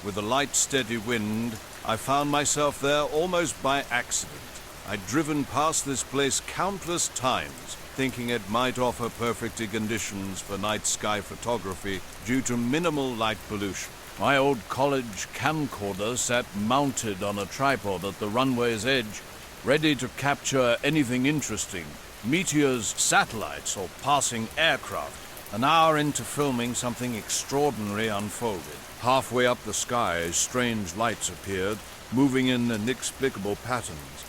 A: with a light, steady wind, I found myself there almost by accident. I'd driven past this place countless times, thinking it might offer perfect conditions for night sky photography due to minimal light pollution. My old college camcorder sat mounted on a tripod at the runway's edge, ready to capture anything interesting, meteors, satellites, or passing aircraft. An hour into filming, something extraordinary unfolded. Halfway up the sky, strange lights appeared, moving in inexplicable patterns.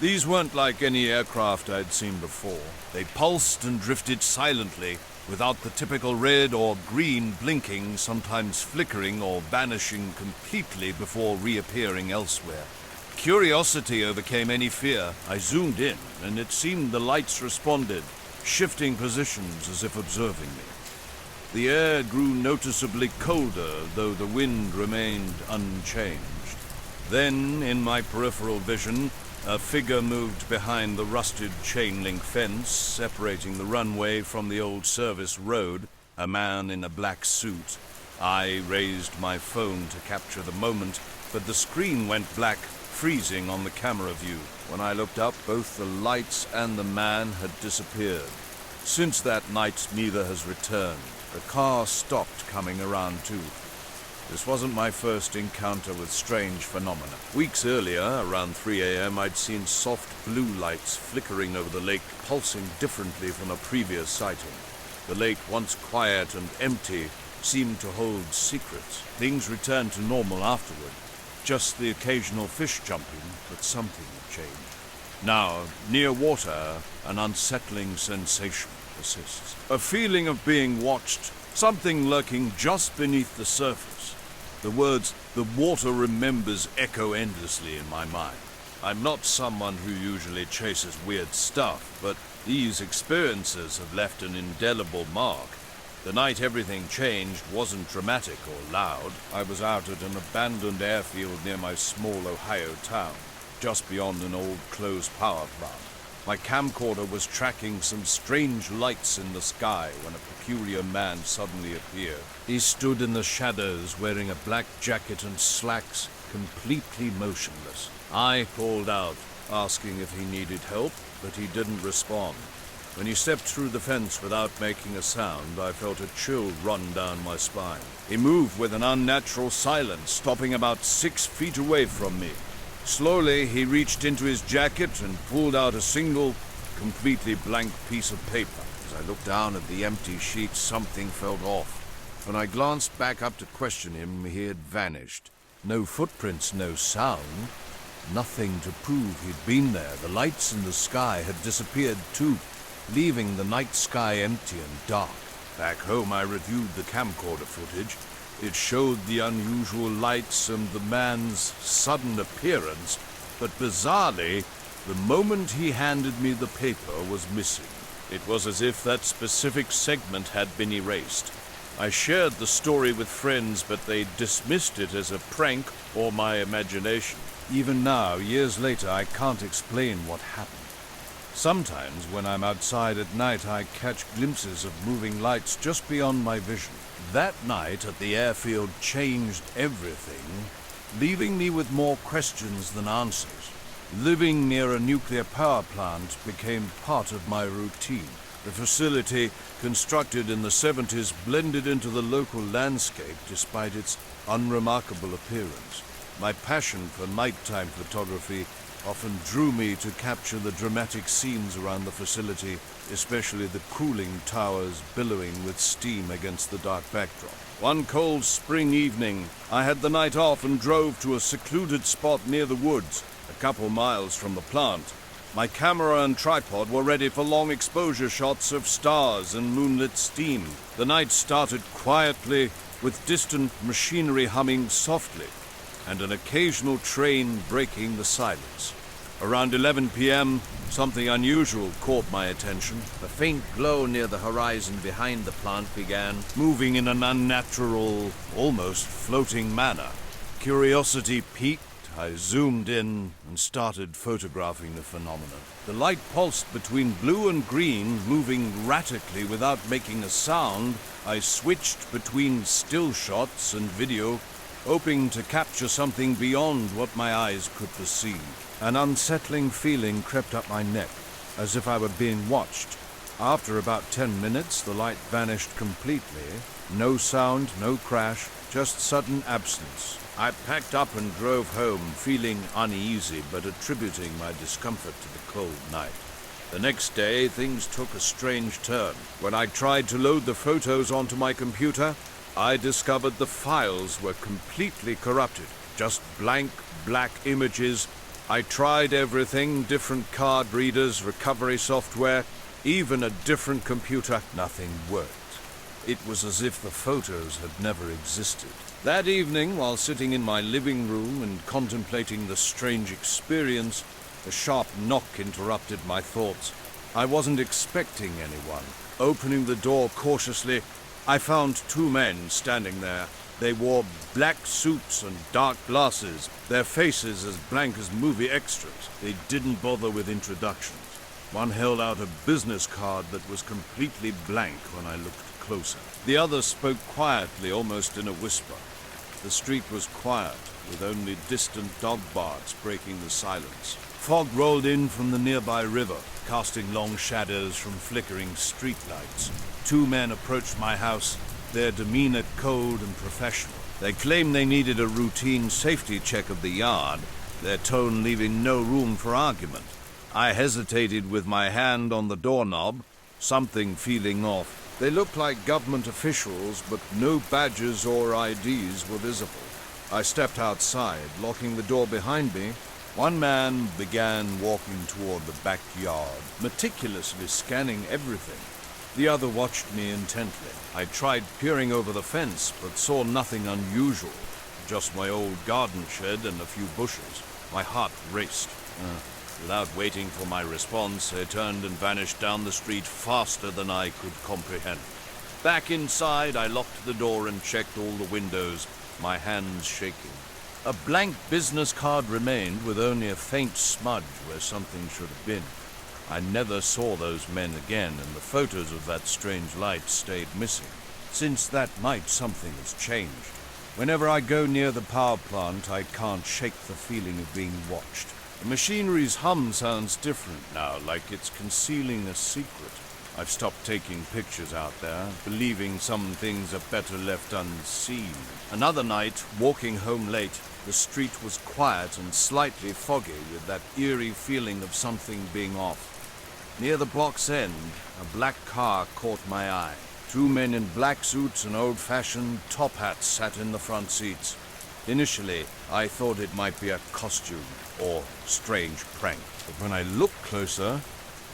A: These weren't like any aircraft I'd seen before. They pulsed and drifted silently, without the typical red or green blinking, sometimes flickering or vanishing completely before reappearing elsewhere. Curiosity overcame any fear. I zoomed in, and it seemed the lights responded, shifting positions as if observing me. The air grew noticeably colder, though the wind remained unchanged. Then, in my peripheral vision, a figure moved behind the rusted chain-link fence separating the runway from the old service road, a man in a black suit. I raised my phone to capture the moment, but the screen went black, freezing on the camera view. When I looked up, both the lights and the man had disappeared. Since that night, neither has returned. The car stopped coming around too. This wasn't my first encounter with strange phenomena. Weeks earlier, around 3 a.m., I'd seen soft blue lights flickering over the lake, pulsing differently from a previous sighting. The lake, once quiet and empty, seemed to hold secrets. Things returned to normal afterward. Just the occasional fish jumping, but something had changed. Now, near water, an unsettling sensation persists. A feeling of being watched, something lurking just beneath the surface. The words, "the water remembers," echo endlessly in my mind. I'm not someone who usually chases weird stuff, but these experiences have left an indelible mark. The night everything changed wasn't dramatic or loud. I was out at an abandoned airfield near my small Ohio town, just beyond an old closed power plant. My camcorder was tracking some strange lights in the sky when a peculiar man suddenly appeared. He stood in the shadows wearing a black jacket and slacks, completely motionless. I called out, asking if he needed help, but he didn't respond. When he stepped through the fence without making a sound, I felt a chill run down my spine. He moved with an unnatural silence, stopping about 6 feet away from me. Slowly, he reached into his jacket and pulled out a single, completely blank piece of paper. As I looked down at the empty sheet, something felt off. When I glanced back up to question him, he had vanished. No footprints, no sound. Nothing to prove he'd been there. The lights in the sky had disappeared too, leaving the night sky empty and dark. Back home, I reviewed the camcorder footage. It showed the unusual lights and the man's sudden appearance, but bizarrely, the moment he handed me the paper was missing. It was as if that specific segment had been erased. I shared the story with friends, but they dismissed it as a prank or my imagination. Even now, years later, I can't explain what happened. Sometimes, when I'm outside at night, I catch glimpses of moving lights just beyond my vision. That night at the airfield changed everything, leaving me with more questions than answers. Living near a nuclear power plant became part of my routine. The facility, constructed in the 70s, blended into the local landscape despite its unremarkable appearance. My passion for nighttime photography often drew me to capture the dramatic scenes around the facility, especially the cooling towers billowing with steam against the dark backdrop. One cold spring evening, I had the night off and drove to a secluded spot near the woods, a couple miles from the plant. My camera and tripod were ready for long exposure shots of stars and moonlit steam. The night started quietly, with distant machinery humming softly, and an occasional train breaking the silence. Around 11 p.m., something unusual caught my attention. A faint glow near the horizon behind the plant began moving in an unnatural, almost floating manner. Curiosity piqued. I zoomed in and started photographing the phenomenon. The light pulsed between blue and green, moving erratically without making a sound. I switched between still shots and video, hoping to capture something beyond what my eyes could perceive. An unsettling feeling crept up my neck, as if I were being watched. After about 10 minutes, the light vanished completely. No sound, no crash, just sudden absence. I packed up and drove home, feeling uneasy but attributing my discomfort to the cold night. The next day, things took a strange turn. When I tried to load the photos onto my computer, I discovered the files were completely corrupted. Just blank, black images. I tried everything, different card readers, recovery software, even a different computer. Nothing worked. It was as if the photos had never existed. That evening, while sitting in my living room and contemplating the strange experience, a sharp knock interrupted my thoughts. I wasn't expecting anyone. Opening the door cautiously, I found 2 men standing there. They wore black suits and dark glasses, their faces as blank as movie extras. They didn't bother with introductions. One held out a business card that was completely blank when I looked closer. The other spoke quietly, almost in a whisper. The street was quiet, with only distant dog barks breaking the silence. Fog rolled in from the nearby river, casting long shadows from flickering streetlights. 2 men approached my house, their demeanor cold and professional. They claimed they needed a routine safety check of the yard, their tone leaving no room for argument. I hesitated with my hand on the doorknob, something feeling off. They looked like government officials, but no badges or IDs were visible. I stepped outside, locking the door behind me. One man began walking toward the backyard, meticulously scanning everything. The other watched me intently. I tried peering over the fence, but saw nothing unusual. just my old garden shed and a few bushes. My heart raced. Without waiting for my response, they turned and vanished down the street faster than I could comprehend. Back inside, I locked the door and checked all the windows, my hands shaking. A blank business card remained with only a faint smudge where something should have been. I never saw those men again, and the photos of that strange light stayed missing. Since that night, something has changed. Whenever I go near the power plant, I can't shake the feeling of being watched. The machinery's hum sounds different now, like it's concealing a secret. I've stopped taking pictures out there, believing some things are better left unseen. Another night, walking home late, the street was quiet and slightly foggy with that eerie feeling of something being off. Near the block's end, a black car caught my eye. Two men in black suits and old-fashioned top hats sat in the front seats. Initially, I thought it might be a costume or strange prank. But when I looked closer,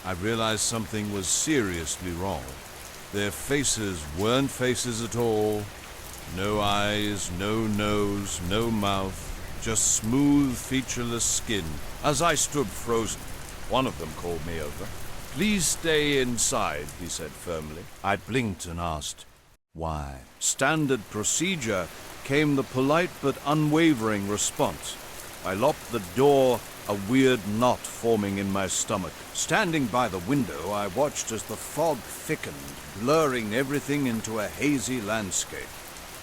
A: I realized something was seriously wrong. Their faces weren't faces at all. No eyes, no nose, no mouth, just smooth, featureless skin. As I stood frozen, one of them called me over. "Please stay inside," he said firmly. I blinked and asked, "Why?" Standard procedure came the polite but unwavering response. I locked the door, a weird knot forming in my stomach. Standing by the window, I watched as the fog thickened, blurring everything into a hazy landscape.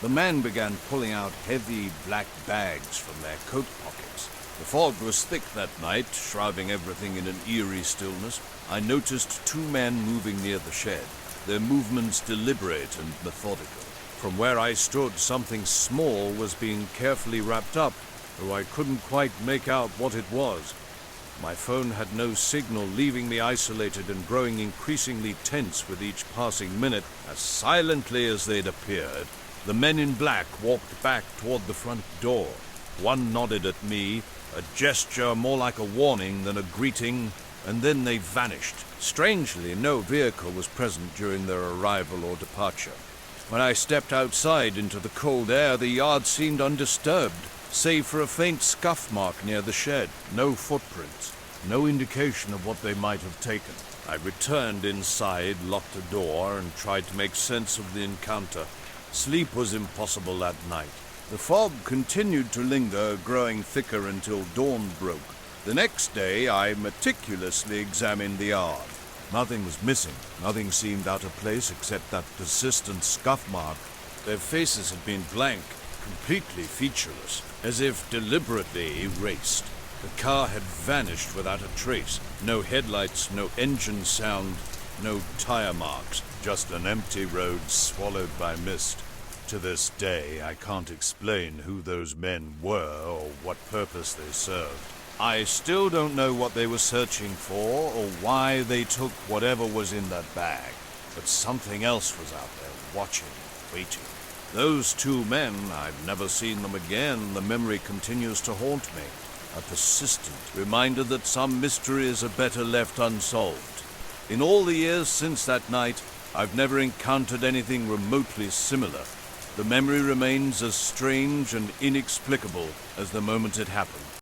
A: The men began pulling out heavy black bags from their coat pockets. The fog was thick that night, shrouding everything in an eerie stillness. I noticed two men moving near the shed, their movements deliberate and methodical. From where I stood, something small was being carefully wrapped up, though I couldn't quite make out what it was. My phone had no signal, leaving me isolated and growing increasingly tense with each passing minute. As silently as they'd appeared, the men in black walked back toward the front door. One nodded at me, a gesture more like a warning than a greeting, and then they vanished. Strangely, no vehicle was present during their arrival or departure. When I stepped outside into the cold air, the yard seemed undisturbed, save for a faint scuff mark near the shed. No footprints, no indication of what they might have taken. I returned inside, locked the door, and tried to make sense of the encounter. Sleep was impossible that night. The fog continued to linger, growing thicker until dawn broke. The next day, I meticulously examined the yard. Nothing was missing. Nothing seemed out of place except that persistent scuff mark. Their faces had been blank, completely featureless, as if deliberately erased. The car had vanished without a trace. No headlights, no engine sound, no tire marks. Just an empty road swallowed by mist. To this day, I can't explain who those men were or what purpose they served. I still don't know what they were searching for or why they took whatever was in that bag. But something else was out there, watching, waiting. Those two men, I've never seen them again. The memory continues to haunt me. A persistent reminder that some mysteries are better left unsolved. In all the years since that night, I've never encountered anything remotely similar. The memory remains as strange and inexplicable as the moment it happened.